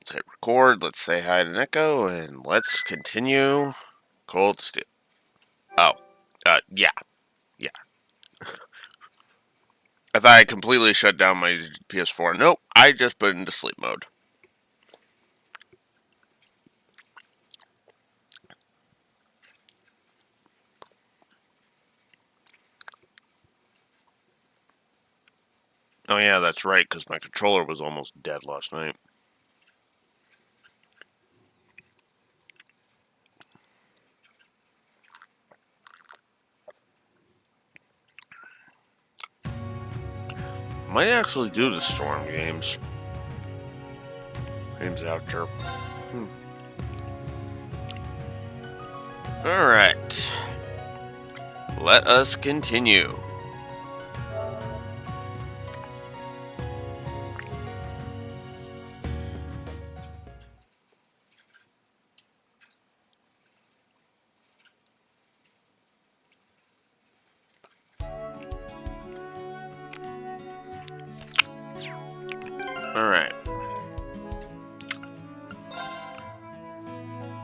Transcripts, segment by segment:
Let's hit record. Let's say hi to Nico, and let's continue Cold Steel. Oh, yeah. I thought I completely shut down my PS4. Nope, I just put it into sleep mode. Oh yeah, that's right, because my controller was almost dead last night. Might actually do the Storm games. Games after. Alright. Let us continue. Alright.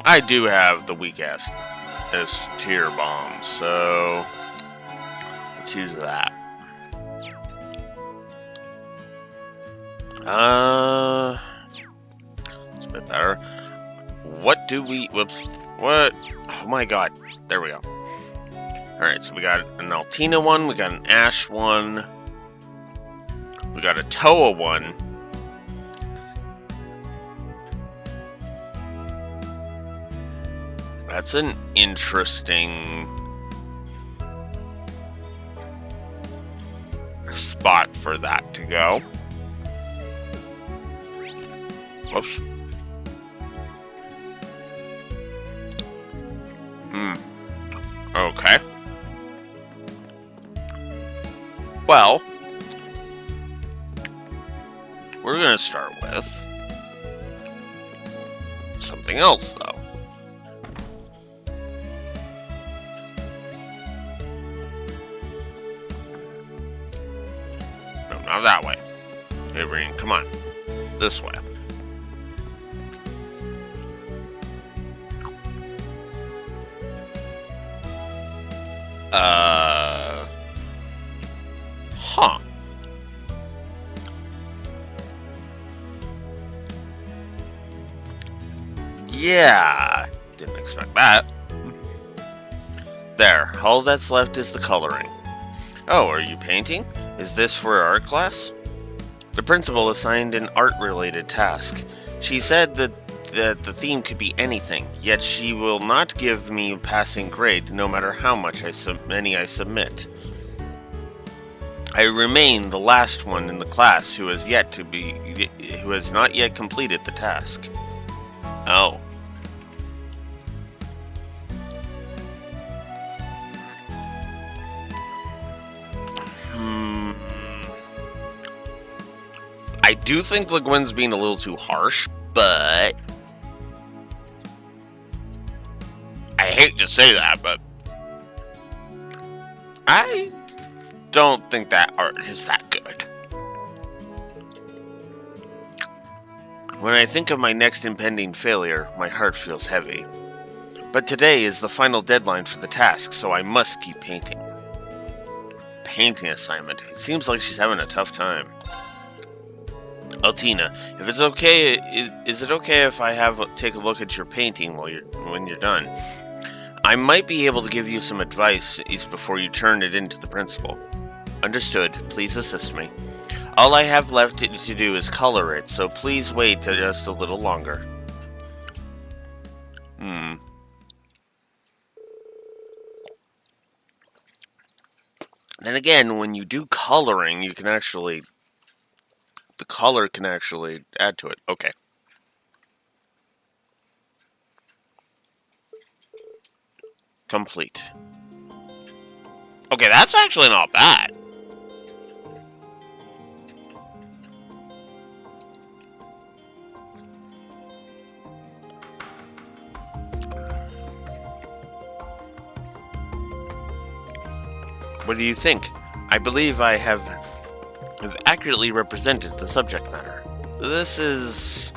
I do have the weak ass tier bomb, so let's use that. It's a bit better. What do we... Whoops. What? Oh my god. There we go. Alright, so we got an Altina one, we got an Ash one, we got a Toa one. That's an interesting spot for that to go. Whoops. Okay. Well, we're gonna start with something else, though. No, not that way. Hey, Rain, come on. This way. Huh. Yeah, didn't expect that. There, all that's left is the coloring. Oh, are you painting? Is this for art class? The principal assigned an art-related task. She said that the theme could be anything, yet she will not give me a passing grade no matter how much many I submit. I remain the last one in the class who has not yet completed the task. Oh. I do think Le Guin's being a little too harsh, but I hate to say that, but I don't think that art is that good. When I think of my next impending failure, my heart feels heavy. But today is the final deadline for the task, so I must keep painting. Painting assignment. It seems like she's having a tough time. Altina, if it's okay, is it okay if I take a look at your painting when you're done? I might be able to give you some advice before you turn it into the principal. Understood. Please assist me. All I have left to do is color it, so please wait just a little longer. Then again, when you do coloring, you can actually... the color can actually add to it. Okay. Complete. Okay, that's actually not bad. What do you think? I believe I have accurately represented the subject matter. This is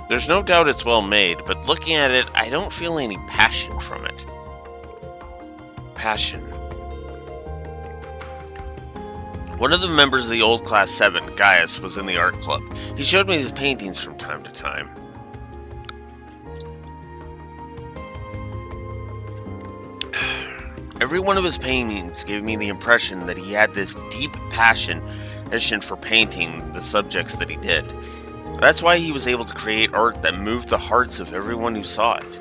There's no doubt it's well made, but looking at it, I don't feel any passion from it. Passion. One of the members of the old Class 7, Gaius, was in the art club. He showed me his paintings from time to time. Every one of his paintings gave me the impression that he had this deep passion for painting the subjects that he did. That's why he was able to create art that moved the hearts of everyone who saw it.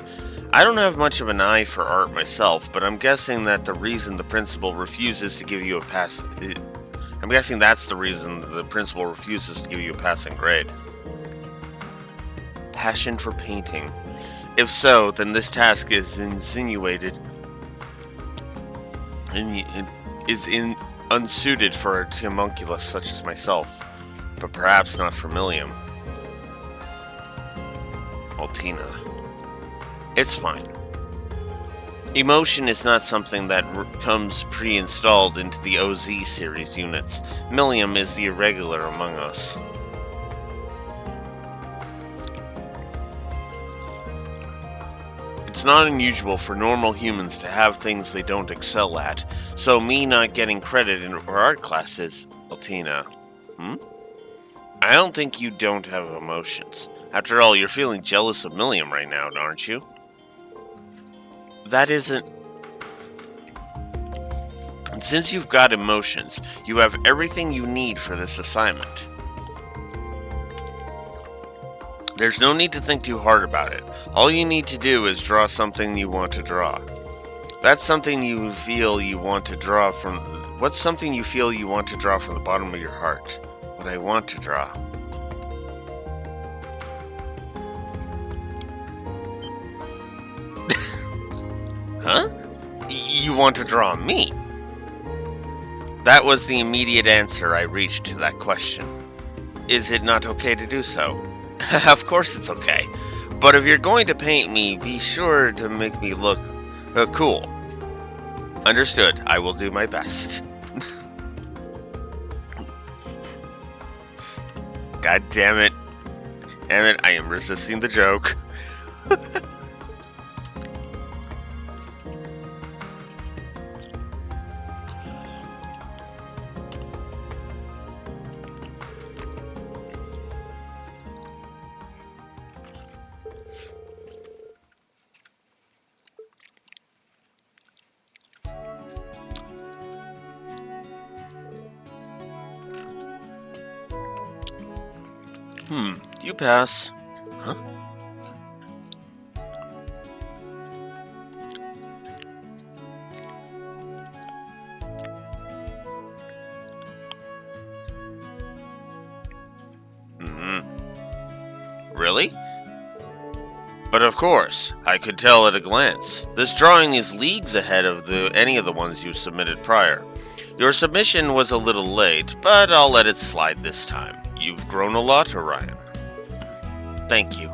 I don't have much of an eye for art myself, but I'm guessing that the reason the principal refuses to give you a pass... I'm guessing that's the reason the principal refuses to give you a passing grade. Passion for painting. If so, then this task is unsuited for a homunculus such as myself, but perhaps not for Millium. Altina. It's fine. Emotion is not something that comes pre-installed into the OZ series units. Millium is the irregular among us. It's not unusual for normal humans to have things they don't excel at, so me not getting credit in our art classes, Altina. I don't think you don't have emotions. After all, you're feeling jealous of Millium right now, aren't you? That isn't... And since you've got emotions, you have everything you need for this assignment. There's no need to think too hard about it. All you need to do is draw something you want to draw. That's something you feel you want to draw from... What's something you feel you want to draw from the bottom of your heart? What I want to draw. Huh? You want to draw me? That was the immediate answer I reached to that question. Is it not okay to do so? Of course it's okay. But if you're going to paint me, be sure to make me look cool. Understood. I will do my best. God damn it. Damn it, I am resisting the joke. You pass. Huh? Really? But of course, I could tell at a glance. This drawing is leagues ahead of any of the ones you submitted prior. Your submission was a little late, but I'll let it slide this time. You've grown a lot, Orion. Thank you.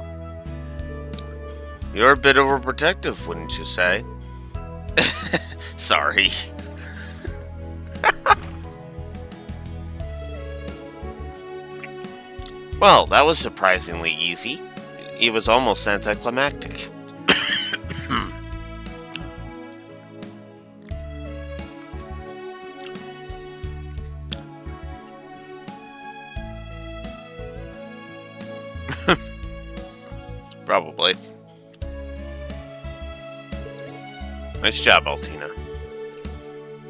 You're a bit overprotective, wouldn't you say? Sorry. Well, that was surprisingly easy. It was almost anticlimactic. Probably. Nice job, Altina.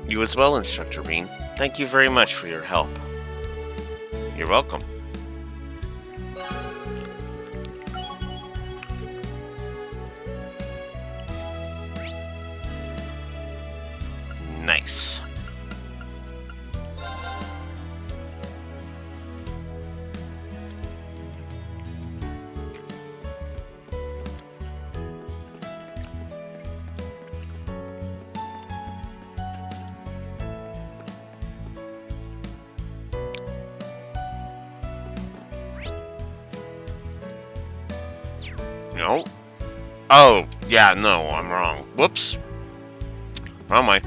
You as well, Instructor Bean. Thank you very much for your help. You're welcome. Nice. No. Oh, yeah, no, I'm wrong. Whoops. Wrong way.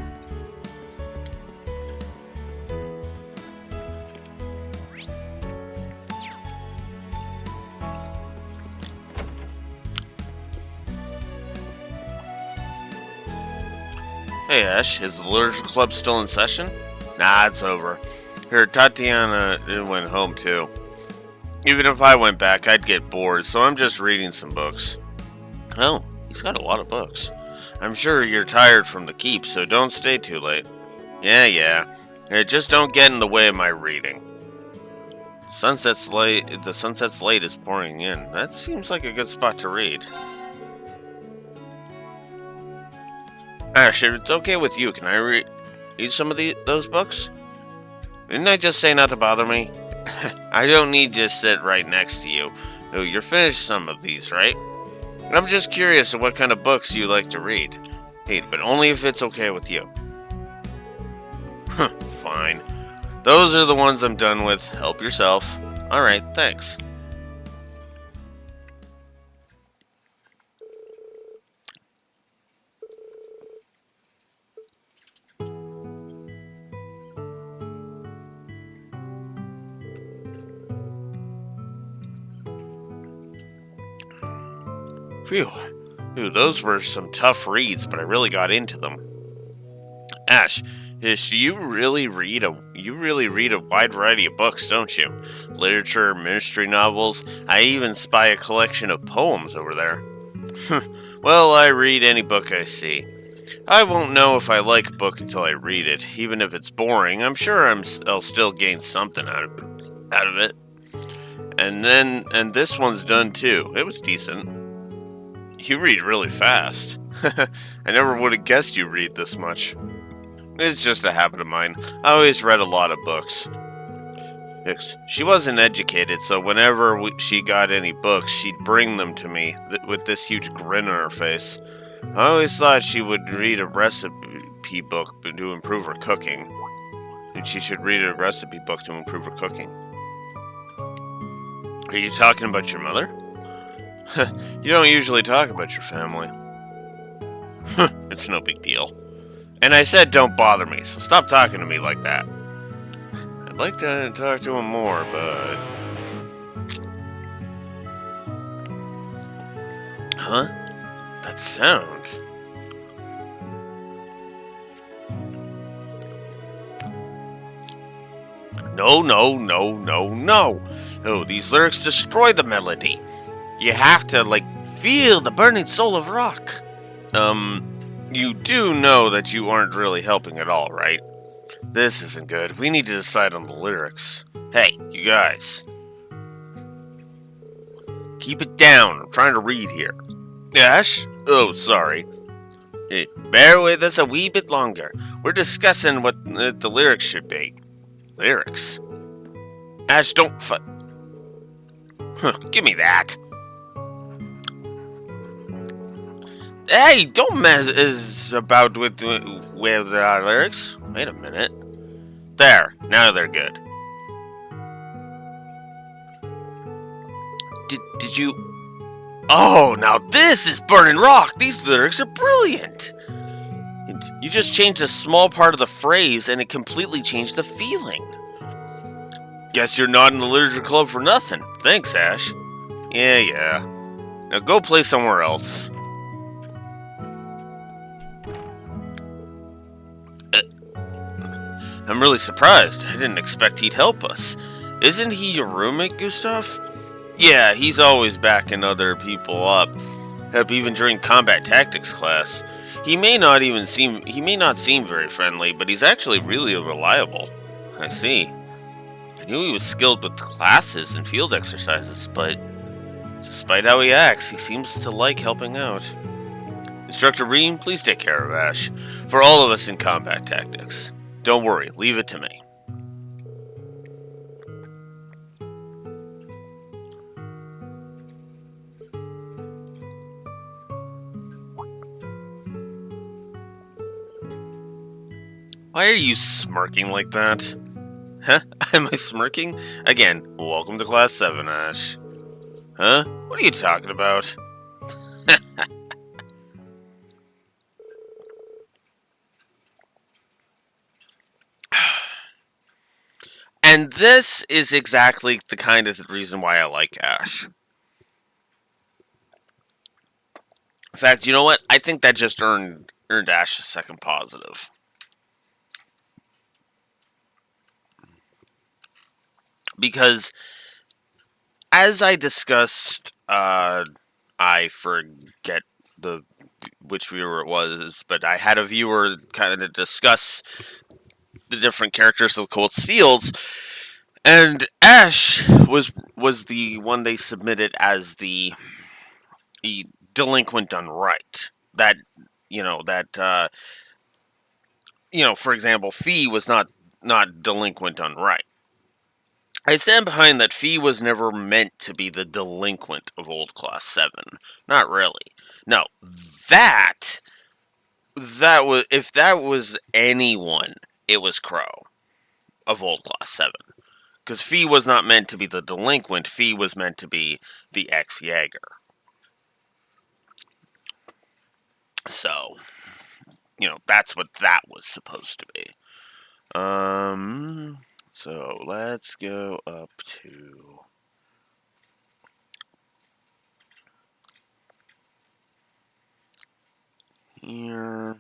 Hey Ash, is the literature club still in session? Nah, it's over. Her Tatiana went home too. Even if I went back, I'd get bored, so I'm just reading some books. Oh, he's got a lot of books. I'm sure you're tired from the keep, so don't stay too late. Yeah. Just don't get in the way of my reading. The sunset's late is pouring in. That seems like a good spot to read. Ash, if it's okay with you, can I read some of those books? Didn't I just say not to bother me? I don't need to sit right next to you. Oh, you're finished some of these, right? I'm just curious what kind of books you like to read. Hey, but only if it's okay with you. Fine. Those are the ones I'm done with. Help yourself. Alright, thanks. Phew. Ooh, those were some tough reads, but I really got into them. Ash, you really read a wide variety of books, don't you? Literature, mystery novels. I even spy a collection of poems over there. Well, I read any book I see. I won't know if I like a book until I read it. Even if it's boring, I'm sure I'll still gain something out of it. And this one's done too. It was decent. You read really fast. I never would have guessed you read this much. It's just a habit of mine. I always read a lot of books. She wasn't educated, so whenever she got any books, she'd bring them to me with this huge grin on her face. I always thought she would read a recipe book to improve her cooking. And she should read a recipe book to improve her cooking. Are you talking about your mother? You don't usually talk about your family. It's no big deal. And I said don't bother me, so stop talking to me like that. I'd like to talk to him more, but... Huh? That sound... No. Oh, these lyrics destroy the melody. You have to, feel the burning soul of rock. You do know that you aren't really helping at all, right? This isn't good. We need to decide on the lyrics. Hey, you guys. Keep it down. I'm trying to read here. Ash? Oh, sorry. Hey, bear with us a wee bit longer. We're discussing what the lyrics should be. Lyrics? Ash, don't give me that. Hey, don't mess about with the lyrics. Wait a minute. There, now they're good. Did you... Oh, now this is Burning Rock! These lyrics are brilliant! You just changed a small part of the phrase and it completely changed the feeling. Guess you're not in the literature club for nothing. Thanks, Ash. Yeah. Now go play somewhere else. I'm really surprised. I didn't expect he'd help us. Isn't he your roommate, Gustav? Yeah, he's always backing other people up. Even during combat tactics class. He may not seem very friendly, but he's actually really reliable. I see. I knew he was skilled with classes and field exercises, but despite how he acts, he seems to like helping out. Instructor Ream, please take care of Ash. For all of us in combat tactics. Don't worry, leave it to me. Why are you smirking like that? Huh? Am I smirking? Again, welcome to Class 7, Ash. Huh? What are you talking about? And this is exactly the kind of reason why I like Ash. In fact, you know what? I think that just earned earned Ash a second positive. Because, as I discussed, I forget the which viewer it was, but I had a viewer kind of discuss the different characters of the Cold Seals, and Ash was the one they submitted as the delinquent done right. That for example, Fee was not delinquent done right. I stand behind that Fee was never meant to be the delinquent of Old Class 7. Not really. No, that that was if that was anyone, it was Crow of Old Class 7. Because Fee was not meant to be the delinquent, Fee was meant to be the ex-Jaeger. So, that's what that was supposed to be. So let's go up to here.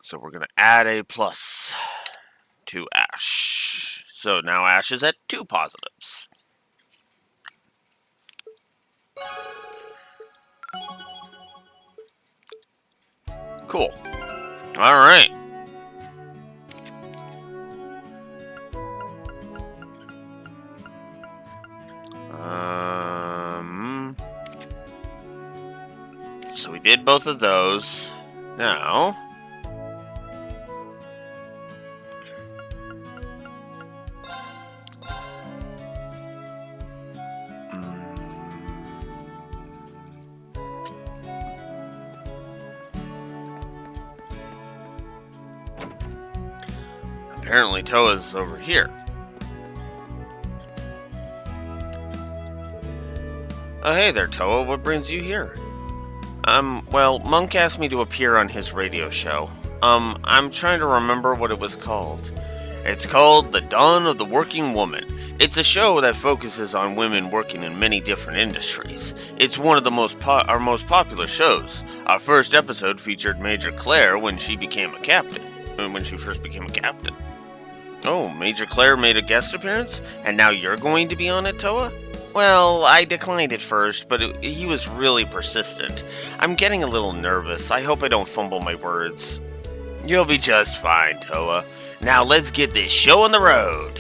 So we're going to add a plus to Ash. So now Ash is at 2 positives. Cool. All right. So we did both of those. Now, apparently Toa's over here. Oh, hey there, Toa. What brings you here? Well, Monk asked me to appear on his radio show. I'm trying to remember what it was called. It's called The Dawn of the Working Woman. It's a show that focuses on women working in many different industries. It's one of the our most popular shows. Our first episode featured Major Claire when she became a captain. When she first became a captain. Oh, Major Claire made a guest appearance? And now you're going to be on it, Toa? Well, I declined at first, but he was really persistent. I'm getting a little nervous. I hope I don't fumble my words. You'll be just fine, Toa. Now let's get this show on the road.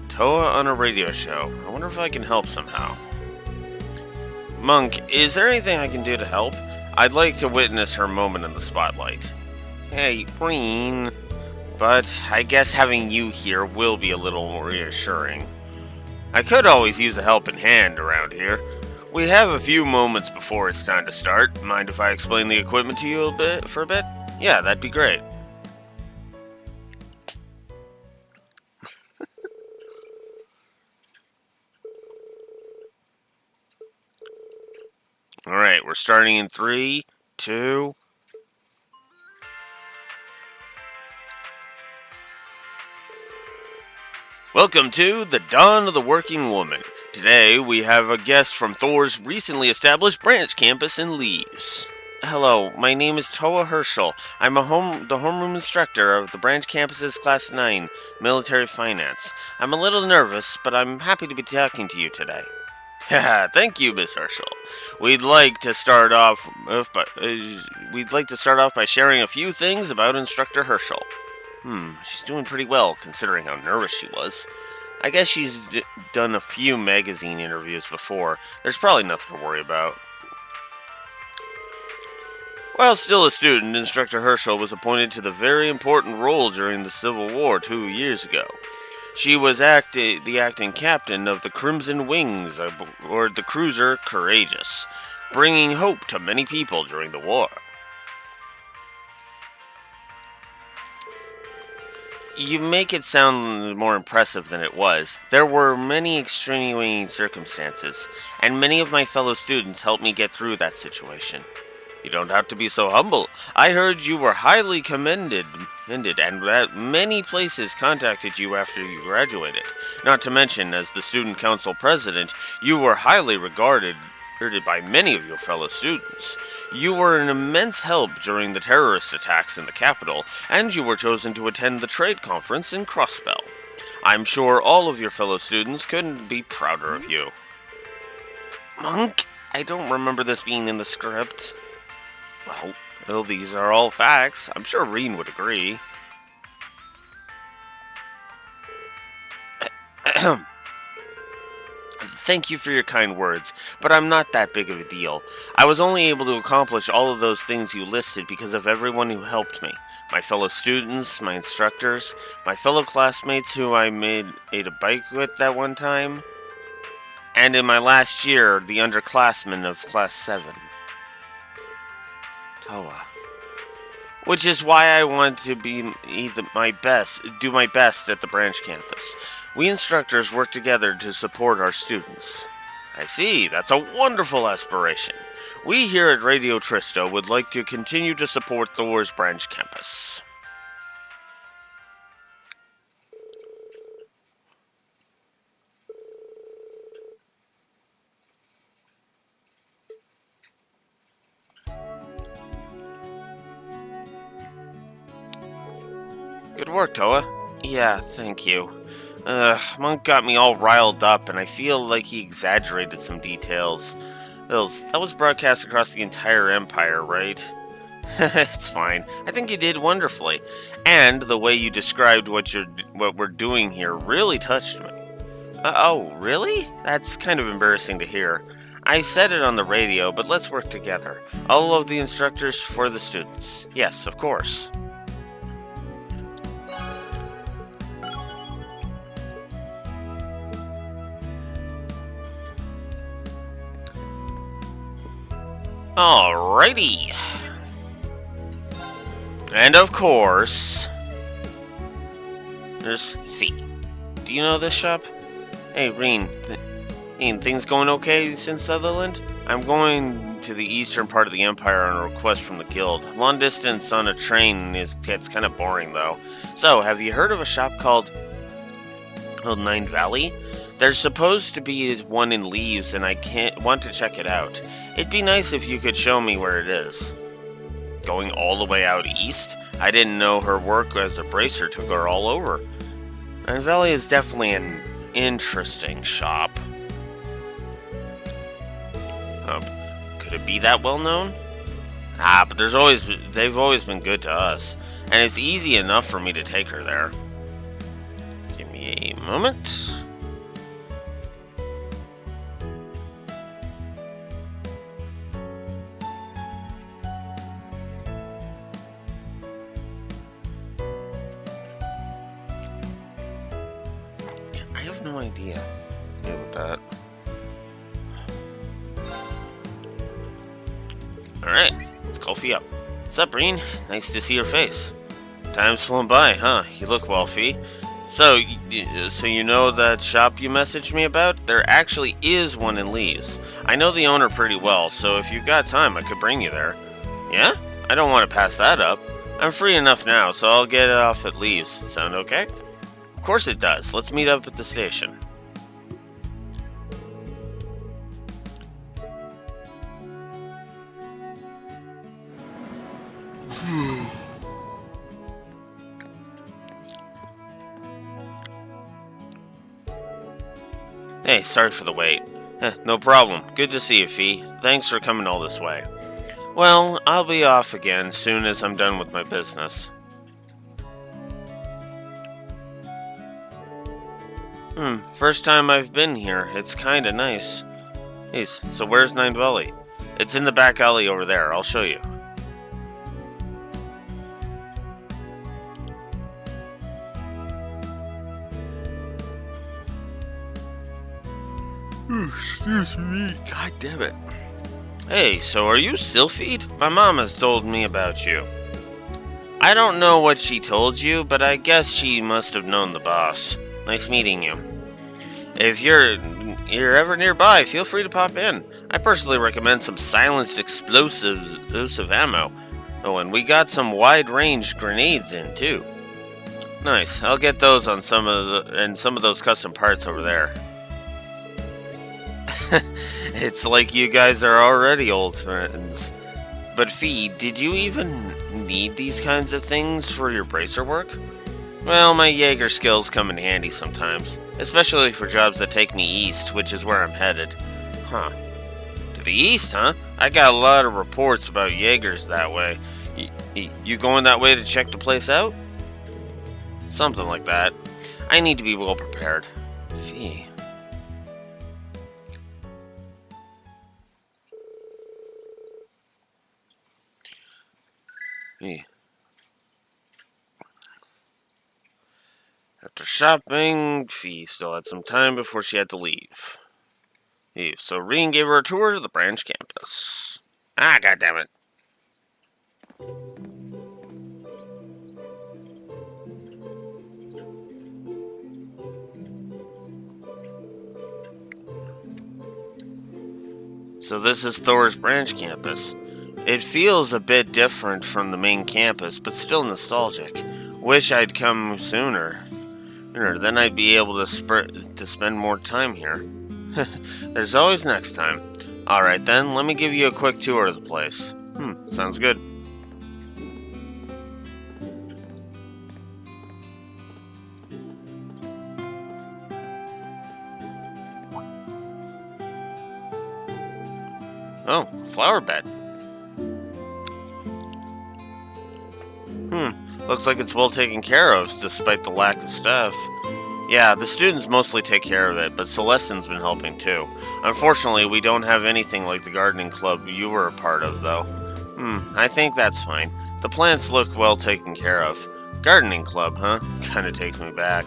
Toa on a radio show. I wonder if I can help somehow. Monk, is there anything I can do to help? I'd like to witness her moment in the spotlight. Hey, Green. But I guess having you here will be a little more reassuring. I could always use a helping hand around here. We have a few moments before it's time to start. Mind if I explain the equipment to you for a bit? Yeah, that'd be great. Alright, we're starting in 3, 2... Welcome to The Dawn of the Working Woman. Today, we have a guest from Thor's recently established branch campus in Leaves. Hello, my name is Toa Herschel. I'm the homeroom instructor of the branch campus's Class 9, Military Finance. I'm a little nervous, but I'm happy to be talking to you today. Thank you, Miss Herschel. We'd like to start off by sharing a few things about Instructor Herschel. She's doing pretty well considering how nervous she was. I guess she's done a few magazine interviews before. There's probably nothing to worry about. While still a student, Instructor Herschel was appointed to the very important role during the Civil War 2 years ago. She was the acting captain of the Crimson Wings aboard the cruiser Courageous, bringing hope to many people during the war. You make it sound more impressive than it was. There were many extenuating circumstances, and many of my fellow students helped me get through that situation. You don't have to be so humble. I heard you were highly commended, and that many places contacted you after you graduated. Not to mention, as the student council president, you were highly regarded by many of your fellow students. You were an immense help during the terrorist attacks in the capital, and you were chosen to attend the trade conference in Crossbell. I'm sure all of your fellow students couldn't be prouder of you. Monk, I don't remember this being in the script. Well, these are all facts. I'm sure Reen would agree. Thank you for your kind words, but I'm not that big of a deal. I was only able to accomplish all of those things you listed because of everyone who helped me. My fellow students, my instructors, my fellow classmates who I made a bike with that one time, and in my last year, the underclassmen of Class 7. Toa. Which is why I want to do my best at the branch campus. We instructors work together to support our students. I see, that's a wonderful aspiration. We here at Radio Tristo would like to continue to support Thor's branch campus. Good work, Toa. Yeah, thank you. Monk got me all riled up, and I feel like he exaggerated some details. That was broadcast across the entire empire, right? It's fine. I think you did wonderfully. And the way you described what we're doing here really touched me. Oh, really? That's kind of embarrassing to hear. I said it on the radio, but let's work together. All of the instructors for the students. Yes, of course. Alrighty. And of course, there's Fee. Do you know this shop? Hey, Reen, things going okay since Sutherland? I'm going to the eastern part of the Empire on a request from the Guild. Long distance on a train gets kind of boring, though. So, have you heard of a shop called Nine Valley? There's supposed to be one in Leaves, and I want to check it out. It'd be nice if you could show me where it is. Going all the way out east? I didn't know her work as a bracer took her all over. Nine Valley is definitely an interesting shop. Could it be that well known? But they've always been good to us, and it's easy enough for me to take her there. Give me a moment. I have no idea about that. Alright, let's call Fee up. What's up, Reen? Nice to see your face. Time's flown by, huh? You look well, Fee. So you know that shop you messaged me about? There actually is one in Leaves. I know the owner pretty well, so if you've got time, I could bring you there. Yeah? I don't want to pass that up. I'm free enough now, so I'll get off at Leaves. Sound okay? Of course it does. Let's meet up at the station. Hey, sorry for the wait. No problem. Good to see you, Fee. Thanks for coming all this way. Well, I'll be off again soon as I'm done with my business. First time I've been here. It's kinda nice. Jeez, so where's Nine Valley? It's in the back alley over there. I'll show you. Excuse me. God damn it. Hey, so are you Sylphid? My mom has told me about you. I don't know what she told you, but I guess she must have known the boss. Nice meeting you. If you're ever nearby, feel free to pop in. I personally recommend some silenced explosive ammo. Oh, and we got some wide-range grenades in too. Nice. I'll get those on some of those custom parts over there. It's like you guys are already old friends. But Fee, did you even need these kinds of things for your bracer work? Well, my Jaeger skills come in handy sometimes, especially for jobs that take me east, which is where I'm headed. Huh. To the east, huh? I got a lot of reports about Jaegers that way. You going that way to check the place out? Something like that. I need to be well prepared. Fee. After shopping, Fee still had some time before she had to leave. So Reen gave her a tour to the branch campus. Ah, goddammit. So this is Thor's branch campus. It feels a bit different from the main campus, but still nostalgic. Wish I'd come sooner. Then I'd be able to spend more time here. There's always next time. Alright then, let me give you a quick tour of the place. Sounds good. Oh, flower bed. Looks like it's well taken care of, despite the lack of staff. Yeah, the students mostly take care of it, but Celestine's been helping too. Unfortunately, we don't have anything like the gardening club you were a part of, though. I think that's fine. The plants look well taken care of. Gardening club, huh? Kinda takes me back.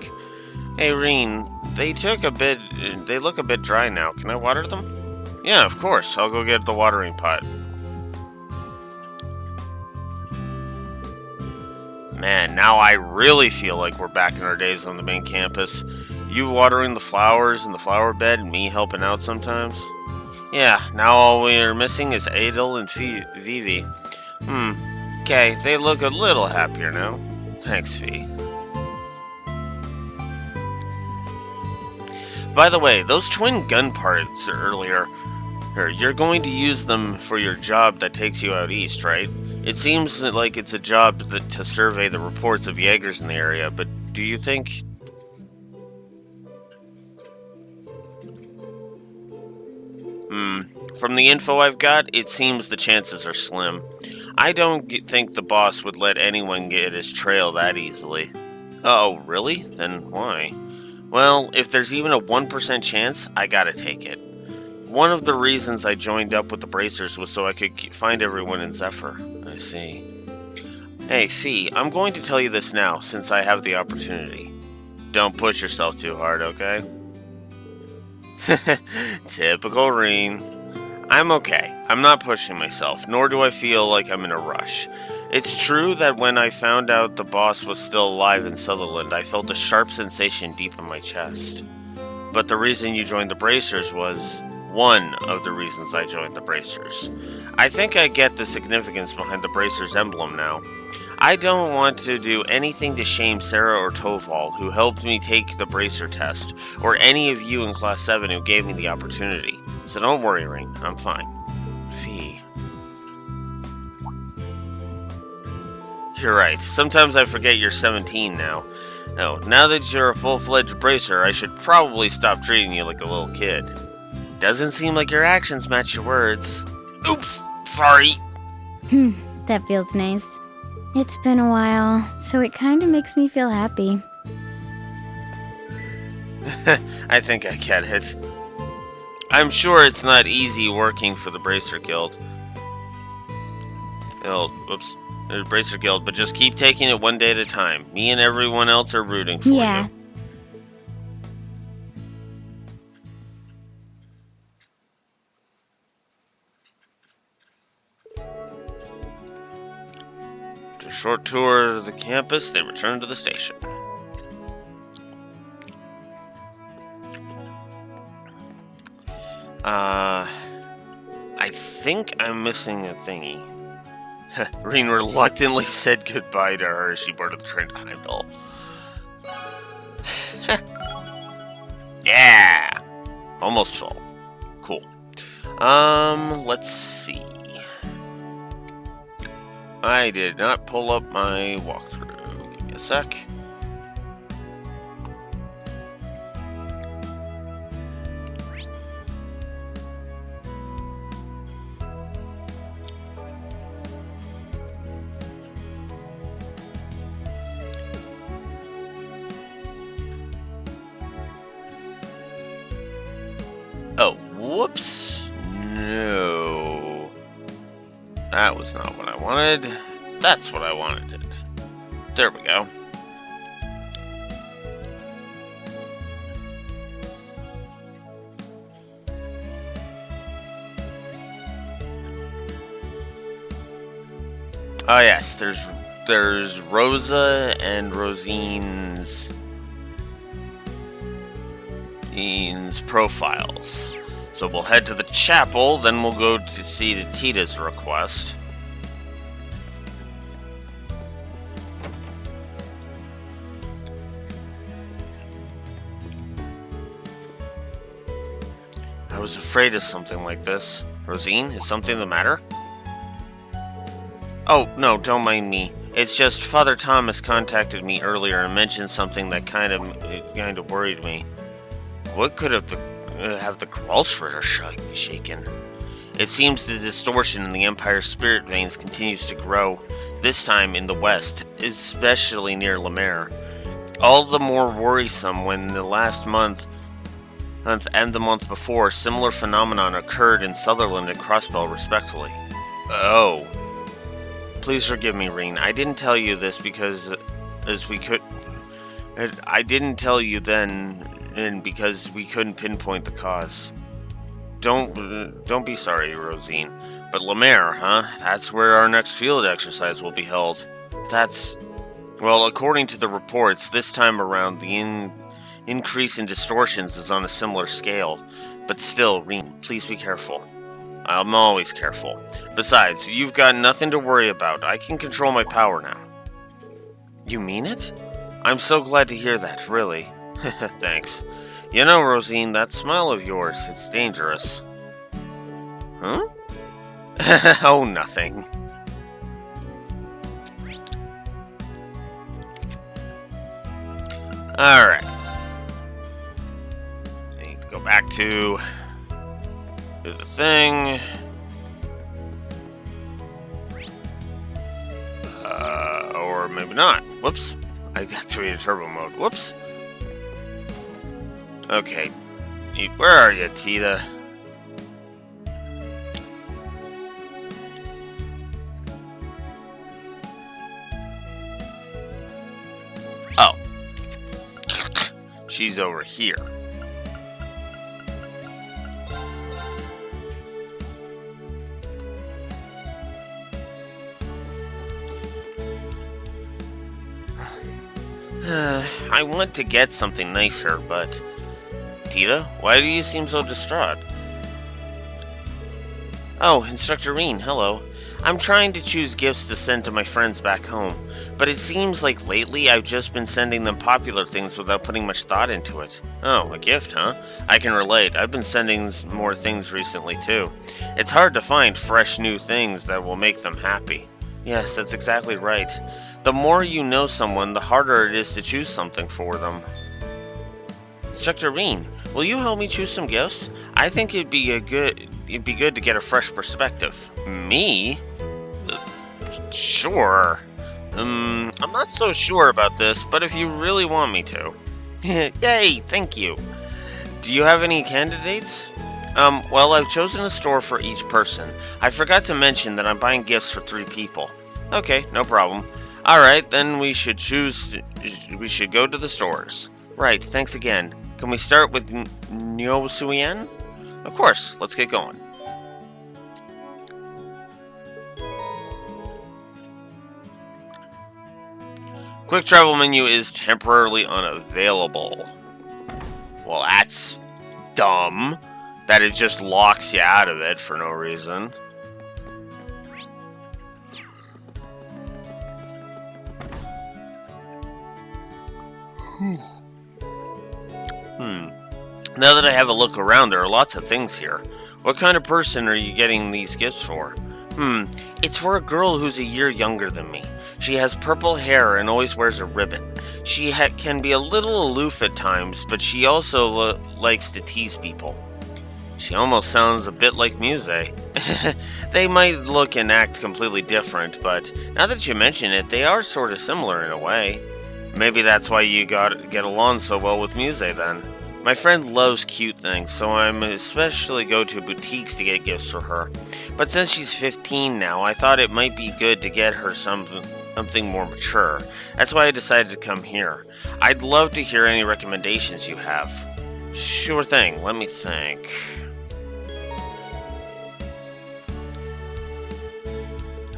Hey, Reen, they look a bit dry now. Can I water them? Yeah, of course. I'll go get the watering pot. Man, now I really feel like we're back in our days on the main campus. You watering the flowers in the flower bed and me helping out sometimes. Yeah, now all we're missing is Adel and Vivi. Okay, they look a little happier now. Thanks, Fee. By the way, those twin gun parts earlier, you're going to use them for your job that takes you out east, right? It seems like it's a job to survey the reports of Jaegers in the area, but do you think... From the info I've got, it seems the chances are slim. I don't think the boss would let anyone get his trail that easily. Oh, really? Then why? Well, if there's even a 1% chance, I gotta take it. One of the reasons I joined up with the Bracers was so I could find everyone in Zephyr. I see. Hey, Fee, I'm going to tell you this now, since I have the opportunity. Don't push yourself too hard, okay? Typical Reen. I'm okay. I'm not pushing myself, nor do I feel like I'm in a rush. It's true that when I found out the boss was still alive in Sutherland, I felt a sharp sensation deep in my chest. But the reason you joined the Bracers was one of the reasons I joined the Bracers. I think I get the significance behind the Bracers emblem now. I don't want to do anything to shame Sarah or Toval, who helped me take the Bracer test, or any of you in Class 7 who gave me the opportunity. So don't worry, Rain. I'm fine. Fee. You're right. Sometimes I forget you're 17 now. Oh, now that you're a full-fledged Bracer, I should probably stop treating you like a little kid. Doesn't seem like your actions match your words. Oops, sorry. That feels nice. It's been a while, so it kinda makes me feel happy. I think I get it. I'm sure it's not easy working for the Bracer Guild. Bracer Guild, but just keep taking it one day at a time. Me and everyone else are rooting for Yeah. you. After a short tour of the campus, they return to the station. I think I'm missing a thingy. Reen reluctantly said goodbye to her as she boarded the train to Heimdall. Yeah! Almost full. Cool. Let's see. I did not pull up my walkthrough. Give me a sec. Oh, whoops. No. That was not what I wanted. That's what I wanted. There we go. Oh yes, there's Rosa and Rosine's profiles. So we'll head to the chapel, then we'll go to see to Tita's request. I was afraid of something like this. Rosine, is something the matter? Oh, no, don't mind me. It's just Father Thomas contacted me earlier and mentioned something that kind of worried me. What could have the Gralsritter shaken? It seems the distortion in the Empire's spirit veins continues to grow, this time in the west, especially near Lemaire. All the more worrisome when the last month and the month before, similar phenomenon occurred in Sutherland and Crossbell respectively. Oh. Please forgive me, Reen. I didn't tell you this because I didn't tell you then because we couldn't pinpoint the cause. Don't be sorry, Rosine. But Lemaire, huh? That's where our next field exercise will be held. Well, according to the reports, this time around the increase in distortions is on a similar scale. But still, Reen, please be careful. I'm always careful. Besides, you've got nothing to worry about. I can control my power now. You mean it? I'm so glad to hear that, really. Thanks. You know, Rosine, that smile of yours, it's dangerous. Huh? Oh, nothing. Alright. I need to go back to do the thing. Or maybe not. Whoops. I activated turbo mode. Whoops. Okay. Where are you, Tita? Oh. She's over here. I want to get something nicer, but... Tita, why do you seem so distraught? Oh, Instructor Reen, hello. I'm trying to choose gifts to send to my friends back home, but it seems like lately I've just been sending them popular things without putting much thought into it. Oh, a gift, huh? I can relate. I've been sending more things recently, too. It's hard to find fresh new things that will make them happy. Yes, that's exactly right. The more you know someone, the harder it is to choose something for them. Instructor Reen, will you help me choose some gifts? I think it'd be good to get a fresh perspective. Me? Sure. I'm not so sure about this, but if you really want me to. Yay, thank you. Do you have any candidates? Well, I've chosen a store for each person. I forgot to mention that I'm buying gifts for 3 people. Okay, no problem. Alright, then we should go to the stores. Right, thanks again. Can we start with Nyo Suyen? Of course, let's get going. Quick travel menu is temporarily unavailable. Well, that's dumb. That it just locks you out of it for no reason. Now that I have a look around, there are lots of things here. What kind of person are you getting these gifts for? It's for a girl who's a year younger than me. She has purple hair and always wears a ribbon. She can be a little aloof at times, but she also likes to tease people. She almost sounds a bit like Muse. They might look and act completely different, but now that you mention it, they are sort of similar in a way. Maybe that's why you get along so well with Muse then. My friend loves cute things, so I'm especially go to boutiques to get gifts for her. But since she's 15 now, I thought it might be good to get her something more mature. That's why I decided to come here. I'd love to hear any recommendations you have. Sure thing, let me think.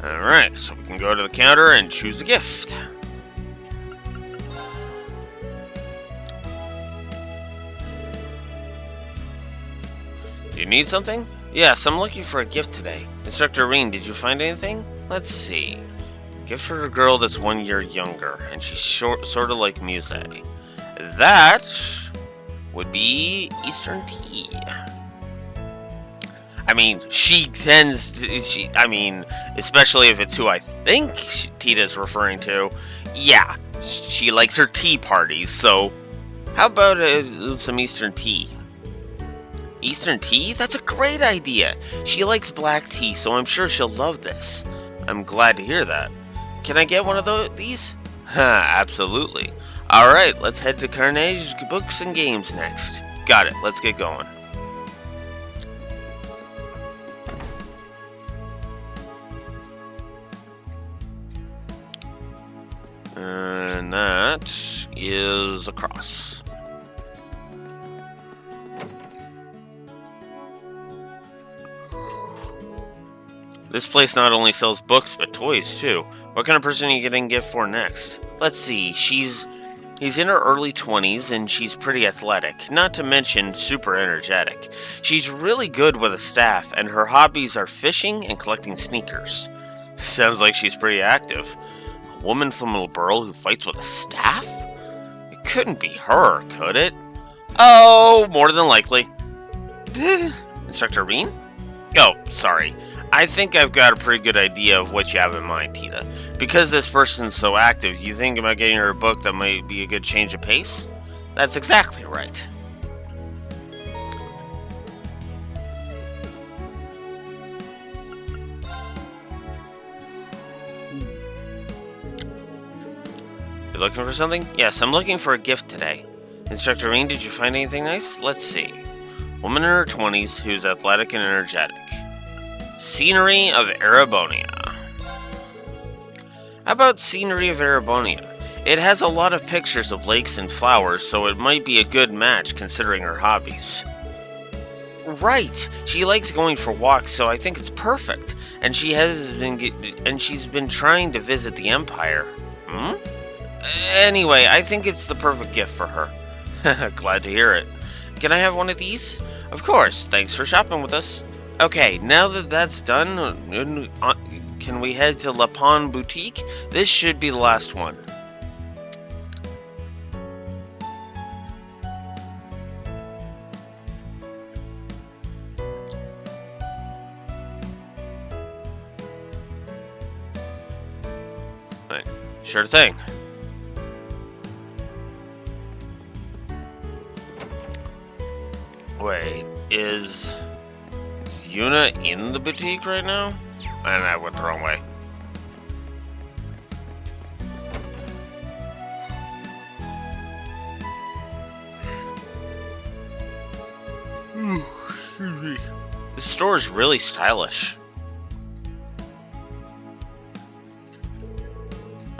Alright, so we can go to the counter and choose a gift. Do you need something? Yes, I'm looking for a gift today. Instructor Reen, did you find anything? Let's see. Gift for a girl that's 1 year younger, and she's sort of like Muse. That would be Eastern Tea. I mean, especially if it's who I think Tita's referring to. Yeah, she likes her tea parties, so how about some Eastern Tea? Eastern Tea? That's a great idea. She likes black tea, so I'm sure she'll love this. I'm glad to hear that. Can I get one of these? Absolutely. Alright, let's head to Carnage Books and Games next. Got it, let's get going. And that is across. This place not only sells books, but toys too. What kind of person are you getting a gift for next? Let's see, he's in her early 20s and she's pretty athletic, not to mention super energetic. She's really good with a staff and her hobbies are fishing and collecting sneakers. Sounds like she's pretty active. A woman from Liberl who fights with a staff? It couldn't be her, could it? Oh, more than likely. Instructor Reen? Oh, sorry. I think I've got a pretty good idea of what you have in mind, Tita. Because this person's so active, you think about getting her a book that might be a good change of pace? That's exactly right. You looking for something? Yes, I'm looking for a gift today. Instructor Reen, did you find anything nice? Let's see. Woman in her 20s who's athletic and energetic. Scenery of Erebonia. How about Scenery of Erebonia? It has a lot of pictures of lakes and flowers, so it might be a good match considering her hobbies. Right, she likes going for walks, so I think it's perfect. And she's been trying to visit the Empire. Anyway, I think it's the perfect gift for her. Glad to hear it. Can I have one of these? Of course, thanks for shopping with us. Okay, now that that's done, can we head to La Pon Boutique? This should be the last one. Right. Sure thing. Wait, is Yuna in the boutique right now? And I went the wrong way. This store is really stylish.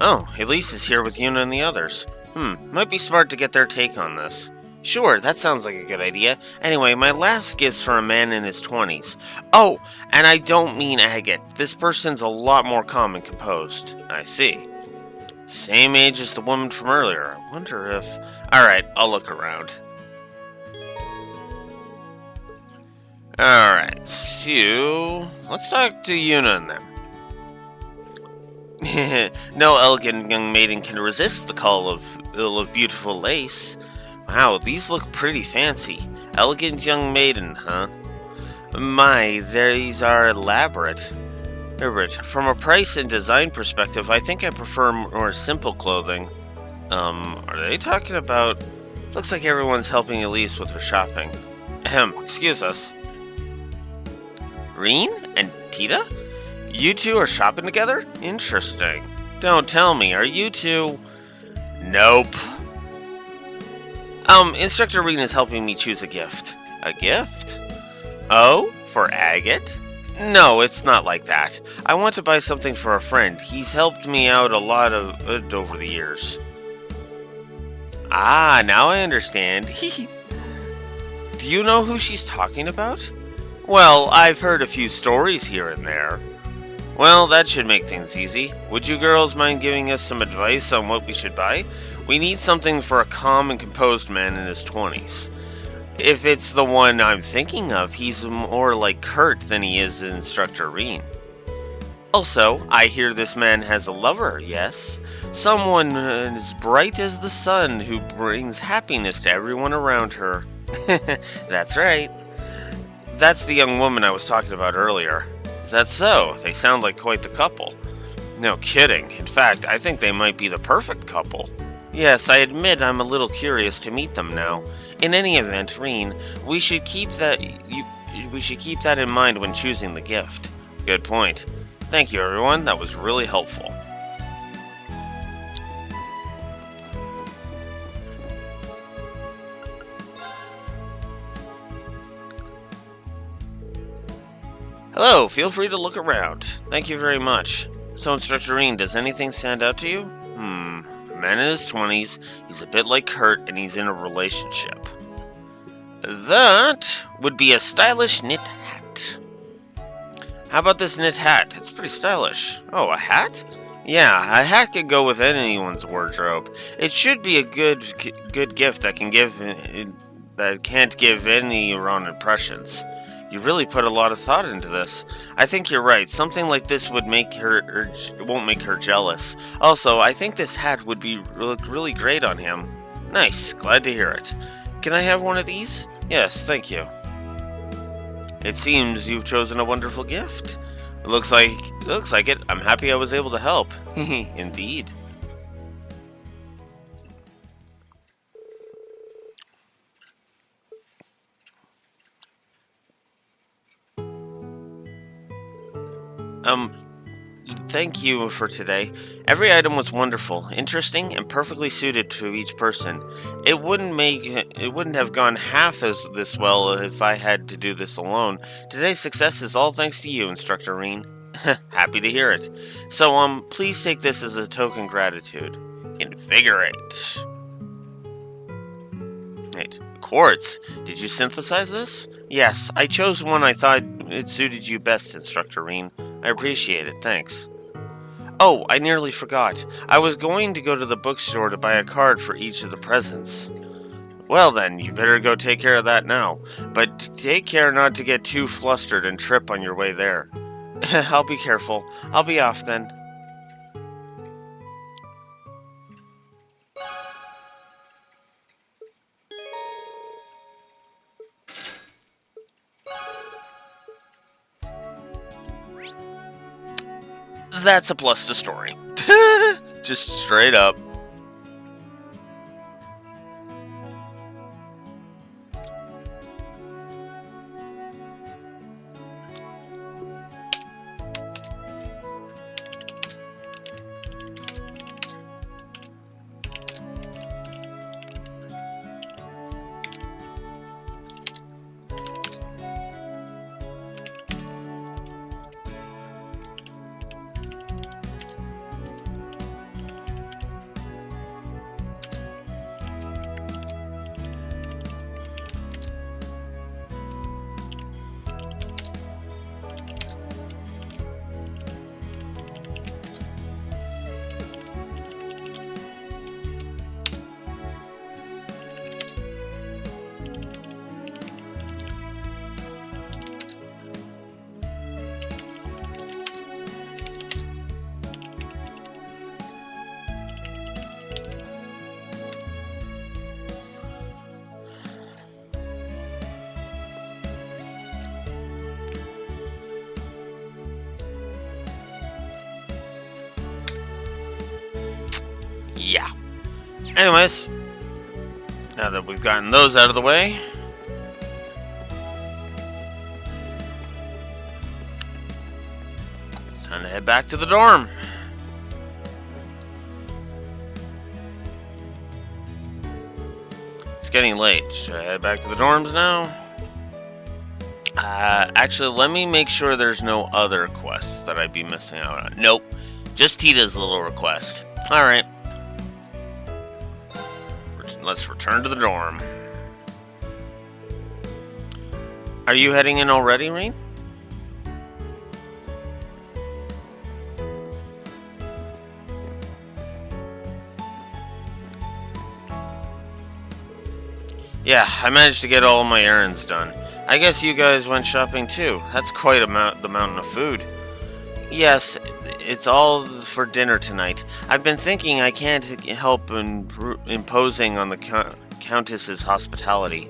Oh, Elise is here with Yuna and the others. Might be smart to get their take on this. Sure, that sounds like a good idea. Anyway, my last gift's for a man in his 20s. Oh, and I don't mean agate. This person's a lot more calm and composed. I see. Same age as the woman from earlier. I wonder if... Alright, I'll look around. Alright, so... Let's talk to Yuna and them. No elegant young maiden can resist the call of beautiful lace. Wow, these look pretty fancy. Elegant young maiden, huh? My, these are elaborate. From a price and design perspective, I think I prefer more simple clothing. Are they talking about... Looks like everyone's helping Elise with her shopping. Excuse us. Reen and Tita? You two are shopping together? Interesting. Don't tell me, are you two... Nope. Instructor Reen is helping me choose a gift. A gift? Oh, for Agate? No, it's not like that. I want to buy something for a friend. He's helped me out a lot over the years. Ah, now I understand. Do you know who she's talking about? Well, I've heard a few stories here and there. Well, that should make things easy. Would you girls mind giving us some advice on what we should buy? We need something for a calm and composed man in his 20s. If it's the one I'm thinking of, he's more like Kurt than he is Instructor Reen. Also, I hear this man has a lover, yes? Someone as bright as the sun who brings happiness to everyone around her. That's right. That's the young woman I was talking about earlier. Is that so? They sound like quite the couple. No kidding. In fact, I think they might be the perfect couple. Yes, I admit I'm a little curious to meet them now. In any event, Reen, we should keep that in mind when choosing the gift. Good point. Thank you, everyone. That was really helpful. Hello, feel free to look around. Thank you very much. So, Instructor Reen, does anything stand out to you? A man in his 20s, he's a bit like Kurt, and he's in a relationship. That would be a stylish knit hat. How about this knit hat? It's pretty stylish. Oh, a hat? Yeah, a hat could go with anyone's wardrobe. It should be a good gift that can't give any wrong impressions. You really put a lot of thought into this. I think you're right. Something like this won't make her jealous. Also, I think this hat would look really great on him. Nice. Glad to hear it. Can I have one of these? Yes, thank you. It seems you've chosen a wonderful gift. It looks like it. I'm happy I was able to help. Indeed. Thank you for today. Every item was wonderful, interesting, and perfectly suited to each person. It wouldn't have gone half as this well if I had to do this alone. Today's success is all thanks to you, Instructor Reen. Happy to hear it. So, please take this as a token gratitude. Invigorate. Wait, quartz. Did you synthesize this? Yes, I chose one I thought it suited you best, Instructor Reen. I appreciate it, thanks. Oh, I nearly forgot. I was going to go to the bookstore to buy a card for each of the presents. Well then, you better go take care of that now. But take care not to get too flustered and trip on your way there. I'll be careful. I'll be off then. That's a plus to story. Just straight up. Yeah. Anyways, now that we've gotten those out of the way, it's time to head back to the dorm. It's getting late. Should I head back to the dorms now? Actually, let me make sure there's no other quests that I'd be missing out on. Nope. Just Tita's little request. Alright. Let's return to the dorm. Are you heading in already, Rean? Yeah, I managed to get all my errands done. I guess you guys went shopping too. That's quite the mountain of food. Yes, it's all for dinner tonight. I've been thinking I can't help imposing on the Countess's hospitality.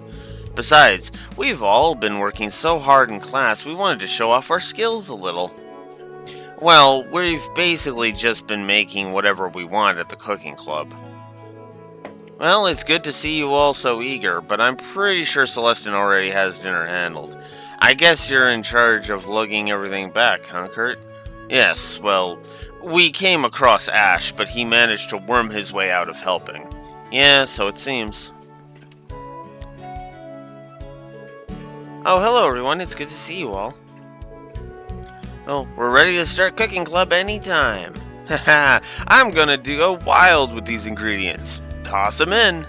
Besides, we've all been working so hard in class, we wanted to show off our skills a little. Well, we've basically just been making whatever we want at the cooking club. Well, it's good to see you all so eager, but I'm pretty sure Celestin already has dinner handled. I guess you're in charge of lugging everything back, huh, Kurt? Yes, well, we came across Ash, but he managed to worm his way out of helping. Yeah, so it seems. Oh, hello everyone, it's good to see you all. Oh, we're ready to start cooking club anytime. Haha, I'm gonna go wild with these ingredients. Toss them in.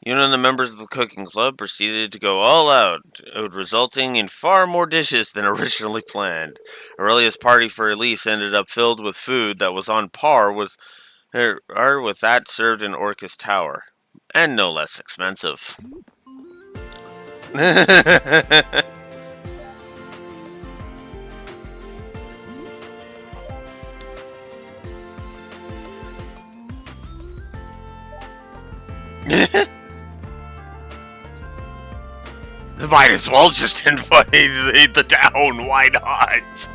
You and the members of the cooking club proceeded to go all out, resulting in far more dishes than originally planned. Aurelia's party for Elise ended up filled with food that was on par with that served in Orcus Tower, and no less expensive. Might as well just invade the town, why not?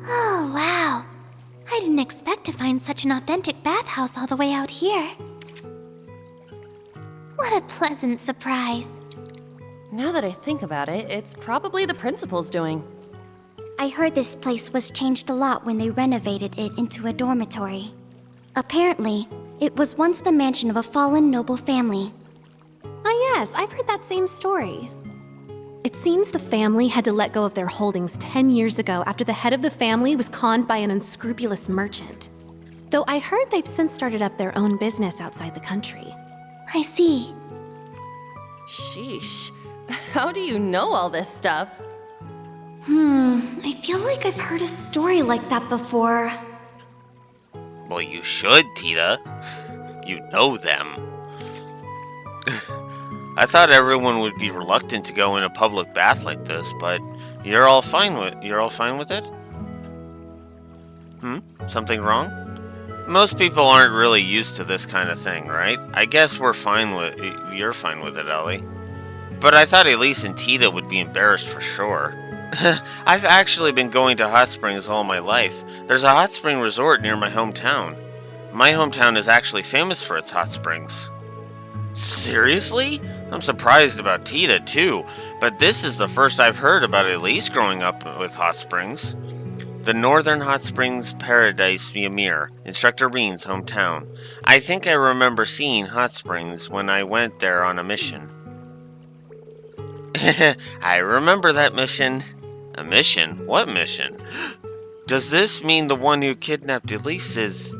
Oh, wow. I didn't expect to find such an authentic bathhouse all the way out here. What a pleasant surprise. Now that I think about it, it's probably the principal's doing. I heard this place was changed a lot when they renovated it into a dormitory. Apparently, it was once the mansion of a fallen noble family. Ah yes, I've heard that same story. It seems the family had to let go of their holdings 10 years ago after the head of the family was conned by an unscrupulous merchant. Though I heard they've since started up their own business outside the country. I see. Sheesh. How do you know all this stuff? I feel like I've heard a story like that before. Well, you should, Tita. You know them. I thought everyone would be reluctant to go in a public bath like this, but you're all fine with it? Something wrong? Most people aren't really used to this kind of thing, right? I guess you're fine with it, Ellie. But I thought Elise and Tita would be embarrassed for sure. I've actually been going to hot springs all my life. There's a hot spring resort near my hometown. My hometown is actually famous for its hot springs. Seriously? I'm surprised about Tita, too, but this is the first I've heard about Elise growing up with hot springs. The Northern Hot Springs Paradise Ymir, Instructor Reen's hometown. I think I remember seeing hot springs when I went there on a mission. I remember that mission. A mission? What mission? Does this mean the one who kidnapped Elise is...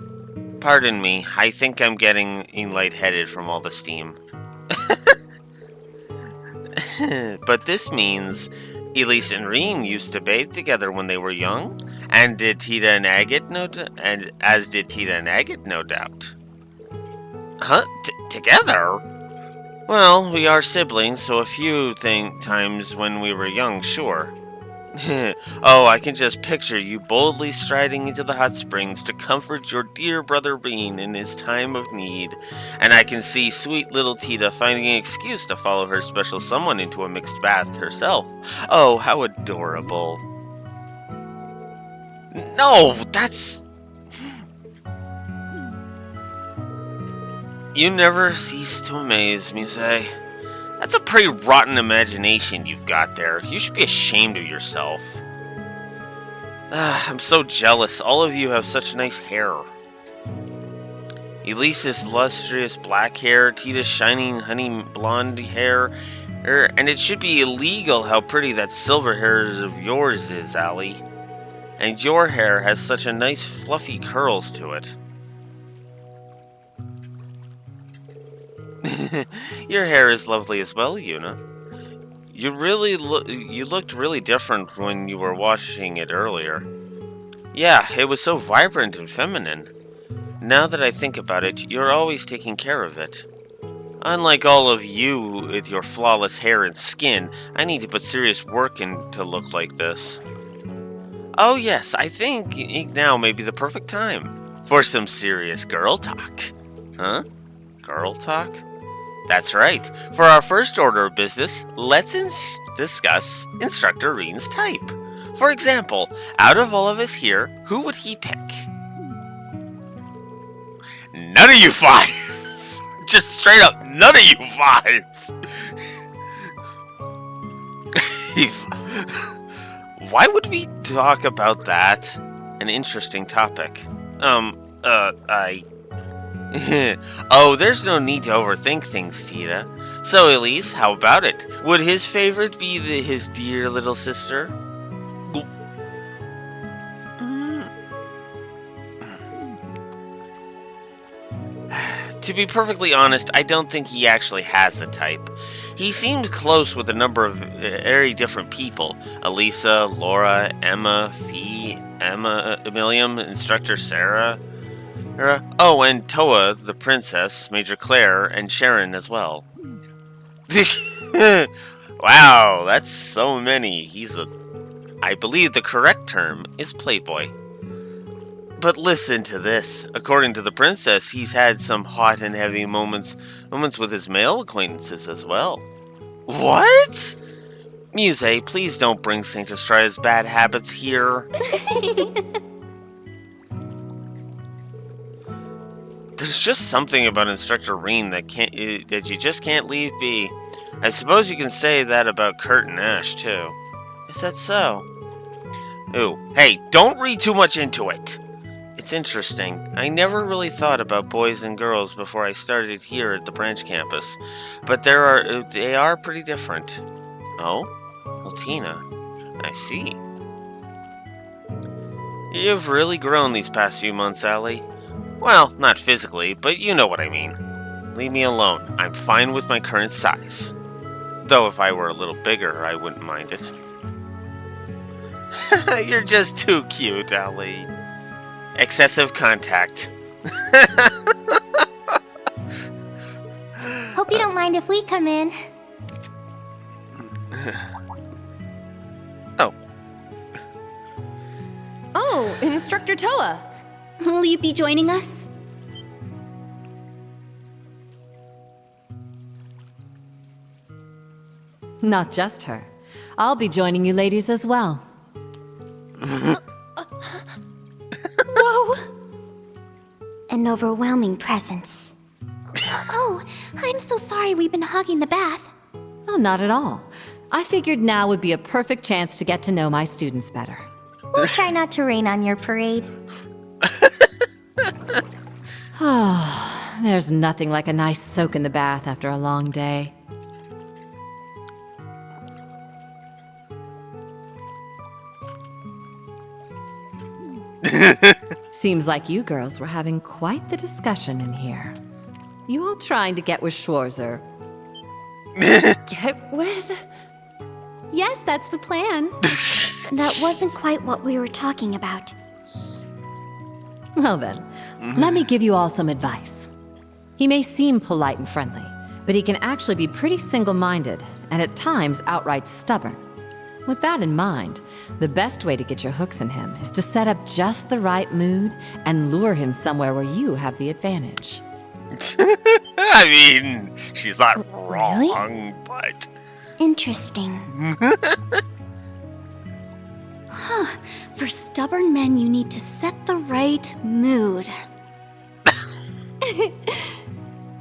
Pardon me, I think I'm getting lightheaded from all the steam. But this means Elise and Reen used to bathe together when they were young, and did Tita and Agate, as did Tita and Agate, no doubt. Huh? Together? Well, we are siblings, so a few times when we were young, sure. Oh, I can just picture you boldly striding into the hot springs to comfort your dear brother Reen in his time of need. And I can see sweet little Tita finding an excuse to follow her special someone into a mixed bath herself. Oh, how adorable. No, that's... You never cease to amaze me, Zay. That's a pretty rotten imagination you've got there. You should be ashamed of yourself. I'm so jealous. All of you have such nice hair. Elise's lustrous black hair, Tita's shining honey blonde hair, and it should be illegal how pretty that silver hair of yours is, Allie. And your hair has such a nice fluffy curls to it. Your hair is lovely as well, Yuna. You looked really different when you were washing it earlier. Yeah, it was so vibrant and feminine. Now that I think about it, you're always taking care of it. Unlike all of you with your flawless hair and skin, I need to put serious work in to look like this. Oh yes, I think now may be the perfect time for some serious girl talk. Huh? Girl talk? That's right. For our first order of business, let's discuss Instructor Reen's type. For example, out of all of us here, who would he pick? None of you five! Just straight up, none of you five! Why would we talk about that? An interesting topic. Oh, there's no need to overthink things, Tita. So, Elise, how about it? Would his favorite be his dear little sister? To be perfectly honest, I don't think he actually has a type. He seemed close with a number of very different people. Elisa, Laura, Emma, Fee, Emilium, Instructor Sarah. Oh, and Toa, the princess, Major Claire, and Sharon as well. Wow, that's so many. I believe the correct term is playboy. But listen to this. According to the princess, he's had some hot and heavy moments with his male acquaintances as well. What? Muse, please don't bring Saint Estria's bad habits here. There's just something about Instructor Reen that you just can't leave be. I suppose you can say that about Kurt and Ash, too. Is that so? Ooh, hey, don't read too much into it. It's interesting. I never really thought about boys and girls before I started here at the branch campus, but they are pretty different. Oh? Well, Tina, I see. You've really grown these past few months, Allie. Well, not physically, but you know what I mean. Leave me alone. I'm fine with my current size. Though if I were a little bigger, I wouldn't mind it. You're just too cute, Allie. Excessive contact. Hope you don't mind if we come in. Oh. Oh, Instructor Toa. Will you be joining us? Not just her. I'll be joining you ladies as well. Whoa! An overwhelming presence. Oh, I'm so sorry we've been hogging the bath. Oh, not at all. I figured now would be a perfect chance to get to know my students better. We'll try not to rain on your parade. There's nothing like a nice soak in the bath after a long day. Seems like you girls were having quite the discussion in here. You all trying to get with Schwarzer? Get with? Yes, that's the plan. That wasn't quite what we were talking about. Well then, let me give you all some advice. He may seem polite and friendly, but he can actually be pretty single-minded, and at times outright stubborn. With that in mind, the best way to get your hooks in him is to set up just the right mood and lure him somewhere where you have the advantage. I mean, she's not Really? wrong, but... Interesting. For stubborn men, you need to set the right mood.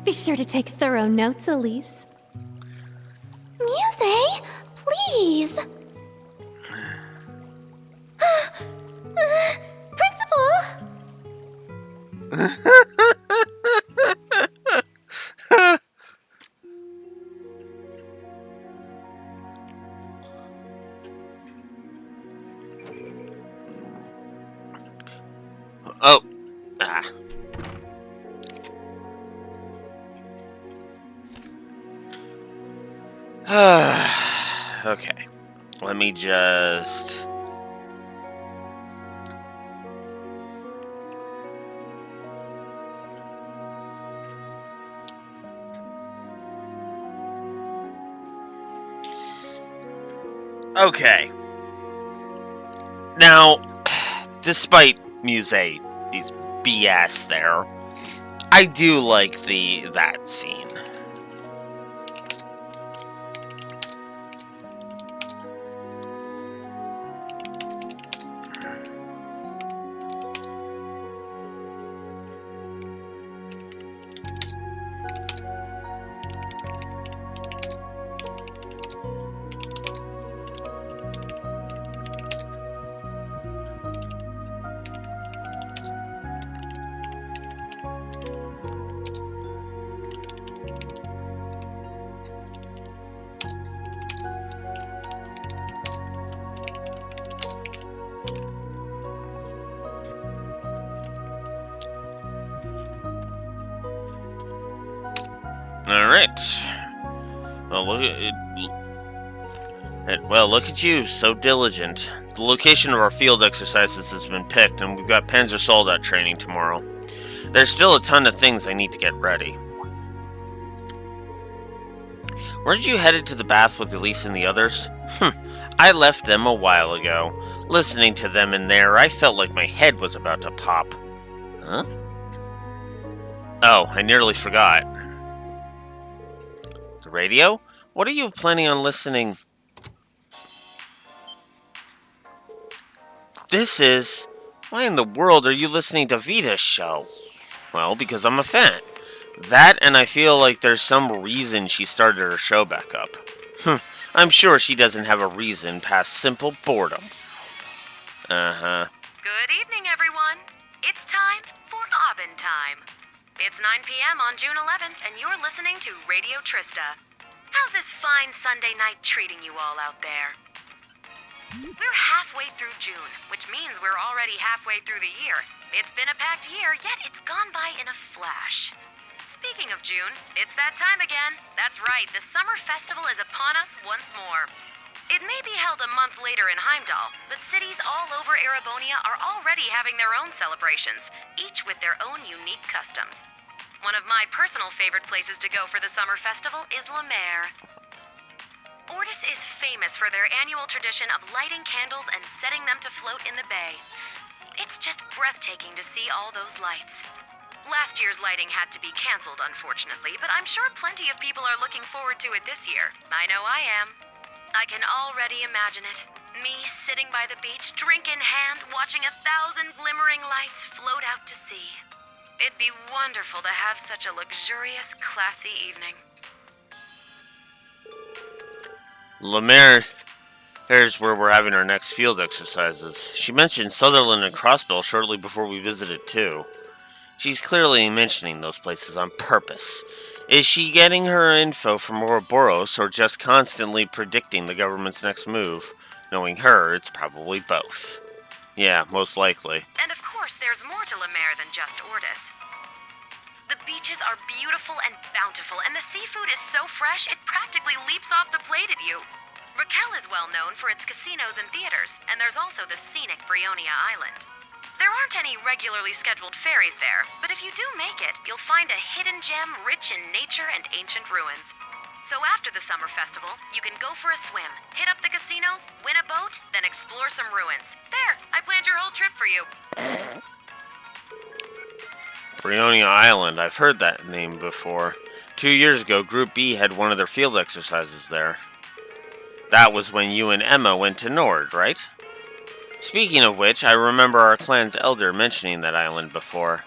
Be sure to take thorough notes, Elise. Muse, please. Principal! Oh. Ah. Okay. Let me just... Okay. Now, despite Muse' BS there, I do like that scene. Alright. Well, look at you, so diligent. The location of our field exercises has been picked, and we've got Panzer Soldat training tomorrow. There's still a ton of things I need to get ready. Weren't you headed to the bath with Elise and the others? I left them a while ago. Listening to them in there, I felt like my head was about to pop. Huh? Oh, I nearly forgot. The radio? What are you planning on listening? This is... Why in the world are you listening to Vita's show? Well, because I'm a fan. That, and I feel like there's some reason she started her show back up. I'm sure she doesn't have a reason past simple boredom. Uh-huh. Good evening, everyone. It's time for Aubin Time. It's 9 p.m. on June 11th, and you're listening to Radio Trista. How's this fine Sunday night treating you all out there? We're halfway through June, which means we're already halfway through the year. It's been a packed year, yet it's gone by in a flash. Speaking of June, it's that time again. That's right, the summer festival is upon us once more. It may be held a month later in Heimdall, but cities all over Erebonia are already having their own celebrations, each with their own unique customs. One of my personal favorite places to go for the summer festival is La Mer. Ordis is famous for their annual tradition of lighting candles and setting them to float in the bay. It's just breathtaking to see all those lights. Last year's lighting had to be canceled, unfortunately, but I'm sure plenty of people are looking forward to it this year. I know I am. I can already imagine it. Me sitting by the beach, drink in hand, watching 1,000 glimmering lights float out to sea. It'd be wonderful to have such a luxurious, classy evening. Lemaire, here's where we're having our next field exercises. She mentioned Sutherland and Crossbill shortly before we visited, too. She's clearly mentioning those places on purpose. Is she getting her info from Ouroboros or just constantly predicting the government's next move? Knowing her, it's probably both. Yeah, most likely. And of course, there's more to Lemaire than just Ortis. The beaches are beautiful and bountiful, and the seafood is so fresh it practically leaps off the plate at you. Raquel is well known for its casinos and theaters, and there's also the scenic Brionia Island. There aren't any regularly scheduled ferries there, but if you do make it, you'll find a hidden gem rich in nature and ancient ruins. So after the summer festival, you can go for a swim, hit up the casinos, win a boat, then explore some ruins. There, I planned your whole trip for you. Brionia Island, I've heard that name before. 2 years ago, Group B had one of their field exercises there. That was when you and Emma went to Nord, right? Speaking of which, I remember our clan's elder mentioning that island before.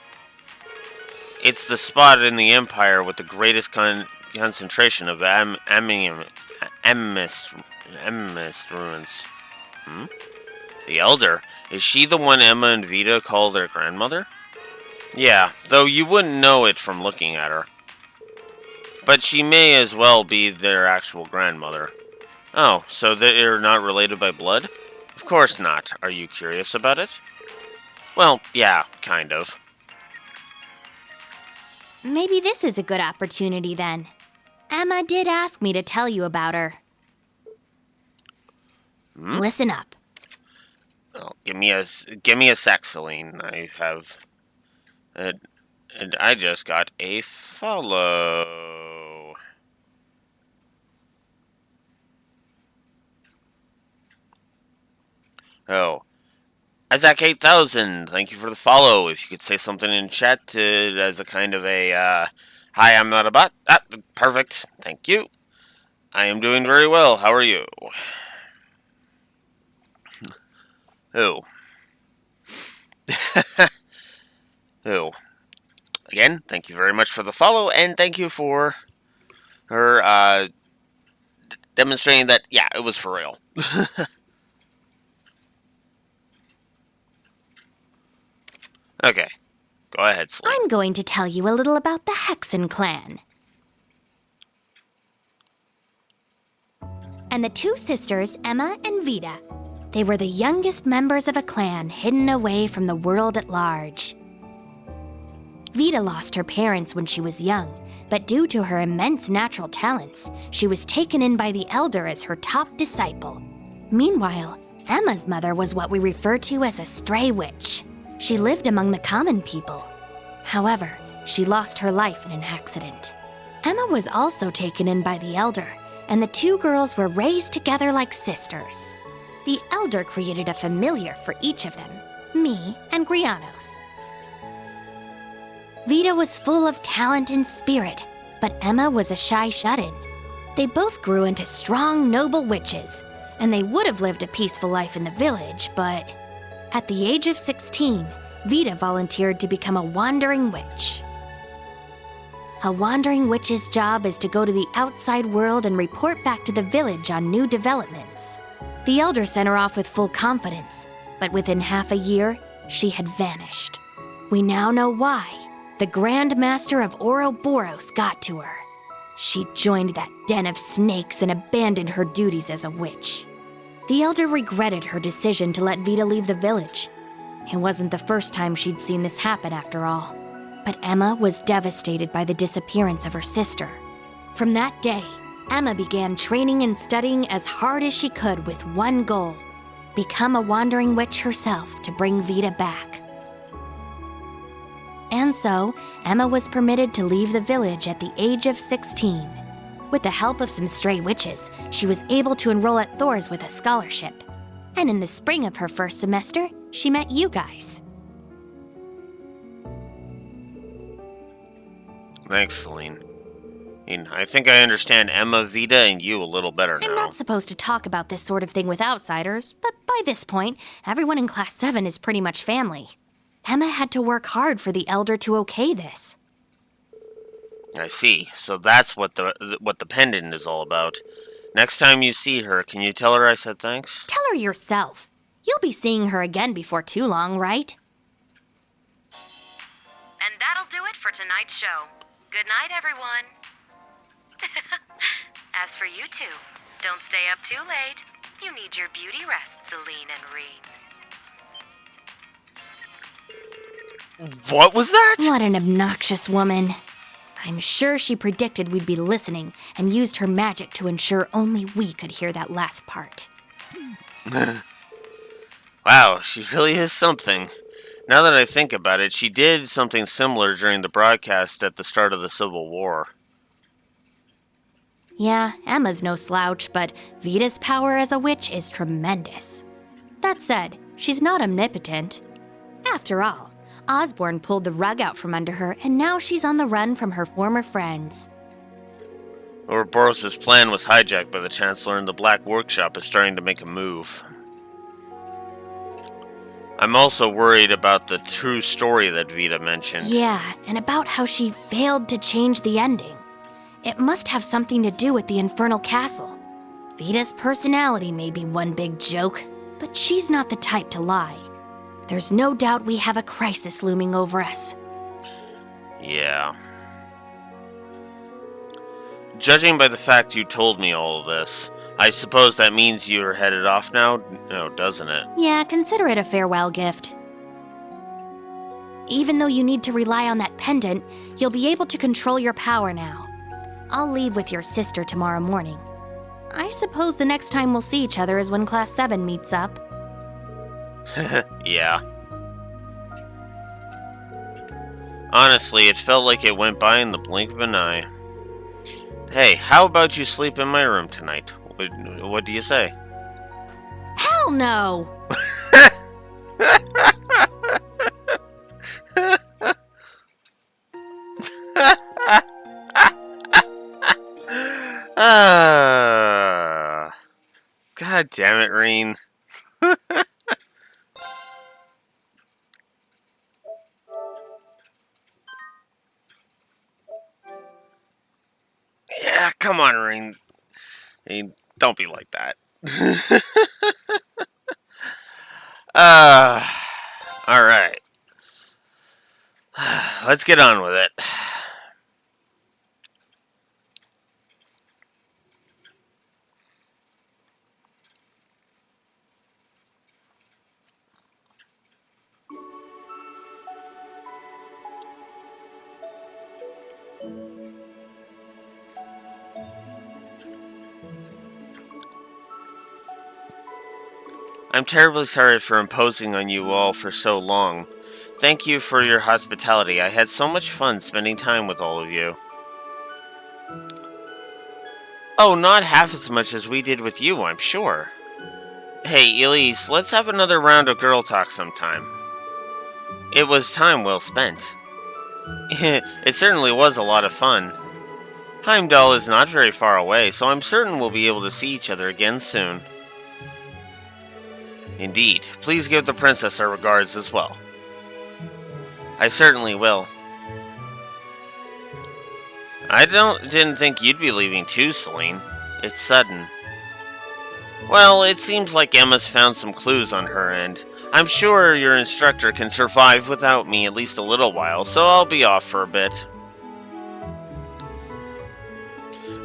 It's the spot in the Empire with the greatest concentration of Emist ruins. The elder? Is she the one Emma and Vita call their grandmother? Yeah, though you wouldn't know it from looking at her. But she may as well be their actual grandmother. Oh, so they're not related by blood? Of course not. Are you curious about it? Well, yeah, kind of. Maybe this is a good opportunity then. Emma did ask me to tell you about her. Listen up. Oh, give me a sec, Celine. I have... And I just got a follow. Oh. Isaac 8000, thank you for the follow. If you could say something in chat as a kind of a, hi, I'm not a bot. Ah, perfect. Thank you. I am doing very well. How are you? Oh. Oh. Again, thank you very much for the follow, and thank you for her, demonstrating that, yeah, it was for real. Okay. Go ahead, Celine. I'm going to tell you a little about the Hexen clan. And the two sisters, Emma and Vita. They were the youngest members of a clan hidden away from the world at large. Vita lost her parents when she was young, but due to her immense natural talents, she was taken in by the elder as her top disciple. Meanwhile, Emma's mother was what we refer to as a stray witch. She lived among the common people. However, she lost her life in an accident. Emma was also taken in by the elder, and the two girls were raised together like sisters. The elder created a familiar for each of them, me and Grianos. Vita was full of talent and spirit, but Emma was a shy shut-in. They both grew into strong, noble witches, and they would have lived a peaceful life in the village, but at the age of 16, Vita volunteered to become a wandering witch. A wandering witch's job is to go to the outside world and report back to the village on new developments. The elder sent her off with full confidence, but within half a year, she had vanished. We now know why. The Grand Master of Ouroboros got to her. She joined that den of snakes and abandoned her duties as a witch. The elder regretted her decision to let Vita leave the village. It wasn't the first time she'd seen this happen, after all. But Emma was devastated by the disappearance of her sister. From that day, Emma began training and studying as hard as she could with one goal: become a wandering witch herself to bring Vita back. And so, Emma was permitted to leave the village at the age of 16. With the help of some stray witches, she was able to enroll at Thor's with a scholarship. And in the spring of her first semester, she met you guys. Thanks, Celine. I think I understand Emma, Vita, and you a little better I'm now. not supposed to talk about this sort of thing with outsiders, but by this point, everyone in Class 7 is pretty much family. Emma had to work hard for the Elder to okay this. I see. So that's what the pendant is all about. Next time you see her, can you tell her I said thanks? Tell her yourself. You'll be seeing her again before too long, right? And that'll do it for tonight's show. Good night, everyone. As for you two, don't stay up too late. You need your beauty rest, Celine and Reed. What was that? What an obnoxious woman. I'm sure she predicted we'd be listening and used her magic to ensure only we could hear that last part. Wow, she really is something. Now that I think about it, she did something similar during the broadcast at the start of the Civil War. Yeah, Emma's no slouch, but Vita's power as a witch is tremendous. That said, she's not omnipotent. After all, Osborne pulled the rug out from under her, and now she's on the run from her former friends. Ouroboros's plan was hijacked by the Chancellor, and the Black Workshop is starting to make a move. I'm also worried about the true story that Vita mentioned. Yeah, and about how she failed to change the ending. It must have something to do with the Infernal Castle. Vita's personality may be one big joke, but she's not the type to lie. There's no doubt we have a crisis looming over us. Yeah. Judging by the fact you told me all of this, I suppose that means you're headed off now? No, doesn't it? Yeah, consider it a farewell gift. Even though you need to rely on that pendant, you'll be able to control your power now. I'll leave with your sister tomorrow morning. I suppose the next time we'll see each other is when Class 7 meets up. Yeah. Honestly, it felt like it went by in the blink of an eye. Hey, how about you sleep in my room tonight? What do you say? Hell no! God damn it, Reen. Yeah, come on, Reen. Hey, don't be like that. Alright. Let's get on with it. I'm terribly sorry for imposing on you all for so long. Thank you for your hospitality. I had so much fun spending time with all of you. Oh, not half as much as we did with you, I'm sure. Hey, Elise, let's have another round of girl talk sometime. It was time well spent. It certainly was a lot of fun. Heimdall is not very far away, so I'm certain we'll be able to see each other again soon. Indeed. Please give the princess our regards as well. I certainly will. I didn't think you'd be leaving too, Celine. It's sudden. Well, it seems like Emma's found some clues on her end. I'm sure your instructor can survive without me at least a little while, so I'll be off for a bit.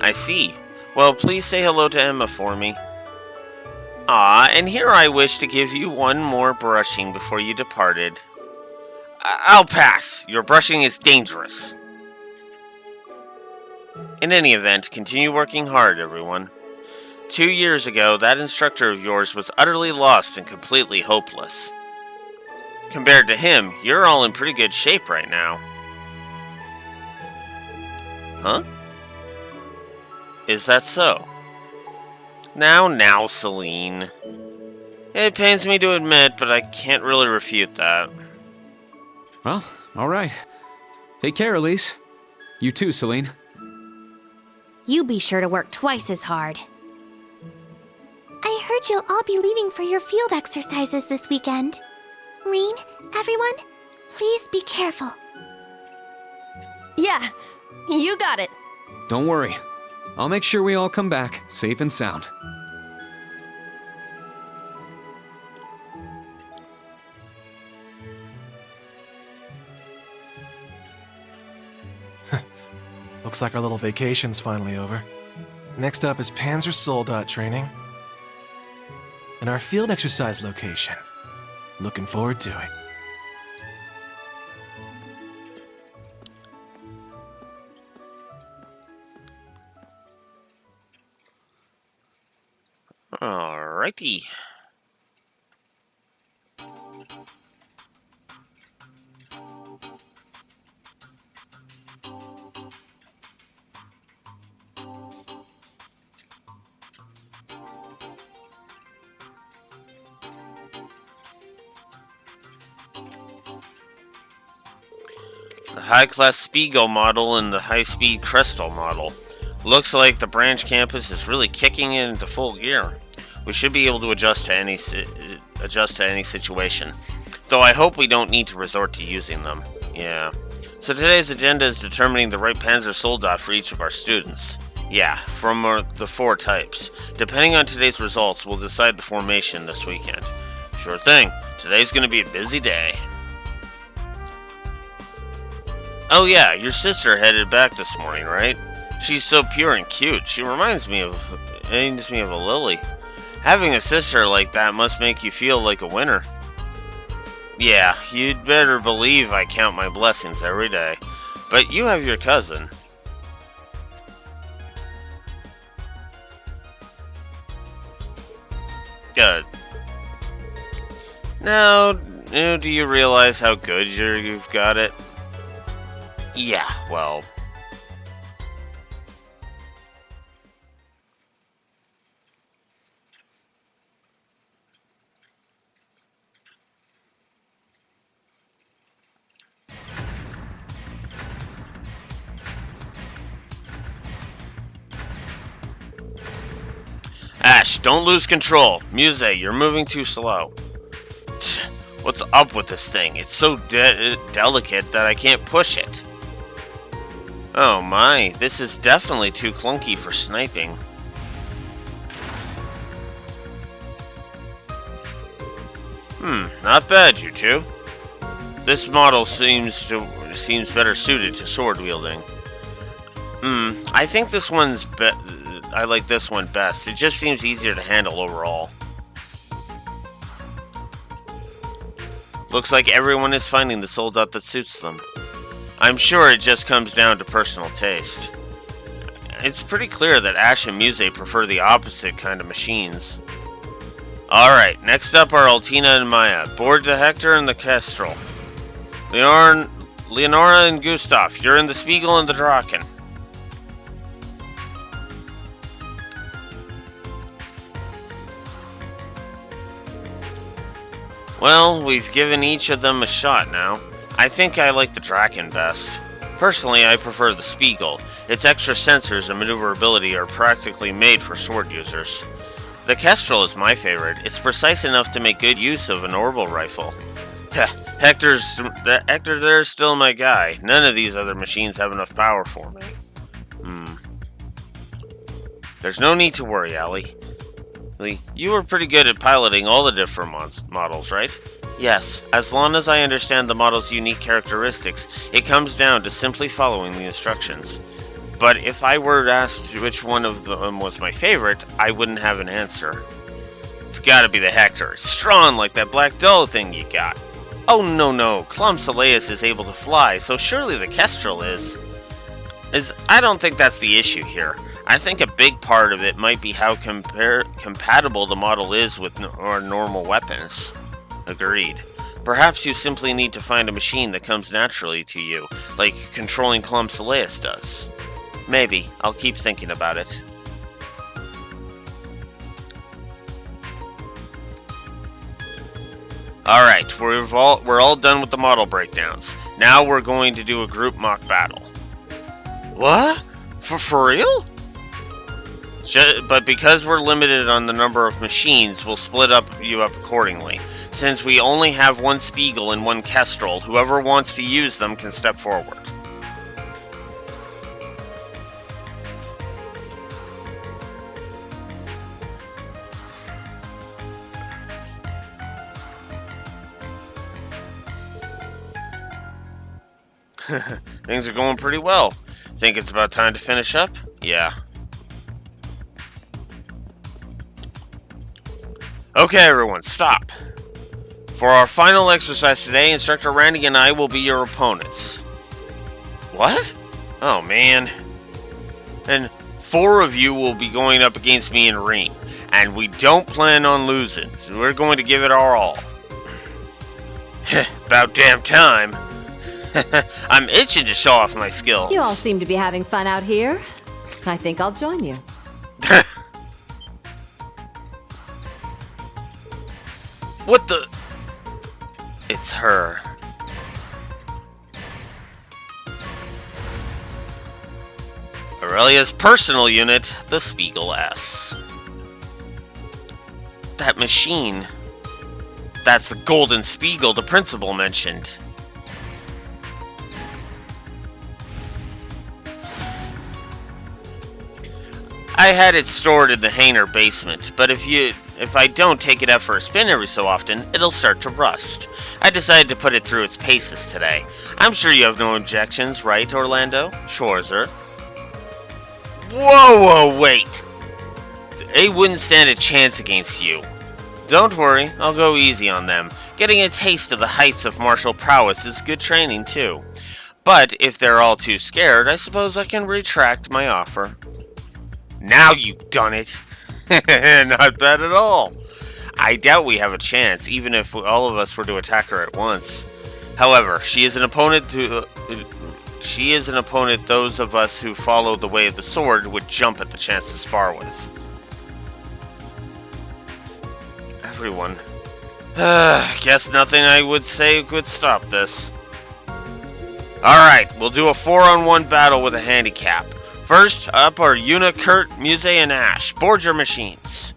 I see. Well, please say hello to Emma for me. Ah, and here I wish to give you one more brushing before you departed. I'll pass. Your brushing is dangerous. In any event, continue working hard, everyone. 2 years ago, that instructor of yours was utterly lost and completely hopeless. Compared to him, you're all in pretty good shape right now. Huh? Is that so? Now, Celine. It pains me to admit, but I can't really refute that. Well, all right. Take care, Elise. You too, Celine. you be sure to work twice as hard. I heard you'll all be leaving for your field exercises this weekend. Rean, everyone, please be careful. Yeah, you got it. Don't worry. I'll make sure we all come back safe and sound. Looks like our little vacation's finally over. Next up is Panzer Soldat training. And our field exercise location. Looking forward to it. Alrighty. The high-class Spiegel model and the high-speed Crystal model. Looks like the branch campus is really kicking it into full gear. We should be able to adjust to any situation. Though I hope we don't need to resort to using them. Yeah. So today's agenda is determining the right Panzer Soldat for each of our students. Yeah, from the 4 types. Depending on today's results, we'll decide the formation this weekend. Sure thing. Today's gonna be a busy day. Oh yeah, your sister headed back this morning, right? She's so pure and cute. She reminds me of a Lily. Having a sister like that must make you feel like a winner. Yeah, you'd better believe I count my blessings every day. But you have your cousin. Good. Now, do you realize how good you've got it? Yeah, well... Ash, don't lose control. Muse, you're moving too slow. What's up with this thing? It's so delicate that I can't push it. Oh my, this is definitely too clunky for sniping. Not bad, you two. This model seems better suited to sword wielding. I think this one's I like this one best. It just seems easier to handle overall. Looks like everyone is finding the Soldat that suits them. I'm sure it just comes down to personal taste. It's pretty clear that Ash and Muse prefer the opposite kind of machines. Alright, next up are Altina and Maya. Board the Hector and the Kestrel. Leonora and Gustav, you're in the Spiegel and the Draken. Well, we've given each of them a shot now. I think I like the Draken best. Personally, I prefer the Spiegel. Its extra sensors and maneuverability are practically made for sword users. The Kestrel is my favorite. It's precise enough to make good use of an orbital rifle. Hector there's still my guy. None of these other machines have enough power for me. There's no need to worry, Allie. You were pretty good at piloting all the different models, right? Yes, as long as I understand the model's unique characteristics, it comes down to simply following the instructions. But if I were asked which one of them was my favorite, I wouldn't have an answer. It's gotta be the Hector. It's strong like that black doe thing you got. Oh no, Clum Soleus is able to fly, so surely the Kestrel is. I don't think that's the issue here. I think a big part of it might be how compatible the model is with our normal weapons. Agreed. Perhaps you simply need to find a machine that comes naturally to you, like controlling Clum Soleus does. Maybe. I'll keep thinking about it. Alright, we're all done with the model breakdowns. Now we're going to do a group mock battle. What? For real? But because we're limited on the number of machines, we'll split you up accordingly. Since we only have one Spiegel and one Kestrel, whoever wants to use them can step forward. Things are going pretty well. Think it's about time to finish up? Yeah. Okay, everyone, stop. For our final exercise today, Instructor Randy and I will be your opponents. What? Oh, man. And 4 of you will be going up against me and Rean. And we don't plan on losing. So we're going to give it our all. About damn time. I'm itching to show off my skills. You all seem to be having fun out here. I think I'll join you. What the? It's her. Aurelia's personal unit, the Spiegel S. That machine. That's the golden Spiegel the principal mentioned. I had it stored in the hangar basement, but if I don't take it out for a spin every so often, it'll start to rust. I decided to put it through its paces today. I'm sure you have no objections, right, Orlando? Sure, sir. Whoa, wait! They wouldn't stand a chance against you. Don't worry, I'll go easy on them. Getting a taste of the heights of martial prowess is good training, too. But if they're all too scared, I suppose I can retract my offer. Now you've done it! Not bad at all. I doubt we have a chance, even if all of us were to attack her at once. However, she is an opponent those of us who follow the way of the sword would jump at the chance to spar with. Everyone. Guess nothing I would say could stop this. Alright, we'll do a 4-on-1 battle with a handicap. First up are Yuna, Kurt, Muse, and Ash. Board your machines.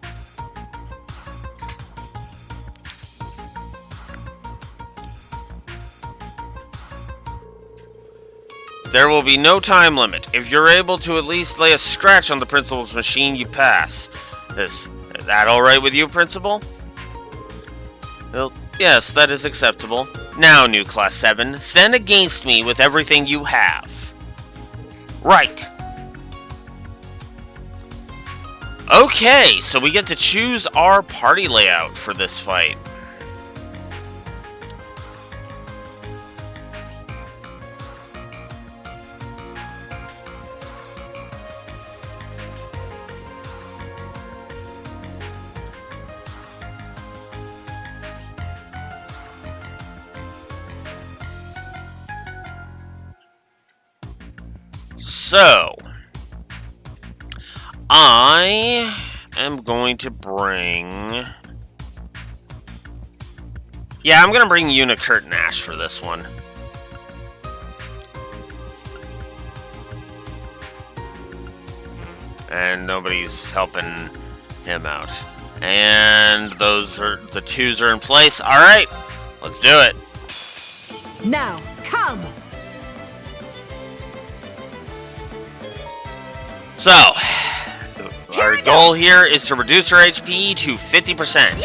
There will be no time limit. If you're able to at least lay a scratch on the principal's machine, you pass. Is that alright with you, Principal? Well, yes, that is acceptable. Now, new Class 7, stand against me with everything you have. Right. Okay, so we get to choose our party layout for this fight. So, I am going to bring... Yeah, I'm going to bring Yuna, Kurt, and Ash for this one. And nobody's helping him out. And those are the 2s are in place. Alright, let's do it. Now, come! So, our goal here is to reduce her HP to 50%.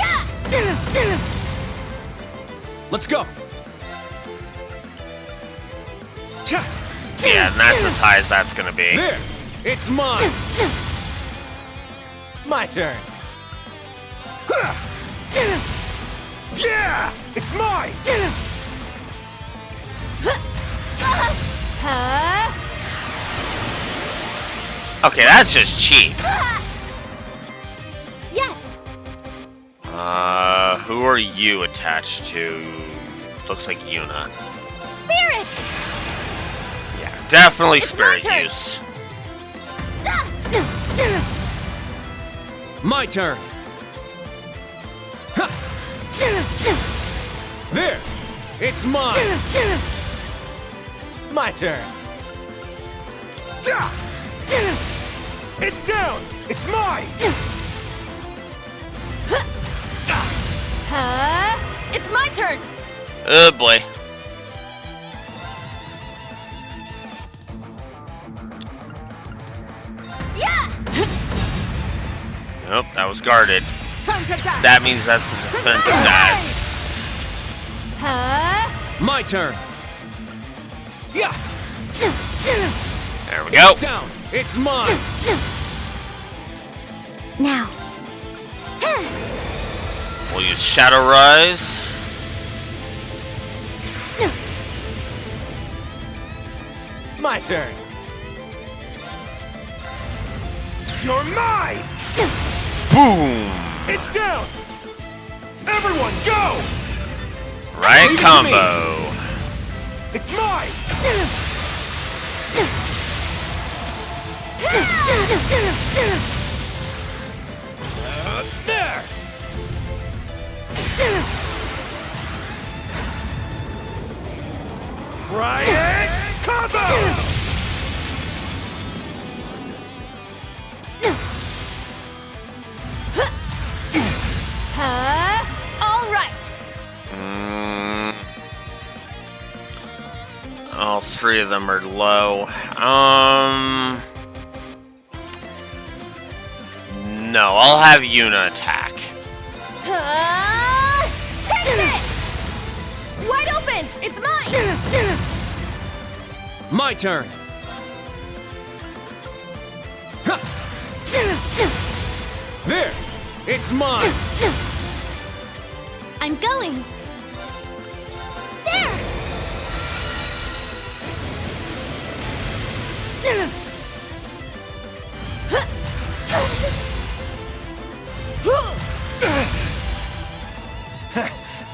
Let's go. Yeah, and that's as high as that's gonna be. There, it's mine. My turn. Yeah, it's mine. Okay, that's just cheap. Yes! Who are you attached to? Looks like Yuna. Spirit! Yeah, definitely It's spirit my turn. use. My turn. Ha. There, it's mine. My turn. It's down. It's mine! It's my turn! Oh boy. Yeah! Nope, that was guarded. That means that's the defense stats. My turn. Yeah! There we go. Down. It's mine. Now. We'll use Shadow Rise. My turn. You're mine! Boom. It's down! Everyone, go! Right Leave it to combo. It's mine! There! Riot combo! All right! All three of them are low. No, I'll have Yuna attack. Take it! Wide open! It's mine! My turn. Ha! There. It's mine. I'm going. There!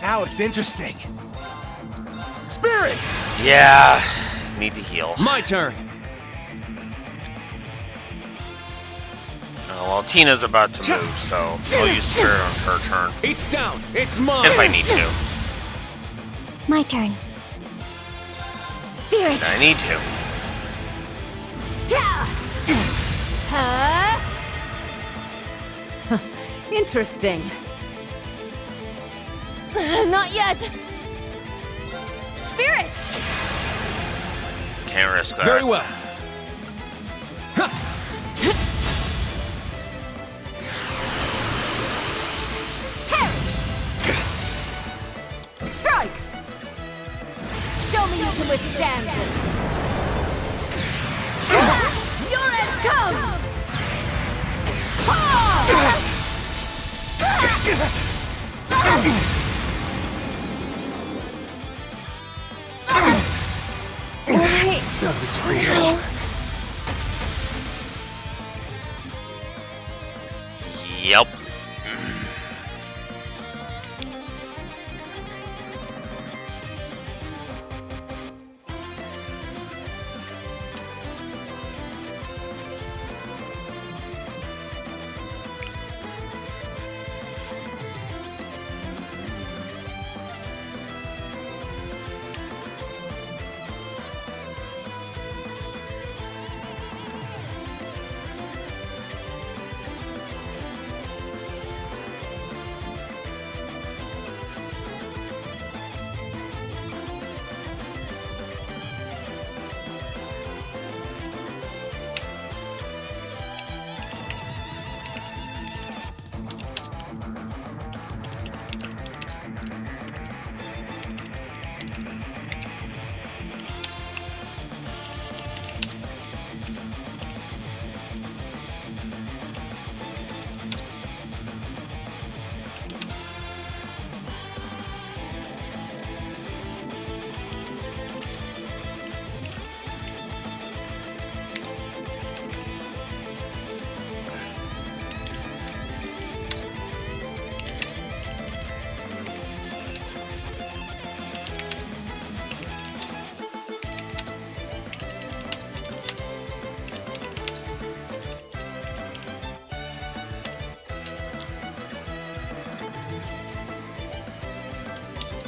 Now it's interesting. Spirit! Yeah, need to heal. My turn. Oh, well, Tina's about to move, so I'll use Spirit on her turn. It's down. It's mine. If I need to. My turn. Spirit. I need to. Interesting. Not yet! Spirit! Can't risk that. Very well. Strike! Show me you can withstand this! Your end comes! That was real. Yep.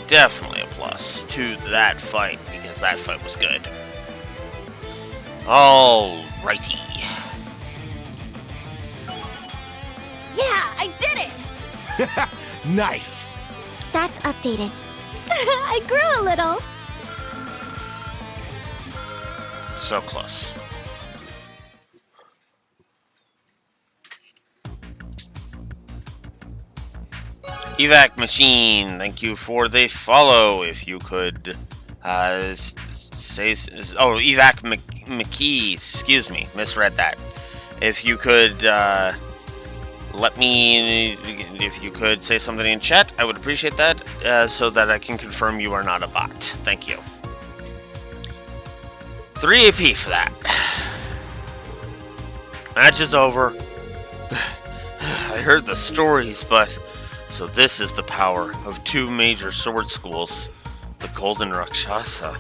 Definitely a plus to that fight, because that fight was good. Alrighty. Nice. Stats updated. I grew a little. So close. Evac machine, thank you for the follow. If you could say, oh, Evac McKee, excuse me, misread that. If you could let me, if you could say something in chat, I would appreciate that, so that I can confirm you are not a bot. Thank you. 3 AP for that. Match is over. I heard the stories, but... So this is the power of 2 major sword schools. The Golden Rakshasa.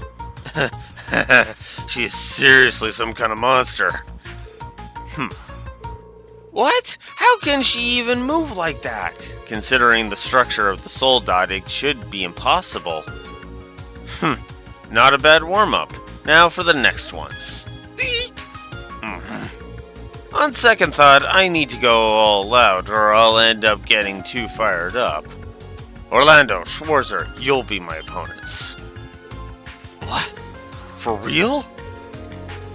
She is seriously some kind of monster. What? How can she even move like that? Considering the structure of the soul dot, it should be impossible. Not a bad warm-up. Now for the next ones. On second thought, I need to go all out, or I'll end up getting too fired up. Orlando, Schwarzer, you'll be my opponents. What? For real?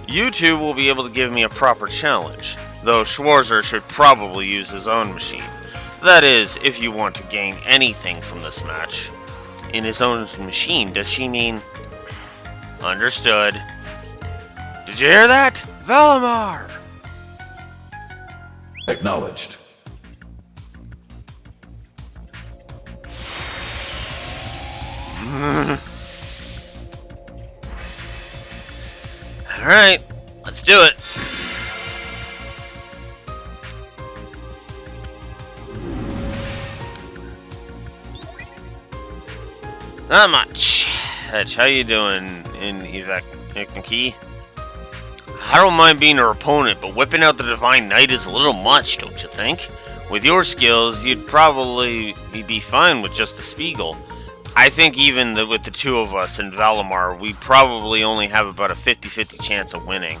You two will be able to give me a proper challenge, though Schwarzer should probably use his own machine. That is, if you want to gain anything from this match. In his own machine, does she mean... Understood. Did you hear that? Valimar! Acknowledged. Alright, let's do it. Not much. Hedge, how you doing in Evac McKee? I don't mind being her opponent, but whipping out the Divine Knight is a little much, don't you think? With your skills, you'd probably be fine with just the Spiegel. I think even with the 2 of us in Valimar, we probably only have about a 50-50 chance of winning.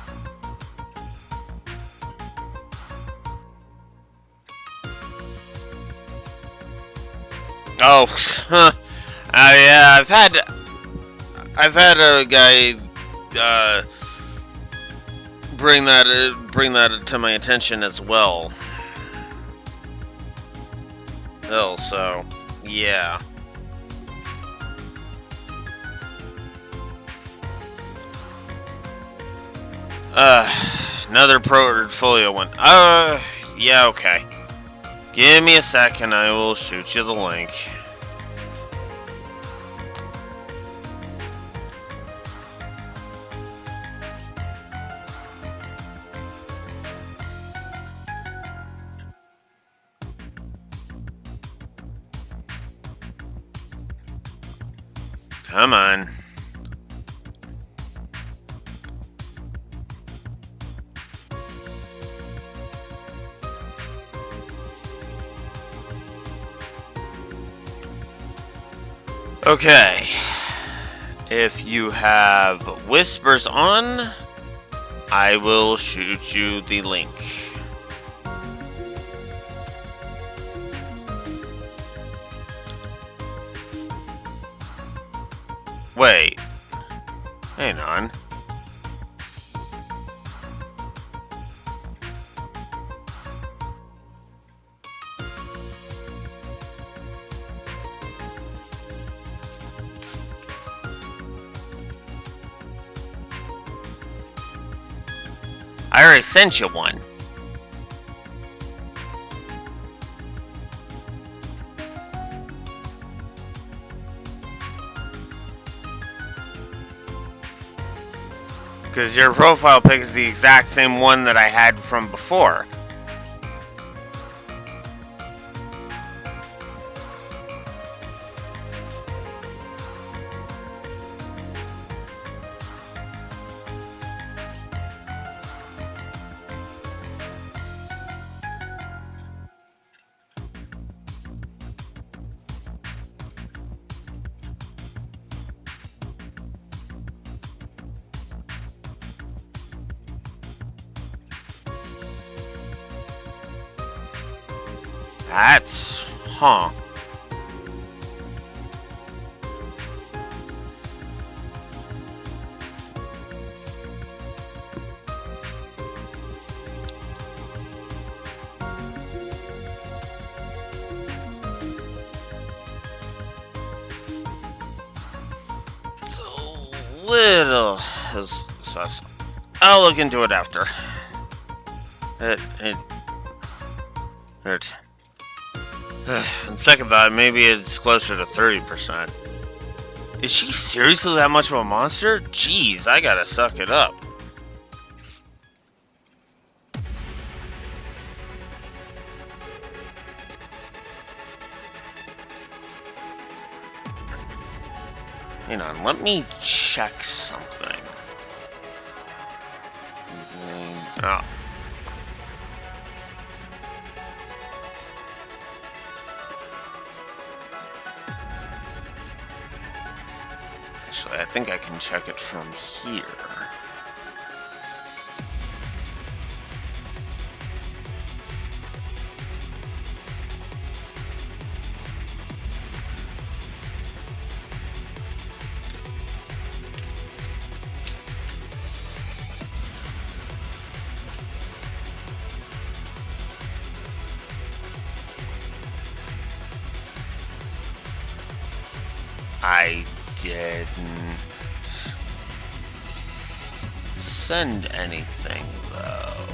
Oh, yeah, I've had a guy bring that to my attention as well. Oh, so yeah. Another portfolio one. Yeah, okay. Give me a sec and I will shoot you the link. Come on. Okay. If you have whispers on, I will shoot you the link. Wait. Hang on. I already sent you one. Because your profile pic is the exact same one that I had from before. That's Huh. It's a little sus. I'll look into it after. It hurts. On second thought, maybe it's closer to 30%. Is she seriously that much of a monster? Jeez, I gotta suck it up. Hang on, let me check something. Oh. Actually, I think I can check it from here. I didn't send anything, though.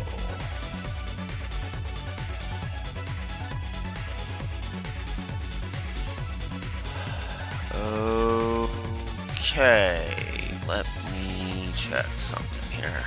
Okay, let me check something here.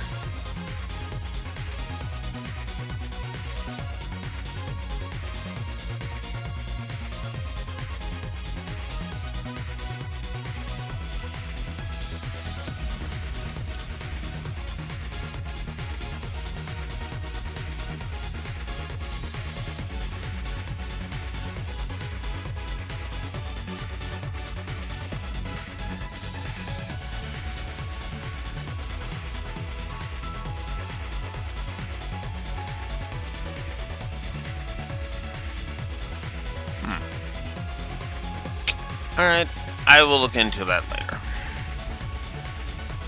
Alright, I will look into that later.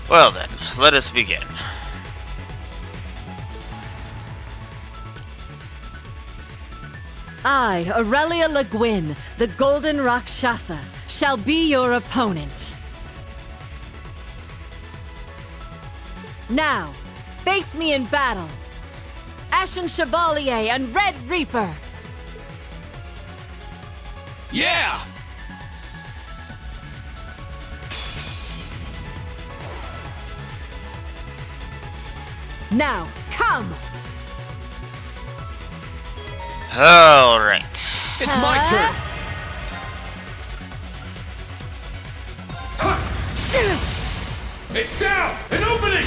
Well then, let us begin. I, Aurelia Le Guin, the Golden Rakshasa, shall be your opponent. Now, face me in battle. Ashen Chevalier and Red Reaper. Yeah! Now, come! Alright. It's my turn! It's down! An opening!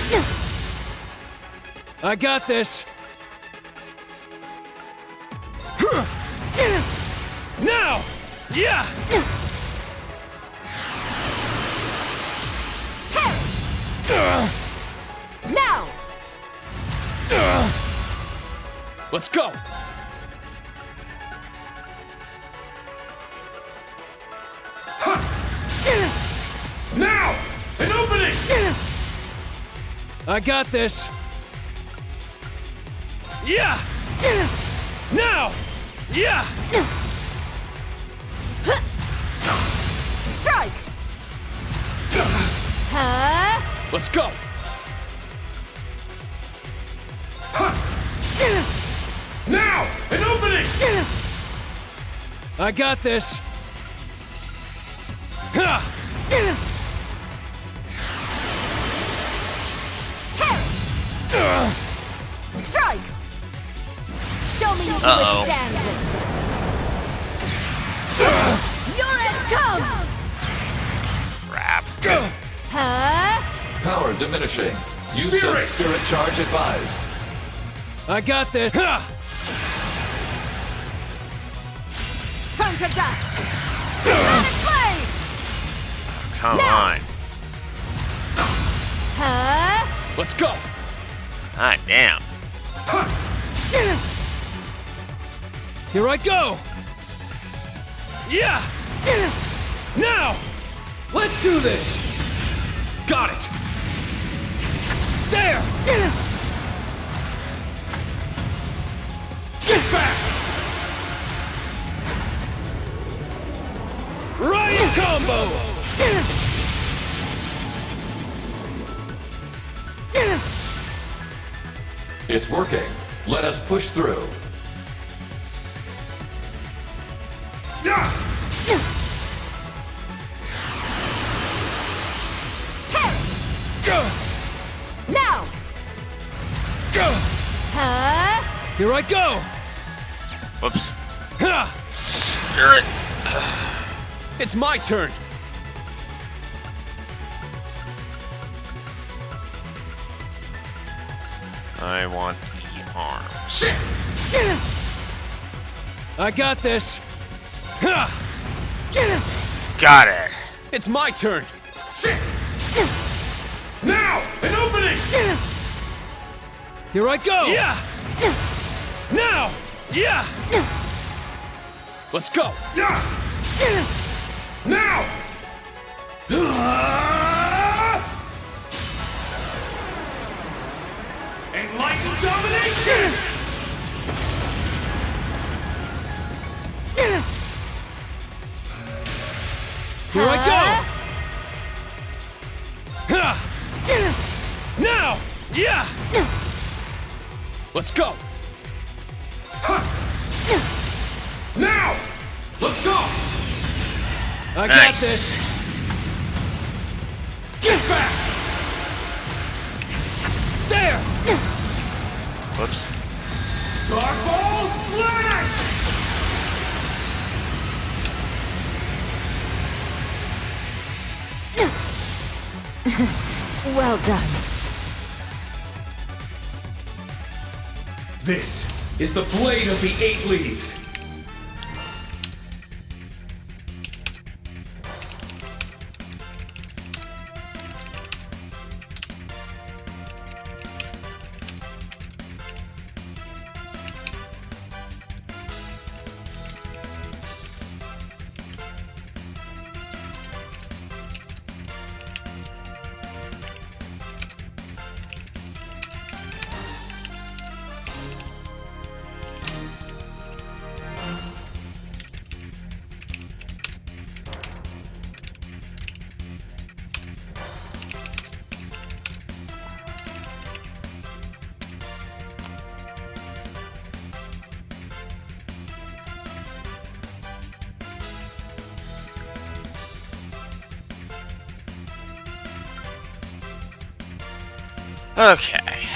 I got this. Now! Yeah! Now! Let's go. Now! An opening! I got this. Yeah! Now! Yeah! Strike! Let's go. Now! An opening! I got this. Strike! Show me you can withstand this. You're it, come! Crap. Power diminishing. Use Spirit! of spirit charge advised. I got this. Turn to dust! Planet Blade! Come Now. on. Let's go. Ah, damn. Here I go. Yeah! Now! Let's do this! Got it! There! Get back! Riot combo! It's working. Let us push through. Now! Go! Here I go! Whoops. Ha! Spirit. It's my turn! I want the arms. I got this! Ha! Got it. It's my turn! Now! An opening! Here I go! Yeah! Now! Yeah! Let's go! Yeah! Now! Enlightened domination! Here I go! Ha! Now! Yeah! Let's go! Now! Let's go! I got Nice. this! Get back! There! Whoops. Starball slash! Well done. This is the blade of the 8 leaves. Okay.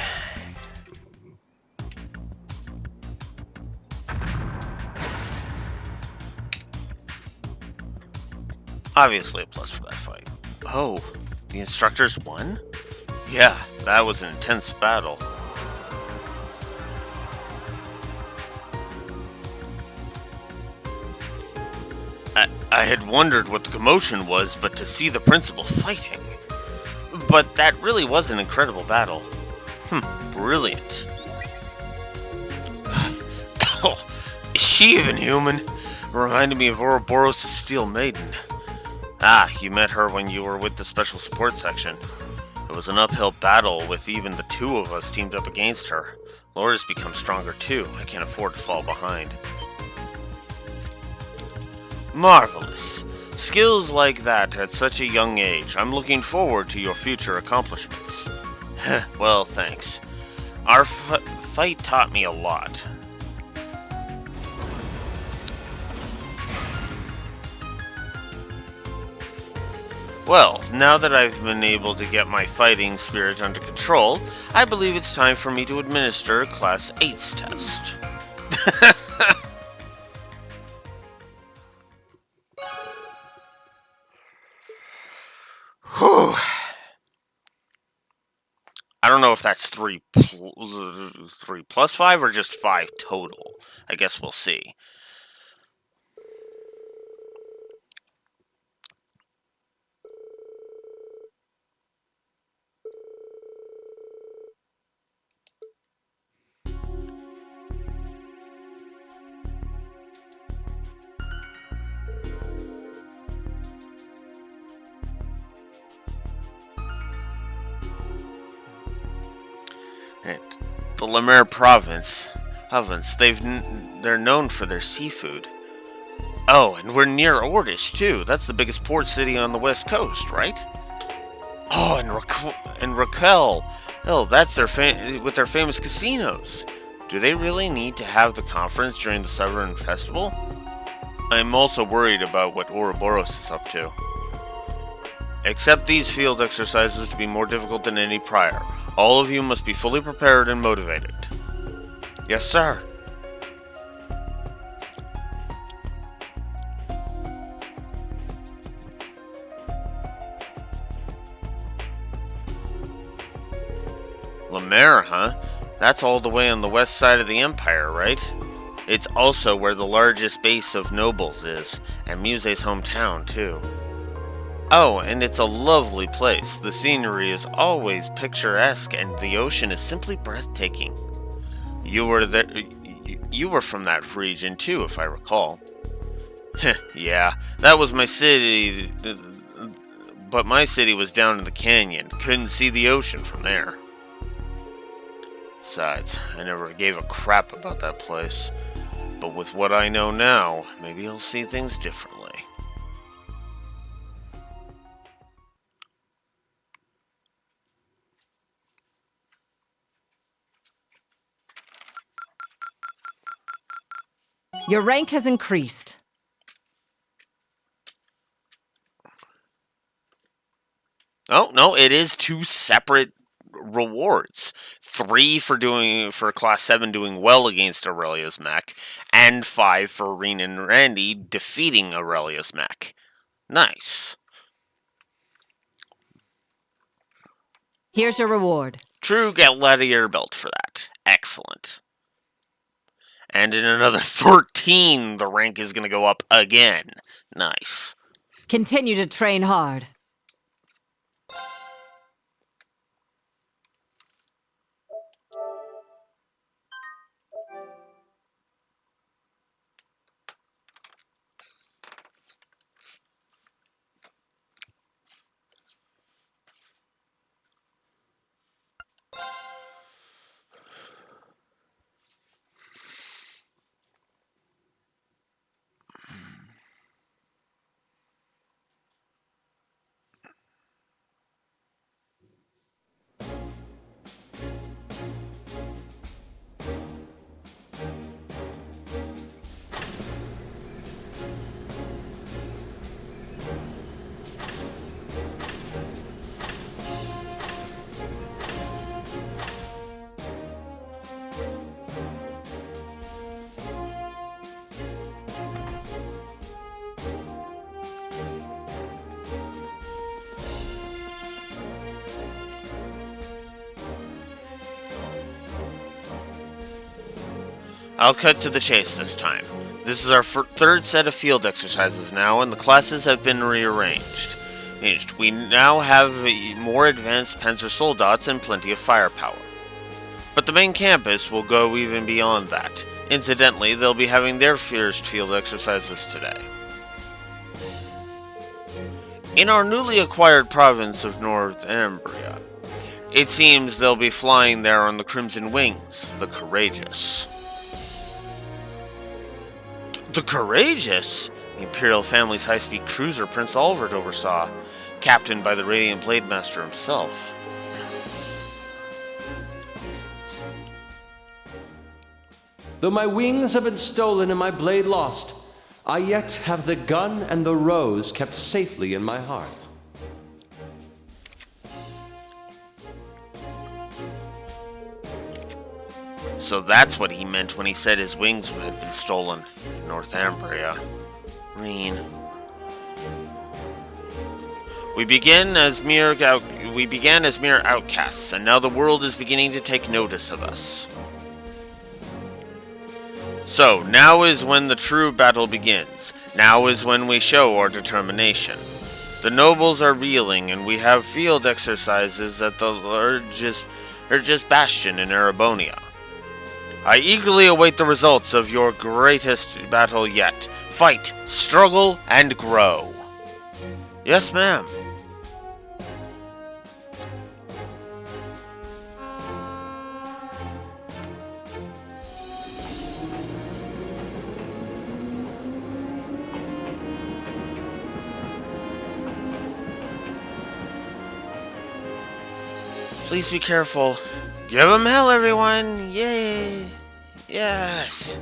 Obviously a plus for that fight. Oh, the instructors won? Yeah, that was an intense battle. I had wondered what the commotion was, but to see the principal fighting. But that really was an incredible battle. Brilliant. Oh, is she even human? Reminded me of Ouroboros' Steel Maiden. Ah, you met her when you were with the Special Support Section. It was an uphill battle with even the two of us teamed up against her. Laura's become stronger too. I can't afford to fall behind. Marvelous. Skills like that at such a young age. I'm looking forward to your future accomplishments. Well, thanks. Our fight taught me a lot. Well, now that I've been able to get my fighting spirit under control, I believe it's time for me to administer Class 8's test. Whew. I don't know if that's 3 plus 5 or just 5 total. I guess we'll see. And the Lemaire province, they're known for their seafood. Oh, and we're near Ordish too. That's the biggest port city on the west coast, right? Oh, and Raquel. Oh, that's with their famous casinos. Do they really need to have the conference during the Southern Festival? I'm also worried about what Ouroboros is up to. Accept these field exercises to be more difficult than any prior. All of you must be fully prepared and motivated. Yes, sir. Lemaire, huh? That's all the way on the west side of the Empire, right? It's also where the largest base of nobles is, and Muse's hometown, too. Oh, and it's a lovely place. The scenery is always picturesque, and the ocean is simply breathtaking. You were from that region, too, if I recall. Yeah, that was my city, but my city was down in the canyon. Couldn't see the ocean from there. Besides, I never gave a crap about that place. But with what I know now, maybe I'll see things differently. Your rank has increased. Oh, no, it is 2 separate rewards. 3 for Class 7 doing well against Aurelia's mech, and 5 for Reen and Randy defeating Aurelia's mech. Nice. Here's your reward. True gladiator belt for that. Excellent. And in another 13, the rank is going to go up again. Nice. Continue to train hard. I'll cut to the chase this time. This is our third set of field exercises now, and the classes have been rearranged. We now have more advanced Panzer Soldats and plenty of firepower. But the main campus will go even beyond that. Incidentally, they'll be having their first field exercises today. In our newly acquired province of Northumbria, it seems they'll be flying there on the Crimson Wings, the Courageous. The Courageous? The Imperial family's high-speed cruiser Prince Albert oversaw, captained by the Radiant Blade Master himself. Though my wings have been stolen and my blade lost, I yet have the gun and the rose kept safely in my heart. So that's what he meant when he said his wings had been stolen in Northumbria. Reen. We began as mere outcasts, and now the world is beginning to take notice of us. So, now is when the true battle begins. Now is when we show our determination. The nobles are reeling, and we have field exercises at the largest bastion in Erebonia. I eagerly await the results of your greatest battle yet. Fight, struggle, and grow. Yes, ma'am. Please be careful. Give 'em hell, everyone! Yay! Yes!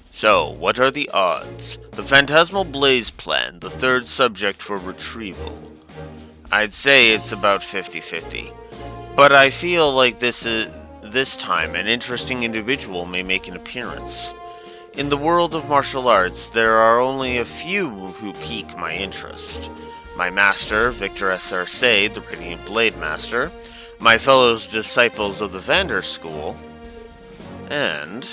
So, what are the odds? The Phantasmal Blaze plan, the third subject for retrieval. I'd say it's about 50-50. But I feel like this time an interesting individual may make an appearance. In the world of martial arts, there are only a few who pique my interest. My master, Victor S. Arcade, the Radiant Blade Master, my fellow disciples of the Vander School, and...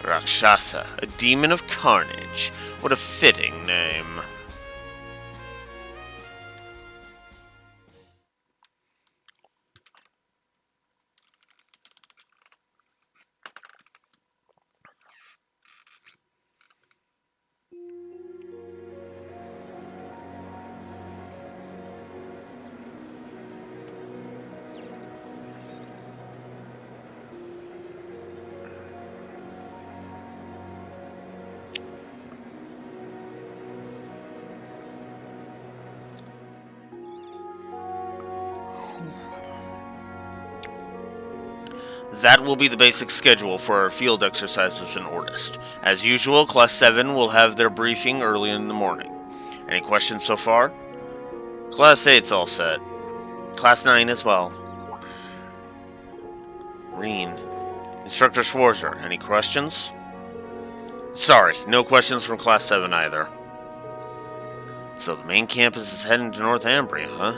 Rakshasa, a demon of carnage. What a fitting name. That will be the basic schedule for our field exercises in Ordist. As usual, Class 7 will have their briefing early in the morning. Any questions so far? Class 8's all set. Class 9 as well. Reen. Instructor Schwarzer, any questions? Sorry, no questions from Class 7 either. So the main campus is heading to North Ambria, huh?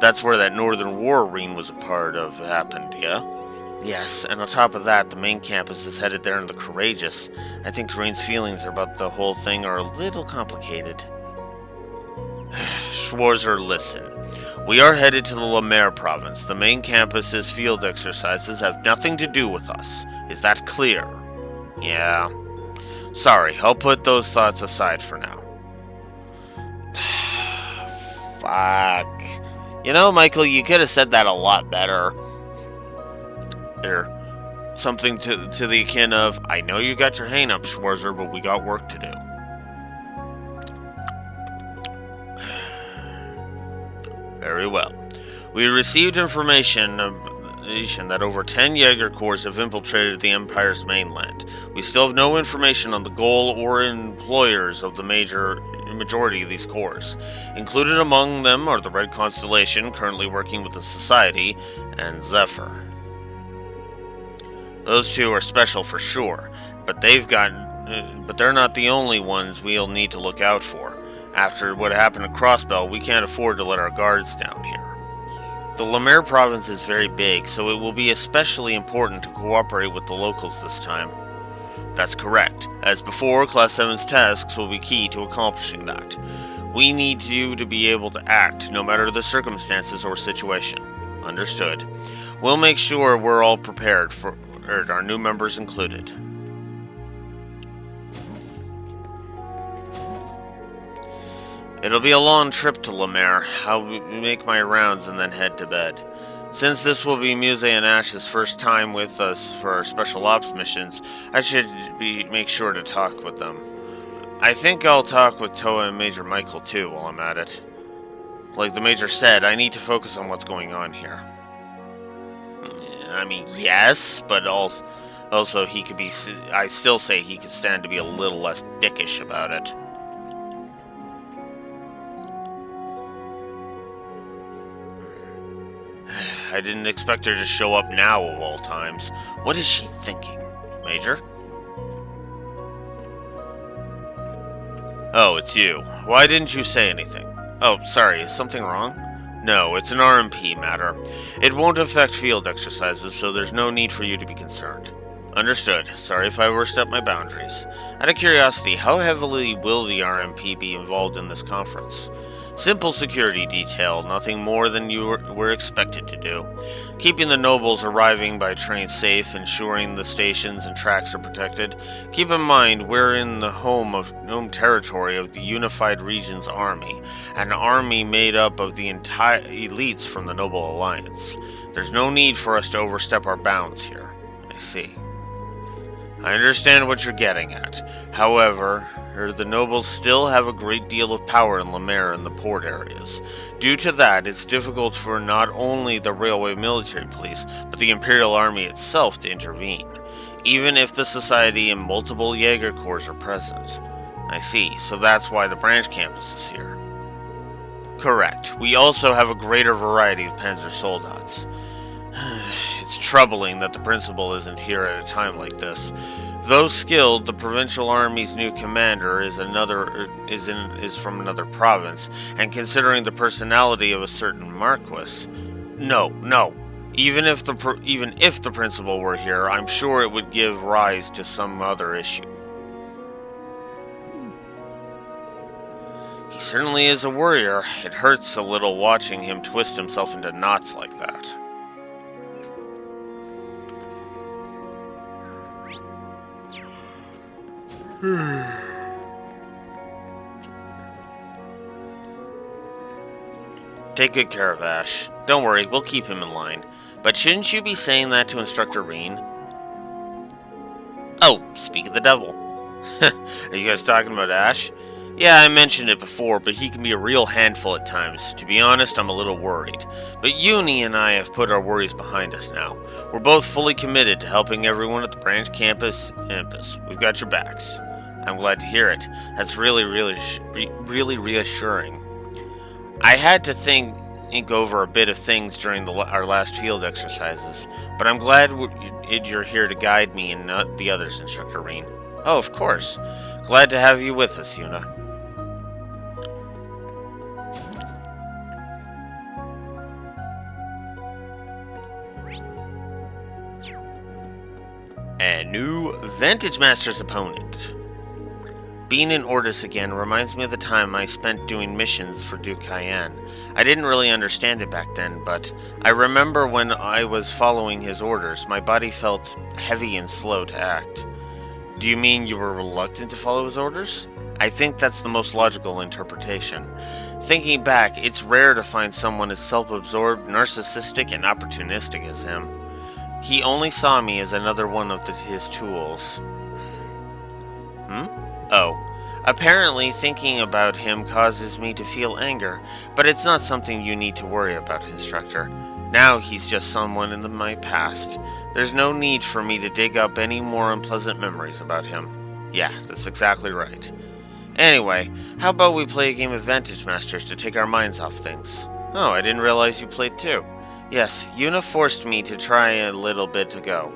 That's where that Northern War Reen was a part of happened, yeah? Yes, and on top of that, the main campus is headed there in the Courageous. I think Reen's feelings about the whole thing are a little complicated. Schwarzer, listen. We are headed to the Lemaire province. The main campus's field exercises have nothing to do with us. Is that clear? Yeah. Sorry, I'll put those thoughts aside for now. Fuck. You know, Michael, you could have said that a lot better. Or something to the akin of, I know you got your hang-up, Schwarzer, but we got work to do. Very well. We received information that over 10 Jaeger Corps have infiltrated the Empire's mainland. We still have no information on the goal or employers of the majority of these corps. Included among them are the Red Constellation, currently working with the Society, and Zephyr. Those two are special for sure, but they're not the only ones we'll need to look out for. After what happened at Crossbell, we can't afford to let our guards down here. The Lemaire province is very big, so it will be especially important to cooperate with the locals this time. That's correct. As before, Class 7's tasks will be key to accomplishing that. We need you to be able to act, no matter the circumstances or situation. Understood. We'll make sure we're all prepared for our new members included. It'll be a long trip to Lemaire. I'll make my rounds and then head to bed. Since this will be Muse and Ash's first time with us for our special ops missions, I should make sure to talk with them. I think I'll talk with Toa and Major Michael too while I'm at it. Like the Major said, I need to focus on what's going on here. I mean, yes, but also he could be... I still say he could stand to be a little less dickish about it. I didn't expect her to show up now of all times. What is she thinking, Major? Oh, it's you. Why didn't you say anything? Oh, sorry, is something wrong? No, it's an RMP matter. It won't affect field exercises, so there's no need for you to be concerned. Understood. Sorry if I overstepped my boundaries. Out of curiosity, how heavily will the RMP be involved in this conference? Simple security detail, nothing more than you were expected to do. Keeping the nobles arriving by train safe, ensuring the stations and tracks are protected. Keep in mind, we're in the home territory of the Unified Regions Army, an army made up of the entire elites from the Noble Alliance. There's no need for us to overstep our bounds here. I see. I understand what you're getting at. However, the nobles still have a great deal of power in Lemaire and the port areas. Due to that, it's difficult for not only the railway military police, but the Imperial Army itself to intervene, even if the Society and multiple Jaeger Corps are present. I see, so that's why the branch campus is here. Correct. We also have a greater variety of Panzer soldats. It's troubling that the principal isn't here at a time like this. Though skilled, the provincial army's new commander is from another province, and considering the personality of a certain marquis, no. Even if the principal were here, I'm sure it would give rise to some other issue. He certainly is a warrior. It hurts a little watching him twist himself into knots like that. Take good care of Ash. Don't worry, we'll keep him in line. But shouldn't you be saying that to Instructor Reen? Oh, speak of the devil. Are you guys talking about Ash? Yeah, I mentioned it before, but he can be a real handful at times. To be honest, I'm a little worried. But Uni and I have put our worries behind us now. We're both fully committed to helping everyone at the branch campus. We've got your backs. I'm glad to hear it. That's really reassuring. I had to think over a bit of things during our last field exercises, but I'm glad you're here to guide me and not the others, Instructor Reen. Oh, of course. Glad to have you with us, Yuna. A new Vantage Master's opponent. Being in Ordis again reminds me of the time I spent doing missions for Duke Cayenne. I didn't really understand it back then, but I remember when I was following his orders, my body felt heavy and slow to act. Do you mean you were reluctant to follow his orders? I think that's the most logical interpretation. Thinking back, it's rare to find someone as self-absorbed, narcissistic, and opportunistic as him. He only saw me as another one of his tools. Oh. Apparently, thinking about him causes me to feel anger, but it's not something you need to worry about, Instructor. Now he's just someone in my past. There's no need for me to dig up any more unpleasant memories about him. Yeah, that's exactly right. Anyway, how about we play a game of Vantage Masters to take our minds off things? Oh, I didn't realize you played too. Yes, Yuna forced me to try a little bit ago.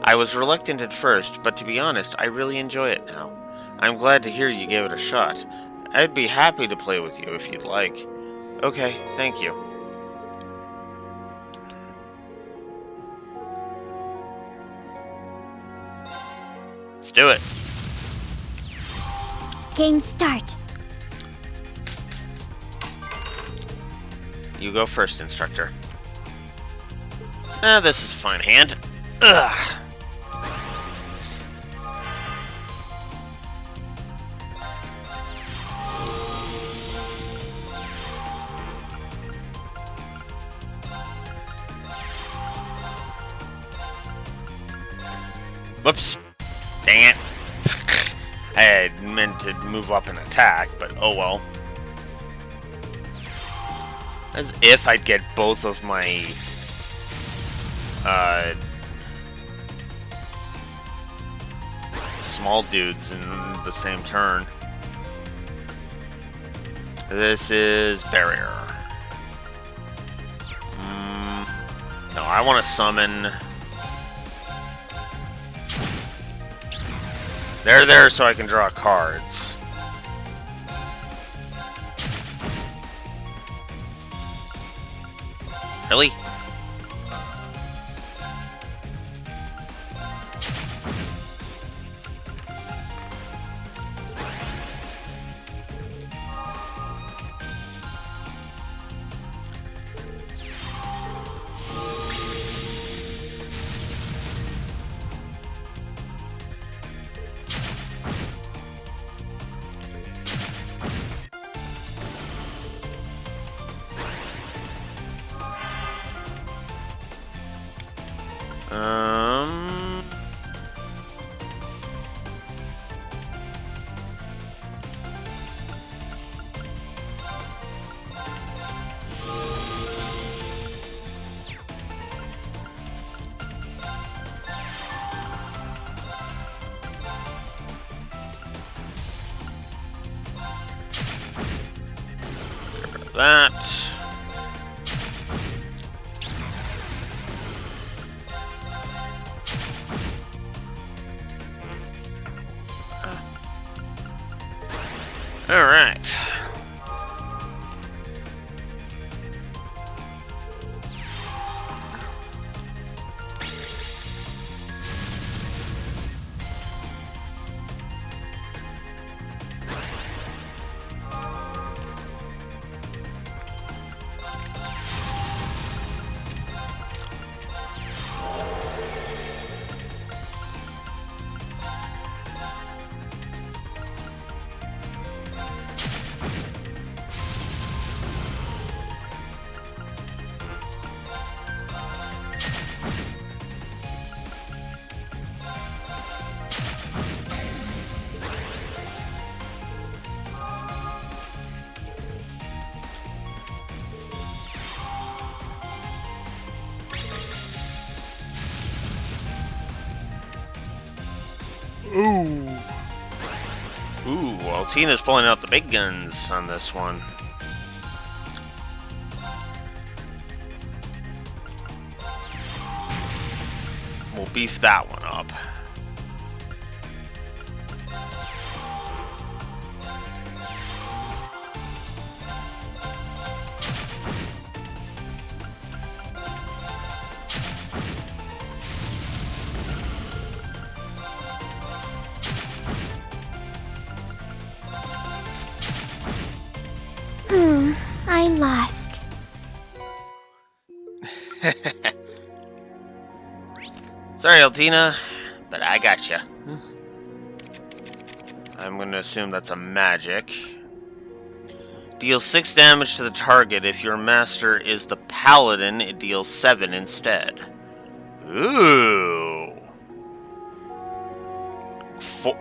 I was reluctant at first, but to be honest, I really enjoy it now. I'm glad to hear you gave it a shot. I'd be happy to play with you if you'd like. Okay, thank you. Let's do it. Game start. You go first, Instructor. This is a fine hand. Ugh. Whoops. Dang it. I had meant to move up and attack, but oh well. As if I'd get both of my small dudes in the same turn. This is barrier. No, I want to summon. They're there so I can draw cards. Really? that. All right. Ooh, well, Tina's pulling out the big guns on this one. We'll beef that one up. I lost. Sorry, Altina, but I gotcha. I'm gonna assume that's a magic. Deals 6 damage to the target. If your master is the paladin, it deals 7 instead. Ooh.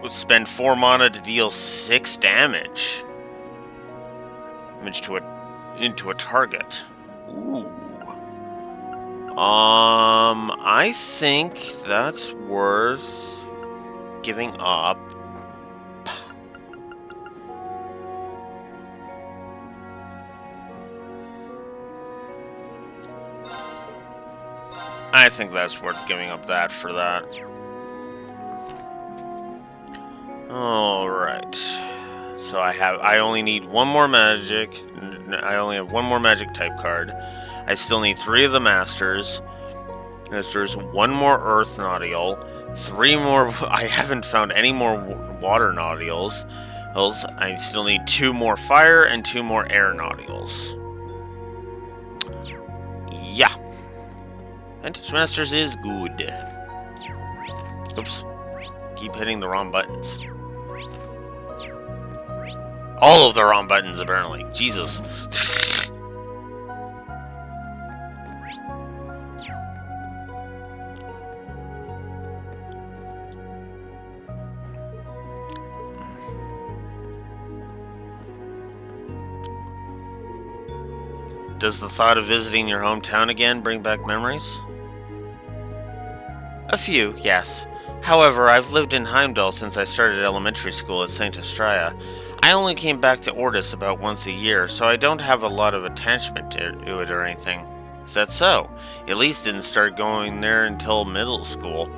Spend 4 mana to deal 6 damage. Damage into a target. Ooh. I think that's worth giving up. I think that's worth giving up that for that. Alright. So I only need one more magic. I only have one more magic type card. I still need 3 of the masters. There's 1 more earth nodule. 3 more. I haven't found any more water nodules. I still need 2 more fire and 2 more air nodules. Yeah. Vantage Masters is good. Oops. Keep hitting the wrong buttons. All of the wrong buttons, apparently. Jesus. Does the thought of visiting your hometown again bring back memories? A few, yes. However, I've lived in Heimdall since I started elementary school at St. Estrella. I only came back to Ortis about once a year, so I don't have a lot of attachment to it or anything. Is that so? At least didn't start going there until middle school.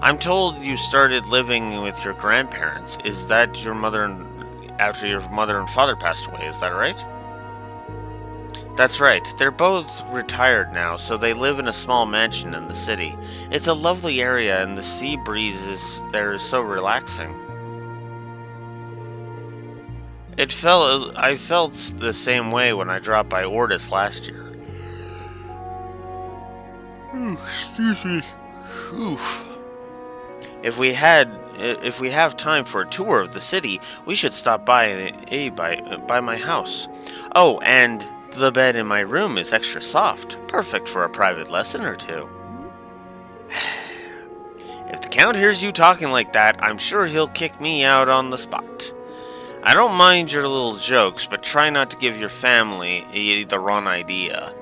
I'm told you started living with your grandparents. Is that after your mother and father passed away, is that right? That's right. They're both retired now, so they live in a small mansion in the city. It's a lovely area, and the sea breeze there is so relaxing. I felt the same way when I dropped by Ortis last year. Excuse me. Oof. If we have time for a tour of the city, we should stop by my house. Oh, and the bed in my room is extra soft, perfect for a private lesson or two. If the Count hears you talking like that, I'm sure he'll kick me out on the spot. I don't mind your little jokes, but try not to give your family the wrong idea.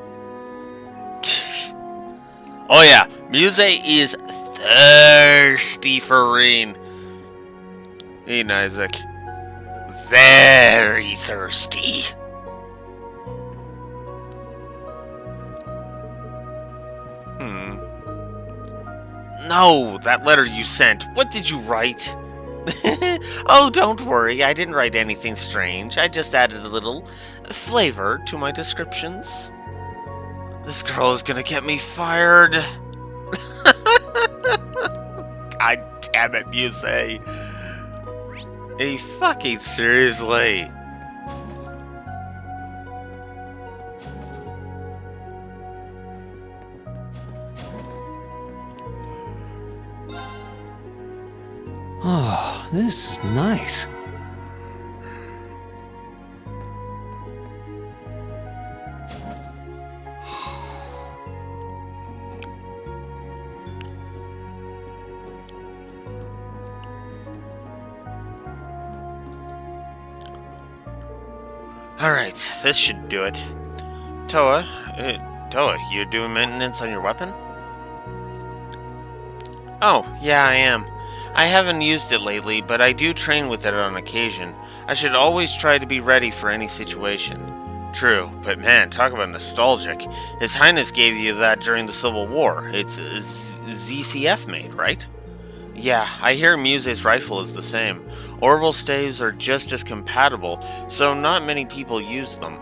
Oh yeah, Muse is thirsty for rain. Ain't Isaac? Very thirsty. no, that letter you sent. What did you write? Oh, don't worry. I didn't write anything strange. I just added a little flavor to my descriptions. This girl is gonna get me fired. God damn it, Muse. Hey, fucking seriously. Oh, this is nice. Alright, this should do it. Toa, you doing maintenance on your weapon? Oh, yeah, I am. I haven't used it lately, but I do train with it on occasion. I should always try to be ready for any situation. True, but man, talk about nostalgic. His Highness gave you that during the Civil War. It's ZCF made, right? Yeah, I hear Muse's rifle is the same. Orbital staves are just as compatible, so not many people use them.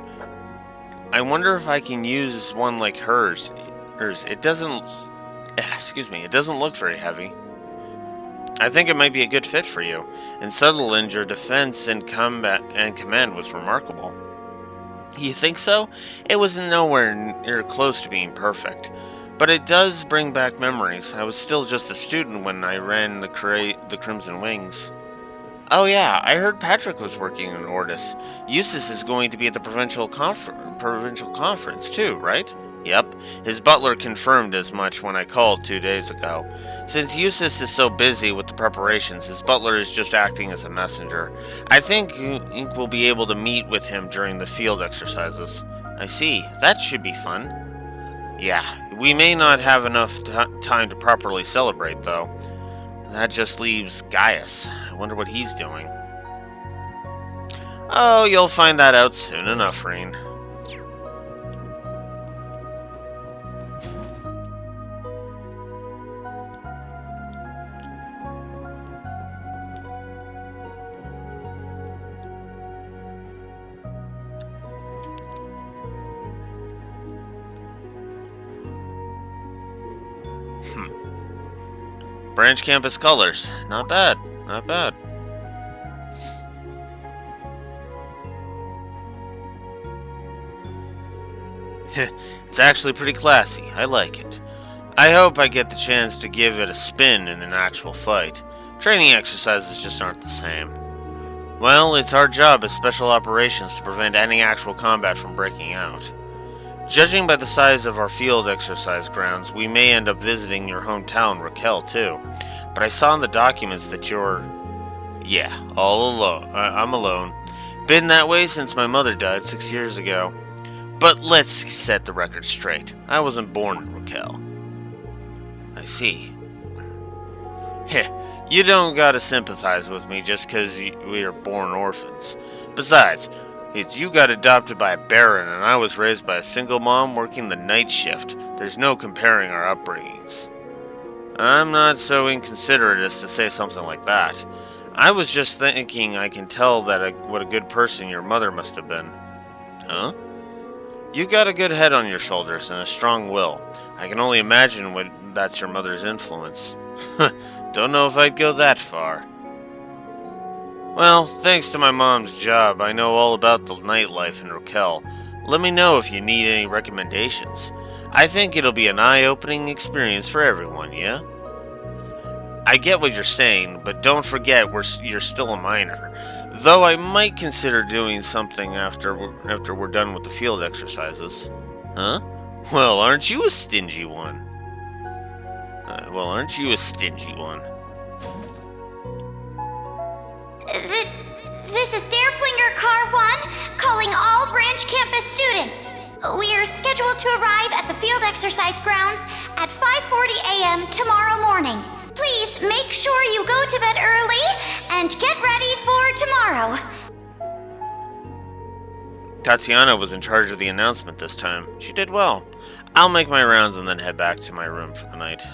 I wonder if I can use one like hers. It doesn't... it doesn't look very heavy. I think it might be a good fit for you. In Sutherland, your defense and combat and command was remarkable. You think so? It was nowhere near close to being perfect. But it does bring back memories. I was still just a student when I ran the Crimson Wings. Oh yeah, I heard Patrick was working in Ordis. Eustace is going to be at the provincial conference too, right? Yep, his butler confirmed as much when I called 2 days ago. Since Eustace is so busy with the preparations, his butler is just acting as a messenger. I think we'll be able to meet with him during the field exercises. I see, that should be fun. Yeah, we may not have enough time to properly celebrate, though. That just leaves Gaius. I wonder what he's doing. Oh, you'll find that out soon enough, Rain. Branch campus colors. Not bad. Not bad. It's actually pretty classy. I like it. I hope I get the chance to give it a spin in an actual fight. Training exercises just aren't the same. Well, it's our job as special operations to prevent any actual combat from breaking out. Judging by the size of our field exercise grounds, we may end up visiting your hometown, Raquel, too. But I saw in the documents that you're... Yeah, all alone. I'm alone. Been that way since my mother died 6 years ago. But let's set the record straight. I wasn't born in Raquel. I see. Heh, you don't gotta sympathize with me just because we are born orphans. Besides, you got adopted by a baron, and I was raised by a single mom working the night shift. There's no comparing our upbringings. I'm not so inconsiderate as to say something like that. I was just thinking I can tell what a good person your mother must have been. Huh? You got a good head on your shoulders and a strong will. I can only imagine that's your mother's influence. Don't know if I'd go that far. Well, thanks to my mom's job, I know all about the nightlife in Raquel. Let me know if you need any recommendations. I think it'll be an eye-opening experience for everyone, yeah? I get what you're saying, but don't forget you're still a minor. Though I might consider doing something after we're done with the field exercises. Huh? Well, aren't you a stingy one? This is Dareflinger Car 1, calling all branch campus students. We are scheduled to arrive at the field exercise grounds at 5:40 a.m. tomorrow morning. Please make sure you go to bed early and get ready for tomorrow. Tatiana was in charge of the announcement this time. She did well. I'll make my rounds and then head back to my room for the night.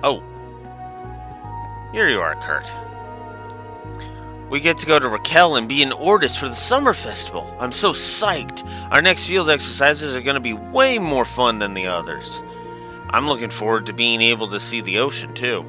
Oh. Here you are, Kurt. We get to go to Raquel and be an Ordis for the summer festival. I'm so psyched. Our next field exercises are going to be way more fun than the others. I'm looking forward to being able to see the ocean, too.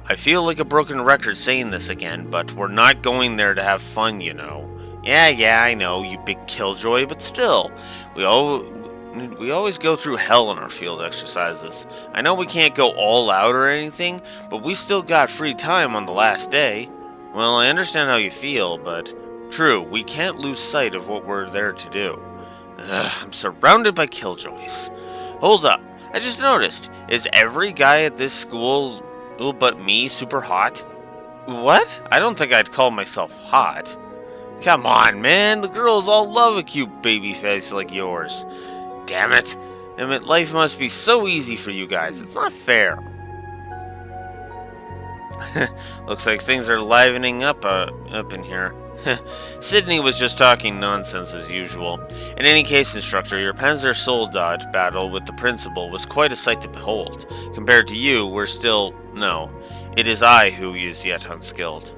I feel like a broken record saying this again, but we're not going there to have fun, you know. Yeah, I know, you big killjoy, but still. We always go through hell in our field exercises. I know we can't go all out or anything, but we still got free time on the last day. Well, I understand how you feel, but true, we can't lose sight of what we're there to do. I'm surrounded by killjoys. Hold up, I just noticed. Is every guy at this school but me super hot? What? I don't think I'd call myself hot. Come on, man, the girls all love a cute baby face like yours. Damn it. Life must be so easy for you guys. It's not fair. Looks like things are livening up in here. Sydney was just talking nonsense as usual. In any case, instructor, your Panzer Soldat battle with the principal was quite a sight to behold. Compared to you, we're still... No, it is I who is yet unskilled.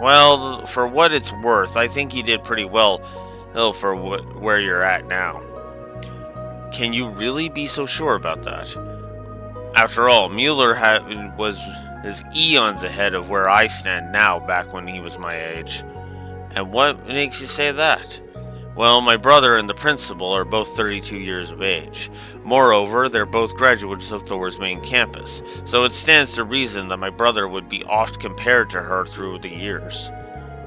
Well, for what it's worth, I think you did pretty well for where you're at now. Can you really be so sure about that? After all, Mueller was eons ahead of where I stand now back when he was my age. And what makes you say that? Well, my brother and the principal are both 32 years of age. Moreover, they're both graduates of Thor's main campus, so it stands to reason that my brother would be oft compared to her through the years.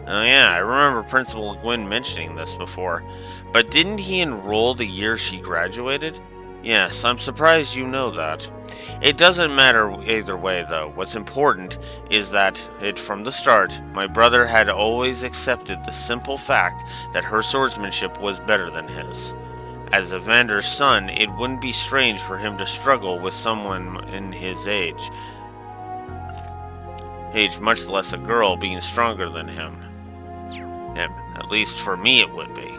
Oh yeah, I remember Principal Gwyn mentioning this before. But didn't he enroll the year she graduated? Yes, I'm surprised you know that. It doesn't matter either way, though. What's important is that, from the start, my brother had always accepted the simple fact that her swordsmanship was better than his. As Evander's son, it wouldn't be strange for him to struggle with someone in his age, much less a girl being stronger than him. At least for me it would be.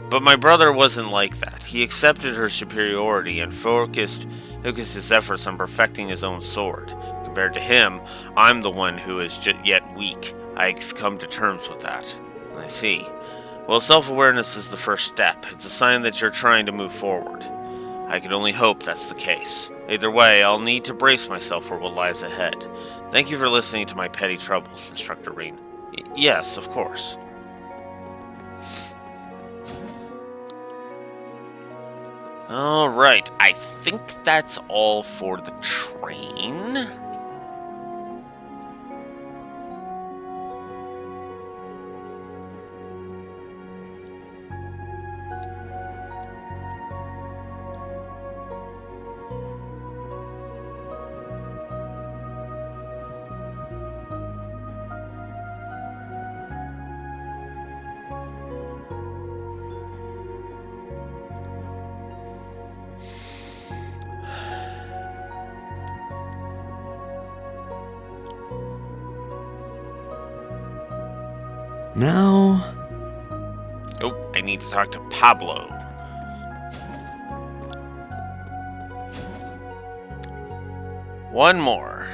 But my brother wasn't like that. He accepted her superiority and focused his efforts on perfecting his own sword. Compared to him, I'm the one who is yet weak. I've come to terms with that. I see. Well, self-awareness is the first step. It's a sign that you're trying to move forward. I can only hope that's the case. Either way, I'll need to brace myself for what lies ahead. Thank you for listening to my petty troubles, Instructor Reen. Yes, of course. Alright, I think that's all for the train. Now... Oh, I need to talk to Pablo. One more.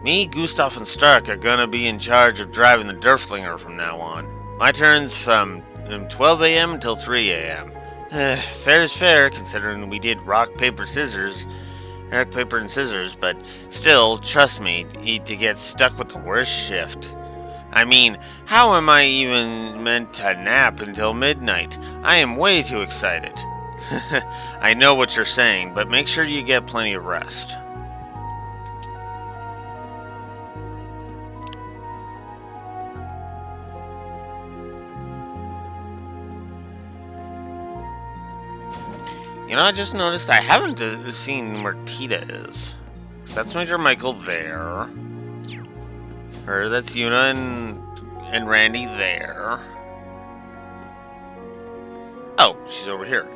Me, Gustav, and Stark are gonna be in charge of driving the Derflinger from now on. My turn's from 12 a.m. until 3 a.m. Fair is fair, considering we did rock, paper, and scissors, but still, trust me, to get stuck with the worst shift. I mean, how am I even meant to nap until midnight? I am way too excited. I know what you're saying, but make sure you get plenty of rest. You know, I just noticed I haven't seen where Tita is. So that's Major Michael there. Or that's Yuna and Randy there. Oh, she's over here.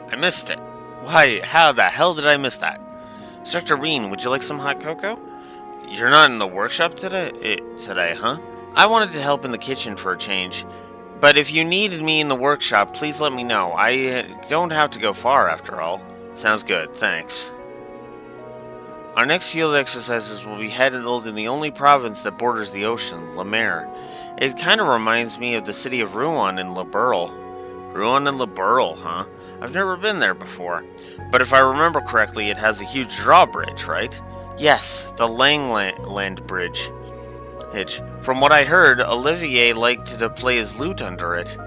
I missed it. Why, how the hell did I miss that? Instructor Reen, would you like some hot cocoa? You're not in the workshop today, huh? I wanted to help in the kitchen for a change. But if you needed me in the workshop, please let me know. I don't have to go far, after all. Sounds good, thanks. Our next field exercises will be held in the only province that borders the ocean, La Mer. It kind of reminds me of the city of Rouen and Le Burle. Rouen and Le Burle, huh? I've never been there before. But if I remember correctly, it has a huge drawbridge, right? Yes, the Langland Bridge. From what I heard, Olivier liked to play his lute under it.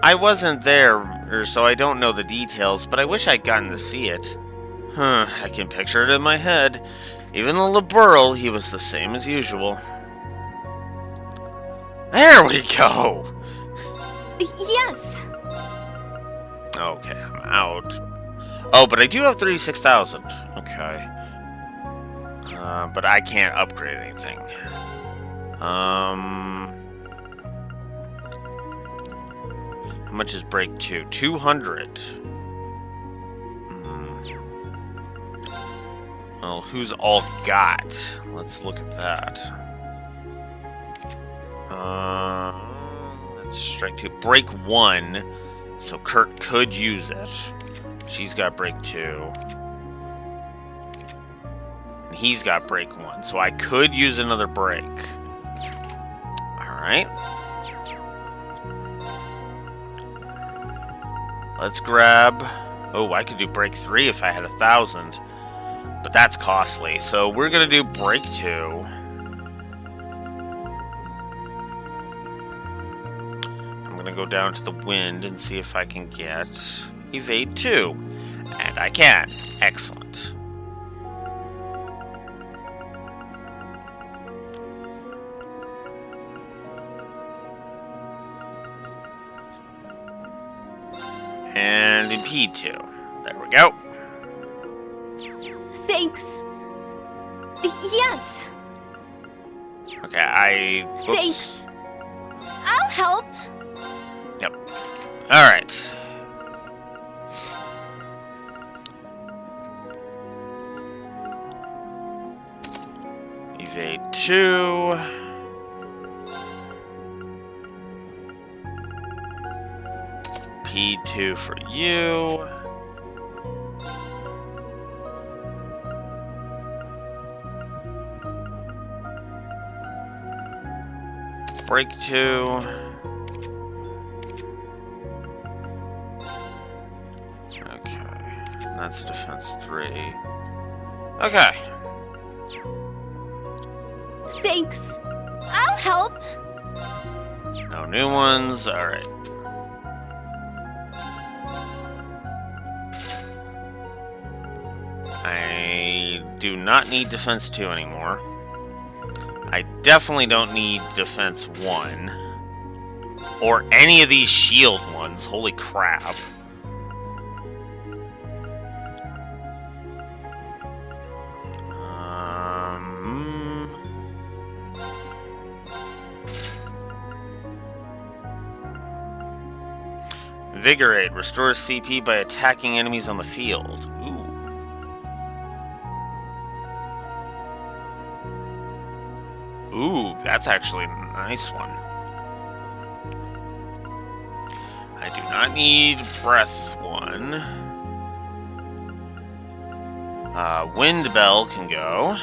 I wasn't there, so I don't know the details, but I wish I'd gotten to see it. I can picture it in my head. Even in Le Burle, he was the same as usual. There we go! Yes! Okay, I'm out. Oh, but I do have 36,000. Okay. But I can't upgrade anything. How much is break 2? 200. Well, who's all got? Let's look at that. Let's strike 2. Break 1. So Kurt could use it. She's got break 2. And he's got break 1. So I could use another break. Alright. Let's grab... Oh, I could do break 3 if I had 1,000. But that's costly. So we're going to do break 2. I'm going to go down to the wind and see if I can get evade 2. And I can. Excellent. And impede 2. There we go. Thanks. Yes. Okay, whoops. Thanks. I'll help. Yep. Alright. Evade 2. P2 for you. Break 2. Okay. That's defense 3. Okay. Thanks. I'll help. No new ones. Alright. I do not need defense 2 anymore. I definitely don't need defense 1. Or any of these shield ones. Holy crap. Invigorate. Restores CP by attacking enemies on the field. Ooh, that's actually a nice one. I do not need breath 1. Wind Bell can go.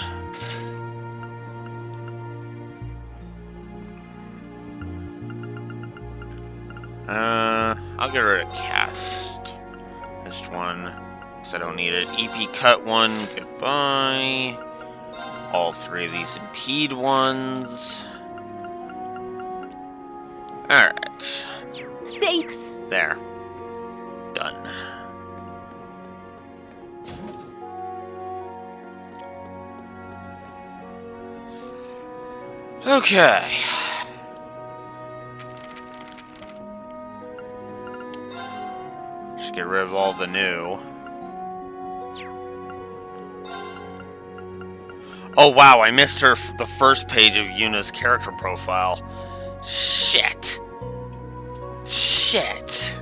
I'll get rid of cast. Missed 1, because I don't need it. EP cut 1, goodbye. All 3 of these impede ones. Alright. Thanks. There. Done. Okay. Just get rid of all the new. Oh wow, I missed the first page of Yuna's character profile. Shit. Shit.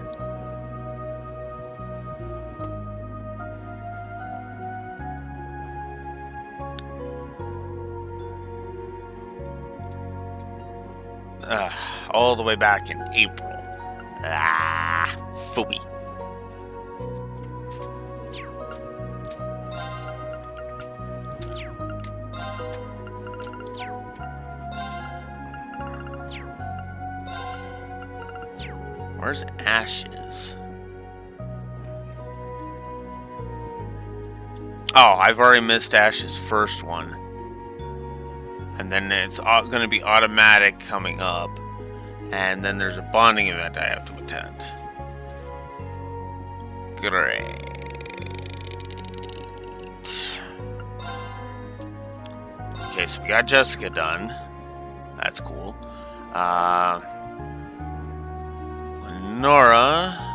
All the way back in April. Phooey. Where's Ashes? Oh, I've already missed Ash's first one. And then it's going to be automatic coming up. And then there's a bonding event I have to attend. Great. Okay, so we got Jessica done. That's cool. Nora.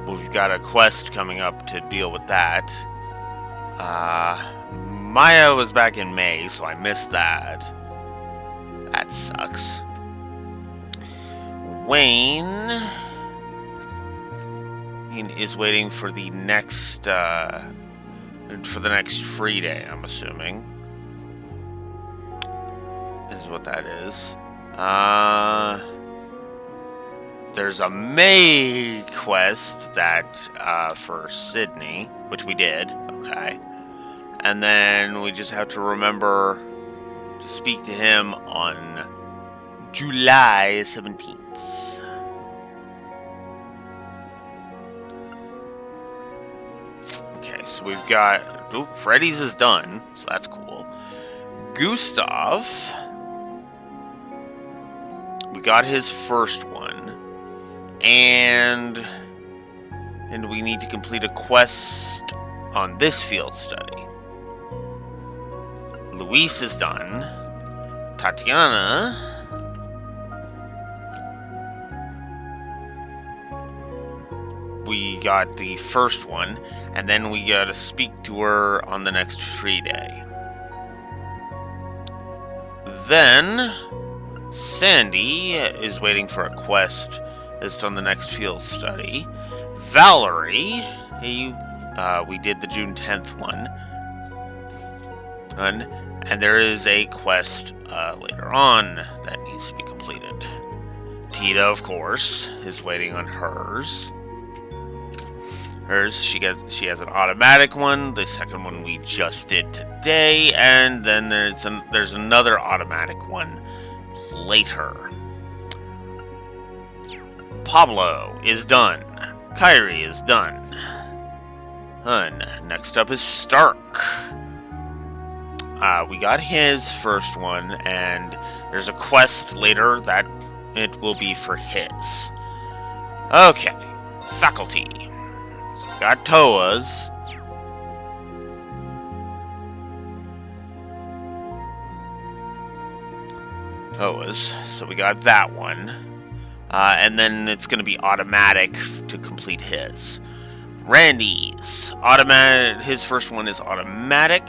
We've got a quest coming up to deal with that. Maya was back in May, so I missed that. That sucks. Wayne is waiting for the next free day, I'm assuming. Is what that is. There's a May quest that for Sydney, which we did. Okay. And then we just have to remember to speak to him on July 17th. Okay, so we've got... Oh, Freddy's is done, so that's cool. Gustav. We got his first one. And we need to complete a quest on this field study. Luis is done. Tatiana. We got the first one, and then we gotta speak to her on the next free day. Then Sandy is waiting for a quest that's on the next field study. Valerie, we did the June 10th one. And there is a quest later on that needs to be completed. Tita, of course, is waiting on hers. She has an automatic one. The second one we just did today, and then there's another automatic one later. Pablo is done. Kyrie is done. Next up is Stark. We got his first one, and there's a quest later that it will be for his. Okay, faculty. So we got Toa's. So we got that one. And then it's going to be automatic to complete his. Randy's automatic. His first one is automatic.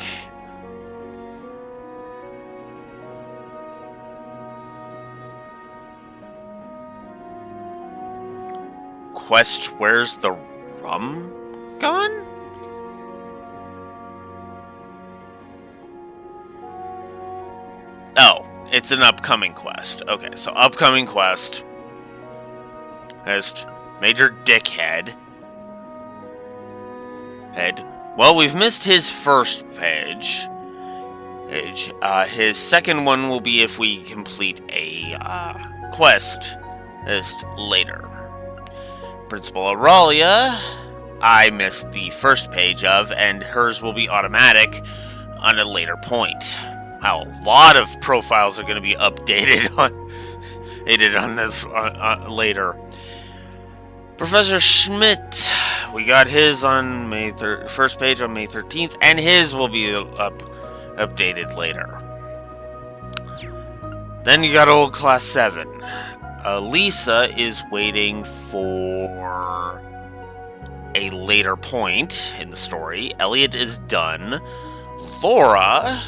Quest, where's the rum gone? Oh, it's an upcoming quest. Okay, so upcoming quest. As Major Dickhead. Well, we've missed his first page. His second one will be if we complete a quest later. Principal Auralia, I missed the first page of, and hers will be automatic on a later point. Wow, a lot of profiles are going to be updated on this later. Professor Schmidt, we got his on first page on May 13th, and his will be updated later. Then you got old Class 7. Lisa is waiting for a later point in the story. Elliot is done. Laura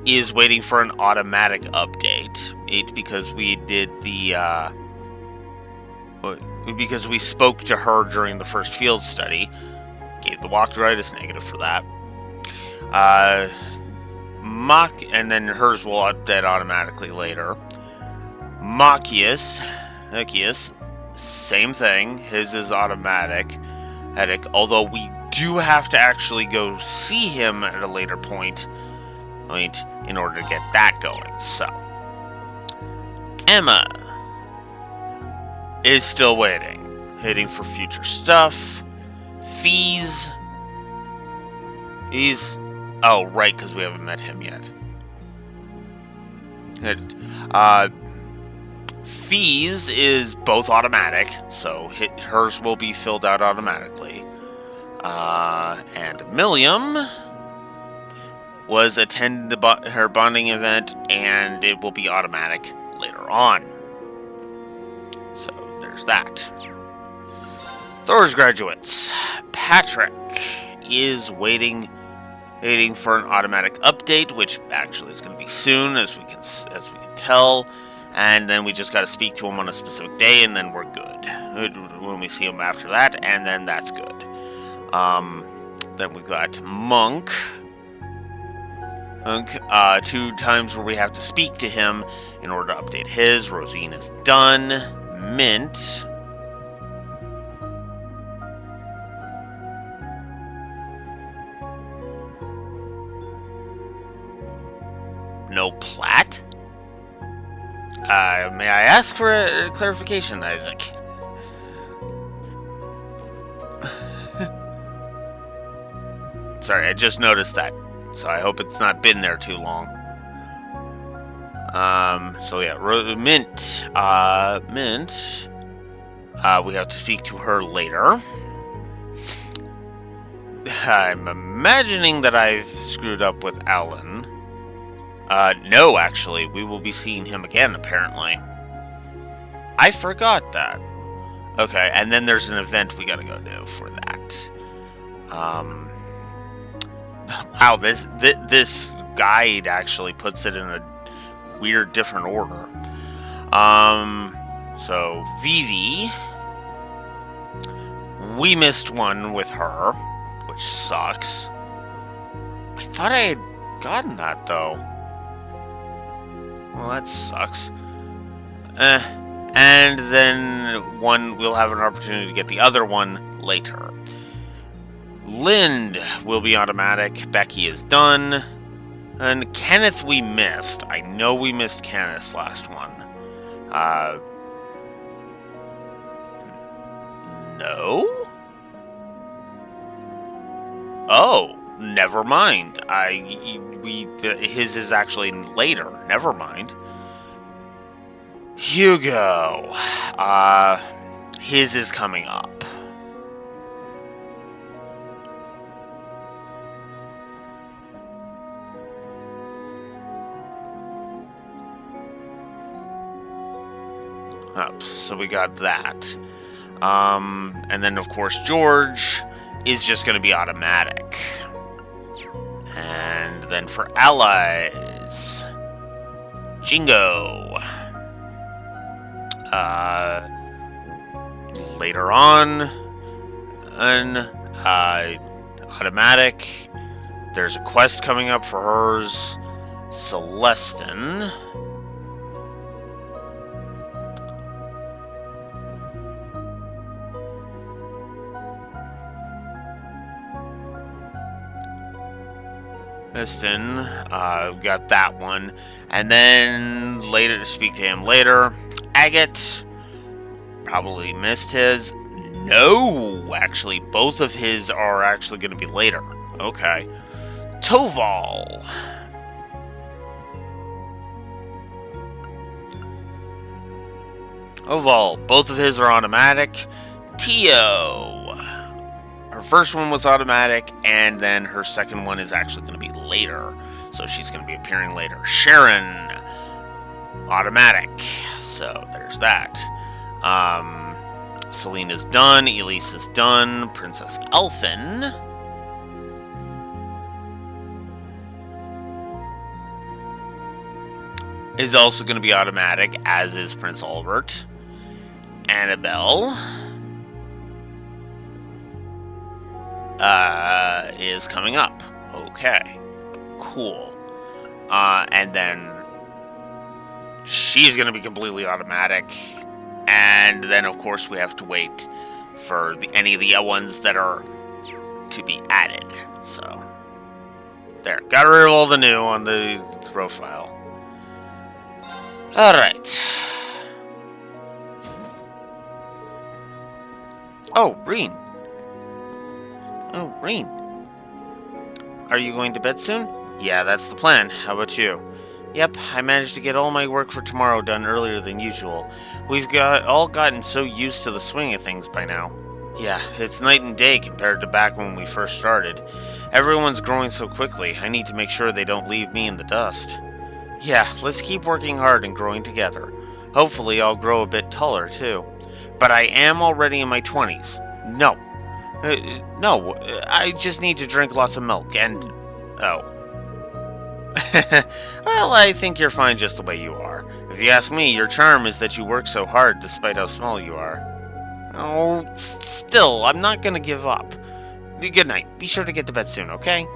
is waiting for an automatic update. Because we did because we spoke to her during the first field study. Gave the walkthrough negative for that. And then hers will update automatically later. Machias Nikias, same thing. His is automatic. Although we do have to actually go see him at a later point, in order to get that going. So, Emma is still waiting for future stuff. Fees. Oh, right, because we haven't met him yet. Fees is both automatic, so hers will be filled out automatically. And Milliam was attending her bonding event, and it will be automatic later on. So there's that. Thor's graduates. Patrick is waiting for an automatic update, which actually is going to be soon, as we can tell. And then we just got to speak to him on a specific day, and then we're good. When we see him after that, and then that's good. Then we got Monk. 2 times where we have to speak to him in order to update his. Rosine is done. Mint. No plat? May I ask for a clarification, Isaac? Sorry, I just noticed that. So I hope it's not been there too long. So yeah, Mint. Mint. We have to speak to her later. I'm imagining that I've screwed up with Alan. No, actually, we will be seeing him again, apparently. I forgot that. Okay, and then there's an event we gotta go do for that. Wow, this guide actually puts it in a weird, different order. So, Vivi. We missed one with her, which sucks. I thought I had gotten that, though. Well, that sucks. And then we'll have an opportunity to get the other one later. Lind will be automatic. Becky is done. And Kenneth we missed. I know we missed Kenneth's last one. No? Oh, never mind. His is actually later. Never mind. Hugo. His is coming up. So we got that. And then, of course, George is just going to be automatic. And then for allies, Jingo. Later on, an automatic. There's a quest coming up for hers. Celestin. We got that one. And then later to speak to him later. Agate. Probably missed his. No, actually, both of his are actually going to be later. Okay. Toval. Oval, both of his are automatic. Tio. Her first one was automatic, and then her second one is actually going to be later. So she's going to be appearing later. Sharon. Automatic. So there's that. Selena's done. Elise is done. Princess Elfin. Is also going to be automatic, as is Prince Albert. Annabelle. Is coming up. Okay. Cool. And then she's going to be completely automatic. And then, of course, we have to wait for any of the ones that are to be added. So, there. Got rid of all the new on the throw file. Alright. Oh, Reen. Oh, Reen. Are you going to bed soon? Yeah, that's the plan. How about you? Yep, I managed to get all my work for tomorrow done earlier than usual. We've all gotten so used to the swing of things by now. Yeah, it's night and day compared to back when we first started. Everyone's growing so quickly, I need to make sure they don't leave me in the dust. Yeah, let's keep working hard and growing together. Hopefully I'll grow a bit taller too. But I am already in my 20s. No. No, I just need to drink lots of milk and... Oh. Well, I think you're fine just the way you are. If you ask me, your charm is that you work so hard despite how small you are. Oh, still, I'm not gonna give up. Good night. Be sure to get to bed soon, okay?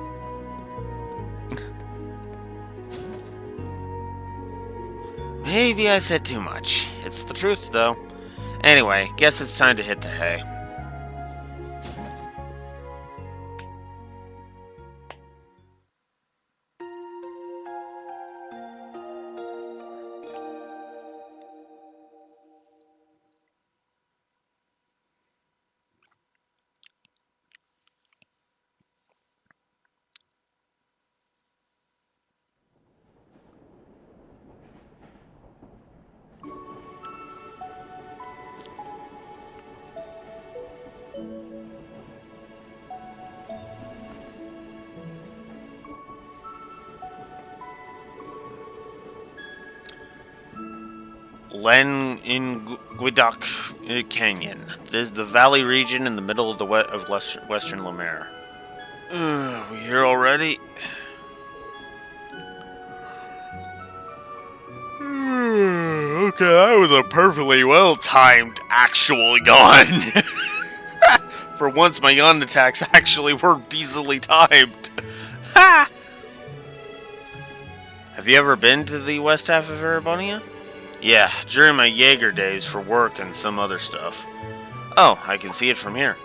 Maybe I said too much. It's the truth, though. Anyway, guess it's time to hit the hay. Len in Guidoc Canyon. This is the valley region in the middle of the western Lemaire. We here already? Okay, that was a perfectly well-timed actual yawn. For once, my yawn attacks actually were decently timed. Ha! Have you ever been to the west half of Erebonia? Yeah, during my Jaeger days for work and some other stuff. Oh, I can see it from here.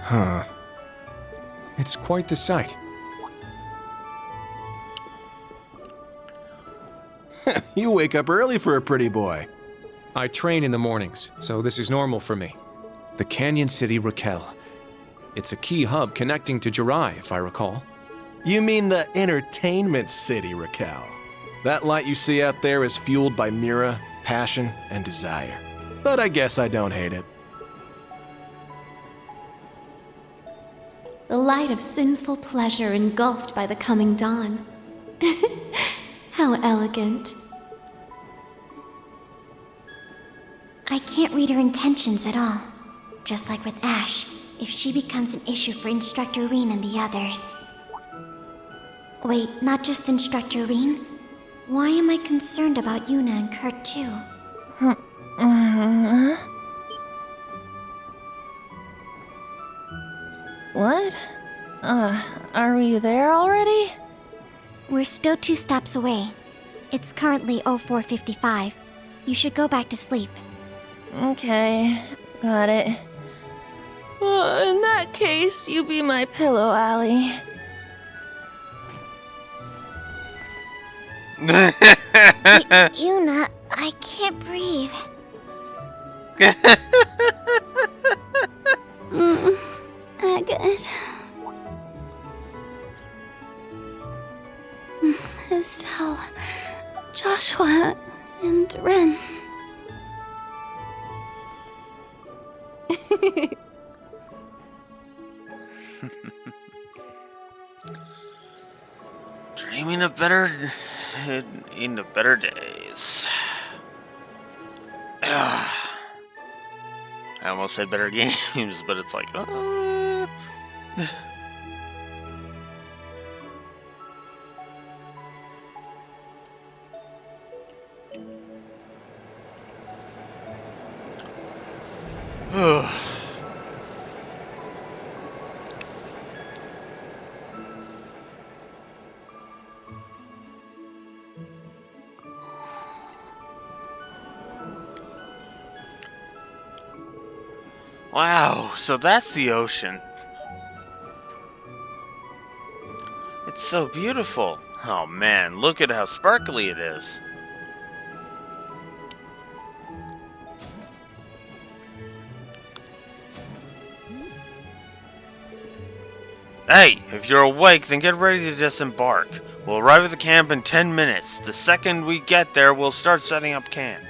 Huh. It's quite the sight. You wake up early for a pretty boy. I train in the mornings, so this is normal for me. The Canyon City Raquel. It's a key hub connecting to Jirai, if I recall. You mean the entertainment city, Raquel. That light you see out there is fueled by Mira, passion, and desire. But I guess I don't hate it. The light of sinful pleasure engulfed by the coming dawn. How elegant. I can't read her intentions at all. Just like with Ash, if she becomes an issue for Instructor Reen and the others. Wait, not just Instructor Reen? Why am I concerned about Yuna and Kurt too? What? Are we there already? We're still 2 stops away. It's currently 04:55. You should go back to sleep. Okay, got it. Well, in that case, you be my pillow, Allie. Yuna, I can't breathe. Agate. Estelle, Joshua, and Ren. Dreaming of better in the better days. I almost said better games, but it's like Wow, so that's the ocean. It's so beautiful. Oh man, look at how sparkly it is. Hey, if you're awake, then get ready to disembark. We'll arrive at the camp in 10 minutes. The second we get there, we'll start setting up camp.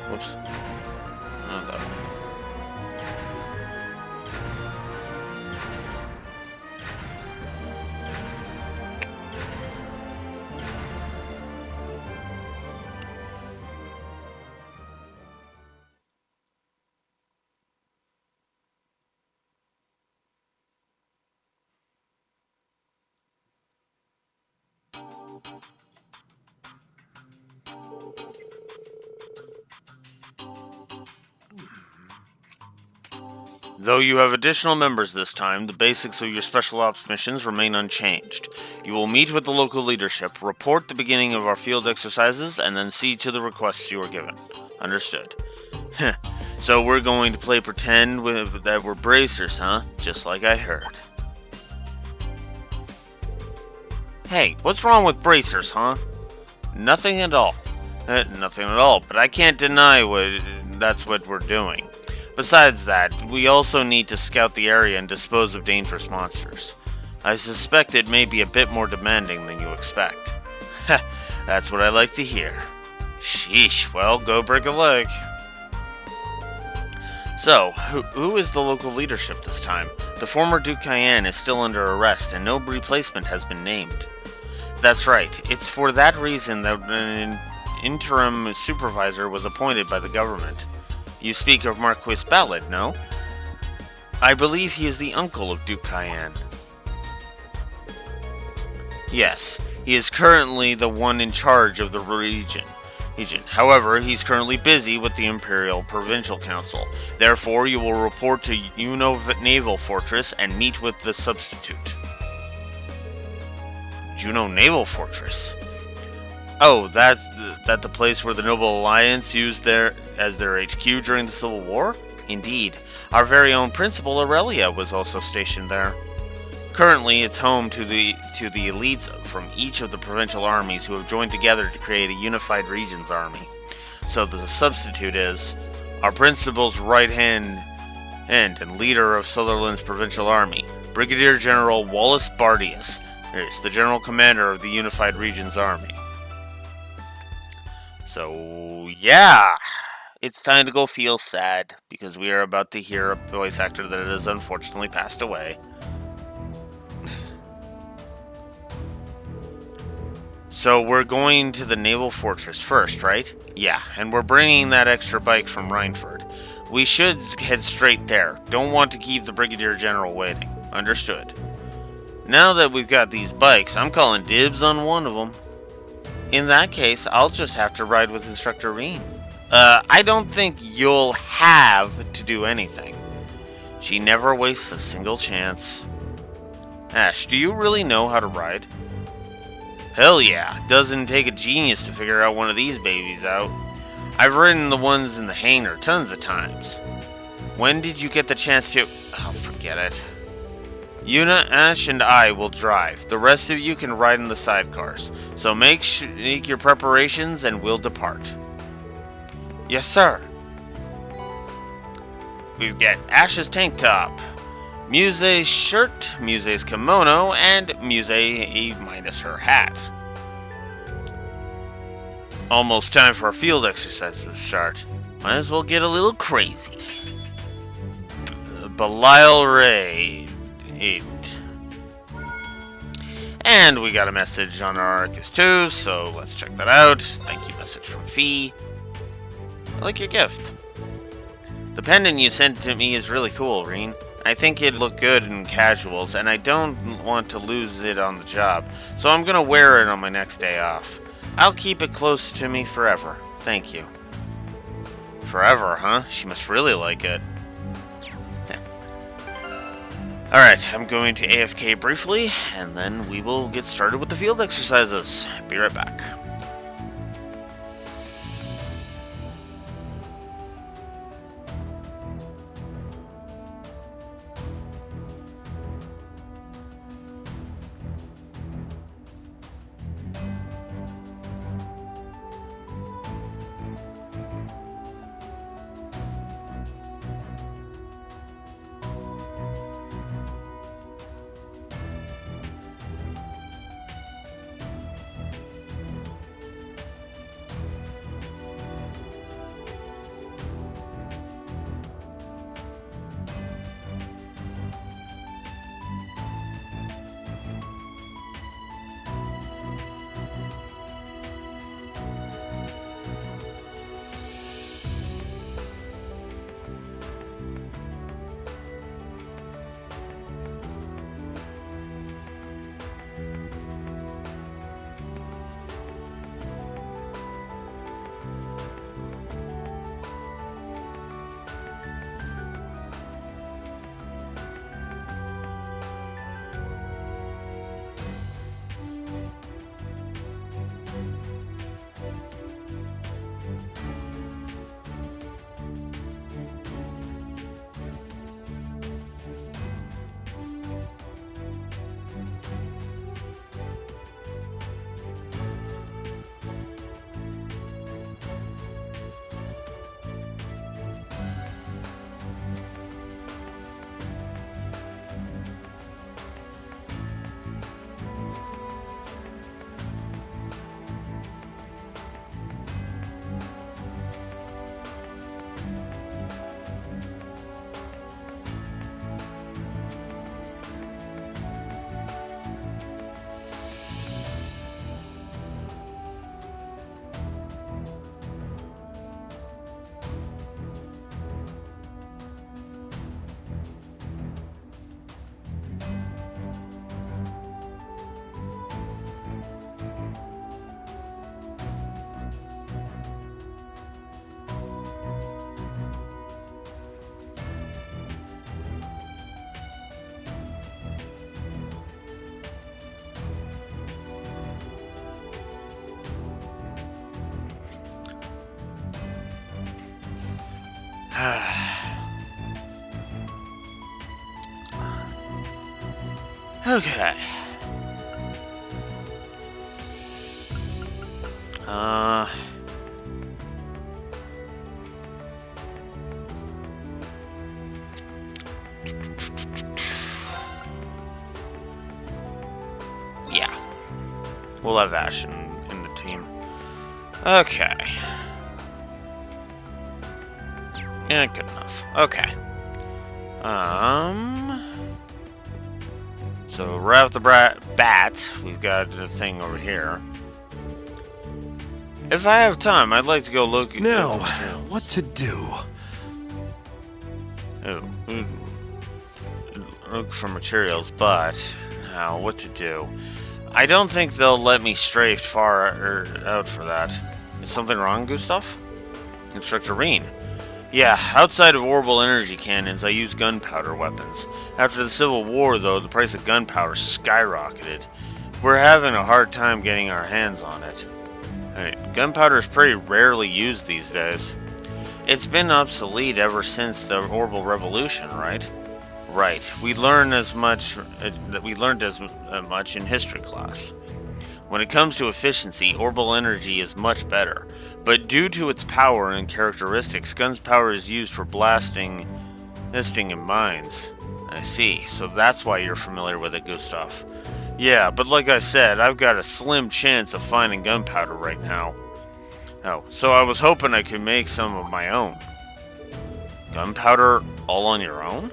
Whoops. Oh, no. Though you have additional members this time, the basics of your special ops missions remain unchanged. You will meet with the local leadership, report the beginning of our field exercises, and then see to the requests you are given. Understood. So we're going to play pretend that we're bracers, huh? Just like I heard. Hey, what's wrong with bracers, huh? Nothing at all. Nothing at all, but I can't deny that's what we're doing. Besides that, we also need to scout the area and dispose of dangerous monsters. I suspect it may be a bit more demanding than you expect. That's what I like to hear. Sheesh, well, go break a leg. So, who is the local leadership this time? The former Duke Cayenne is still under arrest and no replacement has been named. That's right, it's for that reason that an interim supervisor was appointed by the government. You speak of Marquis Ballad, no? I believe he is the uncle of Duke Cayenne. Yes, he is currently the one in charge of the region. However, he's currently busy with the Imperial Provincial Council. Therefore, you will report to Juno Naval Fortress and meet with the substitute. Juno Naval Fortress? Oh, that's the place where the Noble Alliance used as their HQ during the Civil War? Indeed. Our very own Principal Aurelia was also stationed there. Currently, it's home to the elites from each of the provincial armies who have joined together to create a unified regions army. So the substitute is our Principal's right hand and leader of Sutherland's provincial army, Brigadier General Wallace Bardius, is the general commander of the unified regions army. So, yeah, it's time to go feel sad, because we are about to hear a voice actor that has unfortunately passed away. So we're going to the Naval Fortress first, right? Yeah, and we're bringing that extra bike from Rhineford. We should head straight there. Don't want to keep the Brigadier General waiting. Understood. Now that we've got these bikes, I'm calling dibs on one of them. In that case, I'll just have to ride with Instructor Reen. I don't think you'll have to do anything. She never wastes a single chance. Ash, do you really know how to ride? Hell yeah, doesn't take a genius to figure out one of these babies out. I've ridden the ones in the hangar tons of times. When did you get the chance to... Oh, forget it. Yuna, Ash, and I will drive. The rest of you can ride in the sidecars. So make your preparations and we'll depart. Yes, sir. We get Ash's tank top, Muse's shirt, Muse's kimono, and Muse minus her hat. Almost time for a field exercise to start. Might as well get a little crazy. Belial Raid 8. And we got a message on our Arcus too, so let's check that out. Thank you message from Fee. I like your gift. The pendant you sent to me is really cool, Reen. I think it'd look good in casuals, and I don't want to lose it on the job, so I'm gonna wear it on my next day off. I'll keep it close to me forever. Thank you. Forever, huh? She must really like it. Alright, I'm going to AFK briefly, and then we will get started with the field exercises. Be right back. Okay. Yeah. We'll have Ash in the team. Okay. Yeah, good enough. Okay. So Rav the Bat, we've got a thing over here. If I have time, I'd like to go look. Now, what to do? Look for materials, but now what to do? I don't think they'll let me strafe far out for that. Is something wrong, Gustav? Instructor Reen. Yeah, outside of orbital energy cannons, I use gunpowder weapons. After the Civil War, though, the price of gunpowder skyrocketed. We're having a hard time getting our hands on it. Gunpowder is pretty rarely used these days. It's been obsolete ever since the Orbital Revolution, right? Right. We learned as much in history class. When it comes to efficiency, orbital energy is much better, but due to its power and characteristics, gun's power is used for blasting, nesting in mines. I see, so that's why you're familiar with it, Gustav. Yeah, but like I said, I've got a slim chance of finding gunpowder right now. Oh, so I was hoping I could make some of my own. Gunpowder all on your own?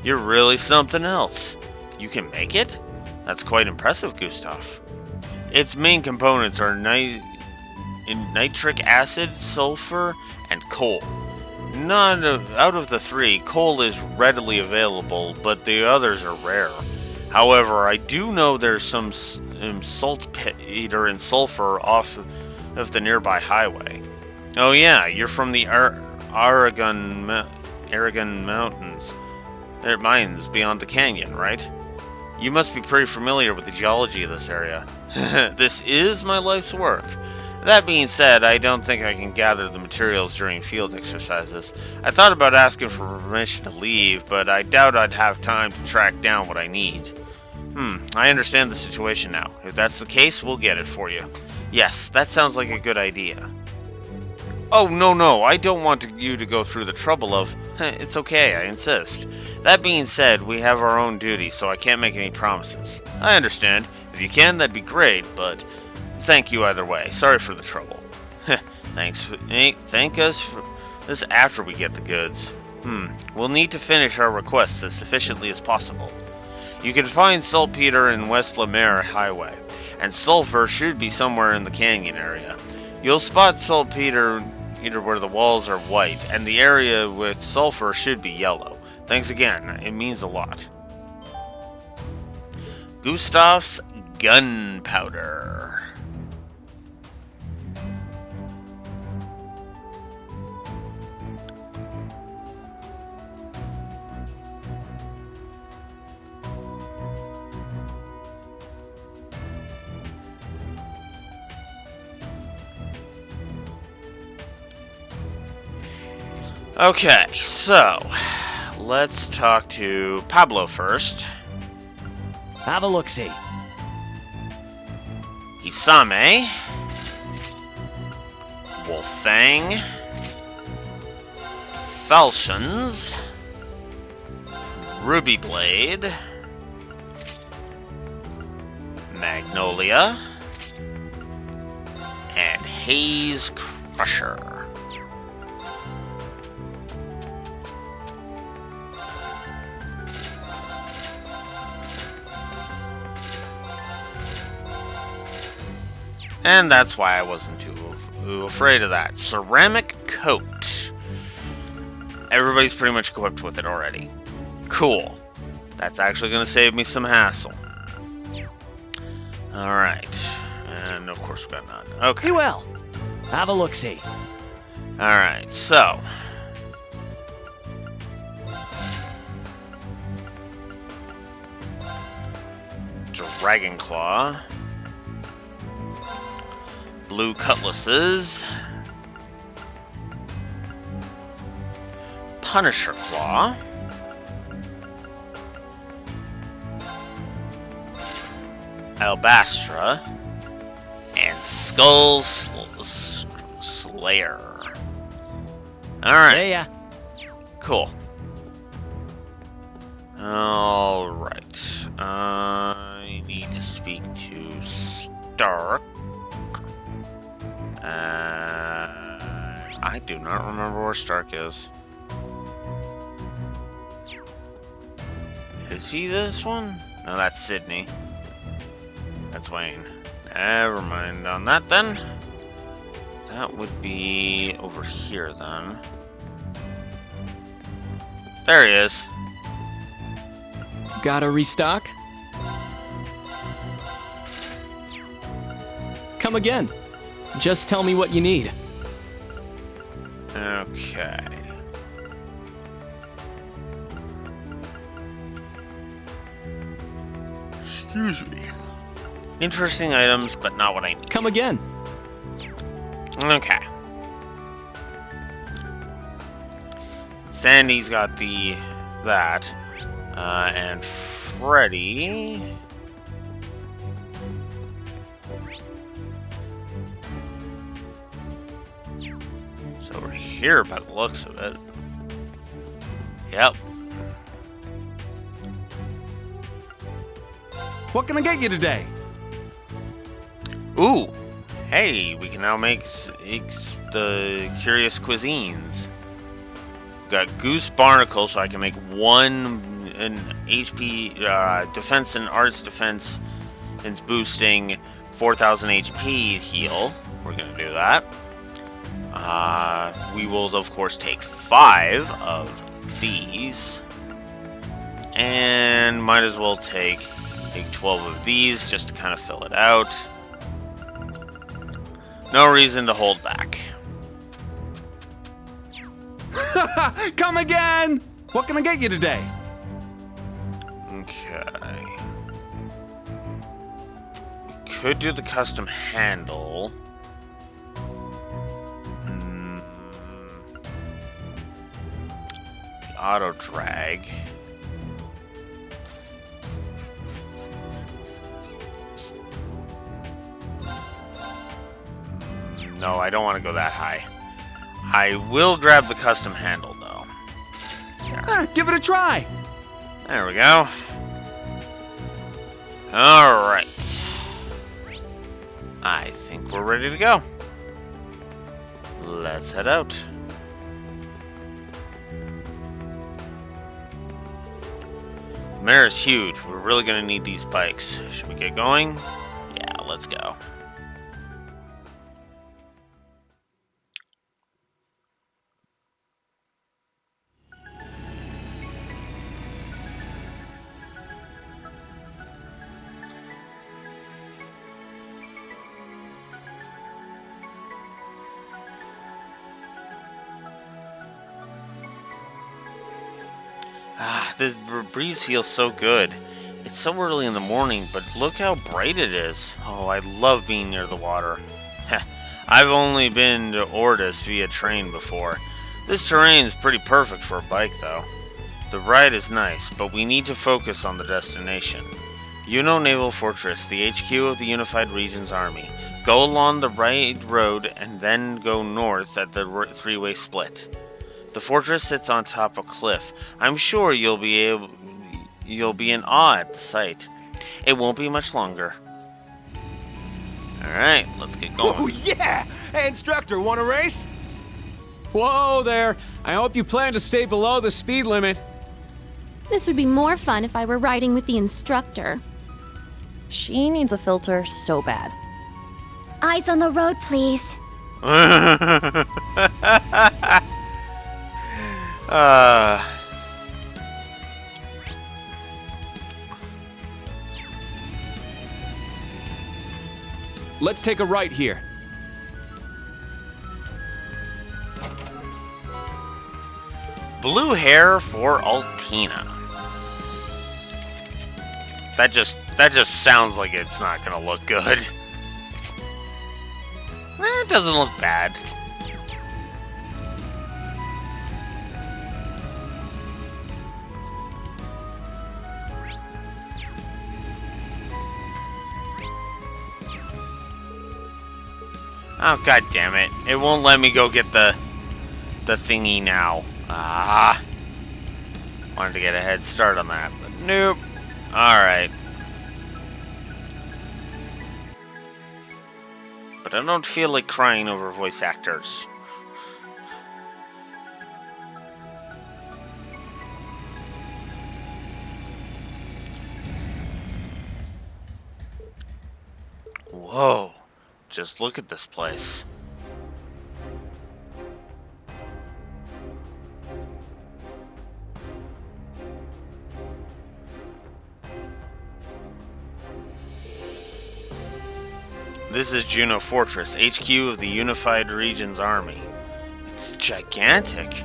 You're really something else. You can make it? That's quite impressive, Gustav. Its main components are nitric acid, sulfur, and coal. Out of the three, coal is readily available, but the others are rare. However, I do know there's some saltpeter and sulfur off of the nearby highway. Oh yeah, you're from the Aragon Mountains. They're mines beyond the canyon, right? You must be pretty familiar with the geology of this area. This is my life's work. That being said, I don't think I can gather the materials during field exercises. I thought about asking for permission to leave, but I doubt I'd have time to track down what I need. I understand the situation now. If that's the case, we'll get it for you. Yes, that sounds like a good idea. Oh, no, I don't want you to go through the trouble of... It's okay, I insist. That being said, we have our own duties, so I can't make any promises. I understand. If you can, that'd be great, but... Thank you either way. Sorry for the trouble. Thank us for this after we get the goods. We'll need to finish our requests as efficiently as possible. You can find saltpeter in West Lemaire Highway, and sulfur should be somewhere in the canyon area. You'll spot saltpeter either where the walls are white, and the area with sulfur should be yellow. Thanks again, it means a lot. Gustav's gunpowder. Okay, so let's talk to Pablo first. Have a look-see. Isame, Wolfang, Falchions, Ruby Blade, Magnolia, and Haze Crusher. And that's why I wasn't too afraid of that. Ceramic Coat. Everybody's pretty much equipped with it already. Cool. That's actually going to save me some hassle. Alright. And of course we got none. Okay. You will. Have a look-see. Alright, so... Dragon Claw. Blue cutlasses, Punisher Claw, Albastra, and Skull Slayer. Alright. Yeah. Cool. Alright. I need to speak to Stark. I do not remember where Stark is. Is he this one? No, that's Sydney. That's Wayne. Never mind on that then. That would be over here then. There he is. Gotta restock? Come again. Just tell me what you need. Okay. Excuse me. Interesting items, but not what I need. Come again. Okay. Sandy's got that. And Freddy... It's over here by the looks of it. Yep. What can I get you today? Ooh! Hey, we can now make the curious cuisines. Got Goose Barnacle, so I can make an HP defense and arts defense and boosting 4,000 HP heal. We're gonna do that. We will, of course, take 5 of these. And might as well take 12 of these just to kind of fill it out. No reason to hold back. Come again! What can I get you today? Okay. We could do the custom handle. The auto drag. No, I don't want to go that high. I will grab the custom handle, though. Give it a try. There we go. Alright. I think we're ready to go. Let's head out. The mare is huge. We're really going to need these bikes. Should we get going? Yeah, let's go. This breeze feels so good. It's so early in the morning, but look how bright it is. Oh, I love being near the water. I've only been to Ordis via train before. This terrain is pretty perfect for a bike, though. The ride is nice, but we need to focus on the destination. Yuno Naval Fortress, the HQ of the Unified Regions Army. Go along the right road and then go north at the three-way split. The fortress sits on top of a cliff. I'm sure you'll be in awe at the sight. It won't be much longer. Alright, let's get going. Oh, yeah! Hey, instructor, want a race? Whoa there! I hope you plan to stay below the speed limit. This would be more fun if I were riding with the instructor. She needs a filter so bad. Eyes on the road, please. Let's take a right here. Blue hair for Altina. That just sounds like it's not gonna look good. It doesn't look bad. Oh, god damn it. It won't let me go get the thingy now. Ah. Wanted to get a head start on that, but nope. Alright. But I don't feel like crying over voice actors. Whoa. Just look at this place. This is Juno Fortress, HQ of the Unified Regions Army. It's gigantic,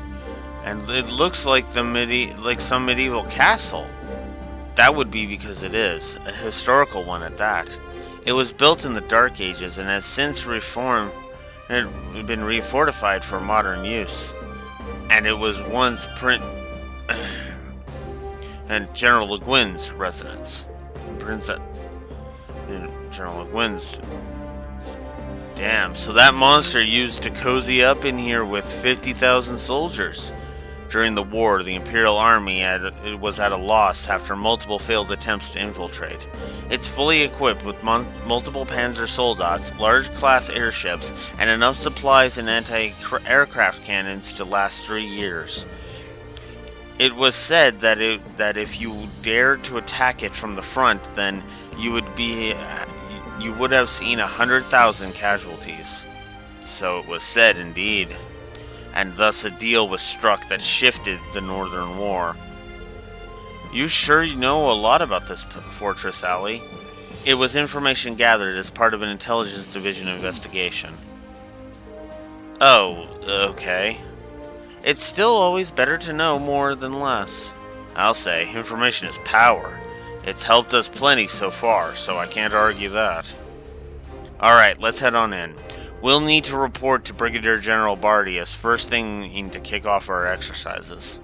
and it looks like some medieval castle. That would be because it is a historical one at that. It was built in the Dark Ages and has since been refortified for modern use. and it was once and General Le Guin's residence. General Le Guin's. Damn, so that monster used to cozy up in here with 50,000 soldiers. During the war, the Imperial Army was at a loss after multiple failed attempts to infiltrate. It's fully equipped with multiple Panzer soldats, large class airships, and enough supplies and anti-aircraft cannons to last 3 years. It was said that if you dared to attack it from the front, then you would have seen 100,000 casualties. So it was said indeed. And thus a deal was struck that shifted the Northern War. You sure know a lot about this fortress, Allie. It was information gathered as part of an intelligence division investigation. Oh, okay. It's still always better to know more than less. I'll say, information is power. It's helped us plenty so far, so I can't argue that. Alright, let's head on in. We'll need to report to Brigadier General Bardius first thing to kick off our exercises.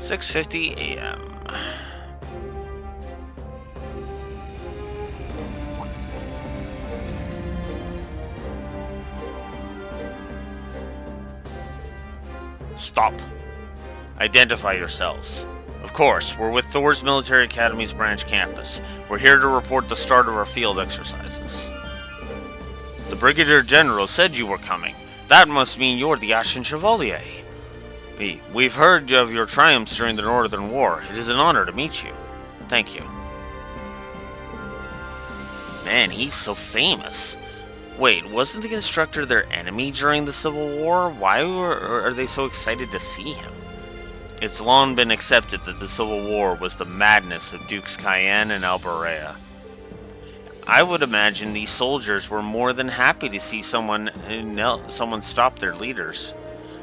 "6:50 a.m. Stop. Identify yourselves. Of course, we're with Thor's Military Academy's branch campus. We're here to report the start of our field exercises. The Brigadier General said you were coming. That must mean you're the Ashen Chevalier. We've heard of your triumphs during the Northern War. It is an honor to meet you. Thank you." Man, he's so famous. Wait, wasn't the instructor their enemy during the Civil War? Why are they so excited to see him? It's long been accepted that the Civil War was the madness of Dukes Cayenne and Alberea. I would imagine these soldiers were more than happy to see someone stop their leaders.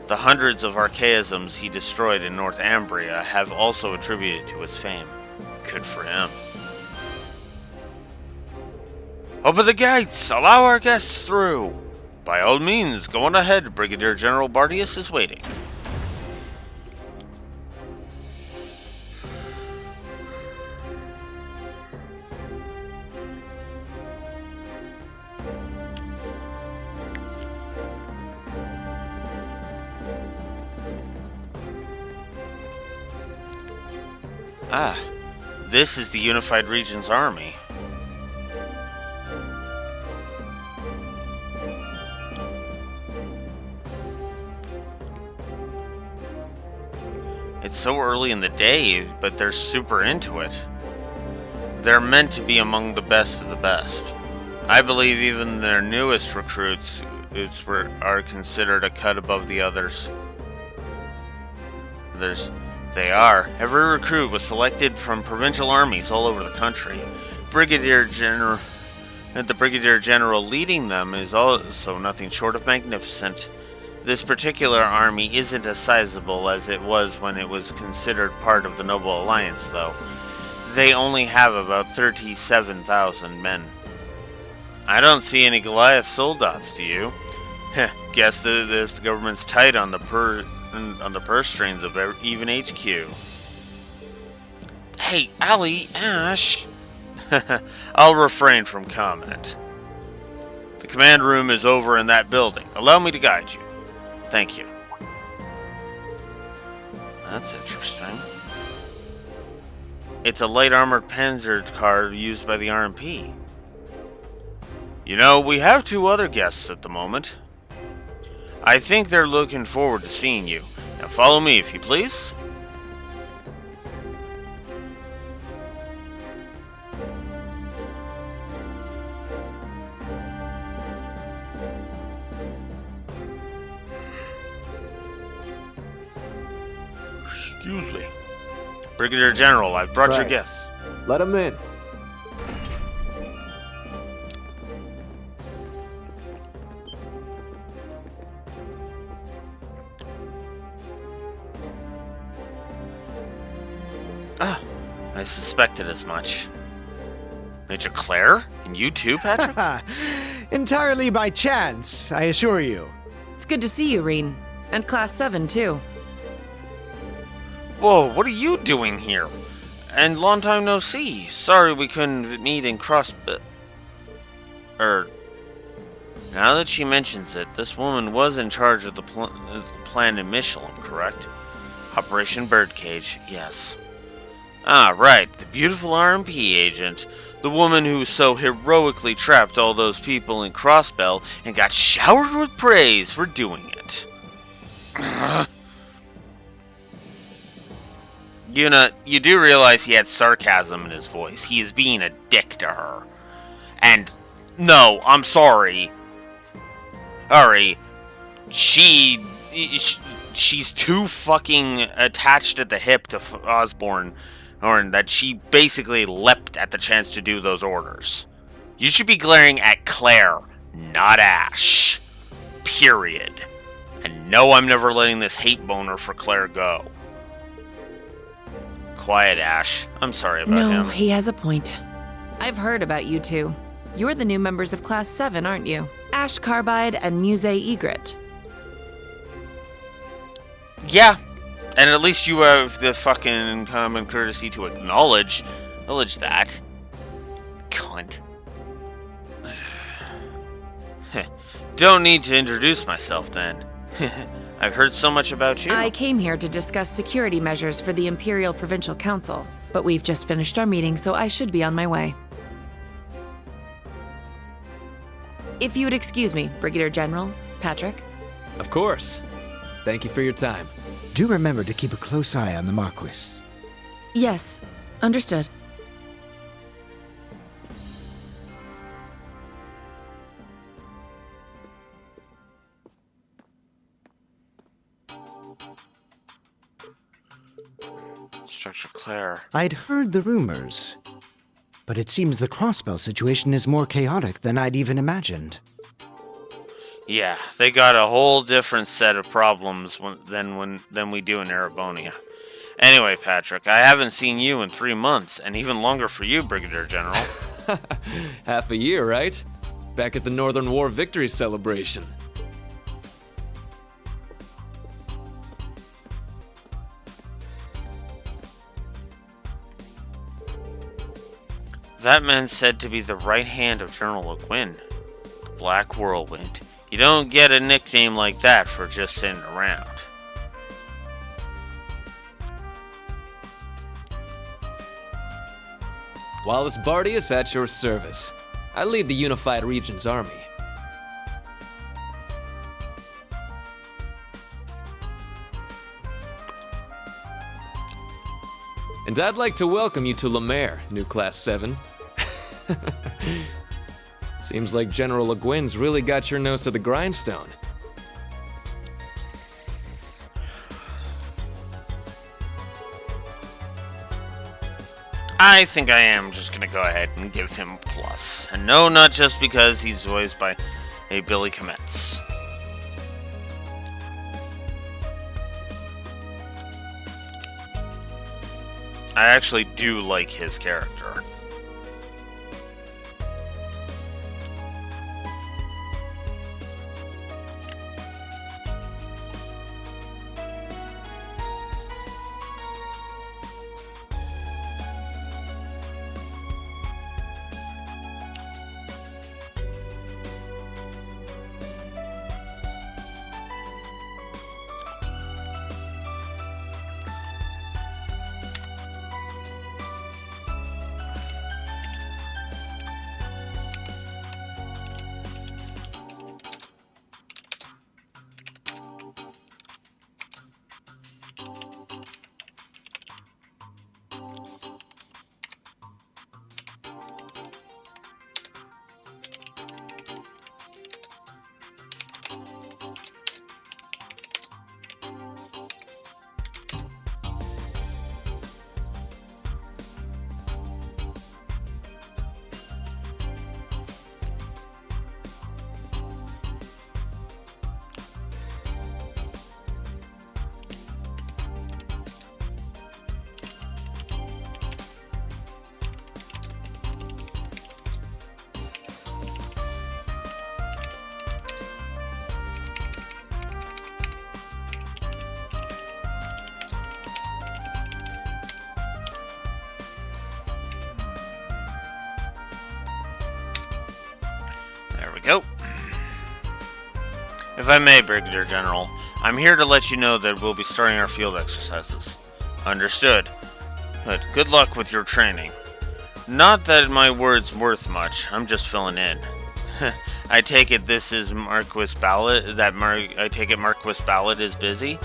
The hundreds of archaisms he destroyed in North Ambria have also attributed to his fame. Good for him. "Open the gates! Allow our guests through! By all means, go on ahead. Brigadier General Bardius is waiting." Ah, this is the Unified Regions Army. It's so early in the day, but they're super into it. They're meant to be among the best of the best. I believe even their newest recruits are considered a cut above the others. They are. Every recruit was selected from provincial armies all over the country. The Brigadier General leading them is also nothing short of magnificent. This particular army isn't as sizable as it was when it was considered part of the Noble Alliance, though. They only have about 37,000 men. I don't see any Goliath soldats, do you? Guess the government's tight on the purse strings of even HQ. Hey, Allie, Ash. I'll refrain from comment. The command room is over in that building. Allow me to guide you. Thank you. That's interesting. It's a light armored panzer car used by the RMP. You know, we have 2 other guests at the moment. I think they're looking forward to seeing you. Now follow me, if you please. Excuse me. Brigadier General, I've brought your Right. guests. Let him in. Ah, I suspected as much. Major Claire? And you too, Patrick? Entirely by chance, I assure you. It's good to see you, Reen. And Class 7, too. Whoa, what are you doing here? And long time no see. Sorry we couldn't meet in now that she mentions it, this woman was in charge of the plan in Michelin, correct? Operation Birdcage, yes. Ah, right, the beautiful RMP agent. The woman who so heroically trapped all those people in Crossbell and got showered with praise for doing it. You do realize he had sarcasm in his voice. He is being a dick to her. And, no, I'm sorry. Sorry. She's too fucking attached at the hip to Osborn, or that she basically leapt at the chance to do those orders. You should be glaring at Claire, not Ash. Period. And no, I'm never letting this hate boner for Claire go. Quiet, Ash. I'm sorry about him. No, he has a point. I've heard about you two. You're the new members of Class 7, aren't you? Ash Carbide and Muse Egret. Yeah. And at least you have the fucking common courtesy to acknowledge that. Cunt. Don't need to introduce myself then. I've heard so much about you. I came here to discuss security measures for the Imperial Provincial Council, but we've just finished our meeting, so I should be on my way. If you would excuse me, Brigadier General, Patrick. Of course. Thank you for your time. Do remember to keep a close eye on the Marquis. Yes, understood. Instructor Claire. I'd heard the rumors, but it seems the Crossbell situation is more chaotic than I'd even imagined. Yeah, they got a whole different set of problems than we do in Erebonia. Anyway, Patrick, I haven't seen you in 3 months, and even longer for you, Brigadier General. Half a year, right? Back at the Northern War victory celebration. That man said to be the right hand of General LeGuin, the Black Whirlwind. You don't get a nickname like that for just sitting around. Wallace Bardius at your service. I lead the Unified Regions Army. And I'd like to welcome you to Lemaire, new Class 7. Seems like General LeGuin's really got your nose to the grindstone. I think I am just gonna go ahead and give him a plus. And no, not just because he's voiced by a Billy Kometz. I actually do like his character. go. If I may, Brigadier General, I'm here to let you know that we'll be starting our field exercises. Understood. But good luck with your training. Not that my word's worth much, I'm just filling in. I take it this is Marquis Ballard, I take it Marquis Ballard is busy?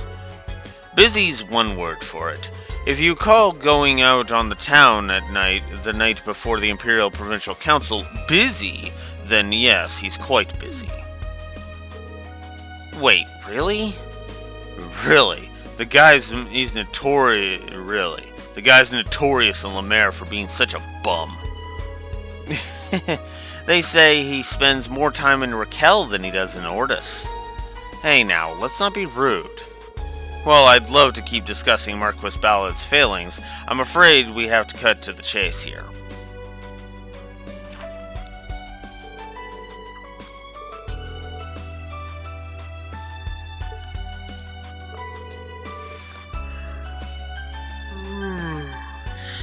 Busy's one word for it. If you call going out on the town at night, the night before the Imperial Provincial Council, busy, then yes, he's quite busy. Wait, really? Really? The guy's notorious in Lemaire for being such a bum. They say he spends more time in Raquel than he does in Ordis. Hey now, let's not be rude. Well, I'd love to keep discussing Marquis Ballard's failings. I'm afraid we have to cut to the chase here.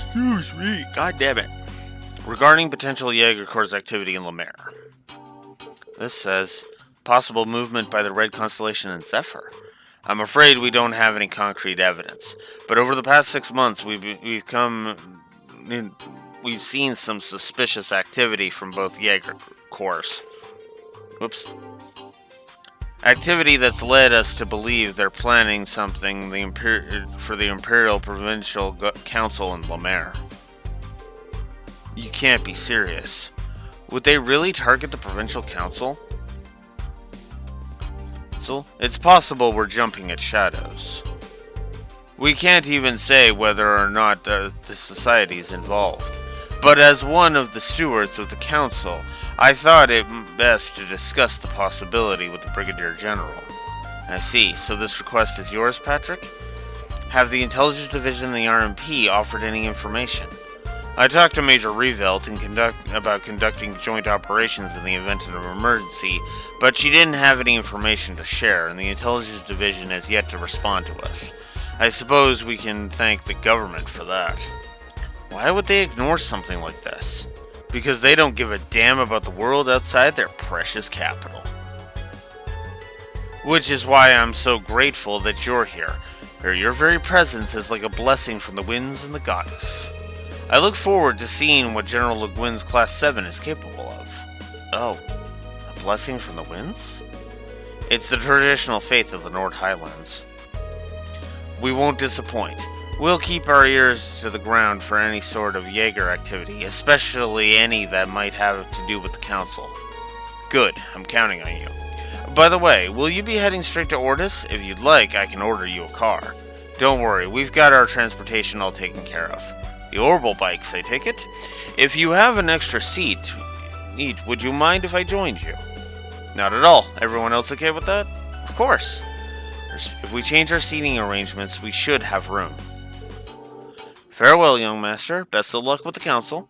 Excuse me, god damn it. Regarding potential Jaeger Corps activity in Lemaire. This says, possible movement by the Red Constellation and Zephyr. I'm afraid we don't have any concrete evidence, but over the past 6 months we've seen some suspicious activity from both Jaeger Corps. Whoops. Activity that's led us to believe they're planning something for the Imperial Provincial Council in Lemaire. You can't be serious. Would they really target the Provincial Council? It's possible we're jumping at shadows. We can't even say whether or not the society is involved. But as one of the stewards of the council, I thought it best to discuss the possibility with the Brigadier General. I see, so this request is yours, Patrick? Have the Intelligence Division and the RMP offered any information? I talked to Major Revelt about conducting joint operations in the event of an emergency, but she didn't have any information to share, and the Intelligence Division has yet to respond to us. I suppose we can thank the government for that. Why would they ignore something like this? Because they don't give a damn about the world outside their precious capital. Which is why I'm so grateful that you're here. Your very presence is like a blessing from the winds and the goddess. I look forward to seeing what General Le Guin's Class 7 is capable of. Oh, a blessing from the winds? It's the traditional faith of the Nord Highlands. We won't disappoint. We'll keep our ears to the ground for any sort of Jaeger activity, especially any that might have to do with the Council. Good, I'm counting on you. By the way, will you be heading straight to Ordis? If you'd like, I can order you a car. Don't worry, we've got our transportation all taken care of. The Orbital bikes, I take it? If you have an extra seat, would you mind if I joined you? Not at all. Everyone else okay with that? Of course. If we change our seating arrangements, we should have room. Farewell, young master. Best of luck with the council.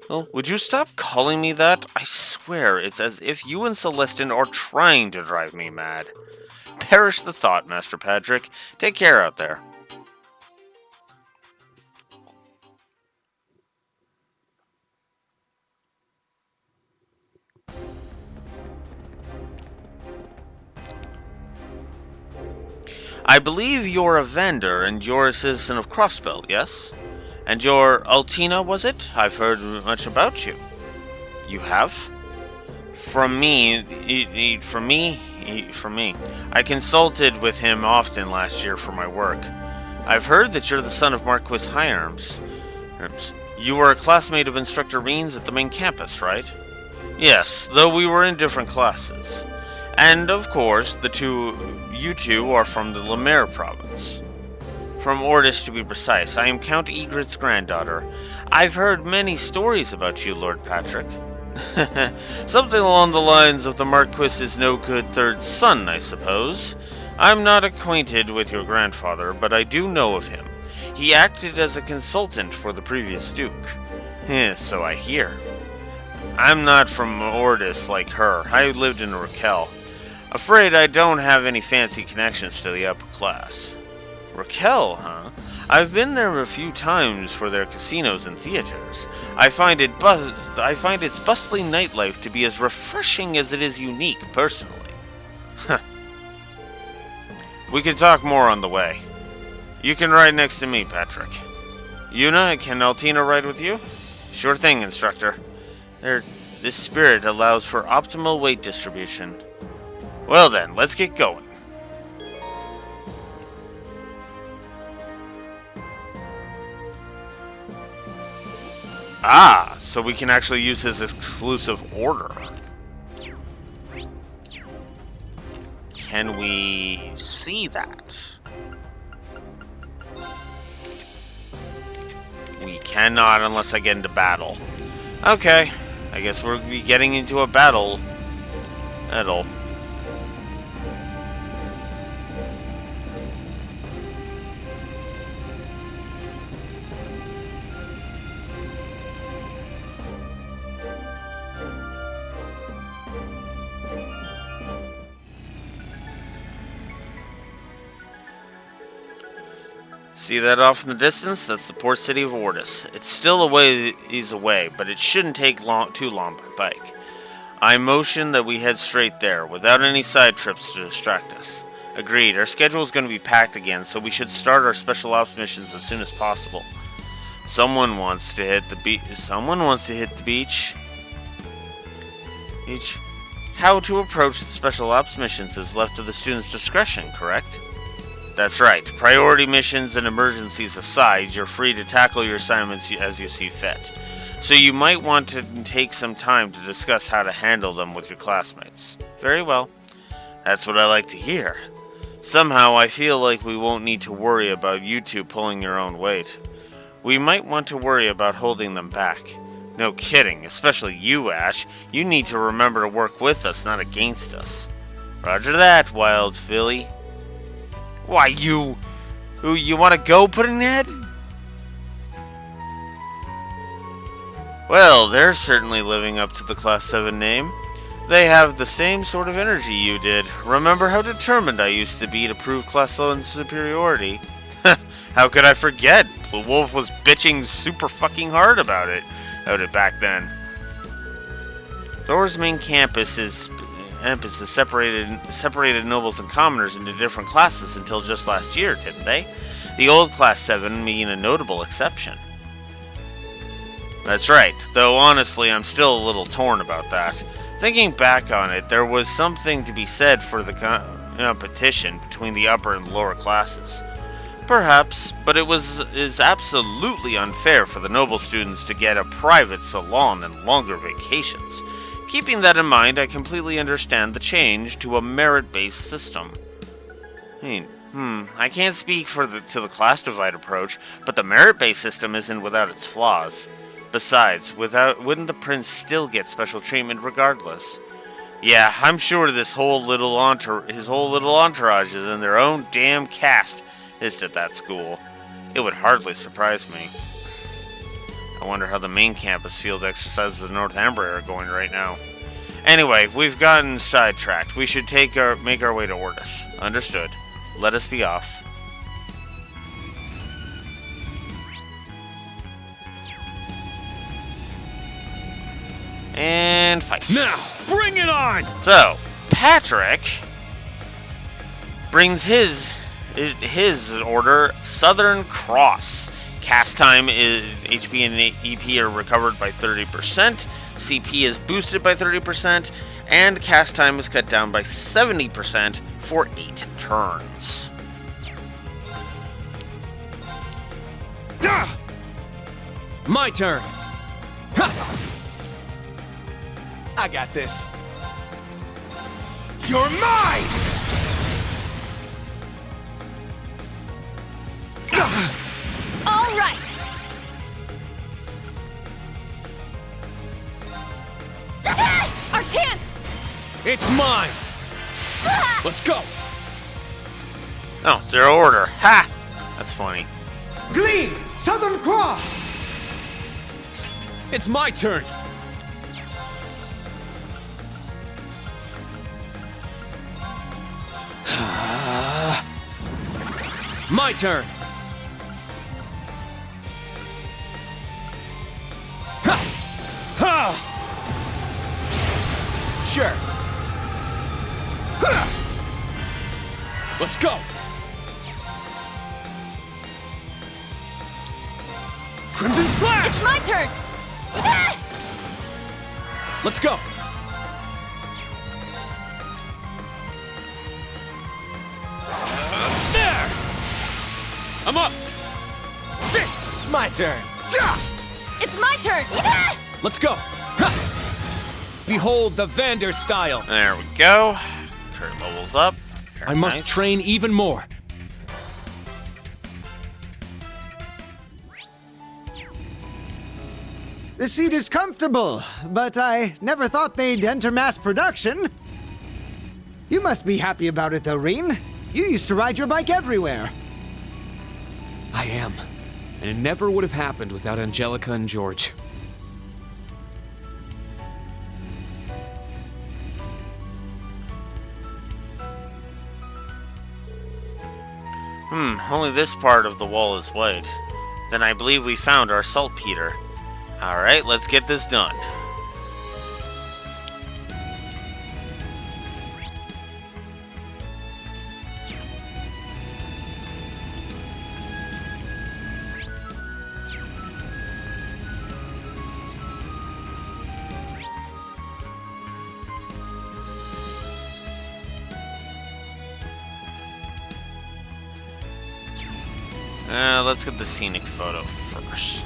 Well, would you stop calling me that? I swear, it's as if you and Celestin are trying to drive me mad. Perish the thought, Master Patrick. Take care out there. I believe you're a vendor and you're a citizen of Crossbell, yes? And you're Altina, was it? I've heard much about you. You have? From me. I consulted with him often last year for my work. I've heard that you're the son of Marquis Hyarms. You were a classmate of Instructor Reens at the main campus, right? Yes, though we were in different classes. And, of course, you two are from the Lemaire province. From Ordis, to be precise. I am Count Egret's granddaughter. I've heard many stories about you, Lord Patrick. Something along the lines of the Marquis's no-good third son, I suppose. I'm not acquainted with your grandfather, but I do know of him. He acted as a consultant for the previous duke. So I hear. I'm not from Ordis like her. I lived in Raquel. Afraid I don't have any fancy connections to the upper class. Raquel, huh? I've been there a few times for their casinos and theaters. I find its bustling nightlife to be as refreshing as it is unique, personally. We can talk more on the way. You can ride next to me, Patrick. Yuna, can Altina ride with you? Sure thing, instructor. This spirit allows for optimal weight distribution. Well then, let's get going. Ah, so we can actually use his exclusive order. Can we see that? We cannot unless I get into battle. Okay, I guess we'll be getting into a battle. See that off in the distance? That's the port city of Ordis. It's still a ways away, but it shouldn't take too long by bike. I motion that we head straight there, without any side trips to distract us. Agreed, our schedule is going to be packed again, so we should start our special ops missions as soon as possible. Someone wants to hit the beach. How to approach the special ops missions is left to the student's discretion, correct? That's right. Priority missions and emergencies aside, you're free to tackle your assignments as you see fit. So you might want to take some time to discuss how to handle them with your classmates. Very well. That's what I like to hear. Somehow I feel like we won't need to worry about you two pulling your own weight. We might want to worry about holding them back. No kidding, especially you, Ash. You need to remember to work with us, not against us. Roger that, Wild Filly. Why, you want to go, Puddinghead? Well, they're certainly living up to the Class 7 name. They have the same sort of energy you did. Remember how determined I used to be to prove Class 7 superiority? How could I forget? The Wolf was bitching super fucking hard about it back then. Thor's main campus separated nobles and commoners into different classes until just last year, didn't they? The old Class 7 being a notable exception. That's right, though honestly I'm still a little torn about that. Thinking back on it, there was something to be said for the competition between the upper and lower classes. Perhaps, but it is absolutely unfair for the noble students to get a private salon and longer vacations. Keeping that in mind, I completely understand the change to a merit-based system. I can't speak to the class divide approach, but the merit-based system isn't without its flaws. Besides, wouldn't the prince still get special treatment regardless? Yeah, I'm sure his whole little entourage is in their own damn caste at that school. It would hardly surprise me. I wonder how the main campus field exercises of North Ambria are going right now. Anyway, we've gotten sidetracked. We should make our way to Ordis. Understood. Let us be off. And fight. Now, bring it on! So, Patrick brings his order, Southern Cross. Cast time is HP and EP are recovered by 30%, CP is boosted by 30%, and cast time is cut down by 70% for 8 turns. My turn. I got this. You're mine! All right. Our chance. It's mine. Let's go. Oh, it's their order. Ha! That's funny. Gleam! Southern Cross! It's my turn. My turn. Sure. Let's go! Crimson Slash! It's my turn! Let's go! There! I'm up! Sit! My turn! It's my turn! Let's go! Ha! Behold the Vander style! There we go. Kurt levels up. Very I must nice. train even more. The seat is comfortable, but I never thought they'd enter mass production. You must be happy about it, though, Reen. You used to ride your bike everywhere. I am. And it never would have happened without Angelica and George. Only this part of the wall is white. Then I believe we found our saltpeter. Alright, let's get this done. Let's get the scenic photo first.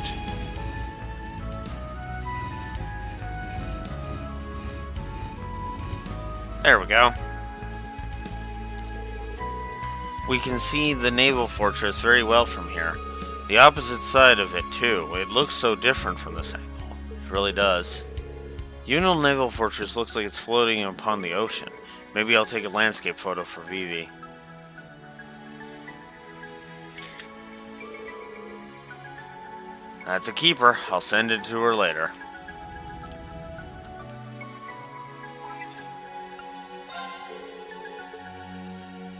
There we go. We can see the naval fortress very well from here. The opposite side of it too. It looks so different from this angle. It really does. Unil Naval Fortress looks like it's floating upon the ocean. Maybe I'll take a landscape photo for Vivi. That's a keeper. I'll send it to her later.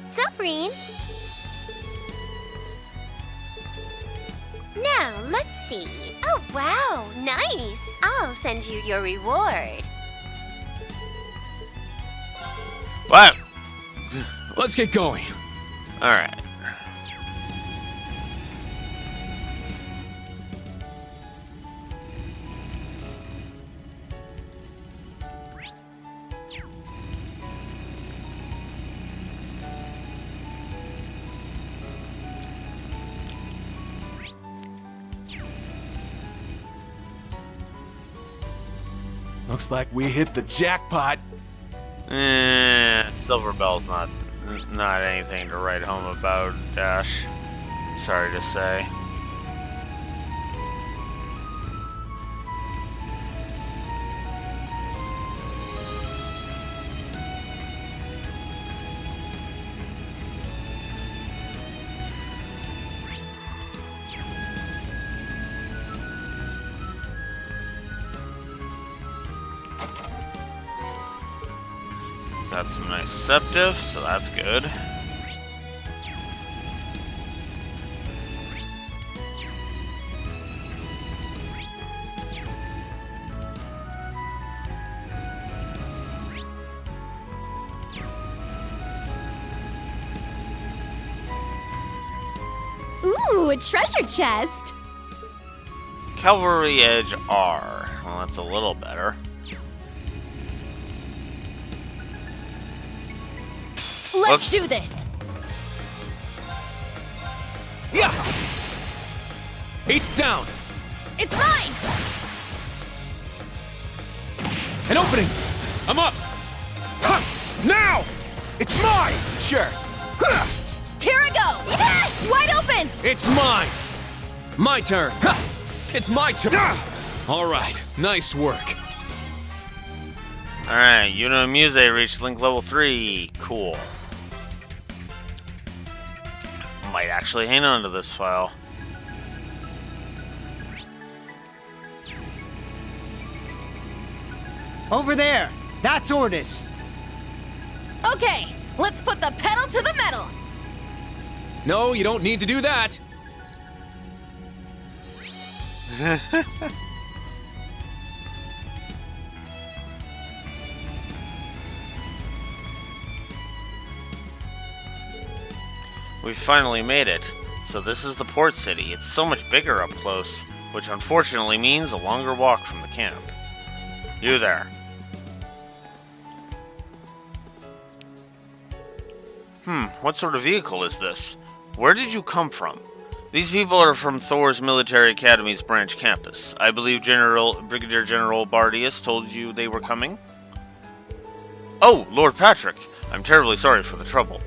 Sup, Reen? Now, let's see. Oh, wow, nice. I'll send you your reward. What? Let's get going. Alright. Looks like we hit the jackpot. Silver Bell's not anything to write home about, Dash. Sorry to say. Got some nice Septive, so that's good. Ooh, a treasure chest! Cavalry Edge R. Well, that's a little better. Let's do this! Yeah! Eight's down! It's mine! An opening! I'm up! Now! It's mine! Sure. Here I go! Wide open! It's mine! My turn! It's my turn! Alright, nice work. Alright, Yuno Muse reached Link level 3. Cool. Might actually hang on to this file. Over there! That's Ordis! Okay, let's put the pedal to the metal! No, you don't need to do that. We've finally made it. So this is the port city. It's so much bigger up close, which unfortunately means a longer walk from the camp. You there. What sort of vehicle is this? Where did you come from? These people are from Thor's Military Academy's branch campus. I believe Brigadier General Bardius told you they were coming? Oh, Lord Patrick. I'm terribly sorry for the trouble.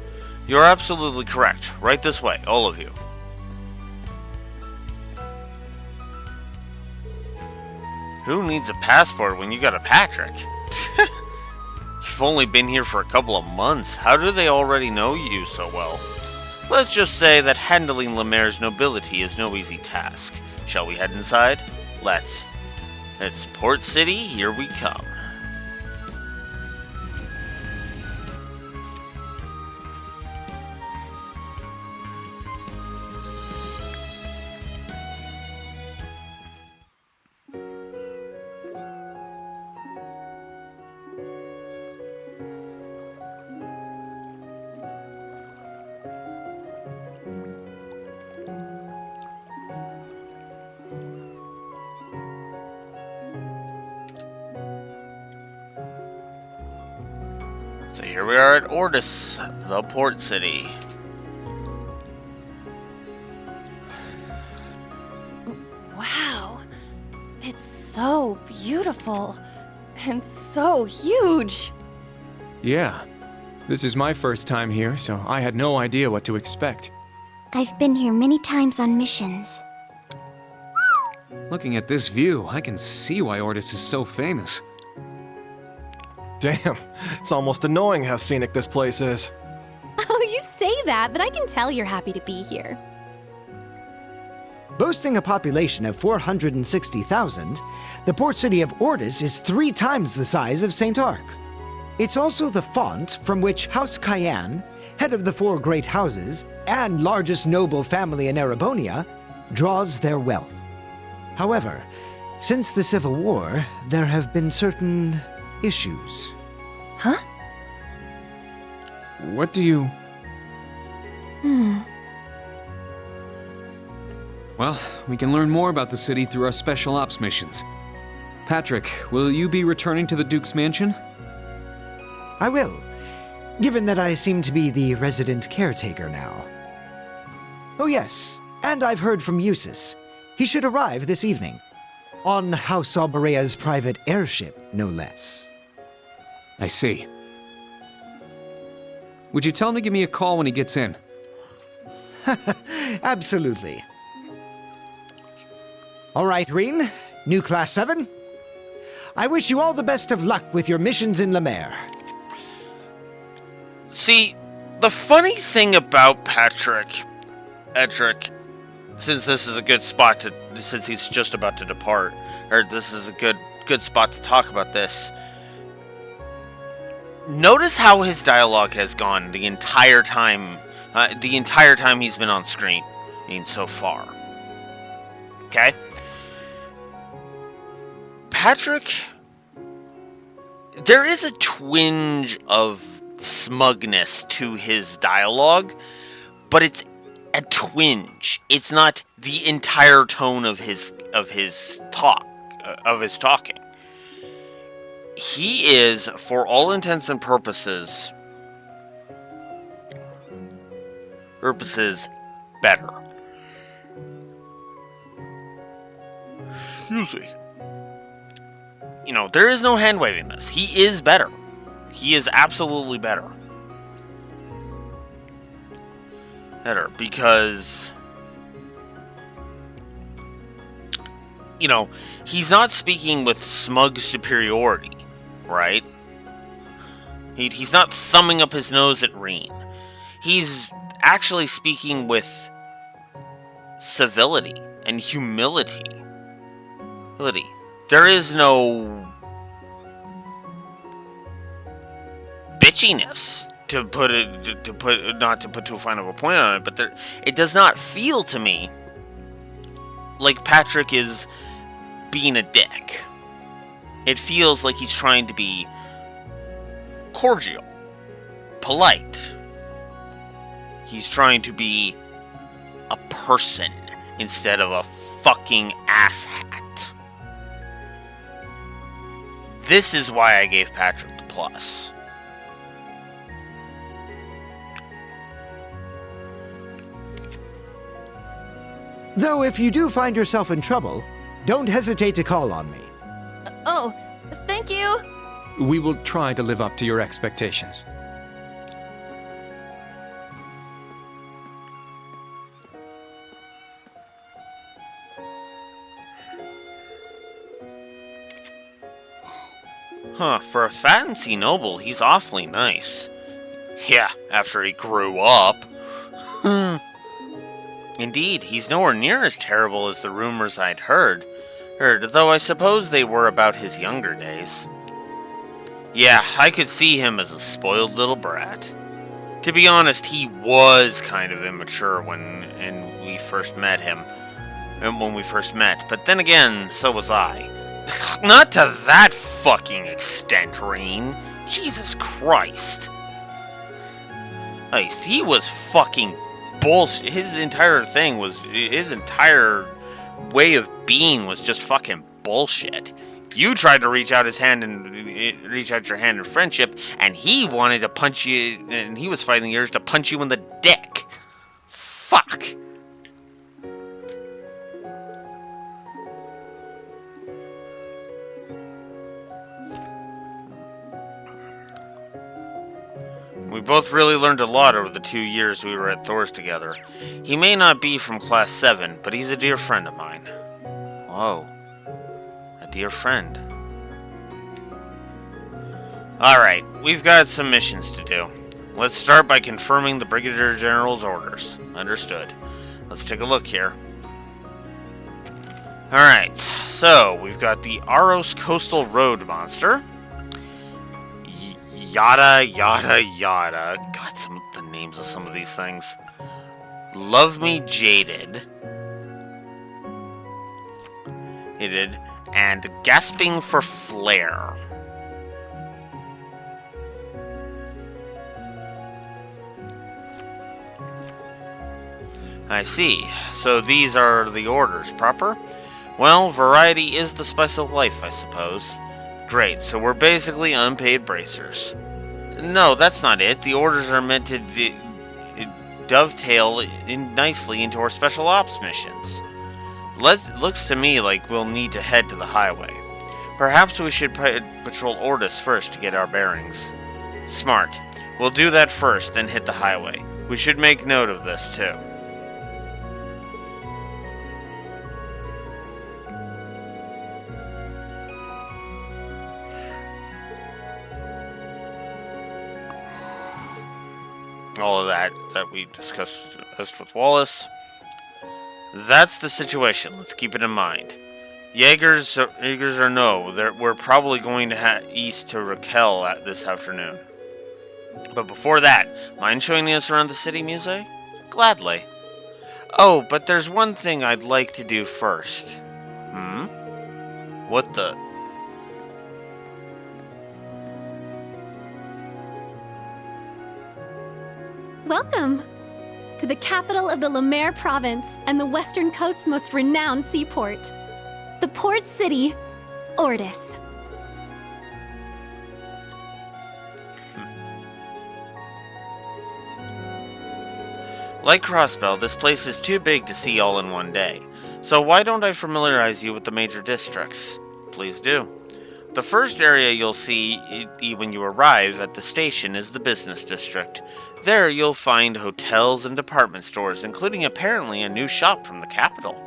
You're absolutely correct. Right this way, all of you. Who needs a passport when you got a Patrick? You've only been here for a couple of months. How do they already know you so well? Let's just say that handling Lemaire's nobility is no easy task. Shall we head inside? Let's. It's Port City, here we come. So here we are at Ordis, the port city. Wow. It's so beautiful. And so huge. Yeah. This is my first time here, so I had no idea what to expect. I've been here many times on missions. Looking at this view, I can see why Ordis is so famous. Damn, it's almost annoying how scenic this place is. Oh, you say that, but I can tell you're happy to be here. Boasting a population of 460,000, the port city of Ordis is 3 times the size of St. Arc. It's also the font from which House Cayenne, head of the 4 great houses and largest noble family in Erebonia, draws their wealth. However, since the Civil War, there have been certain issues. Huh? What do you... Well, we can learn more about the city through our special ops missions. Patrick, will you be returning to the Duke's mansion? I will, given that I seem to be the resident caretaker now. Oh yes, and I've heard from Eustace. He should arrive this evening. On House Alberea's private airship, no less. I see. Would you tell him to give me a call when he gets in? Absolutely. All right, Reen, new Class 7. I wish you all the best of luck with your missions in Lemaire. See, the funny thing about Edric, since this is a good spot to, since he's just about to depart, or this is a good spot to talk about this. Notice how his dialogue has gone the entire time he's been on screen, so far. Okay? Patrick, there is a twinge of smugness to his dialogue, but it's a twinge. It's not the entire tone of his talking. He is, for all intents and purposes, better. Excuse me. There is no hand-waving this. He is better. He is absolutely better. Because, he's not speaking with smug superiority, right? He's not thumbing up his nose at Reen. He's actually speaking with civility and humility. There is no bitchiness, not to put too fine of a point on it, but it does not feel to me like Patrick is being a dick. It feels like he's trying to be cordial, polite, He's trying to be a person instead of a fucking asshat. This is why I gave Patrick the plus. Though if you do find yourself in trouble, don't hesitate to call on me. Oh, thank you. We will try to live up to your expectations. Huh, for a fancy noble, he's awfully nice. Yeah, after he grew up. Indeed, he's nowhere near as terrible as the rumors I'd heard, though I suppose they were about his younger days. Yeah, I could see him as a spoiled little brat. To be honest, he was kind of immature when we first met him. But then again, so was I. Not to that fucking extent, Rain. Jesus Christ. Like, he was fucking bullshit. His entire way of being was just fucking bullshit. You tried to reach out your hand in friendship, and he wanted to punch you, and he was fighting the urge to punch you in the dick. Fuck. We both really learned a lot over the 2 years we were at Thor's together. He may not be from Class 7, but he's a dear friend of mine. Whoa. A dear friend. Alright, we've got some missions to do. Let's start by confirming the Brigadier General's orders. Understood. Let's take a look here. Alright, so we've got the Aros Coastal Road Monster. Yada, yada, yada. God, the names of some of these things. Love Me Jaded. And Gasping for Flair. I see. So these are the orders, proper? Well, variety is the spice of life, I suppose. Great, so we're basically unpaid bracers. No, that's not it. The orders are meant to dovetail nicely into our special ops missions. Looks to me like we'll need to head to the highway. Perhaps we should patrol Ordis first to get our bearings. Smart. We'll do that first, then hit the highway. We should make note of this, too. All of that we discussed with Wallace. That's the situation. Let's keep it in mind. Jaegers or no, we're probably going to head east to Raquel this afternoon. But before that, mind showing us around the city, Muse? Gladly. Oh, but there's one thing I'd like to do first. What the... Welcome to the capital of the Lemaire province and the western coast's most renowned seaport, the port city, Ordis. Like Crossbell, this place is too big to see all in one day. So why don't I familiarize you with the major districts? Please do. The first area you'll see when you arrive at the station is the business district. There you'll find hotels and department stores, including apparently a new shop from the capital.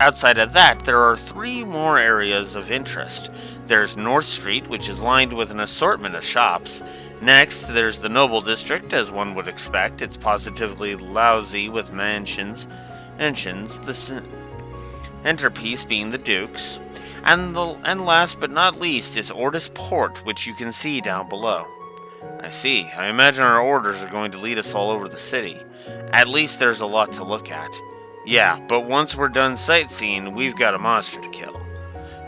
Outside of that, there are 3 more areas of interest. There's North Street, which is lined with an assortment of shops. Next, there's the Noble District, as one would expect. It's positively lousy with mansions, the centerpiece being the Dukes. And last but not least is Ordis Port, which you can see down below. I see. I imagine our orders are going to lead us all over the city. At least there's a lot to look at. Yeah, but once we're done sightseeing, we've got a monster to kill.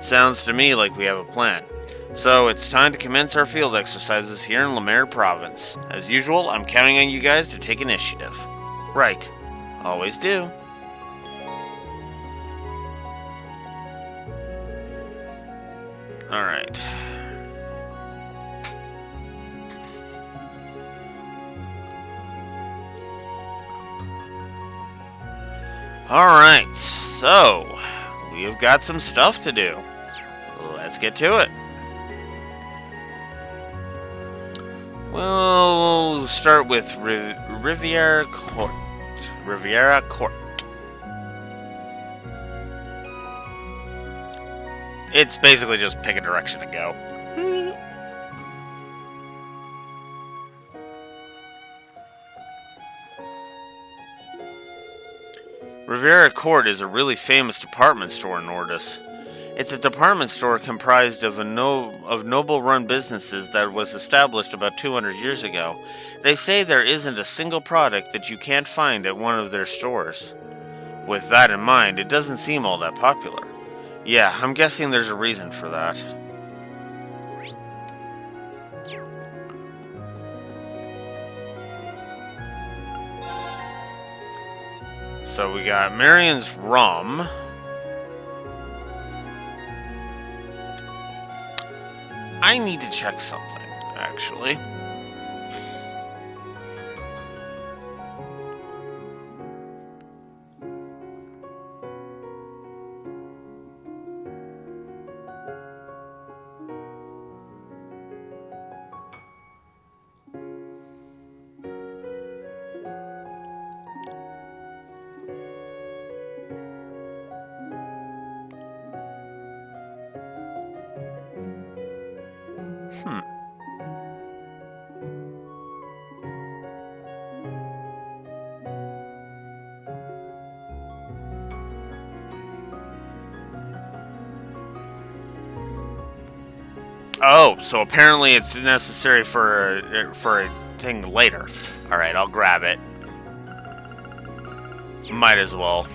Sounds to me like we have a plan. So it's time to commence our field exercises here in Lemaire Province. As usual, I'm counting on you guys to take initiative. Right. Always do. Alright. Alright, so we have got some stuff to do. Let's get to it. We'll start with Riviera Court. Riviera Court. It's basically just pick a direction to go. Riviera Court is a really famous department store in Ordis. It's a department store comprised of noble-run businesses that was established about 200 years ago. They say there isn't a single product that you can't find at one of their stores. With that in mind, it doesn't seem all that popular. Yeah, I'm guessing there's a reason for that. So we got Marion's Rum. I need to check something, actually. Oh, so apparently it's necessary for a thing later. All right, I'll grab it. Might as well.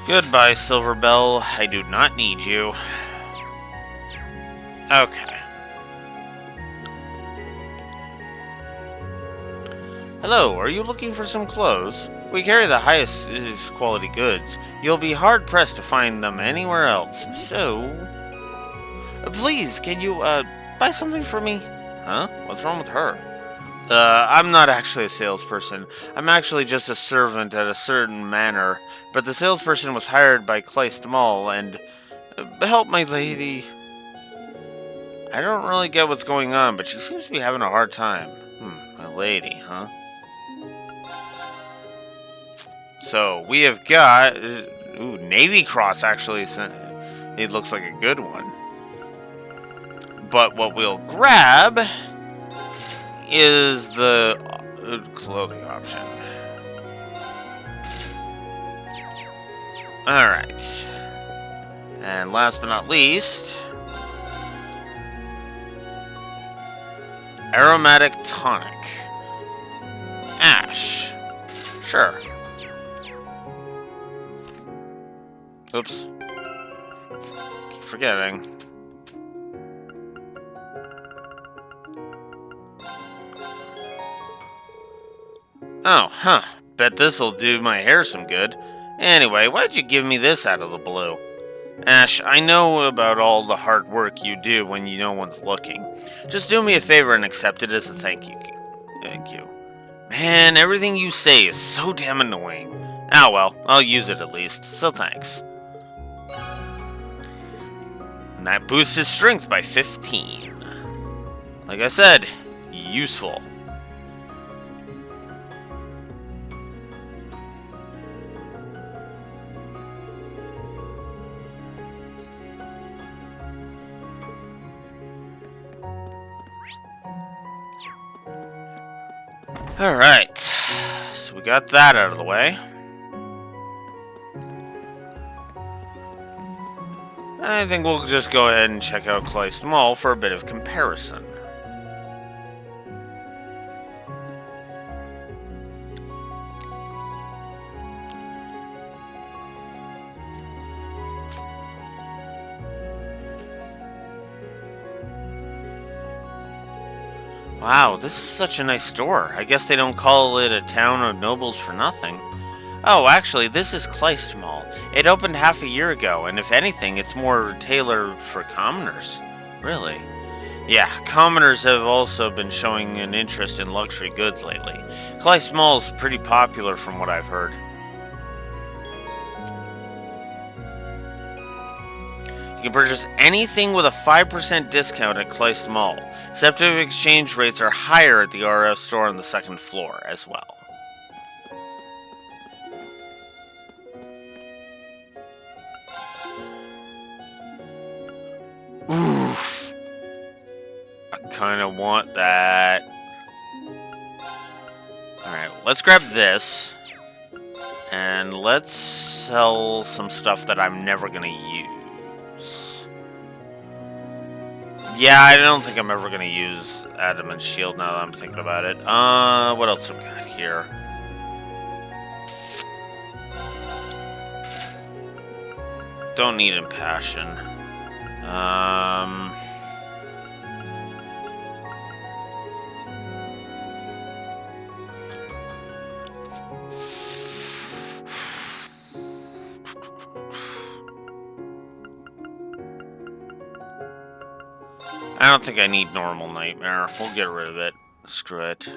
Goodbye, Silverbell. I do not need you. Okay. Hello, are you looking for some clothes? We carry the highest quality goods. You'll be hard-pressed to find them anywhere else. So... please, can you, buy something for me? Huh? What's wrong with her? I'm not actually a salesperson. I'm actually just a servant at a certain manor. But the salesperson was hired by Kleist Mall and... help my lady. I don't really get what's going on, but she seems to be having a hard time. My lady, huh? So, we have got... ooh, Navy Cross actually. It looks like a good one. But what we'll grab... is the clothing option. Alright. And last but not least, aromatic tonic. Ash. Sure. Oops. Keep forgetting. Oh, huh. Bet this'll do my hair some good. Anyway, why'd you give me this out of the blue? Ash, I know about all the hard work you do when no one's looking. Just do me a favor and accept it as a thank you. Thank you. Man, everything you say is so damn annoying. Ah well, I'll use it at least, so thanks. And that boosts his strength by 15. Like I said, useful. Alright, so we got that out of the way. I think we'll just go ahead and check out Kleist Mall for a bit of comparison. Wow, this is such a nice store. I guess they don't call it a town of nobles for nothing. Oh, actually, this is Kleist Mall. It opened half a year ago, and if anything, it's more tailored for commoners. Really? Yeah, commoners have also been showing an interest in luxury goods lately. Kleist Mall is pretty popular from what I've heard. You can purchase anything with a 5% discount at Kleist Mall. Deceptive exchange rates are higher at the RF store on the second floor as well. Oof. I kind of want that. Alright, let's grab this. And let's sell some stuff that I'm never going to use. Yeah, I don't think I'm ever going to use Adamant Shield now that I'm thinking about it. What else have we got here? Don't need Impassion. I don't think I need Normal Nightmare. We'll get rid of it. Screw it.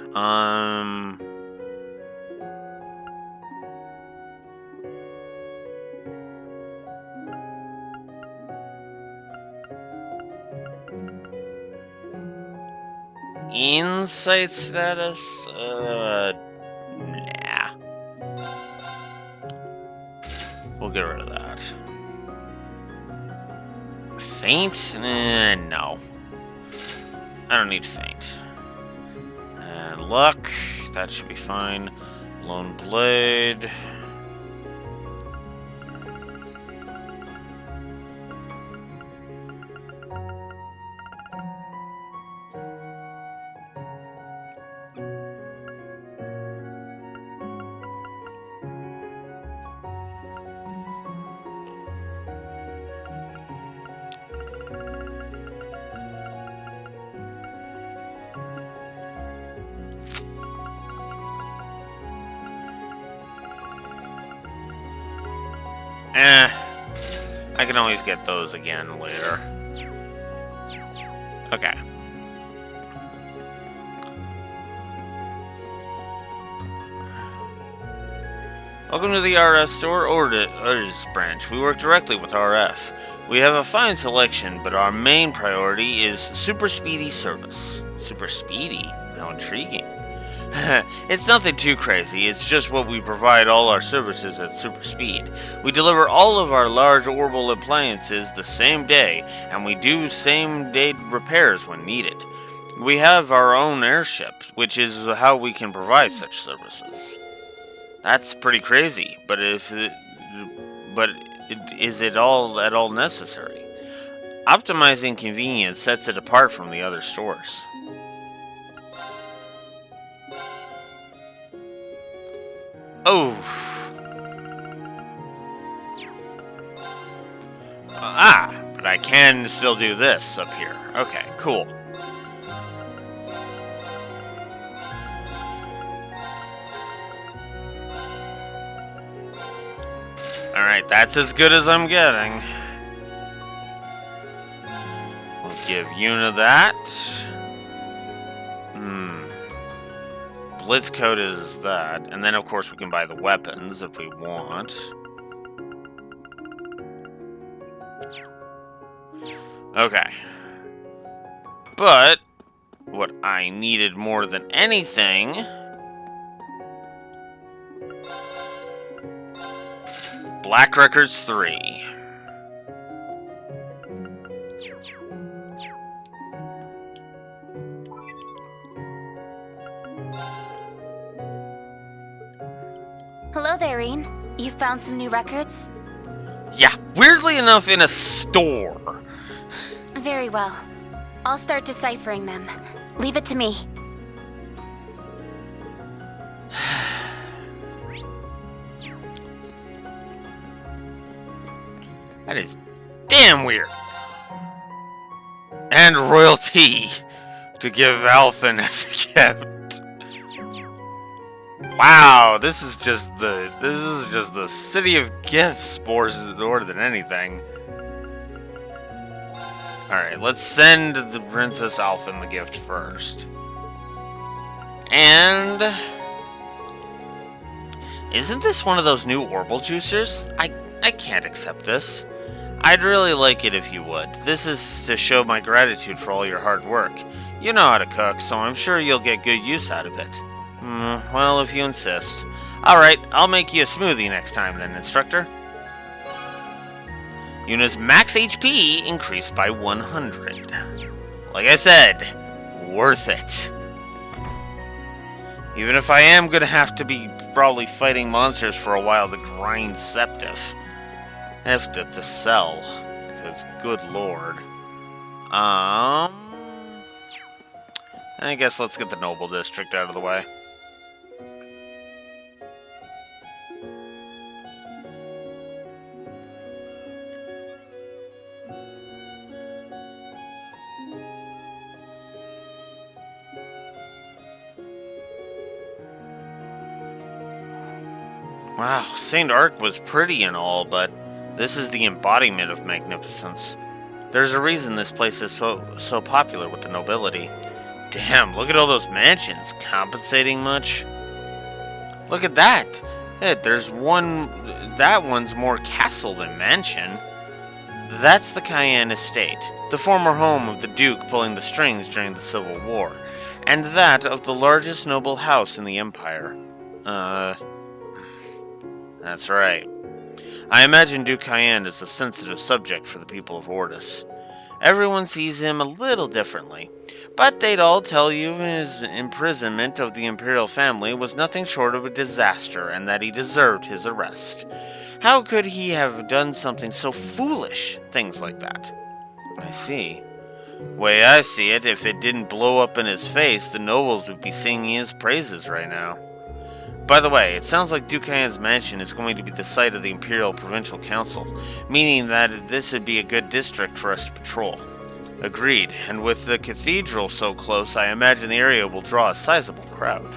Insight status? Nah. We'll get rid of that. Faint? No. I don't need Faint. And Luck, that should be fine. Lone Blade. I can always get those again later. Okay. Welcome to the RF store Orders branch. We work directly with RF. We have a fine selection, but our main priority is super speedy service. Super speedy? How intriguing. It's nothing too crazy, it's just what we provide all our services at super speed. We deliver all of our large orbital appliances the same day, and we do same-day repairs when needed. We have our own airship, which is how we can provide such services. That's pretty crazy, but is it all at all necessary? Optimizing convenience sets it apart from the other stores. Oh. But I can still do this up here. Okay, cool. Alright, that's as good as I'm getting. We'll give Yuna that. Blitz coat is that. And then, of course, we can buy the weapons if we want. Okay. But what I needed more than anything... Black Records 3. Hello there, Reen. You found some new records? Yeah, weirdly enough, in a store. Very well. I'll start deciphering them. Leave it to me. That is damn weird. And royalty to give Alphen as a gift. Wow, this is just the city of gifts more than anything. Alright, let's send the Princess Alphen the gift first. And... Isn't this one of those new Orbital juicers? I can't accept this. I'd really like it if you would. This is to show my gratitude for all your hard work. You know how to cook, so I'm sure you'll get good use out of it. Well, if you insist. Alright, I'll make you a smoothie next time then, instructor. Yuna's max HP increased by 100. Like I said, worth it. Even if I am gonna have to be probably fighting monsters for a while to grind Septif. I have to sell, because good lord. I guess let's get the Noble District out of the way. Wow, St. Arc was pretty and all, but this is the embodiment of magnificence. There's a reason this place is so popular with the nobility. Damn, look at all those mansions. Compensating much? Look at that! Hey, there's one... That one's more castle than mansion. That's the Cayenne Estate, the former home of the Duke pulling the strings during the Civil War, and that of the largest noble house in the Empire. That's right. I imagine Duke Cayenne is a sensitive subject for the people of Ordis. Everyone sees him a little differently, but they'd all tell you his imprisonment of the imperial family was nothing short of a disaster and that he deserved his arrest. How could he have done something so foolish? Things like that. I see. Way I see it, if it didn't blow up in his face, the nobles would be singing his praises right now. By the way, it sounds like Duke Cayenne's mansion is going to be the site of the Imperial Provincial Council, meaning that this would be a good district for us to patrol. Agreed, and with the cathedral so close, I imagine the area will draw a sizable crowd.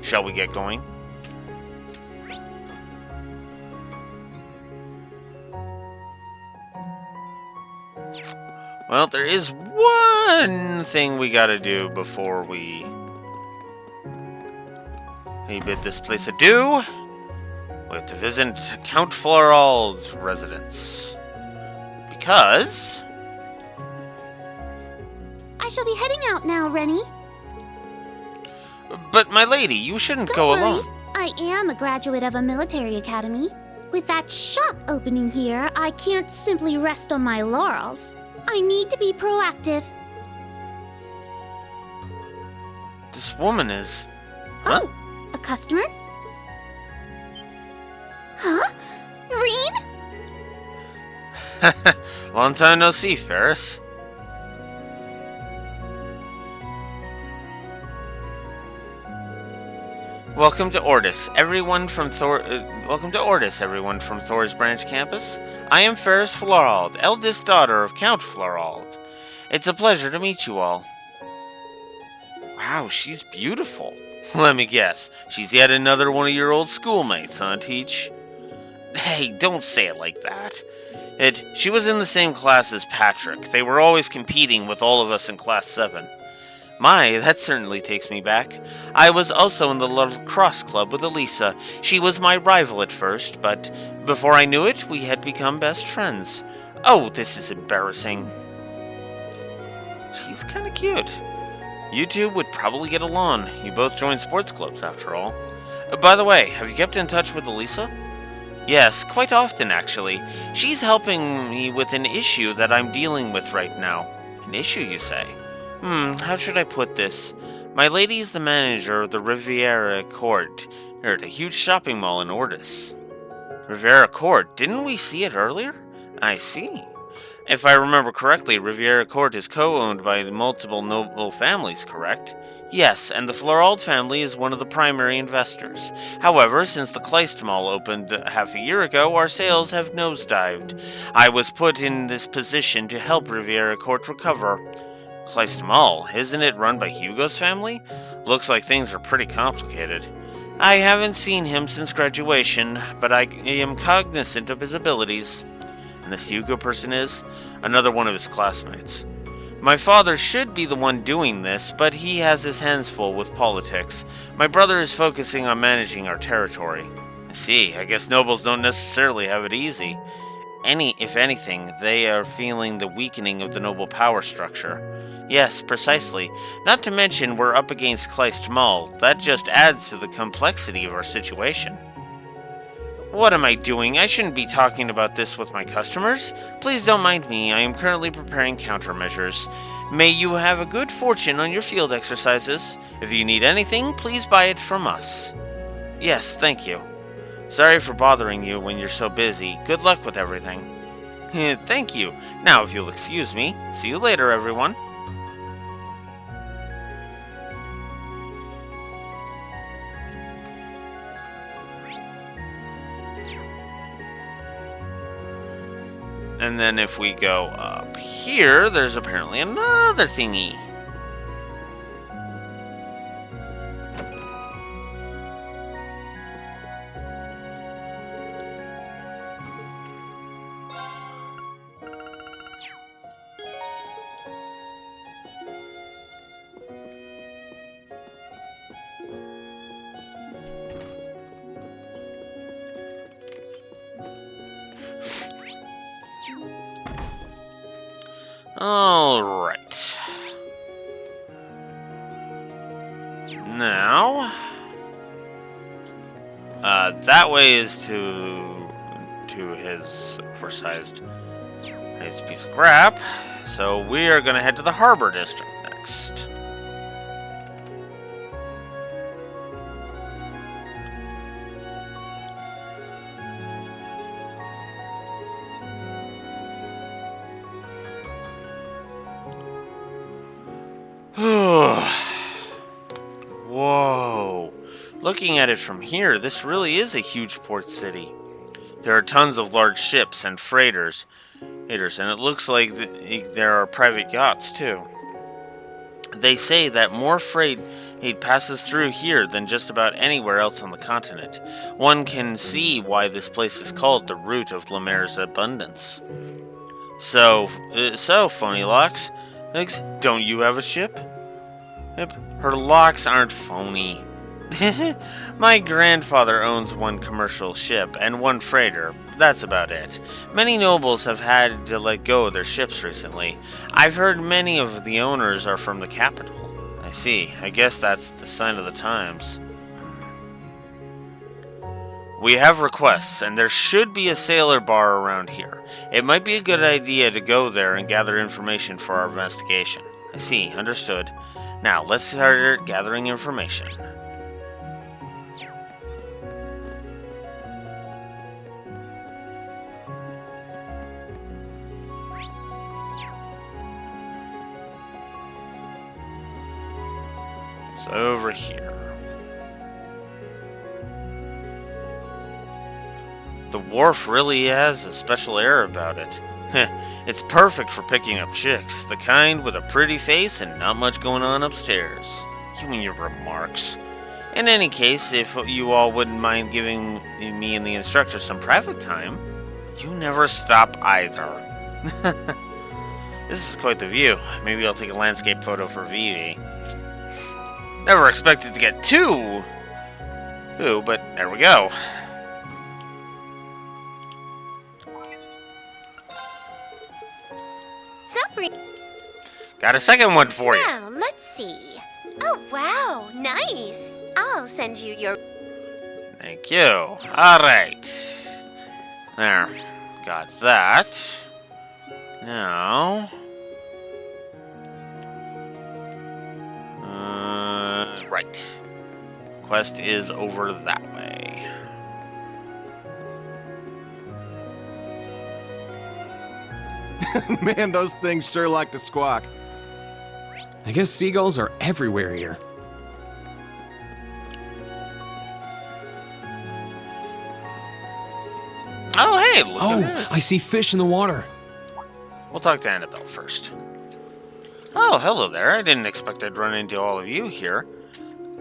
Shall we get going? Well, there is one thing we gotta do before we bid this place adieu. We have to visit Count Florald's residence. Because... I shall be heading out now, Rennie. But my lady, you shouldn't go alone. I am a graduate of a military academy. With that shop opening here, I can't simply rest on my laurels. I need to be proactive. This woman is... Oh, a customer? Huh? Reen? Long time no see, Ferris. Welcome to Ordis, everyone from everyone from Thor's Branch campus. I am Ferris Florald, eldest daughter of Count Florald. It's a pleasure to meet you all. Wow, she's beautiful. Let me guess, she's yet another one of your old schoolmates, huh, Teach? Hey, don't say it like that. She was in the same class as Patrick. They were always competing with all of us in Class 7. My, that certainly takes me back. I was also in the lacrosse club with Elisa. She was my rival at first, but before I knew it, we had become best friends. Oh, this is embarrassing. She's kinda cute. You two would probably get along. You both joined sports clubs, after all. By the way, have you kept in touch with Elisa? Yes, quite often, actually. She's helping me with an issue that I'm dealing with right now. An issue, you say? How should I put this? My lady is the manager of the Riviera Court. They're at a huge shopping mall in Ordis. Riviera Court? Didn't we see it earlier? I see. If I remember correctly, Riviera Court is co-owned by multiple noble families, correct? Yes, and the Florald family is one of the primary investors. However, since the Kleist Mall opened half a year ago, our sales have nosedived. I was put in this position to help Riviera Court recover. Kleist Mall, isn't it run by Hugo's family? Looks like things are pretty complicated. I haven't seen him since graduation, but I am cognizant of his abilities. And this Hugo person is? Another one of his classmates. My father should be the one doing this, but he has his hands full with politics. My brother is focusing on managing our territory. I see, I guess nobles don't necessarily have it easy. If anything, they are feeling the weakening of the noble power structure. Yes, precisely. Not to mention we're up against Kleist Mall. That just adds to the complexity of our situation. What am I doing? I shouldn't be talking about this with my customers. Please don't mind me. I am currently preparing countermeasures. May you have a good fortune on your field exercises. If you need anything, please buy it from us. Yes, thank you. Sorry for bothering you when you're so busy. Good luck with everything. Thank you. Now, if you'll excuse me. See you later, everyone. And then if we go up here, there's apparently another thingy. Alright. Now, that way is to his oversized piece of crap. So we are going to head to the Harbor District next. Whoa. Looking at it from here, this really is a huge port city. There are tons of large ships and freighters, and it looks like there are private yachts too. They say that more freight passes through here than just about anywhere else on the continent. One can see why this place is called the root of Lemaire's abundance. So, Phony Locks, don't you have a ship? Yep, her locks aren't phony. My grandfather owns one commercial ship and one freighter. That's about it. Many nobles have had to let go of their ships recently. I've heard many of the owners are from the capital. I see. I guess that's the sign of the times. We have requests, and there should be a sailor bar around here. It might be a good idea to go there and gather information for our investigation. I see. Understood. Now, let's start gathering information. So over here. The wharf really has a special air about it. It's perfect for picking up chicks, the kind with a pretty face and not much going on upstairs. You and your remarks. In any case, if you all wouldn't mind giving me and the instructor some private time, you never stop either. This is quite the view. Maybe I'll take a landscape photo for Vivi. Never expected to get two! Ooh, but there we go. Sorry. Got a second one for you. Now, let's see. Oh, wow, nice. I'll send you your... Thank you. Alright. There. Got that. Now... right. Quest is over that way. Man, those things sure like to squawk. I guess seagulls are everywhere here. Oh, hey, look at this. I see fish in the water. We'll talk to Annabelle first. Oh, hello there. I didn't expect I'd run into all of you here.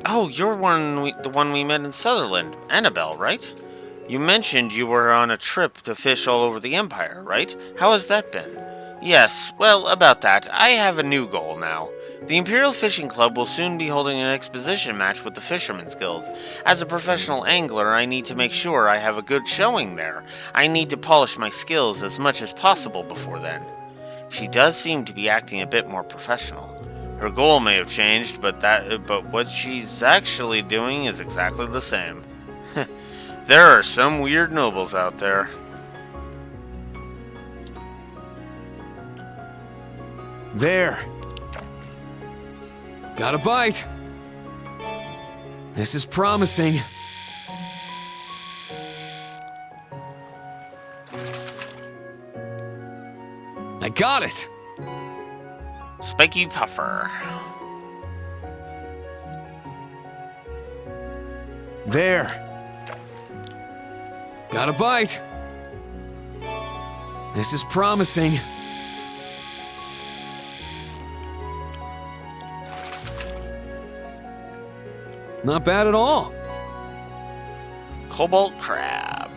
Oh, you're the one we met in Sutherland. Annabelle, right? You mentioned you were on a trip to fish all over the Empire, right? How has that been? Yes, well, about that, I have a new goal now. The Imperial Fishing Club will soon be holding an exposition match with the Fisherman's Guild. As a professional angler, I need to make sure I have a good showing there. I need to polish my skills as much as possible before then. She does seem to be acting a bit more professional. Her goal may have changed, but what she's actually doing is exactly the same. There are some weird nobles out there. There. Got a bite. This is promising. I got it. Spiky puffer. There. Got a bite. This is promising. Not bad at all. Cobalt crab.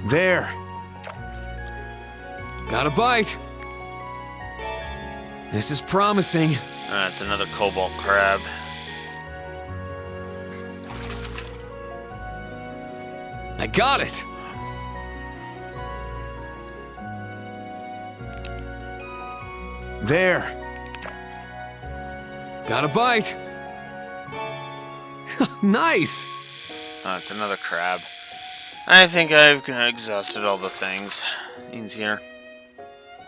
There. Got a bite. This is promising. That's another cobalt crab. I got it. There. Got a bite. Nice. That's another crab. I think I've exhausted all the things in here.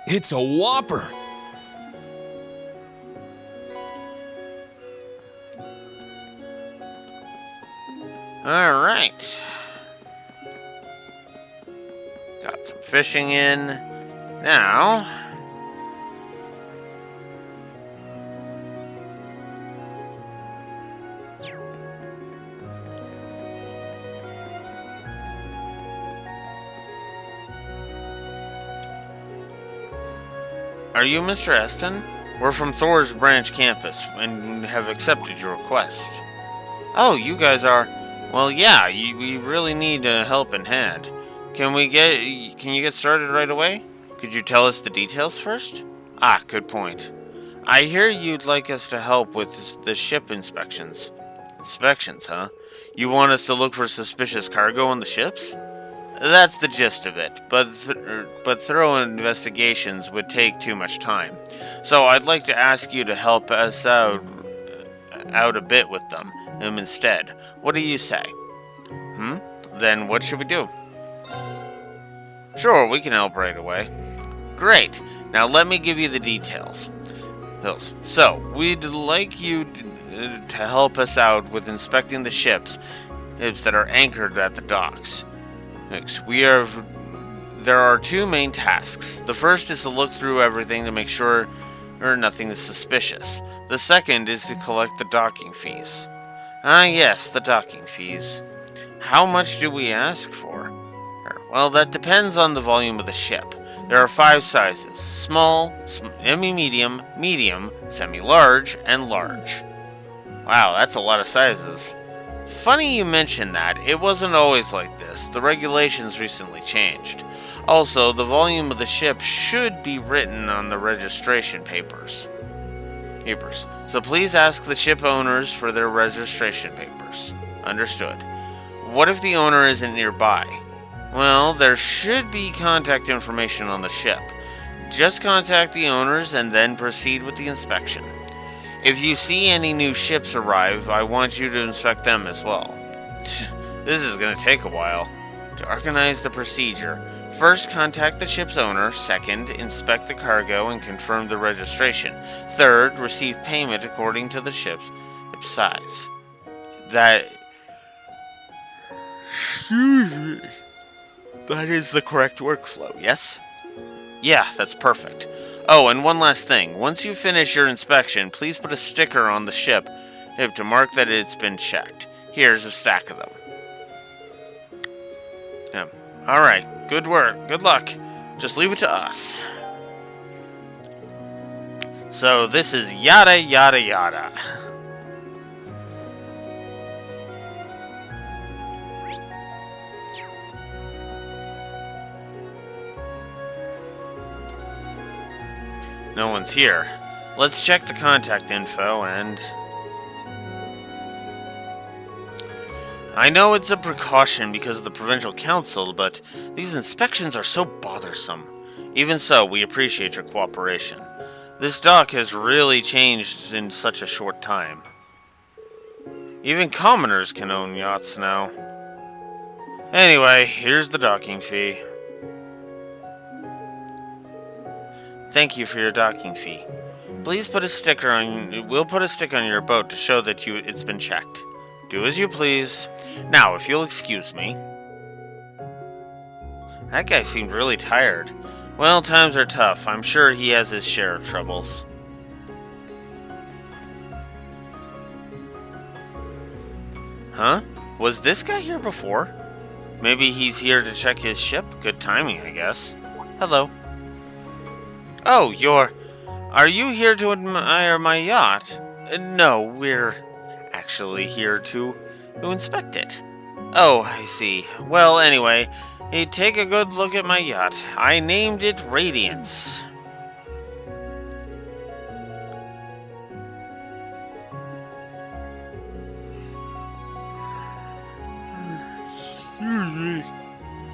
It's a whopper. All right. Got some fishing in. Now... Are you Mr. Eston? We're from Thor's branch campus and have accepted your request. Oh, you guys are... Well, yeah, we really need a helping hand. Can you get started right away? Could you tell us the details first? Ah, good point. I hear you'd like us to help with the ship inspections. Inspections, huh? You want us to look for suspicious cargo on the ships? That's the gist of it, but thorough investigations would take too much time. So I'd like to ask you to help us out a bit with them instead. What do you say? Then what should we do? Sure, we can help right away. Great. Now let me give you the details. So, we'd like you to help us out with inspecting the ships that are anchored at the docks. There are two main tasks. The first is to look through everything to make sure nothing is suspicious. The second is to collect the docking fees. Ah yes, the docking fees. How much do we ask for? Well, that depends on the volume of the ship. There are 5 sizes: small, semi-medium, medium, semi-large, and large. Wow, that's a lot of sizes. Funny you mention that. It wasn't always like this. The regulations recently changed. Also, the volume of the ship should be written on the registration papers. So please ask the ship owners for their registration papers. Understood. What if the owner isn't nearby? Well, there should be contact information on the ship. Just contact the owners and then proceed with the inspection. If you see any new ships arrive, I want you to inspect them as well. This is going to take a while. To organize the procedure, first contact the ship's owner. Second, inspect the cargo and confirm the registration. Third, receive payment according to the ship's size. That is the correct workflow, yes? Yeah, that's perfect. Oh, and one last thing. Once you finish your inspection, please put a sticker on the ship to mark that it's been checked. Here's a stack of them. Alright, good work. Good luck. Just leave it to us. So this is yada yada yada. No one's here. Let's check the contact info and... I know it's a precaution because of the Provincial Council, but these inspections are so bothersome. Even so, we appreciate your cooperation. This dock has really changed in such a short time. Even commoners can own yachts now. Anyway, here's the docking fee. Thank you for your docking fee. Please put a sticker on. We'll put a sticker on your boat to show that it's been checked. Do as you please. Now, if you'll excuse me. That guy seemed really tired. Well, times are tough. I'm sure he has his share of troubles. Huh? Was this guy here before? Maybe he's here to check his ship? Good timing, I guess. Hello. Oh, Are you here to admire my yacht? No, we're actually here to inspect it. Oh, I see. Well, anyway, take a good look at my yacht. I named it Radiance.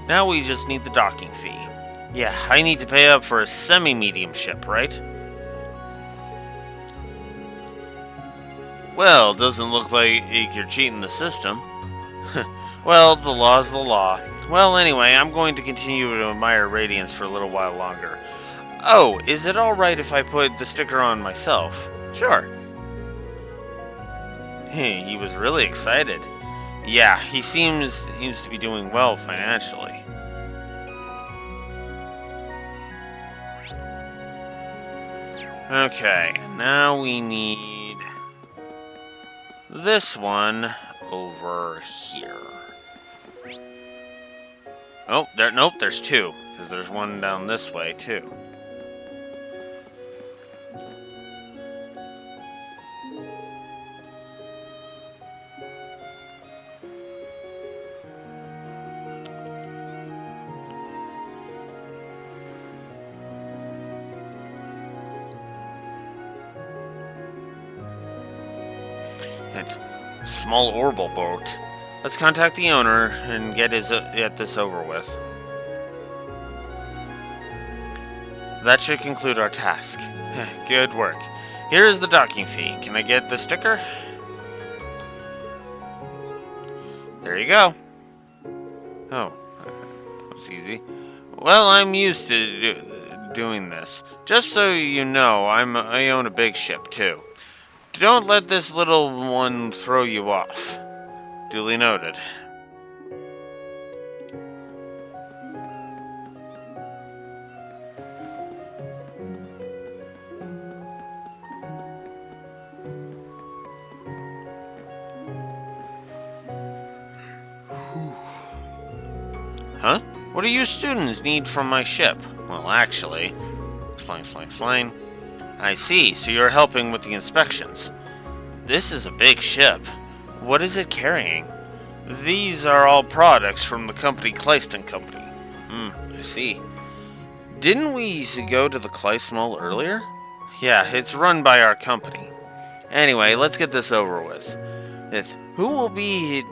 Now we just need the docking fee. Yeah, I need to pay up for a semi-medium ship, right? Well, doesn't look like you're cheating the system. Well, the law's the law. Well, anyway, I'm going to continue to admire Radiance for a little while longer. Oh, is it alright if I put the sticker on myself? Sure. Hey, he was really excited. Yeah, he seems to be doing well financially. Okay, now we need this one over here. Oh, nope, there's two, because there's one down this way too. Small orbital boat. Let's contact the owner and get this over with. That should conclude our task. Good work. Here is the docking fee. Can I get the sticker? There you go. Oh, that's easy. Well, I'm used to doing this. Just so you know, I own a big ship too. Don't let this little one throw you off. Duly noted. Huh? What do you students need from my ship? Well, actually... Explain. I see, so you're helping with the inspections. This is a big ship. What is it carrying? These are all products from the company Kleist & Company. I see. Didn't we go to the Kleist Mall earlier? Yeah, it's run by our company. Anyway, let's get this over with. Who will be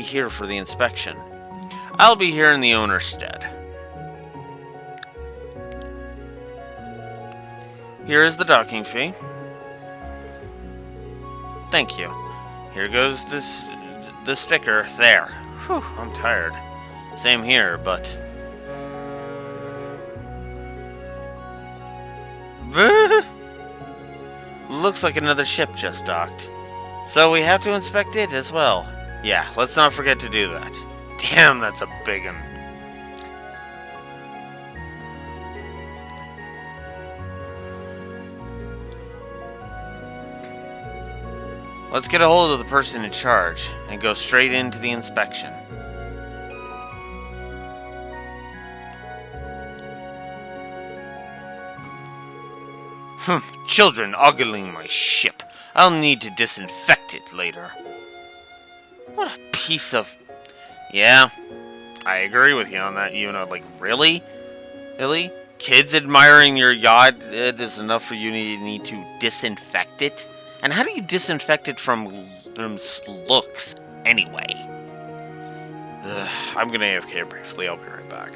here for the inspection? I'll be here in the owner's stead. Here is the docking fee. Thank you. Here goes the sticker. There. Whew, I'm tired. Same here, but... Looks like another ship just docked. So we have to inspect it as well. Yeah, let's not forget to do that. Damn, that's a big one. Let's get a hold of the person in charge and go straight into the inspection. Children ogling my ship. I'll need to disinfect it later. What a piece of... Yeah, I agree with you on that, Yuna. Like, really? Really? Kids admiring your yacht, it is enough for you to need to disinfect it? And how do you disinfect it from looks, anyway? I'm gonna AFK briefly, I'll be right back.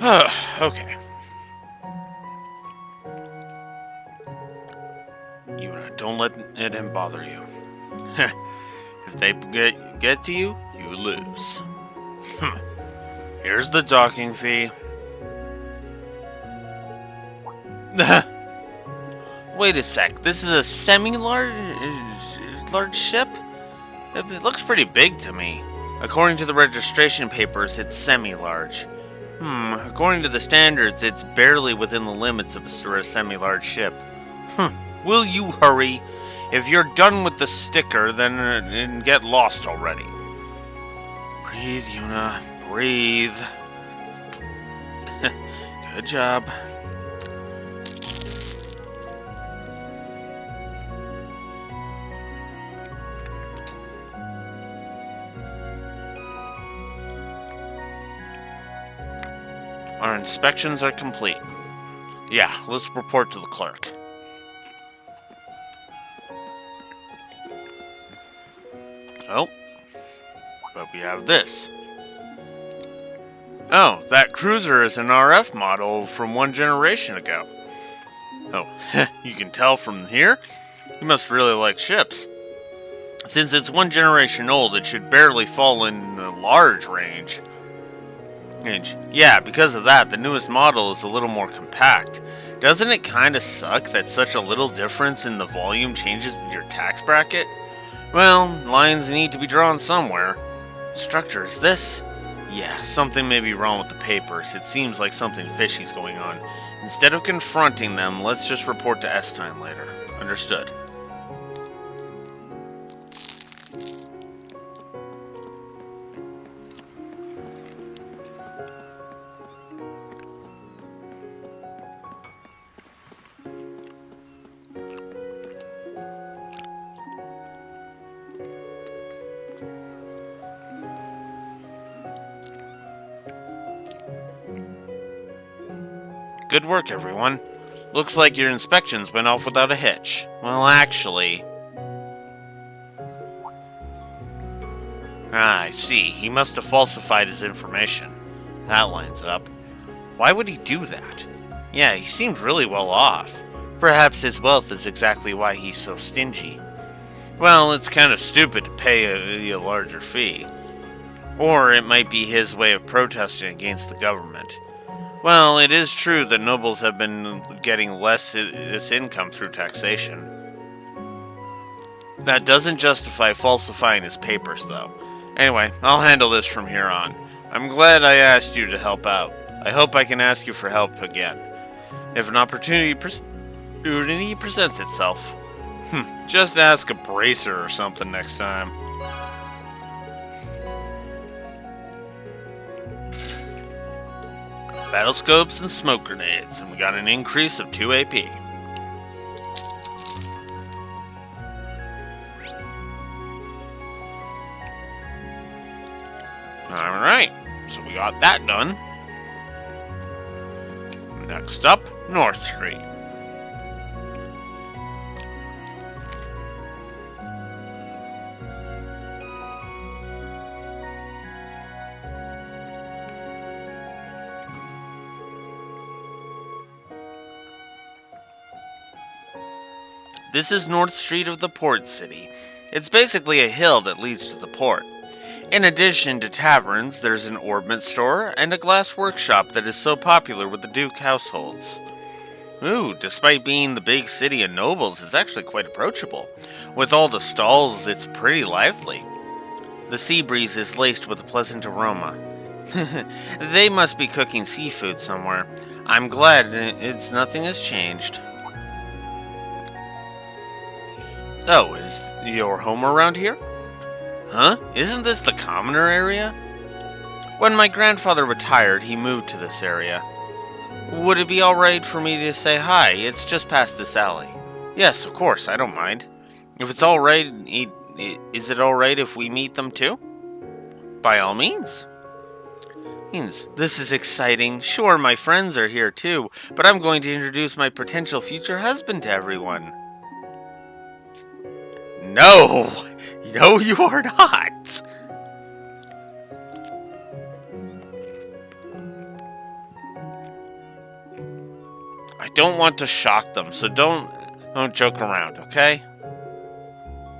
Okay. Don't let it bother you. If they get to you, you lose. Here's the docking fee. Wait a sec. This is a semi-large ship? It looks pretty big to me. According to the registration papers, it's semi-large. According to the standards, it's barely within the limits of a semi-large ship. Will you hurry? If you're done with the sticker, then get lost already. Breathe, Yuna. Breathe. Good job. Our inspections are complete. Yeah, let's report to the clerk. Oh, but we have this. Oh, that cruiser is an RF model from one generation ago. Oh, you can tell from here? You must really like ships. Since it's one generation old, it should barely fall in the large range. Yeah, because of that, the newest model is a little more compact. Doesn't it kinda suck that such a little difference in the volume changes your tax bracket? Well, lines need to be drawn somewhere. Structure is this? Yeah, something may be wrong with the papers. It seems like something fishy's going on. Instead of confronting them, let's just report to S-Time later. Understood. Good work, everyone. Looks like your inspections went off without a hitch. Well, actually... I see. He must have falsified his information. That lines up. Why would he do that? Yeah, he seemed really well off. Perhaps his wealth is exactly why he's so stingy. Well, it's kind of stupid to pay a larger fee. Or it might be his way of protesting against the government. Well, it is true that nobles have been getting less this income through taxation. That doesn't justify falsifying his papers, though. Anyway, I'll handle this from here on. I'm glad I asked you to help out. I hope I can ask you for help again. If an opportunity presents itself. Just ask a bracer or something next time. Battle scopes and smoke grenades, and we got an increase of 2 AP. Alright, so we got that done. Next up, North Street. This is North Street of the port city. It's basically a hill that leads to the port. In addition to taverns, there's an orbment store and a glass workshop that is so popular with the Duke households. Ooh, despite being the big city of nobles, it's actually quite approachable. With all the stalls, it's pretty lively. The sea breeze is laced with a pleasant aroma. They must be cooking seafood somewhere. I'm glad nothing has changed. Oh, is your home around here? Huh? Isn't this the commoner area? When my grandfather retired, he moved to this area. Would it be alright for me to say hi? It's just past this alley. Yes, of course, I don't mind. If it's alright, is it alright if we meet them too? By all means. This is exciting. Sure, my friends are here too, but I'm going to introduce my potential future husband to everyone. No! No, you are not! don't want to shock them, so don't joke around, okay?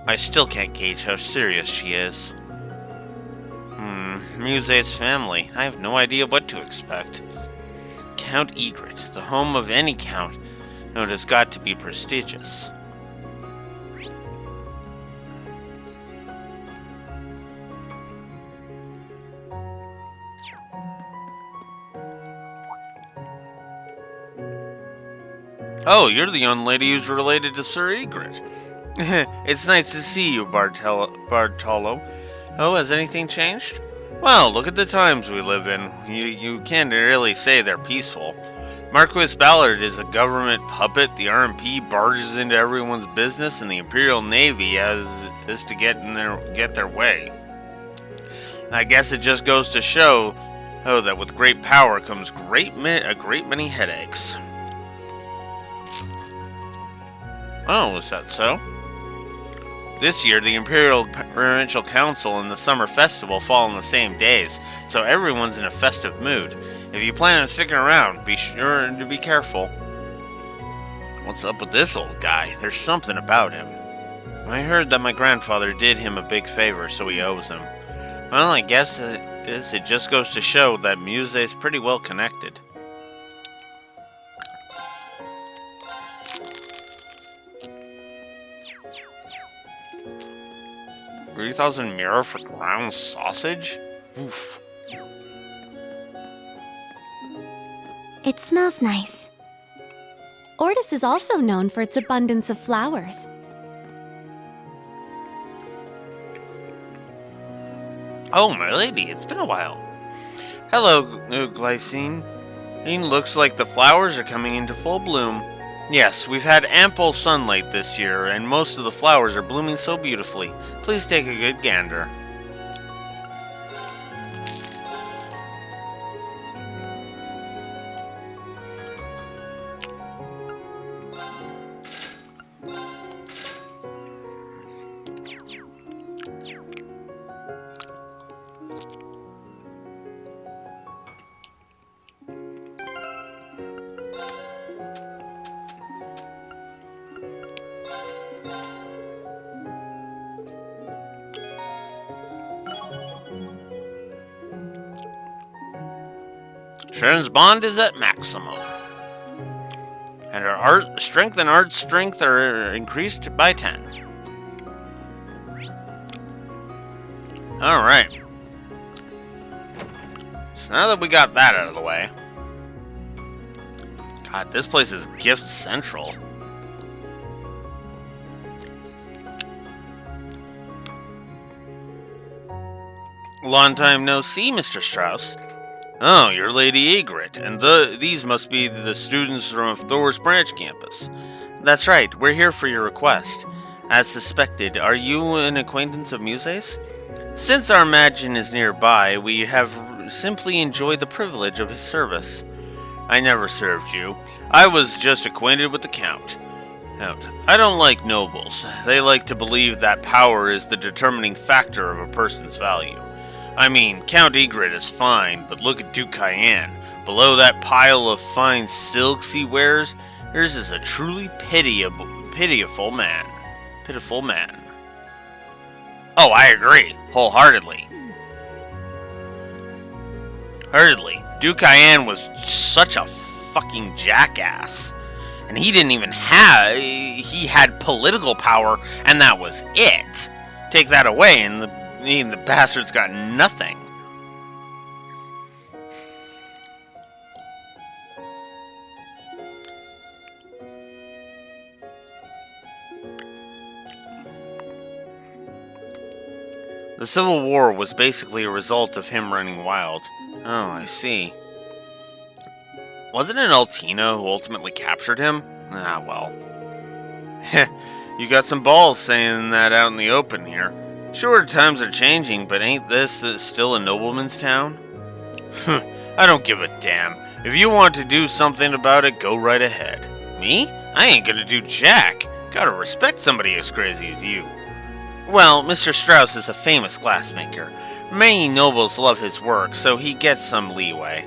I still can't gauge how serious she is. Muse's family. I have no idea what to expect. Count Egret, the home of any count. No, it has got to be prestigious. Oh, you're the young lady who's related to Sir Egret. It's nice to see you, Bartolo. Oh, has anything changed? Well, look at the times we live in. You can't really say they're peaceful. Marquis Ballard is a government puppet, the RMP barges into everyone's business, and the Imperial Navy is to get their way. I guess it just goes to show, that with great power comes a great many headaches. Oh, is that so? This year, the Imperial Provincial Council and the Summer Festival fall on the same days, so everyone's in a festive mood. If you plan on sticking around, be sure to be careful. What's up with this old guy? There's something about him. I heard that my grandfather did him a big favor, so he owes him. Well, I guess it just goes to show that Muse's pretty well connected. 3,000 mirror for ground sausage? Oof. It smells nice. Ortis is also known for its abundance of flowers. Oh, my lady, it's been a while. Hello, Glycine. It looks like the flowers are coming into full bloom. Yes, we've had ample sunlight this year, and most of the flowers are blooming so beautifully. Please take a good gander. Sharon's bond is at maximum. And her strength are increased by 10. Alright. So now that we got that out of the way. God, this place is gift central. Long time no see, Mr. Strauss. Oh, you're Lady Egret, and these must be the students from Thor's branch campus. That's right, we're here for your request. As suspected, are you an acquaintance of Muse's? Since our Magin is nearby, we have simply enjoyed the privilege of his service. I never served you. I was just acquainted with the Count. I don't like nobles. They like to believe that power is the determining factor of a person's value. I mean, Count Egret is fine, but look at Duke Cayenne. Below that pile of fine silks he wears, yours is a truly pitiful man. Oh, I agree, wholeheartedly. Duke Cayenne was such a fucking jackass. And he didn't even he had political power, and that was it. Take that away, and the bastard's got nothing. The Civil War was basically a result of him running wild. Oh, I see. Wasn't it Altina who ultimately captured him? Ah, well. You got some balls saying that out in the open here. Sure, times are changing, but ain't this still a nobleman's town? I don't give a damn. If you want to do something about it, go right ahead. Me? I ain't gonna do jack. Gotta respect somebody as crazy as you. Well, Mr. Strauss is a famous glassmaker. Many nobles love his work, so he gets some leeway.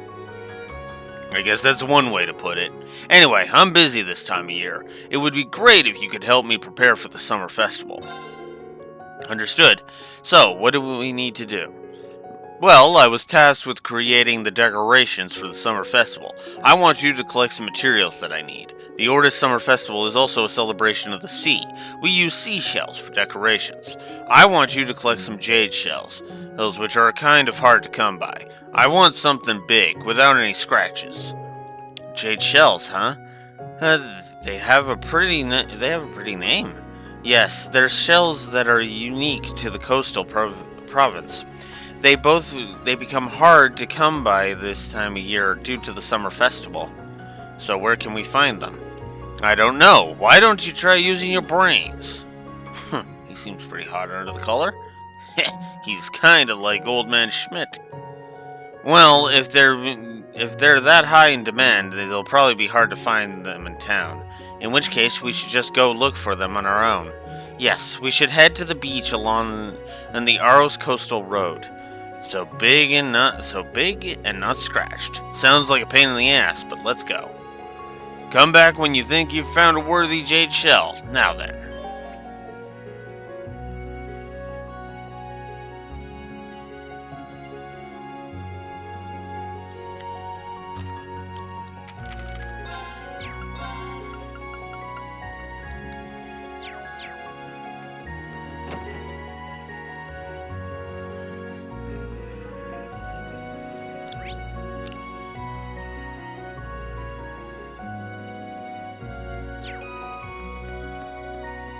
I guess that's one way to put it. Anyway, I'm busy this time of year. It would be great if you could help me prepare for the summer festival. Understood. So, what do we need to do? Well, I was tasked with creating the decorations for the summer festival. I want you to collect some materials that I need. The Ortis Summer Festival is also a celebration of the sea. We use seashells for decorations. I want you to collect some jade shells, those which are kind of hard to come by. I want something big, without any scratches. Jade shells, huh? They have a pretty name. Yes, they're shells that are unique to the coastal province. They become hard to come by this time of year due to the summer festival. So where can we find them? I don't know. Why don't you try using your brains? He seems pretty hot under the collar. He's kind of like Old Man Schmidt. Well, if they're that high in demand, they'll probably be hard to find them in town. In which case, we should just go look for them on our own. Yes, we should head to the beach along the Aros Coastal Road. So big and not scratched. Sounds like a pain in the ass, but let's go. Come back when you think you've found a worthy jade shell. Now then.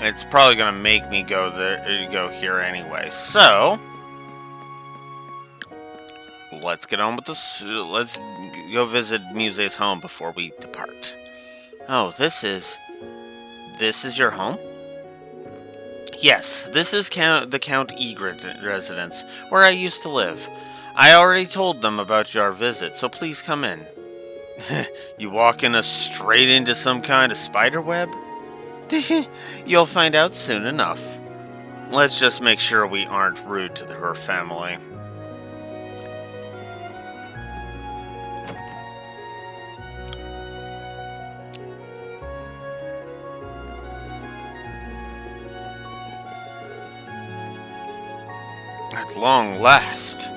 It's probably gonna make me go here anyway. So let's get on with this. Let's go visit Muse's home before we depart. Oh, this is your home? Yes, this is the Count Egret residence, where I used to live. I already told them about your visit, so please come in. You walking us straight into some kind of spider web? You'll find out soon enough. Let's just make sure we aren't rude to her family. At long last.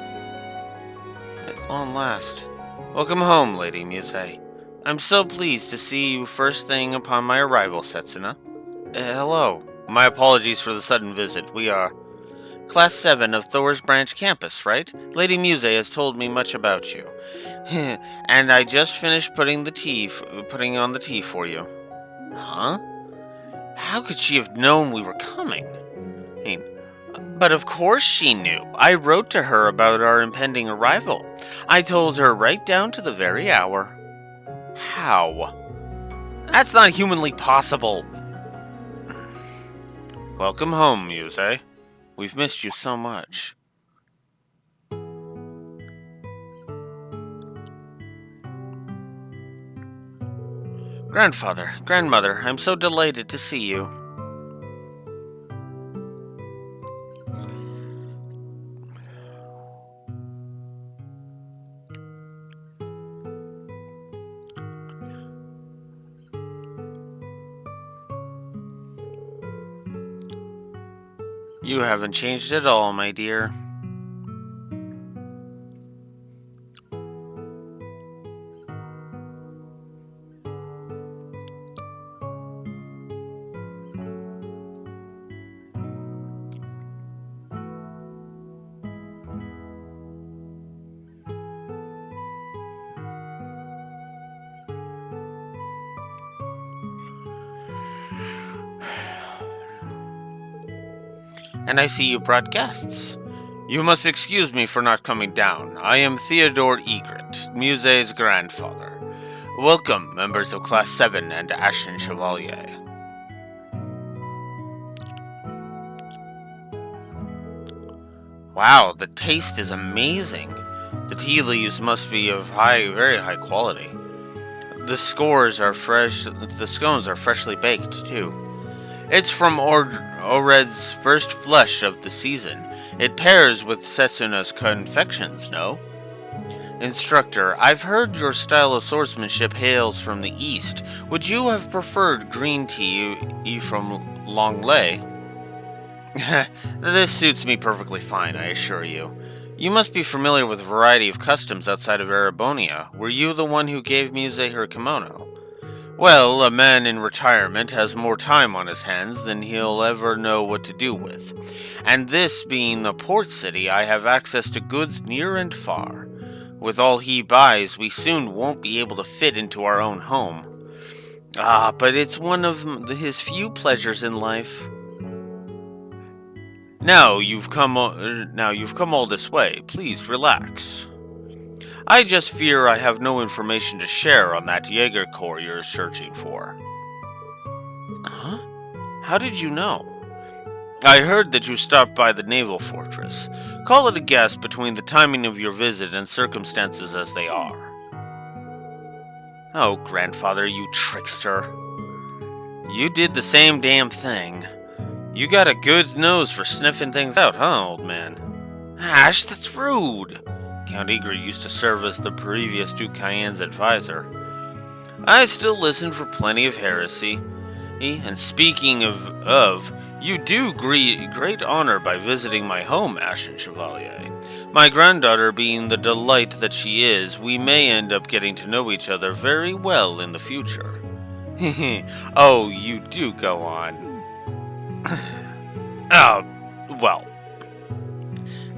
Welcome home, Lady Muse. I'm so pleased to see you first thing upon my arrival, Setsuna. Hello. My apologies for the sudden visit. We are Class 7 of Thor's Branch campus, right? Lady Muse has told me much about you. And I just finished putting on the tea for you. Huh? How could she have known we were coming? But of course she knew. I wrote to her about our impending arrival. I told her right down to the very hour. How? That's not humanly possible. Welcome home, Muse. We've missed you so much. Grandfather, Grandmother, I'm so delighted to see you. You haven't changed at all, my dear. And I see you brought guests. You must excuse me for not coming down. I am Theodore Egret, Muse's grandfather. Welcome, members of Class 7 and Ashen Chevalier. Wow, the taste is amazing. The tea leaves must be of very high quality. The scones are freshly baked, too. It's from Ored's first flush of the season. It pairs with Setsuna's confections, no? Instructor, I've heard your style of swordsmanship hails from the east. Would you have preferred green tea from Longley? This suits me perfectly fine, I assure you. You must be familiar with a variety of customs outside of Erebonia. Were you the one who gave Muse her kimono? Well, a man in retirement has more time on his hands than he'll ever know what to do with. And this being the port city, I have access to goods near and far. With all he buys, we soon won't be able to fit into our own home. But it's one of his few pleasures in life. Now you've come all this way. Please relax. I just fear I have no information to share on that Jaeger Corps you're searching for. Huh? How did you know? I heard that you stopped by the naval fortress. Call it a guess between the timing of your visit and circumstances as they are. Oh, grandfather, you trickster. You did the same damn thing. You got a good nose for sniffing things out, huh, old man? Ash, that's rude. Count Egret used to serve as the previous Duke Cayenne's advisor. I still listen for plenty of heresy. And speaking of, you do great honor by visiting my home, Ashen Chevalier. My granddaughter being the delight that she is, we may end up getting to know each other very well in the future. Oh, you do go on. Well.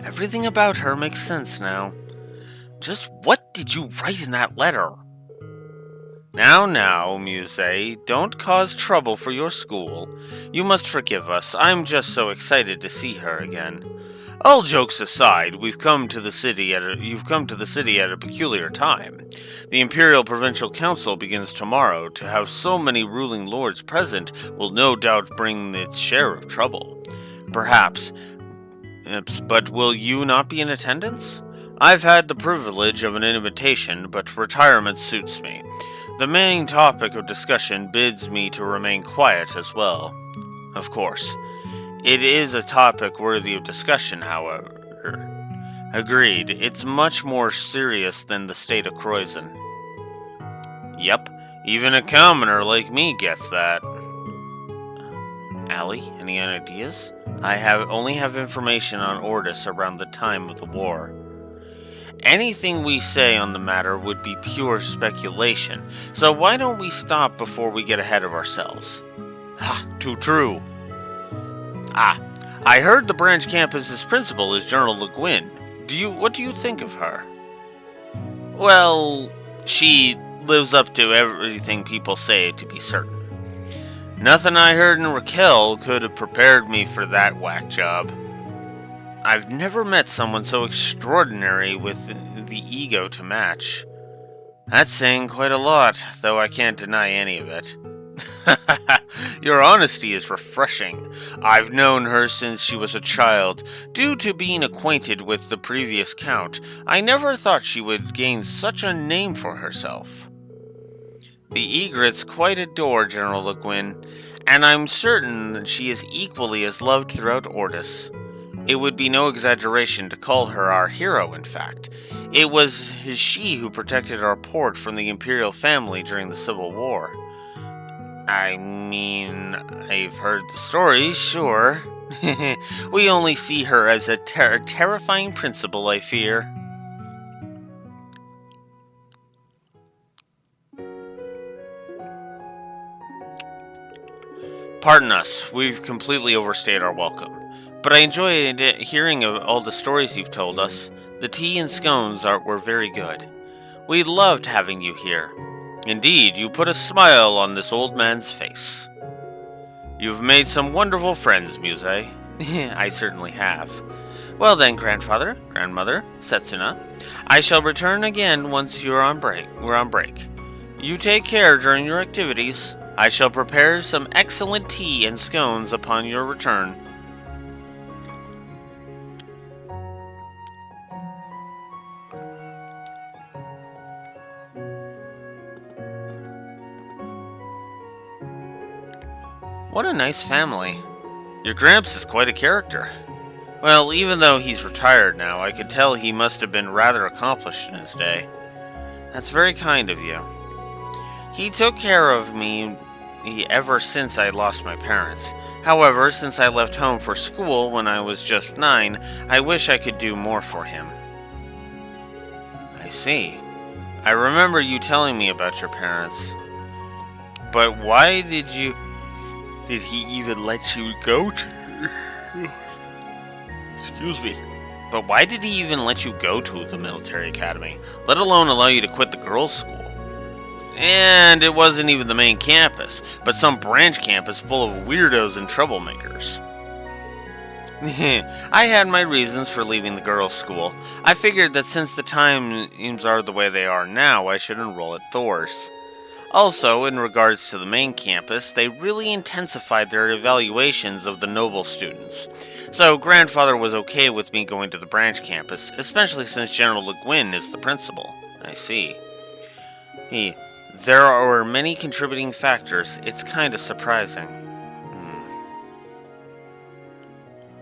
Everything about her makes sense now. Just what did you write in that letter? Now, Muse, don't cause trouble for your school. You must forgive us. I'm just so excited to see her again. All jokes aside, you've come to the city at a peculiar time. The Imperial Provincial Council begins tomorrow. To have so many ruling lords present will no doubt bring its share of trouble. Perhaps. But will you not be in attendance? I've had the privilege of an invitation, but retirement suits me. The main topic of discussion bids me to remain quiet as well. Of course, it is a topic worthy of discussion, however. Agreed, it's much more serious than the state of Croyzen. Yep, even a commoner like me gets that. Allie, any ideas? I only have information on Ordis around the time of the war. Anything we say on the matter would be pure speculation, so why don't we stop before we get ahead of ourselves? Ha, too true. I heard the branch campus's principal is General Le Guin. What do you think of her? Well, she lives up to everything people say, to be certain. Nothing I heard in Raquel could have prepared me for that whack job. I've never met someone so extraordinary with the ego to match. That's saying quite a lot, though I can't deny any of it. Your honesty is refreshing. I've known her since she was a child. Due to being acquainted with the previous count, I never thought she would gain such a name for herself. The Egrets quite adore General Le Guin, and I'm certain that she is equally as loved throughout Ordis. It would be no exaggeration to call her our hero, in fact. It was she who protected our port from the Imperial family during the Civil War. I mean, I've heard the stories, sure. We only see her as a terrifying principal, I fear. Pardon us, we've completely overstayed our welcome. But I enjoyed hearing of all the stories you've told us. The tea and scones were very good. We loved having you here. Indeed, you put a smile on this old man's face. You've made some wonderful friends, Muse. I certainly have. Well then, grandfather, grandmother, Setsuna, I shall return again once we're on break. You take care during your activities. I shall prepare some excellent tea and scones upon your return. What a nice family. Your Gramps is quite a character. Well, even though he's retired now, I could tell he must have been rather accomplished in his day. That's very kind of you. He took care of me ever since I lost my parents. However, since I left home for school when I was just 9, I wish I could do more for him. I see. I remember you telling me about your parents. But why did he even let you go to... Excuse me. But why did he even let you go to the military academy, let alone allow you to quit the girls' school? And it wasn't even the main campus, but some branch campus full of weirdos and troublemakers. I had my reasons for leaving the girls' school. I figured that since the times are the way they are now, I should enroll at Thor's. Also, in regards to the main campus, they really intensified their evaluations of the noble students. So, Grandfather was okay with me going to the branch campus, especially since General Le Guin is the principal. I see. There are many contributing factors. It's kind of surprising.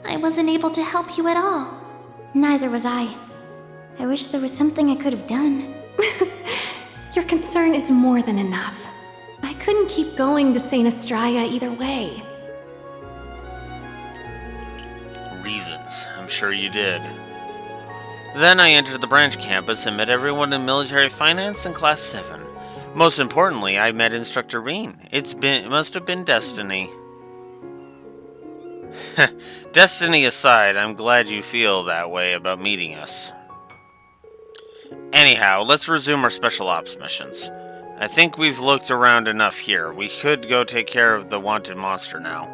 I wasn't able to help you at all. Neither was I. I wish there was something I could have done. Your concern is more than enough. I couldn't keep going to St. Estrella either way. Reasons. I'm sure you did. Then I entered the branch campus and met everyone in military finance in Class 7. Most importantly, I met Instructor Reen. It must have been destiny. Destiny aside, I'm glad you feel that way about meeting us. Anyhow, let's resume our special ops missions. I think we've looked around enough here. We could go take care of the wanted monster now.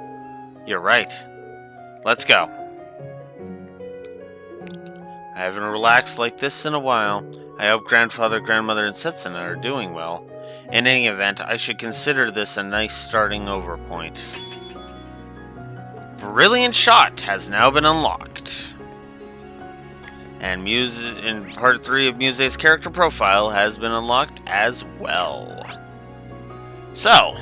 You're right. Let's go. I haven't relaxed like this in a while. I hope Grandfather, Grandmother, and Setsuna are doing well. In any event, I should consider this a nice starting over point. Brilliant Shot has now been unlocked. And in part 3 of Muse's character profile has been unlocked as well. So,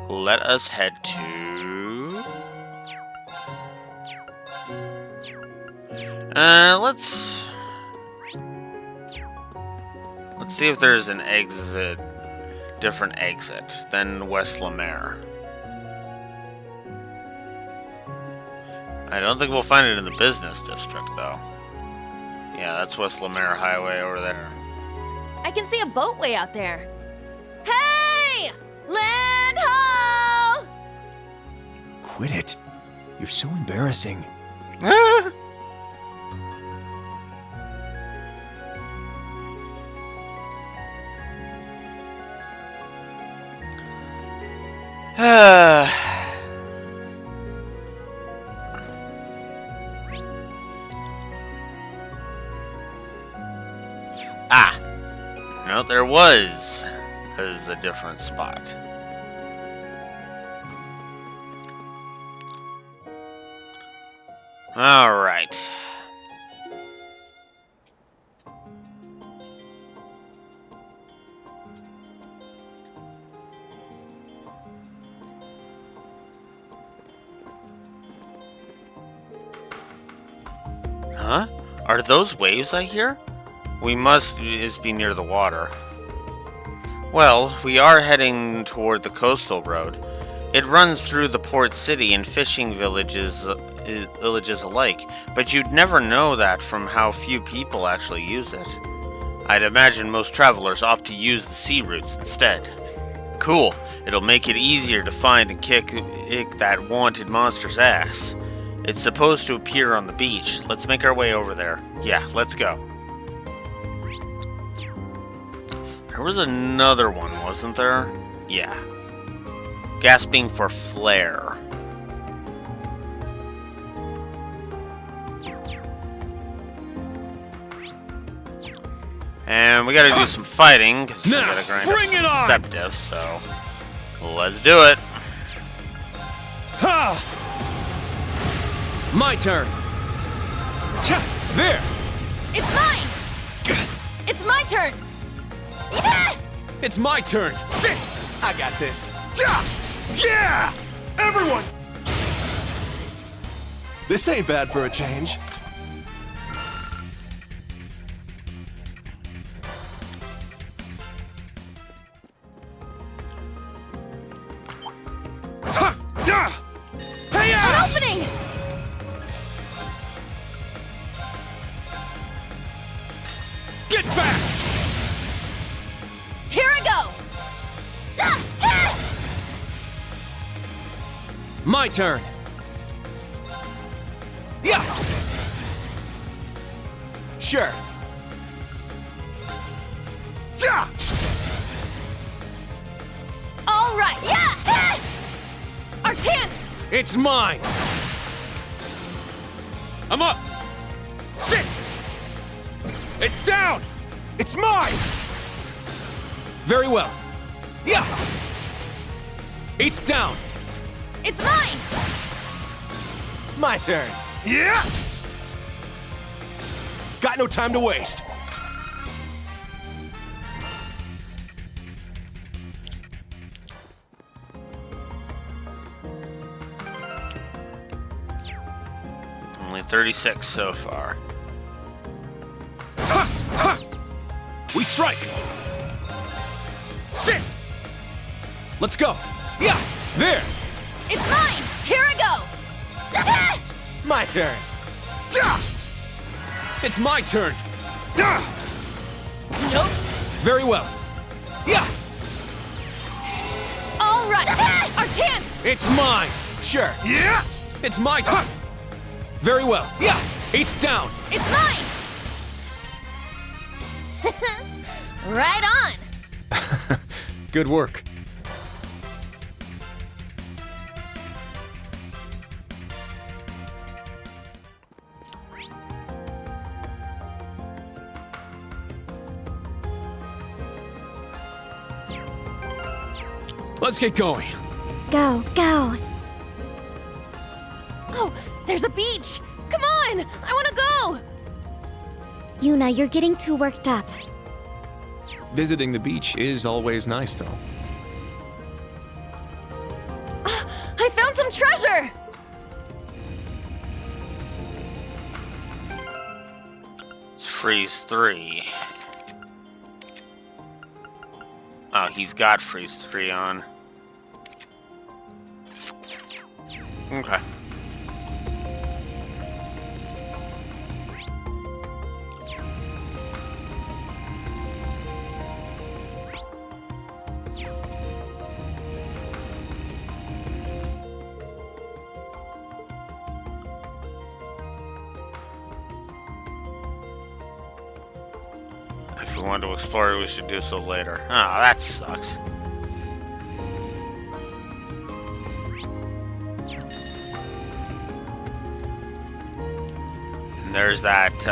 let us head to... let's see if there's an different exit than West Lemaire. I don't think we'll find it in the business district, though. Yeah, that's West Lemaire Highway over there. I can see a boat way out there. Hey! Land ho! Quit it. You're so embarrassing. No, there was a different spot. All right. Huh? Are those waves I hear? We must be near the water. Well, we are heading toward the coastal road. It runs through the port city and fishing villages alike, but you'd never know that from how few people actually use it. I'd imagine most travelers opt to use the sea routes instead. Cool. It'll make it easier to find and kick that wanted monster's ass. It's supposed to appear on the beach. Let's make our way over there. Yeah, let's go. There was another one, wasn't there? Yeah. Gasping for flare. And we gotta do some fighting, because we gotta grind up some Deceptive, so let's do it. Ha! My turn. There. It's mine. It's my turn. It's my turn. I got this. Yeah! Everyone! This ain't bad for a change. Hey, An opening! Get back! Here I go! My turn. Yeah! Sure. Yeah! All right! Yeah! Our chance! It's mine. I'm up. Sit! It's down! It's mine! Very well. Yeah! It's down. It's mine! My turn. Yeah! Got no time to waste. Only 36 so far. We strike! Sit! Let's go. Yeah! There. It's mine! Here I go! My turn. Yeah! It's my turn. Yeah! Nope. Very well. Yeah! All right! Our chance! It's mine. Sure. Yeah! It's my turn. Very well. Yeah! It's down. It's mine! Right on! Good work. Let's get going. Go, go. Oh, there's a beach! Come on! I wanna go! Yuna, you're getting too worked up. Visiting the beach is always nice, though. I found some treasure! It's freeze 3. Oh, he's got freeze 3 on. Okay. If we want to explore it, we should do so later. Oh, that sucks. And there's that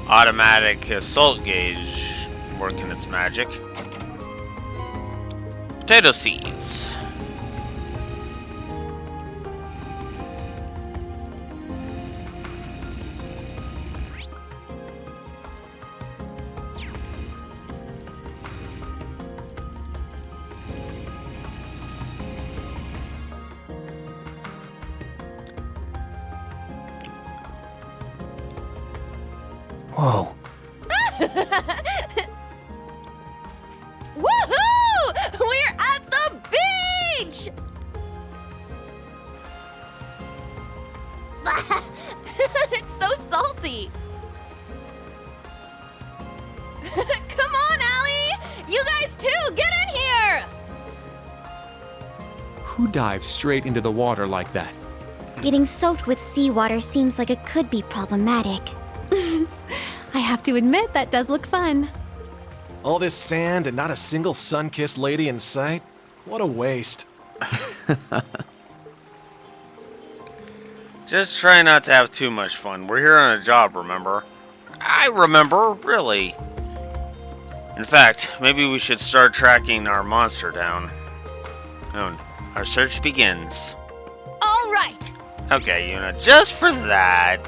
automatic assault gauge working its magic. Potato seeds. Whoa. Woohoo! We're at the beach! It's so salty. Come on, Allie! You guys too, get in here! Who dives straight into the water like that? Getting soaked with seawater seems like it could be problematic. I have to admit, that does look fun. All this sand and not a single sun-kissed lady in sight? What a waste. Just try not to have too much fun. We're here on a job, remember? I remember, really. In fact, maybe we should start tracking our monster down. Oh, our search begins. All right. Okay, Yuna, just for that.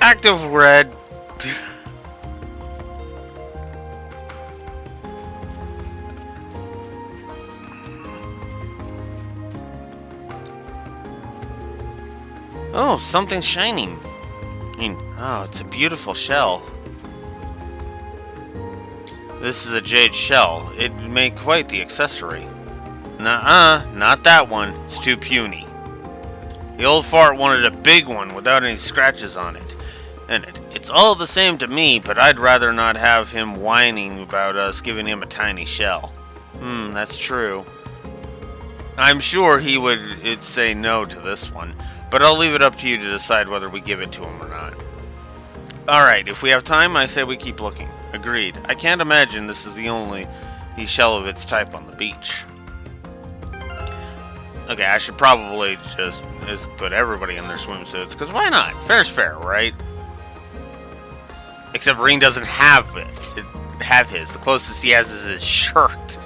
Active red. Oh, something's shining. I mean, oh, it's a beautiful shell. This is a jade shell. It'd make quite the accessory. Nuh-uh, not that one. It's too puny. The old fart wanted a big one without any scratches on it. And it's all the same to me, but I'd rather not have him whining about us giving him a tiny shell. That's true. I'm sure he would say no to this one, but I'll leave it up to you to decide whether we give it to him or not. Alright, if we have time, I say we keep looking. Agreed. I can't imagine this is the only shell of its type on the beach. Okay, I should probably just put everybody in their swimsuits, because why not? Fair's fair, right? Except Ring doesn't have his. The closest he has is his shirt.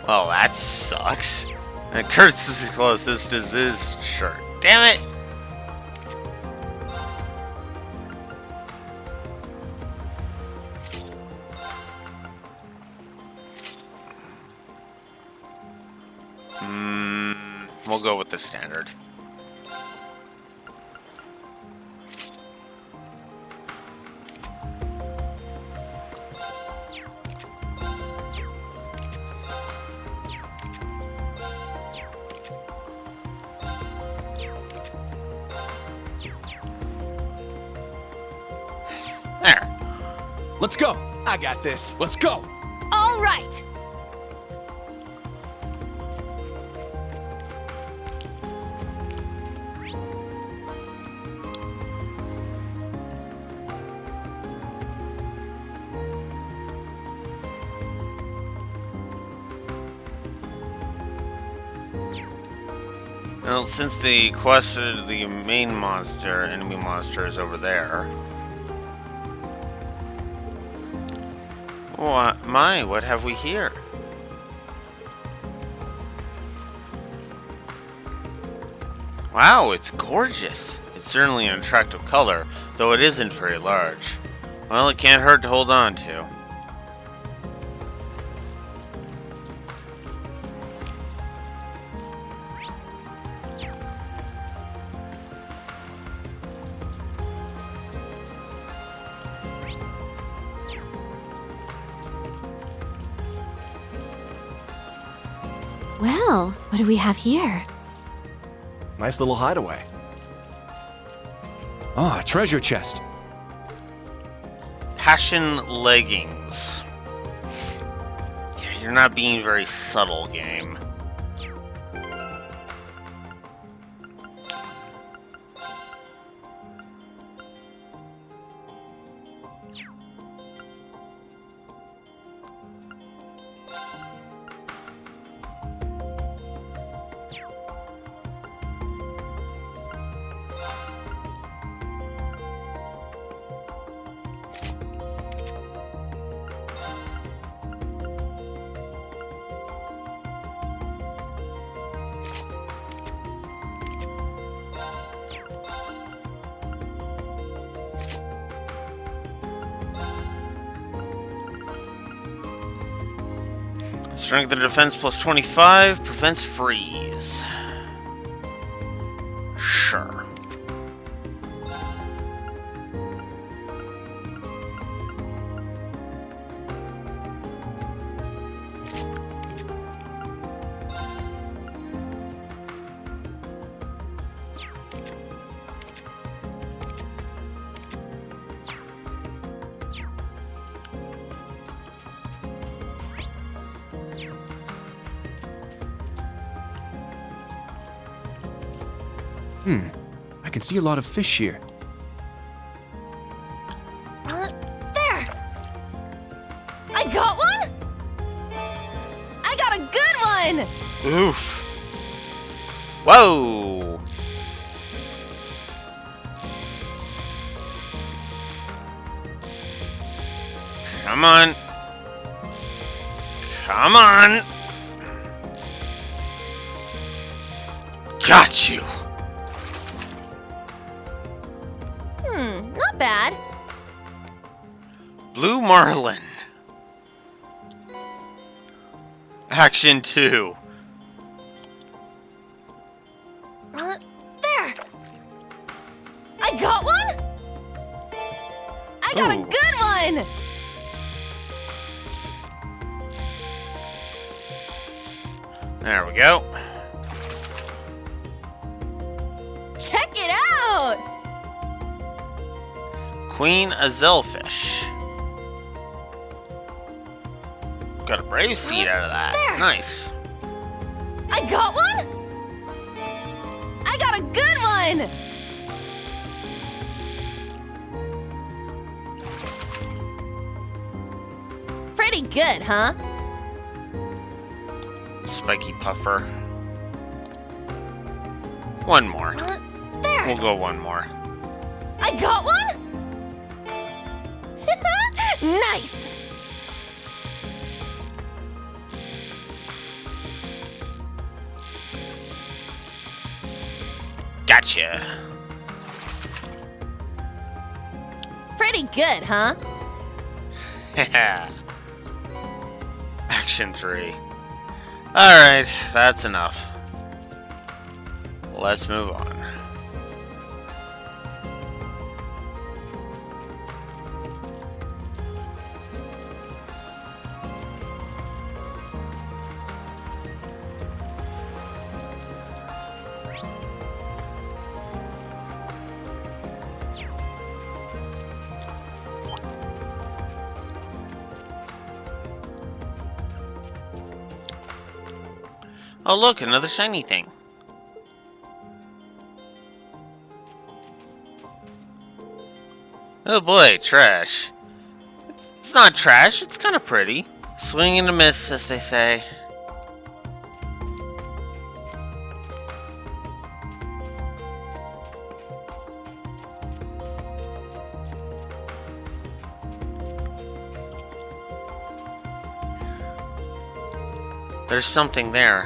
Well, that sucks. And Kurt's is closest is his shirt. Damn it! We'll go with the standard. There. Let's go. I got this. Let's go. All right. Well, since the quest of the main enemy monster is over there. What have we here? Wow, it's gorgeous. It's certainly an attractive color, though it isn't very large. Well, it can't hurt to hold on to. Well, what do we have here? Nice little hideaway. Ah, treasure chest. Passion leggings. Yeah, you're not being very subtle, game. Strength and defense plus 25, prevents freeze. Sure. I can see a lot of fish here. There! I got one? I got a good one! Oof. Whoa! Come on. Come on. Got you. Not bad. Blue Marlin. Action 2. There! I got a good one! There we go. Check it out! Queen Azelfish. Got a brave seed out of that. There. Nice. I got one? I got a good one! Pretty good, huh? Spiky puffer. One more. There! We'll go one more. I got one? Nice! Gotcha. Pretty good, huh? Action 3. Alright, that's enough. Let's move on. Oh look, another shiny thing. Oh boy, trash. It's not trash, it's kind of pretty. Swing and a miss, as they say. There's something there.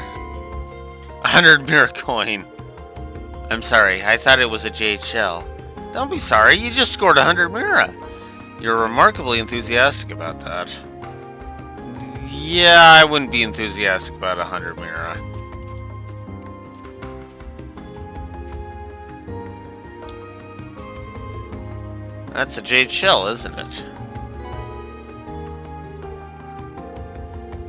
100 mirror coin. I'm sorry, I thought it was a jade shell. Don't be sorry, you just scored 100 mirror. You're remarkably enthusiastic about that. Yeah, I wouldn't be enthusiastic about 100 mirror. That's a jade shell, isn't it?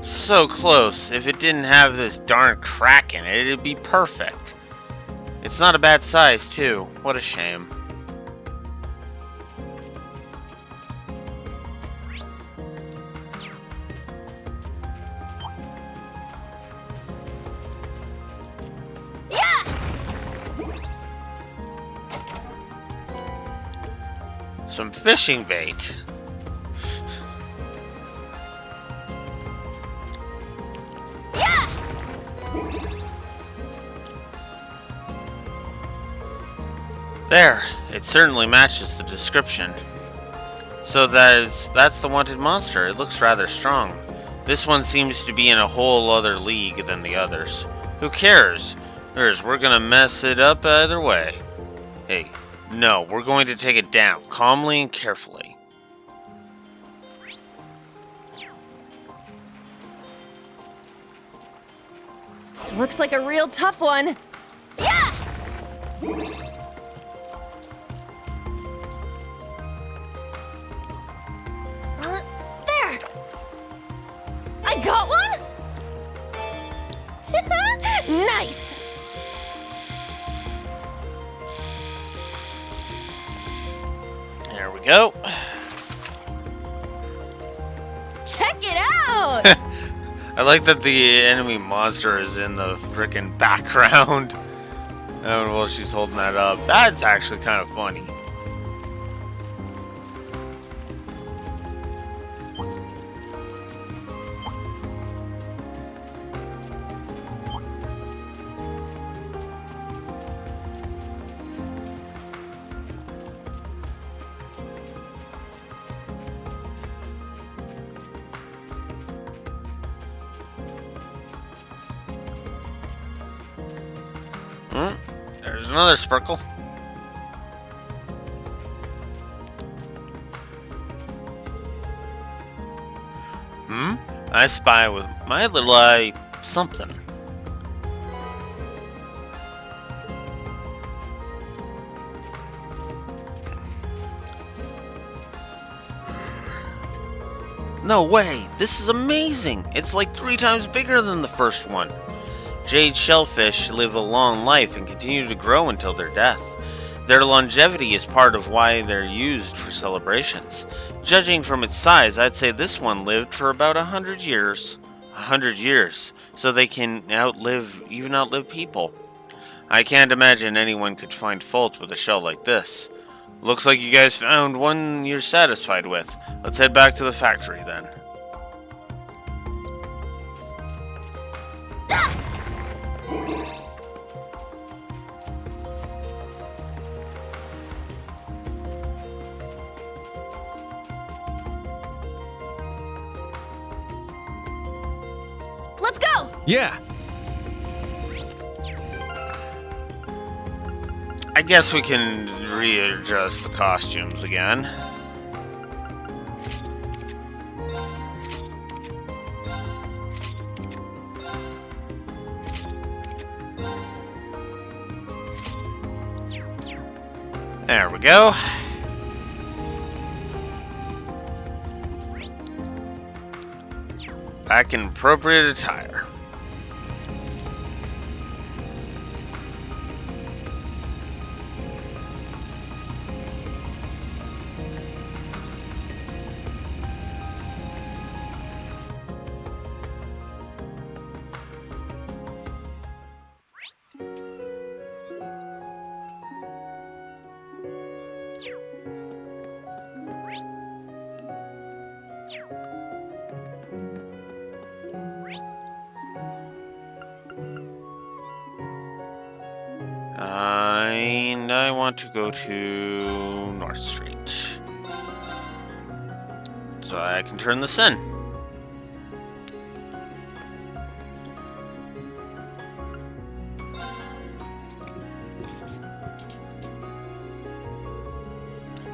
So close. If it didn't have this darn crack in it, it'd be perfect. It's not a bad size, too. What a shame. Some fishing bait. There, it certainly matches the description. So that's the wanted monster. It looks rather strong. This one seems to be in a whole other league than the others. Who cares? We're gonna mess it up either way. Hey, no, we're going to take it down, calmly and carefully. Looks like a real tough one. Yeah! There! I got one? Nice! There we go. Check it out! I like that the enemy monster is in the frickin' background. And while she's holding that up. That's actually kind of funny. There's another Sparkle. I spy with my little eye something. No way! This is amazing! It's like 3 times bigger than the first one. Jade shellfish live a long life and continue to grow until their death. Their longevity is part of why they're used for celebrations. Judging from its size, I'd say this one lived for about 100 years. 100 years, so they can even outlive people. I can't imagine anyone could find fault with a shell like this. Looks like you guys found one you're satisfied with. Let's head back to the factory then. Let's go! Yeah. I guess we can readjust the costumes again. There we go. Back in appropriate attire. And I want to go to North Street. So I can turn this in.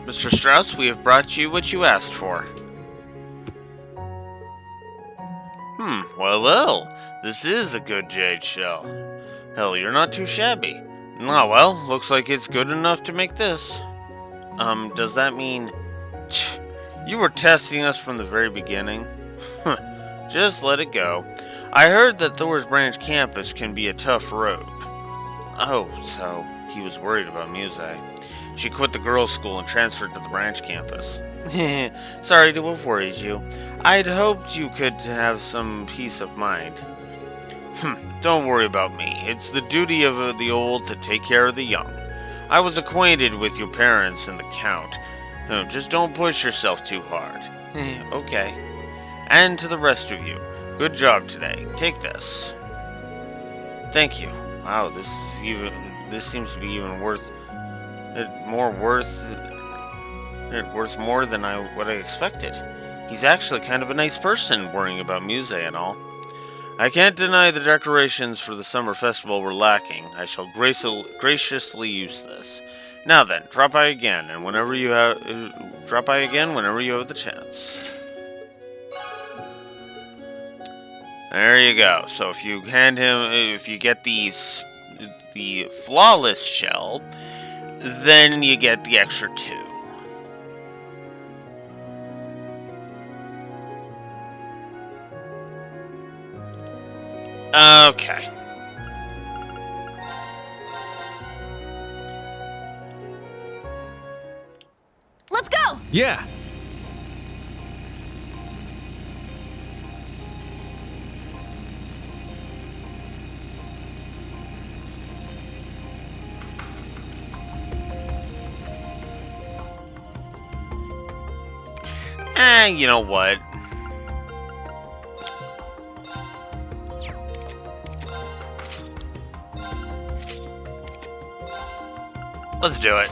Mr. Strauss, we have brought you what you asked for. Well, this is a good jade shell. Hell, you're not too shabby. Ah, well, looks like it's good enough to make this. Does that mean... You were testing us from the very beginning? Just let it go. I heard that Thor's Branch campus can be a tough road. Oh, so he was worried about Muse. She quit the girls' school and transferred to the Branch campus. Sorry to have worried you. I'd hoped you could have some peace of mind. Don't worry about me. It's the duty of the old to take care of the young. I was acquainted with your parents and the Count. No, just don't push yourself too hard. Okay. And to the rest of you, good job today. Take this. Thank you. Wow, this seems to be even worth more than what I expected. He's actually kind of a nice person, worrying about Muse and all. I can't deny the decorations for the summer festival were lacking. I shall graciously use this. Now then, drop by again whenever you have the chance. There you go. So if you get the flawless shell, then you get the extra 2. Okay. Let's go! Yeah. You know what? Let's do it.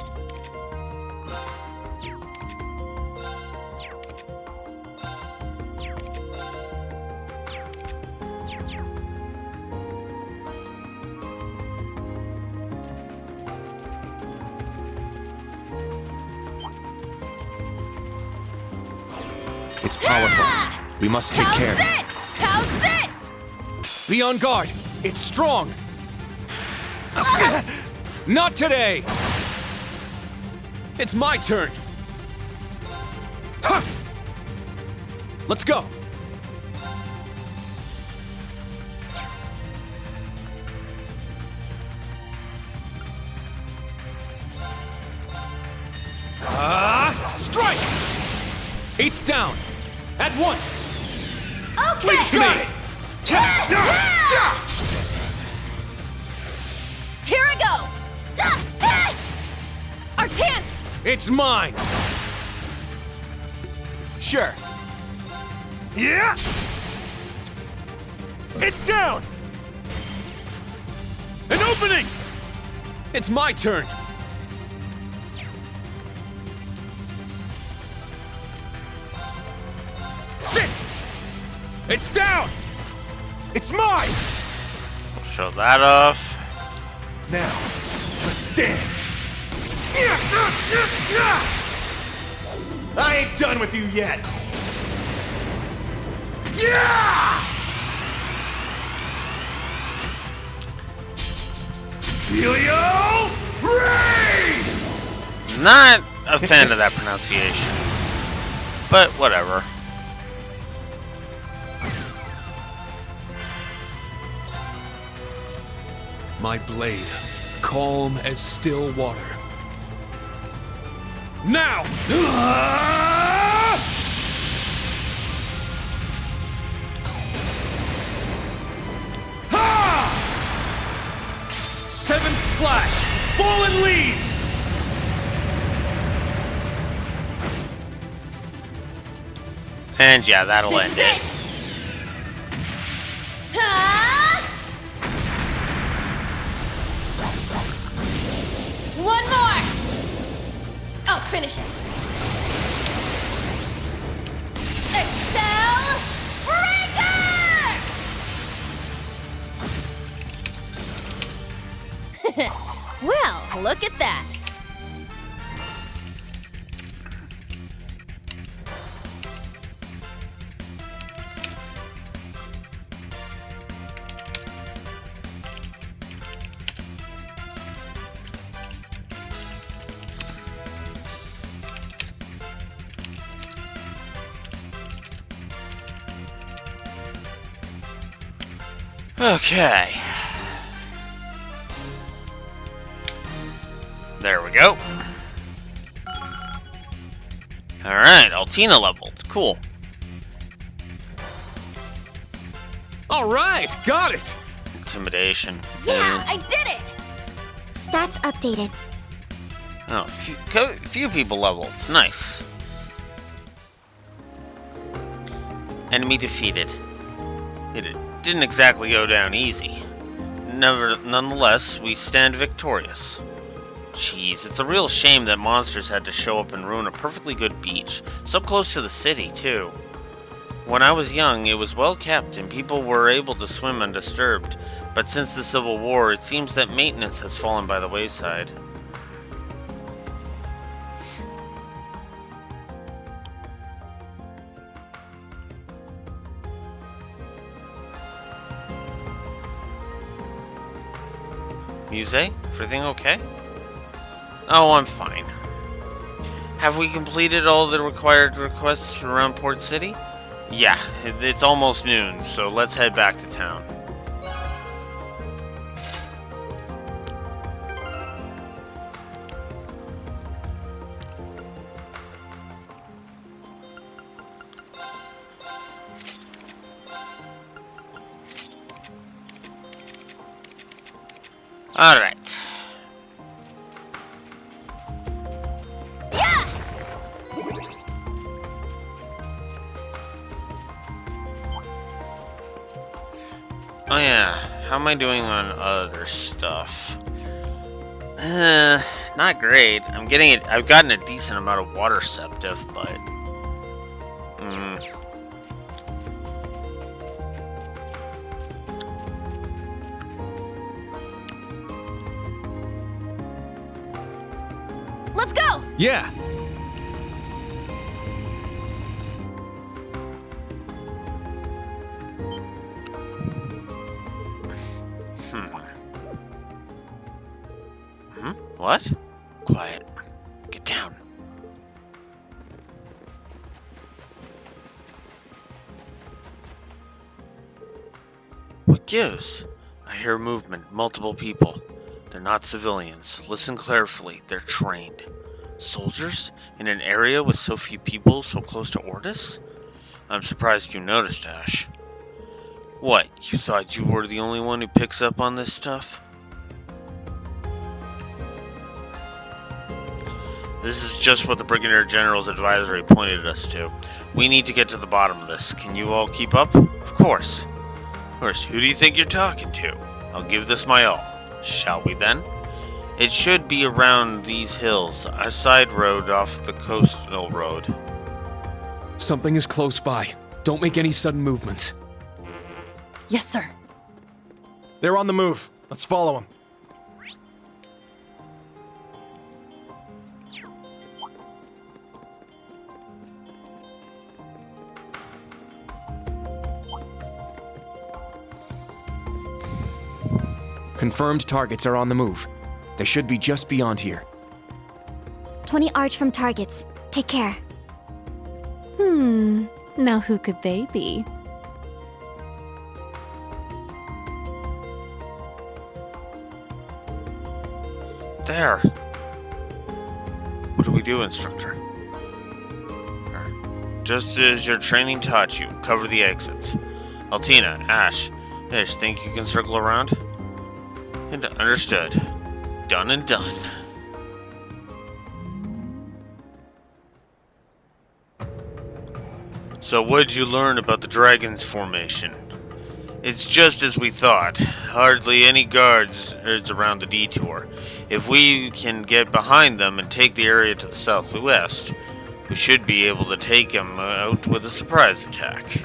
It's powerful. We must take care. How's this? Be on guard. It's strong. Not today. It's my turn. Let's go! Strike! 8's down! At once! Okay! Leave it to me! Here I go! Our chance! It's mine! Sure. Yeah! It's down! An opening! It's my turn! Sit! It's down! It's mine! Show that off. Now, let's dance! I ain't done with you yet! Yeah! Helio Ray! Not a fan of that pronunciation. But whatever. My blade, calm as still water. Now! Seventh slash! Fallen leaves! And yeah, that'll end it. One more! I'll finish it. Excel Breaker! Well, look at that. Okay. There we go. Alright, Altina leveled. Cool. Alright, got it! Intimidation. Yeah, I did it! Stats updated. Oh, few people leveled. Nice. Enemy defeated. It didn't exactly go down easy. Nonetheless, we stand victorious. Jeez, it's a real shame that monsters had to show up and ruin a perfectly good beach. So close to the city, too. When I was young, it was well kept and people were able to swim undisturbed. But since the Civil War, it seems that maintenance has fallen by the wayside. Muse, everything okay? Oh, I'm fine. Have we completed all the required requests around Port City? Yeah, it's almost noon, so let's head back to town. Alright. Oh yeah, how am I doing on other stuff? Not great. I've gotten a decent amount of water septive, but Let's go! Yeah! What? Quiet. Get down. What gives? I hear movement, multiple people. They're not civilians. Listen carefully, they're trained. Soldiers? In an area with so few people so close to Ordis? I'm surprised you noticed, Ash. What, you thought you were the only one who picks up on this stuff? This is just what the Brigadier General's advisory pointed us to. We need to get to the bottom of this. Can you all keep up? Of course. Of course, who do you think you're talking to? I'll give this my all. Shall we then? It should be around these hills, a side road off the coastal road. Something is close by. Don't make any sudden movements. Yes, sir. They're on the move. Let's follow them. Confirmed targets are on the move. They should be just beyond here. 20 arch from targets. Take care. Now who could they be? There. What do we do, instructor? Just as your training taught you, cover the exits. Altina, Ash, Ish, think you can circle around? And understood. Done and done. So what'd you learn about the Dragon's formation? It's just as we thought. Hardly any guards around the detour. If we can get behind them and take the area to the southwest, we should be able to take them out with a surprise attack.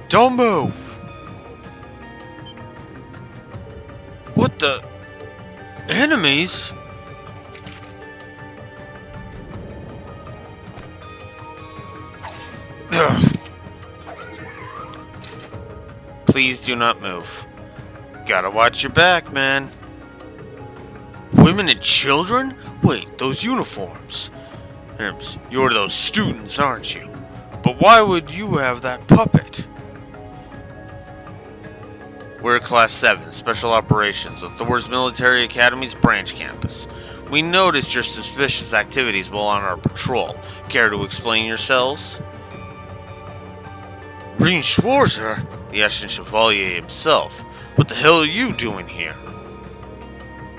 Don't move! What the... Enemies? Ugh. Please do not move. Gotta watch your back, man. Women and children? Wait, those uniforms. You're those students, aren't you? But why would you have that puppet? We're Class 7, Special Operations of Thor's Military Academy's branch campus. We noticed your suspicious activities while on our patrol. Care to explain yourselves? Green Schwarzer? The Eschen Chevalier himself. What the hell are you doing here?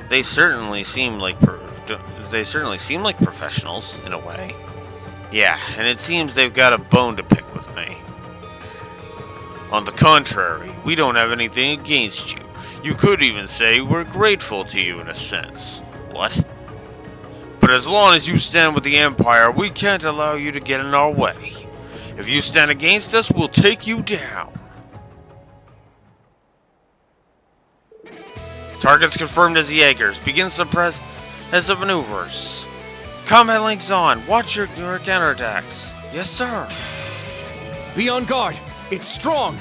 They certainly seem like professionals, in a way. Yeah, and it seems they've got a bone to pick with me. On the contrary, we don't have anything against you. You could even say we're grateful to you in a sense. What? But as long as you stand with the Empire, we can't allow you to get in our way. If you stand against us, we'll take you down. Targets confirmed as Jaegers. Begin suppress as the maneuvers. Combat links on. Watch your counterattacks. Yes, sir. Be on guard. It's strong.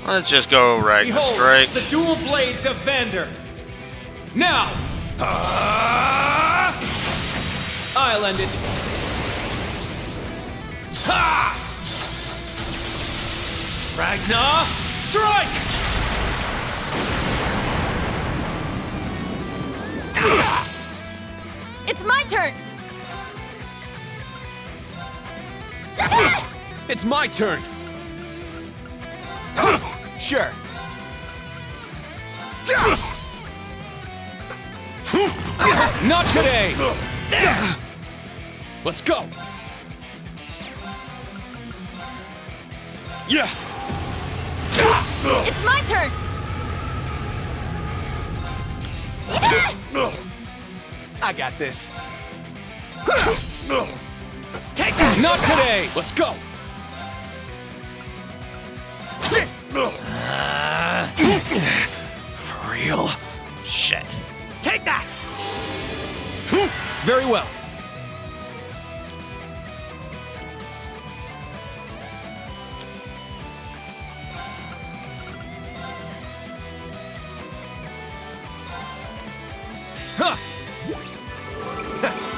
Let's just go right and Behold, strike. the dual blades of Vander. Now. I'll end it. Ha! Ragnar, strike! It's my turn! It's my turn. Sure. Not today! Let's go! Yeah! It's my turn! I got this. Take that! Not today! Let's go! For real? Shit. Take that! Very well.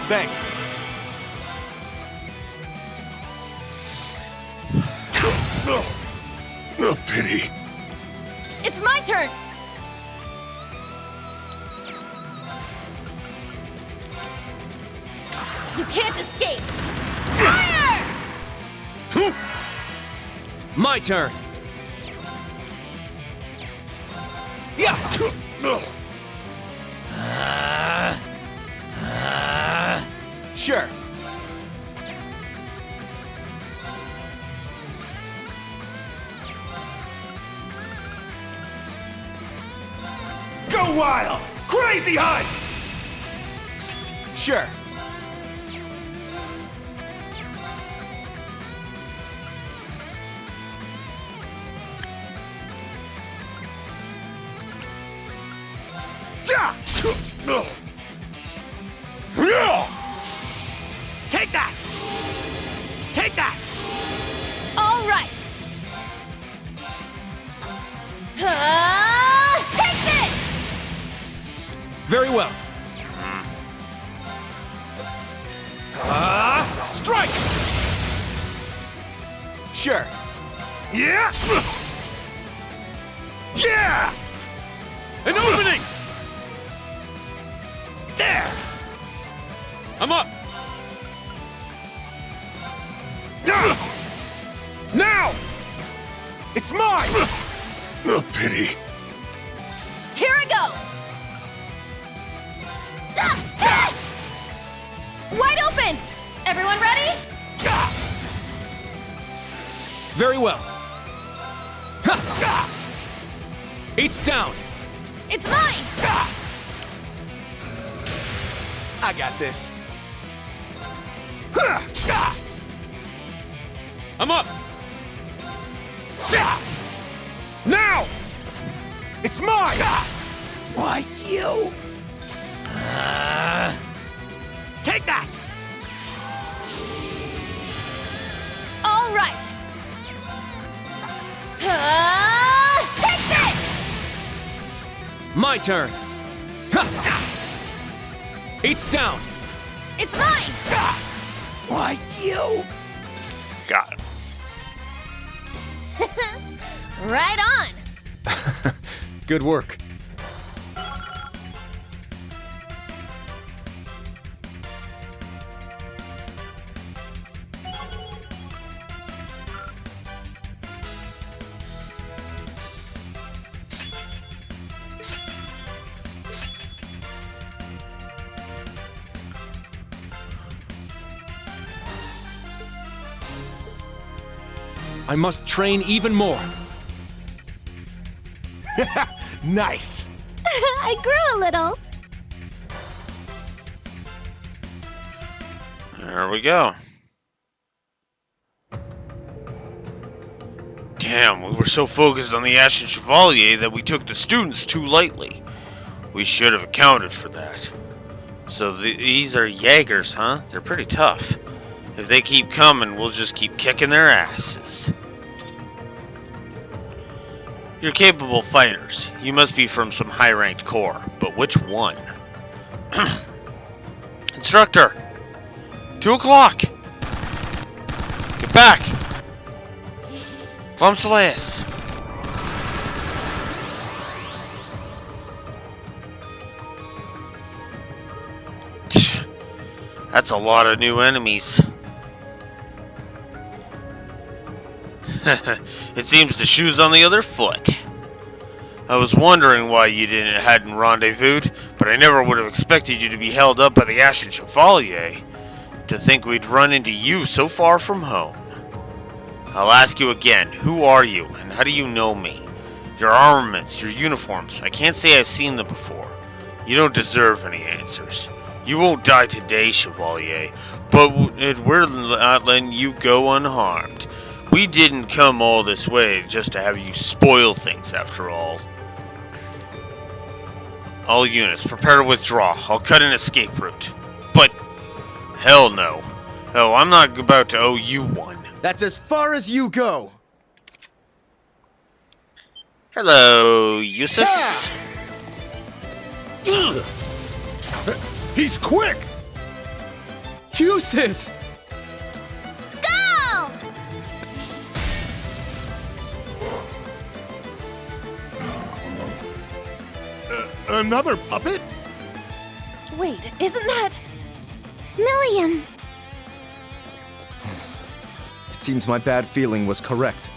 Thanks. Oh, pity. It's my turn! You can't escape! Fire! My turn. Yeah. Sure. Go wild! Crazy hunt! Sure. Take that! Take that! All right! Take this! Very well. Strike! Sure. Yeah! Yeah! An opening! There! I'm up! Now! It's mine! Oh, pity. Here I go! Wide open! Everyone ready? Very well. It's down. It's mine! I got this. I'm up. Now! It's mine! Why, you? Take that! All right! Take this! My turn. It's down. It's mine! Why, you? Got him. Right on! Good work. I must train even more. Nice. I grew a little. There we go. Damn, we were so focused on the Ashen Chevalier that we took the students too lightly. We should have accounted for that. So these are Jaegers, huh? They're pretty tough. If they keep coming, we'll just keep kicking their asses. You're capable fighters. You must be from some high-ranked corps, but which one? Instructor! 2 o'clock! Get back! Clumselace! That's a lot of new enemies. It seems the shoe's on the other foot. I was wondering why you hadn't rendezvoused, but I never would have expected you to be held up by the Ashen Chevalier. To think we'd run into you so far from home. I'll ask you again, who are you, and how do you know me? Your armaments, your uniforms, I can't say I've seen them before. You don't deserve any answers. You won't die today, Chevalier, but we're not letting you go unharmed. We didn't come all this way just to have you spoil things, after all. All units, prepare to withdraw. I'll cut an escape route. But, hell no. Oh, I'm not about to owe you one. That's as far as you go. Hello, Eustace. He's quick! Uses! Go! Another puppet? Wait, isn't that... Milliam! It seems my bad feeling was correct.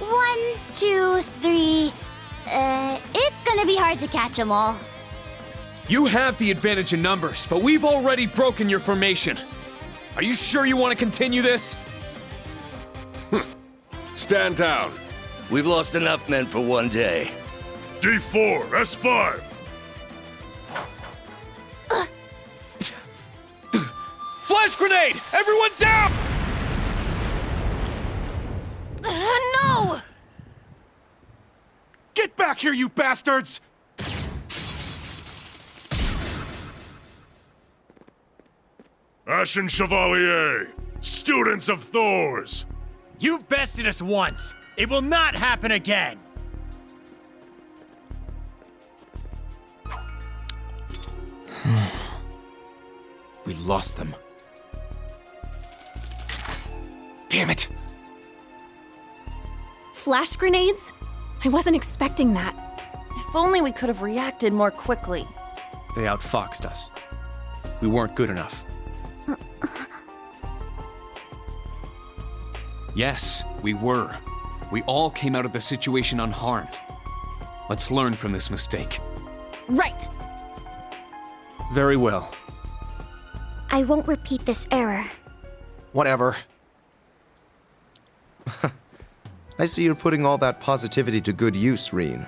1, 2, 3. It's gonna be hard to catch them all. You have the advantage in numbers, but we've already broken your formation. Are you sure you want to continue this? Stand down. We've lost enough men for one day. D4, S5. Flash grenade! Everyone down! No! Get back here, you bastards! Ashen Chevalier, students of Thor's. You've bested us once. It will not happen again. We lost them. Damn it! Flash grenades? I wasn't expecting that. If only we could have reacted more quickly. They outfoxed us. We weren't good enough. Yes, we were. We all came out of the situation unharmed. Let's learn from this mistake. Right! Very well. I won't repeat this error. Whatever. I see you're putting all that positivity to good use, Reen.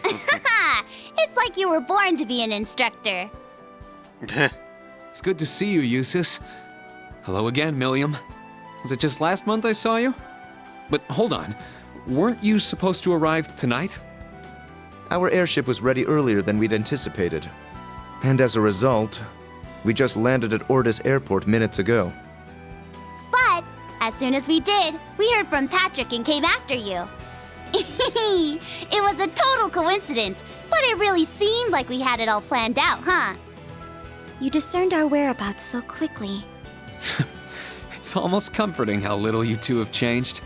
It's like you were born to be an instructor. It's good to see you, Eustace. Hello again, Milliam. Was it just last month I saw you? But hold on, weren't you supposed to arrive tonight? Our airship was ready earlier than we'd anticipated. And as a result, we just landed at Ordis Airport minutes ago. But as soon as we did, we heard from Patrick and came after you. It was a total coincidence, but it really seemed like we had it all planned out, huh? You discerned our whereabouts so quickly. It's almost comforting how little you two have changed.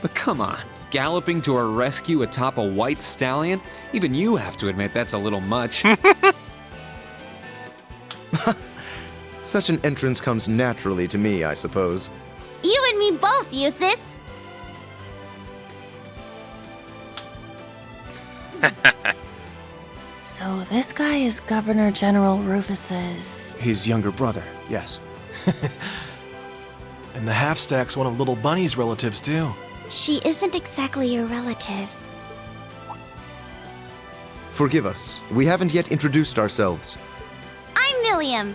But come on, galloping to our rescue atop a white stallion? Even you have to admit that's a little much. Such an entrance comes naturally to me, I suppose. You and me both, Eustace. So this guy is Governor General Rufus's... His younger brother, yes. And the half-stack's one of Little Bunny's relatives, too. She isn't exactly your relative. Forgive us, we haven't yet introduced ourselves. I'm Milliam.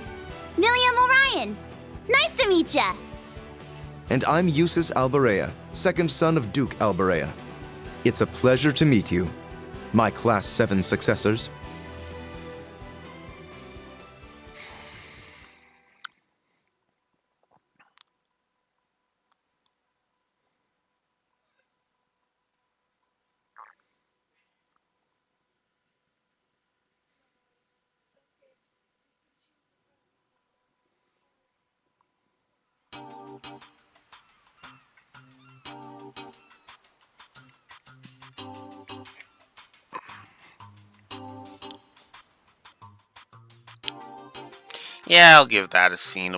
Milliam Orion. Nice to meet ya. And I'm Eustace Alberea, second son of Duke Alberea. It's a pleasure to meet you, my Class 7 successors. Yeah, I'll give that a C+.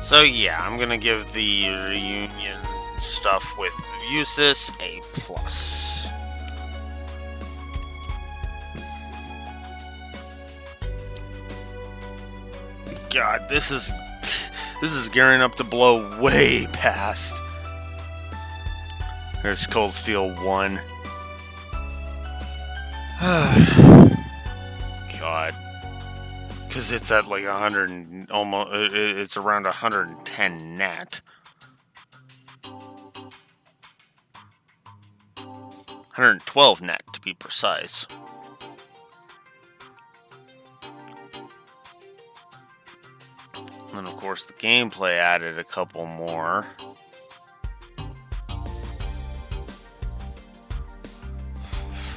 So yeah, I'm gonna give the reunion stuff with Eustace a plus. God, this is gearing up to blow way past. There's Cold Steel 1. God. Because it's at like 100 and almost, it's around 110 net. 112 net to be precise. And of course the gameplay added a couple more.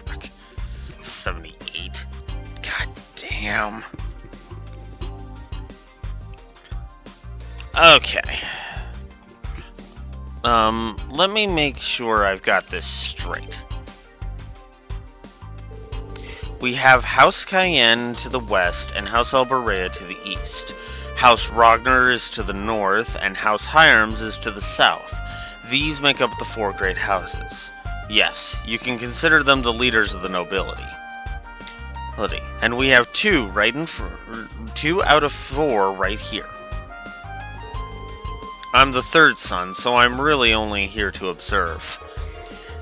Frick. 78. God damn. Okay. Let me make sure I've got this straight. We have House Cayenne to the west and House Alberea to the east. House Ragnar is to the north and House Hyarms is to the south. These make up the four great houses. Yes, you can consider them the leaders of the nobility. And we have two out of four right here. I'm the third son, so I'm really only here to observe.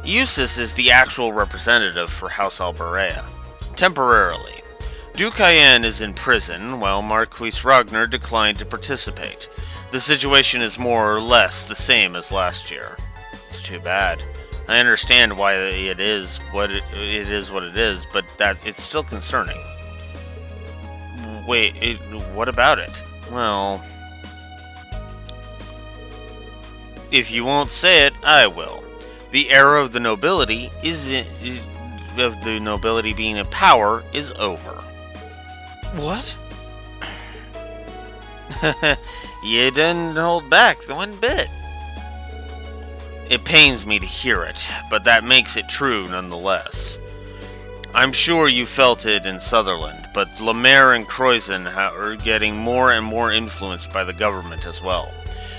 Eustace is the actual representative for House Alberea. Temporarily. Duke Cayenne is in prison, while Marquis Ragnar declined to participate. The situation is more or less the same as last year. It's too bad. I understand why it is what it is, but that it's still concerning. Wait, what about it? Well, if you won't say it, I will. The era of the nobility being in power is over. What? You didn't hold back one bit. It pains me to hear it, but that makes it true nonetheless. I'm sure you felt it in Sutherland, but Lemaire and Croizon are getting more and more influenced by the government as well.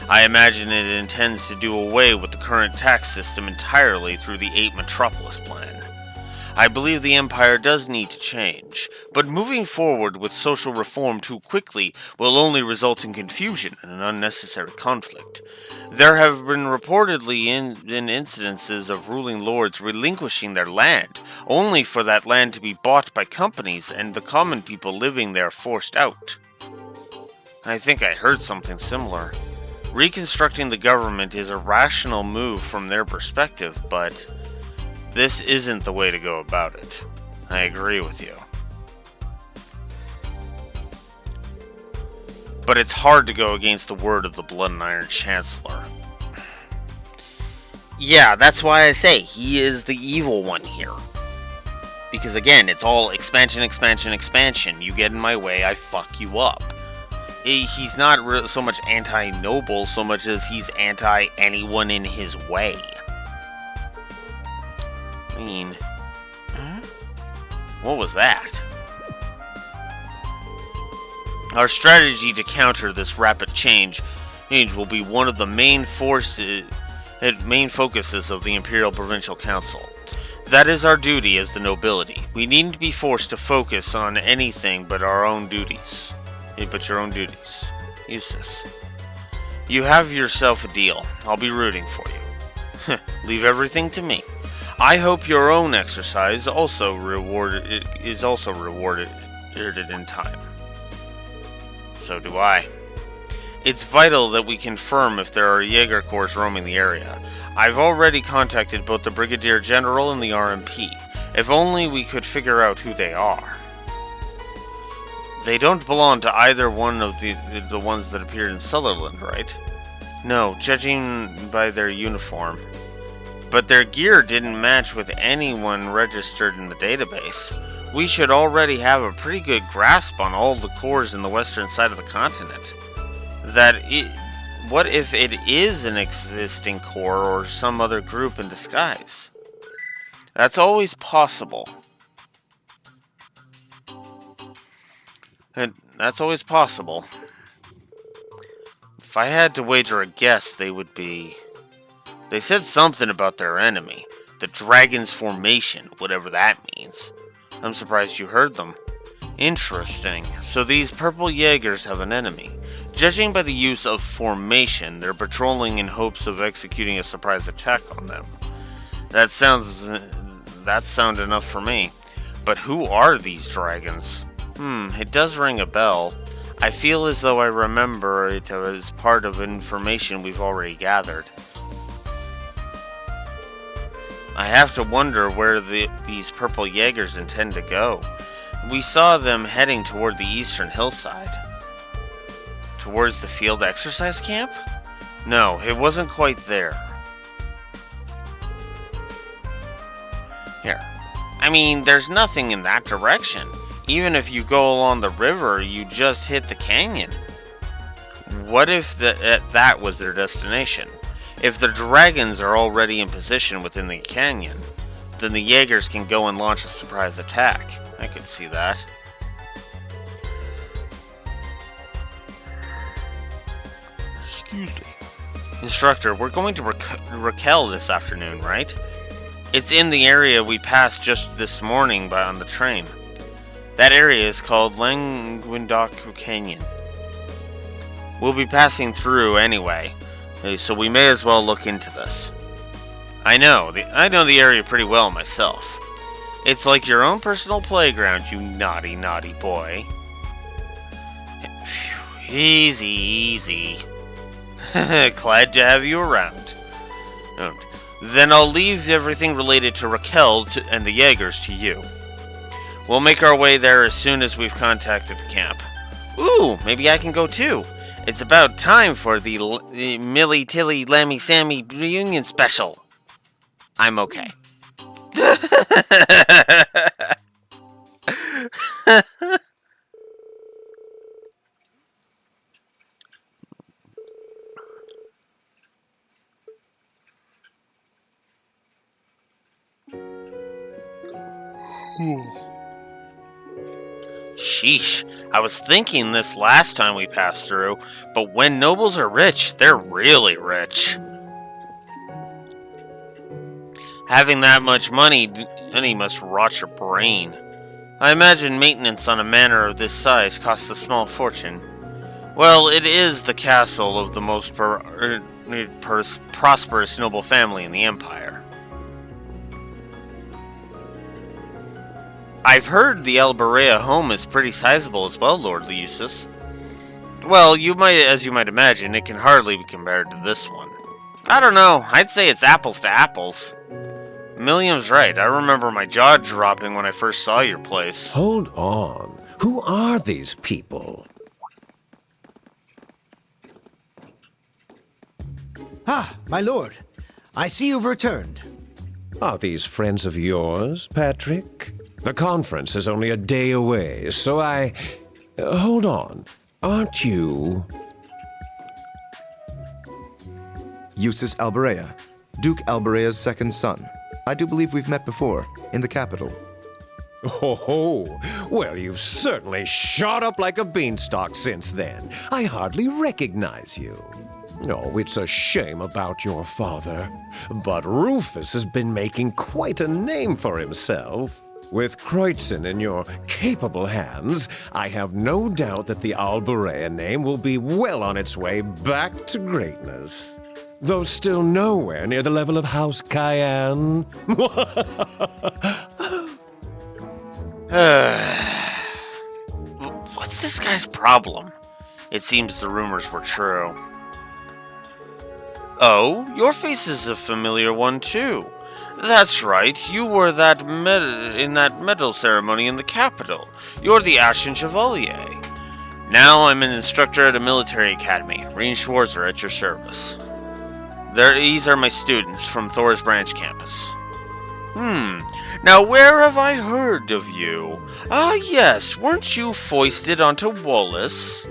I imagine it intends to do away with the current tax system entirely through the 8 Metropolis plan. I believe the Empire does need to change, but moving forward with social reform too quickly will only result in confusion and an unnecessary conflict. There have been reportedly incidences of ruling lords relinquishing their land, only for that land to be bought by companies and the common people living there forced out. I think I heard something similar. Reconstructing the government is a rational move from their perspective, but this isn't the way to go about it. I agree with you. But it's hard to go against the word of the Blood and Iron Chancellor. Yeah, that's why I say he is the evil one here. Because again, it's all expansion, expansion, expansion. You get in my way, I fuck you up. He's not so much anti-noble so much as he's anti-anyone in his way. I mean, what was that? Our strategy to counter this rapid change will be one of the main focuses of the Imperial Provincial Council. That is our duty as the nobility. We needn't be forced to focus on anything but our own duties. But your own duties. Eustace. You have yourself a deal. I'll be rooting for you. Leave everything to me. I hope your own exercise is also rewarded in time. So do I. It's vital that we confirm if there are Jaeger Corps roaming the area. I've already contacted both the Brigadier General and the RMP. If only we could figure out who they are. They don't belong to either one of the ones that appeared in Sutherland, right? No, judging by their uniform. But their gear didn't match with anyone registered in the database. We should already have a pretty good grasp on all the corps in the western side of the continent. What if it is an existing corps or some other group in disguise? That's always possible. That's always possible. If I had to wager a guess, they would be... They said something about their enemy. The Dragon's Formation, whatever that means. I'm surprised you heard them. Interesting. So these purple Jaegers have an enemy. Judging by the use of formation, they're patrolling in hopes of executing a surprise attack on them. That's sound enough for me. But who are these dragons? It does ring a bell. I feel as though I remember it as part of information we've already gathered. I have to wonder where these purple Jaegers intend to go. We saw them heading toward the eastern hillside. Towards the field exercise camp? No, it wasn't quite there. Here. I mean, there's nothing in that direction. Even if you go along the river, you just hit the canyon. What if that was their destination? If the dragons are already in position within the canyon, then the Jaegers can go and launch a surprise attack. I could see that. Excuse me. Instructor, we're going to Raquel this afternoon, right? It's in the area we passed just this morning on the train. That area is called Languedoc Canyon. We'll be passing through anyway, so we may as well look into this. I know the area pretty well myself. It's like your own personal playground, you naughty, naughty boy. Phew, easy, easy. Glad to have you around. Then I'll leave everything related to Raquel and the Jaegers to you. We'll make our way there as soon as we've contacted the camp. Ooh, maybe I can go too. It's about time for the Millie Tilly Lammy Sammy reunion special. I'm okay. Sheesh, I was thinking this last time we passed through, but when nobles are rich, they're really rich. Having that much money must rot your brain. I imagine maintenance on a manor of this size costs a small fortune. Well, it is the castle of the most prosperous noble family in the Empire. I've heard the Alberea home is pretty sizable as well, Lord Leusis. Well, as you might imagine, it can hardly be compared to this one. I don't know, I'd say it's apples to apples. Milliam's right, I remember my jaw dropping when I first saw your place. Hold on, who are these people? Ah, my lord, I see you've returned. Are these friends of yours, Patrick? The conference is only a day away, so hold on. Aren't you... Eustace Alberea, Duke Alberea's second son. I do believe we've met before, in the capital. Oh, well, you've certainly shot up like a beanstalk since then. I hardly recognize you. Oh, it's a shame about your father. But Rufus has been making quite a name for himself. With Kreutzen in your capable hands, I have no doubt that the Alberea name will be well on its way back to greatness. Though still nowhere near the level of House Cayenne. What's this guy's problem? It seems the rumors were true. Oh, your face is a familiar one too. That's right, you were in that medal ceremony in the capital. You're the Ashen Chevalier. Now I'm an instructor at a military academy. Reen Schwarzer at your service. These are my students from Thor's Branch campus. Now where have I heard of you? Ah yes, weren't you foisted onto Wallace?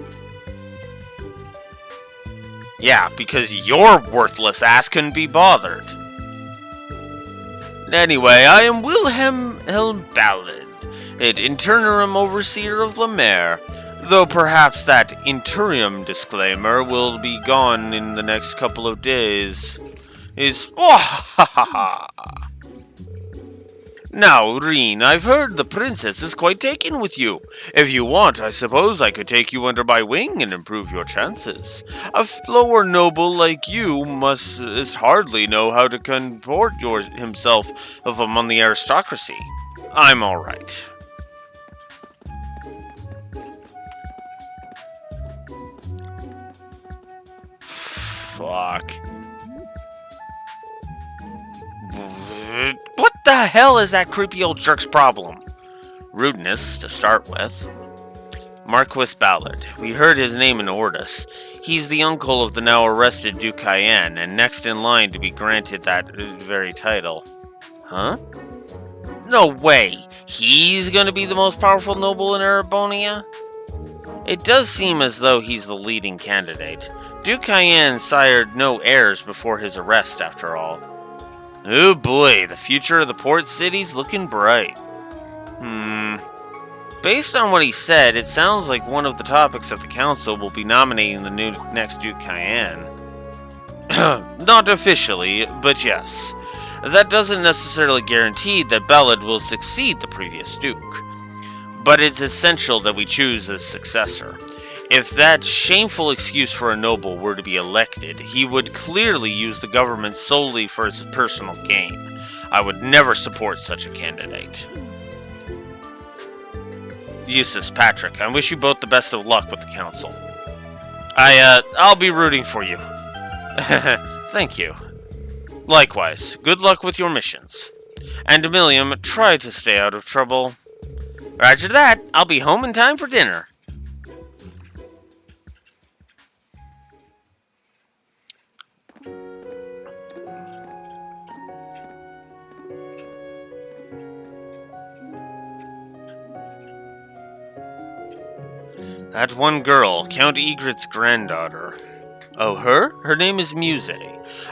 Yeah, because your worthless ass couldn't be bothered. Anyway, I am Wilhelm Ballard, interim overseer of Lemaire. Though perhaps that interim disclaimer will be gone in the next couple of days. Now, Reen, I've heard the princess is quite taken with you. If you want, I suppose I could take you under my wing and improve your chances. A lower noble like you must hardly know how to comport himself among the aristocracy. I'm all right. Fuck. What the hell is that creepy old jerk's problem? Rudeness, to start with. Marquis Ballard. We heard his name in Ordis. He's the uncle of the now arrested Duke Cayenne, and next in line to be granted that very title. Huh? No way! He's gonna be the most powerful noble in Erebonia? It does seem as though he's the leading candidate. Duke Cayenne sired no heirs before his arrest, after all. Oh boy, the future of the port city's looking bright. Based on what he said, it sounds like one of the topics of the council will be nominating the next Duke Cayenne. Not officially, but yes. That doesn't necessarily guarantee that Ballard will succeed the previous Duke. But it's essential that we choose a successor. If that shameful excuse for a noble were to be elected, he would clearly use the government solely for his personal gain. I would never support such a candidate. Eustace, Patrick, I wish you both the best of luck with the council. I'll be rooting for you. Thank you. Likewise, good luck with your missions. And Emilium, try to stay out of trouble. Roger that, I'll be home in time for dinner. That one girl, Count Egret's granddaughter. Oh, her? Her name is Muse.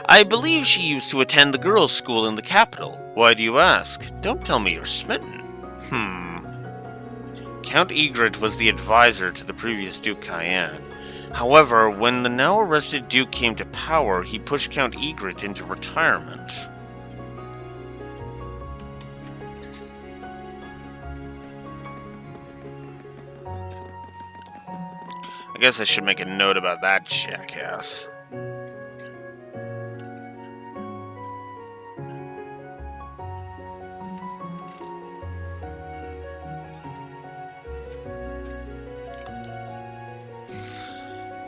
I believe she used to attend the girls' school in the capital. Why do you ask? Don't tell me you're smitten. Count Egret was the advisor to the previous Duke Cayenne. However, when the now arrested Duke came to power, he pushed Count Egret into retirement. I guess I should make a note about that jackass.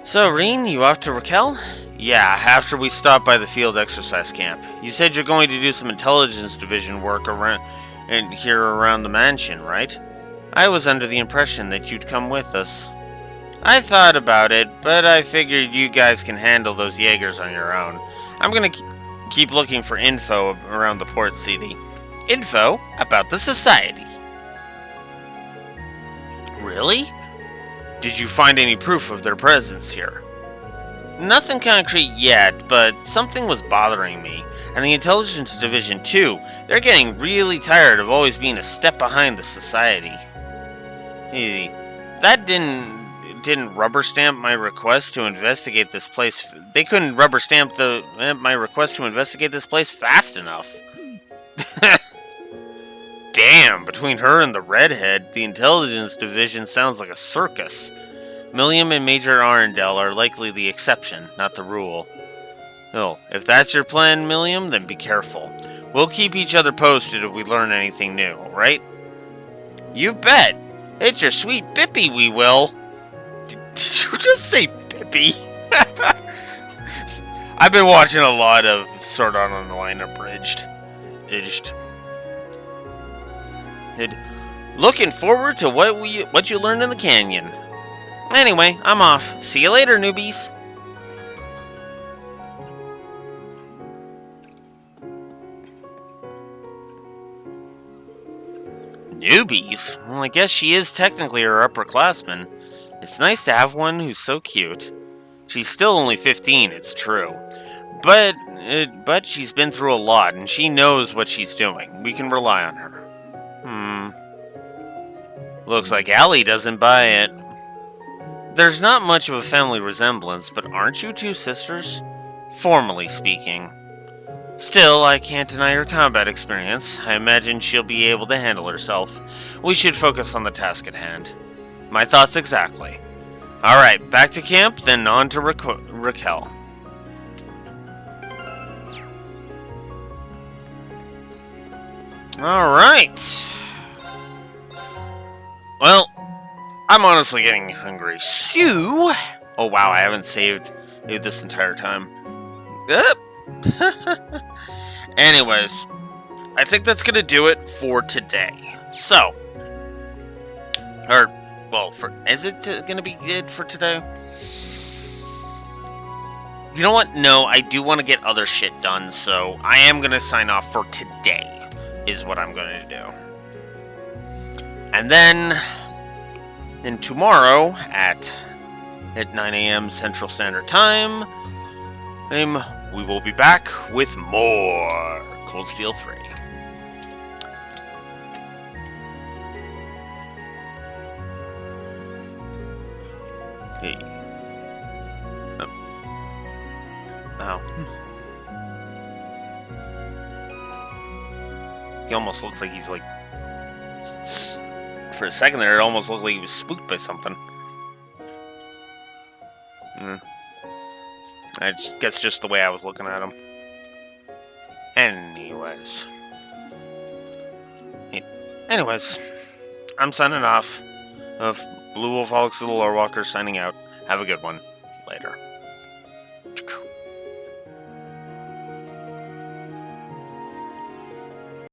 So, Reen, you off to Raquel? Yeah, after we stop by the field exercise camp. You said you're going to do some intelligence division work around the mansion, right? I was under the impression that you'd come with us. I thought about it, but I figured you guys can handle those Jaegers on your own. I'm gonna keep looking for info around the port city. Info about the society. Really? Did you find any proof of their presence here? Nothing concrete yet, but something was bothering me. And the intelligence division too. They're getting really tired of always being a step behind the society. That didn't rubber stamp my request to investigate this place. They couldn't rubber stamp my request to investigate this place fast enough. Damn, between her and the redhead, the intelligence division sounds like a circus. Milliam and Major Arundel are likely the exception, not the rule. Oh, if that's your plan, Milliam, then be careful. We'll keep each other posted if we learn anything new, right? You bet! It's your sweet Bippy, we will! Did you just say Bippy? I've been watching a lot of Sword Art Online Abridged. Looking forward to what you learned in the canyon. Anyway, I'm off. See you later, newbies. Newbies? Well, I guess she is technically her upperclassman. It's nice to have one who's so cute. She's still only 15, it's true. But she's been through a lot, and she knows what she's doing. We can rely on her. Looks like Allie doesn't buy it. There's not much of a family resemblance, but aren't you two sisters? Formally speaking. Still, I can't deny her combat experience. I imagine she'll be able to handle herself. We should focus on the task at hand. My thoughts exactly. Alright, back to camp, then on to Raquel. Alright. Well, I'm honestly getting hungry. So... Oh wow, I haven't saved this entire time. Anyways, I think that's gonna do it for today. So... is it gonna be good for today? You know what? No, I do want to get other shit done, so I am gonna sign off for today, is what I'm gonna do. And then tomorrow at 9 a.m. Central Standard Time, we will be back with more Cold Steel 3. Hey. Oh. He almost looks like he's like... For a second there, it almost looked like he was spooked by something. I guess just the way I was looking at him. Anyways, I'm signing off. Of Blue Wolf Alex the Lore Walker signing out. Have a good one. Later.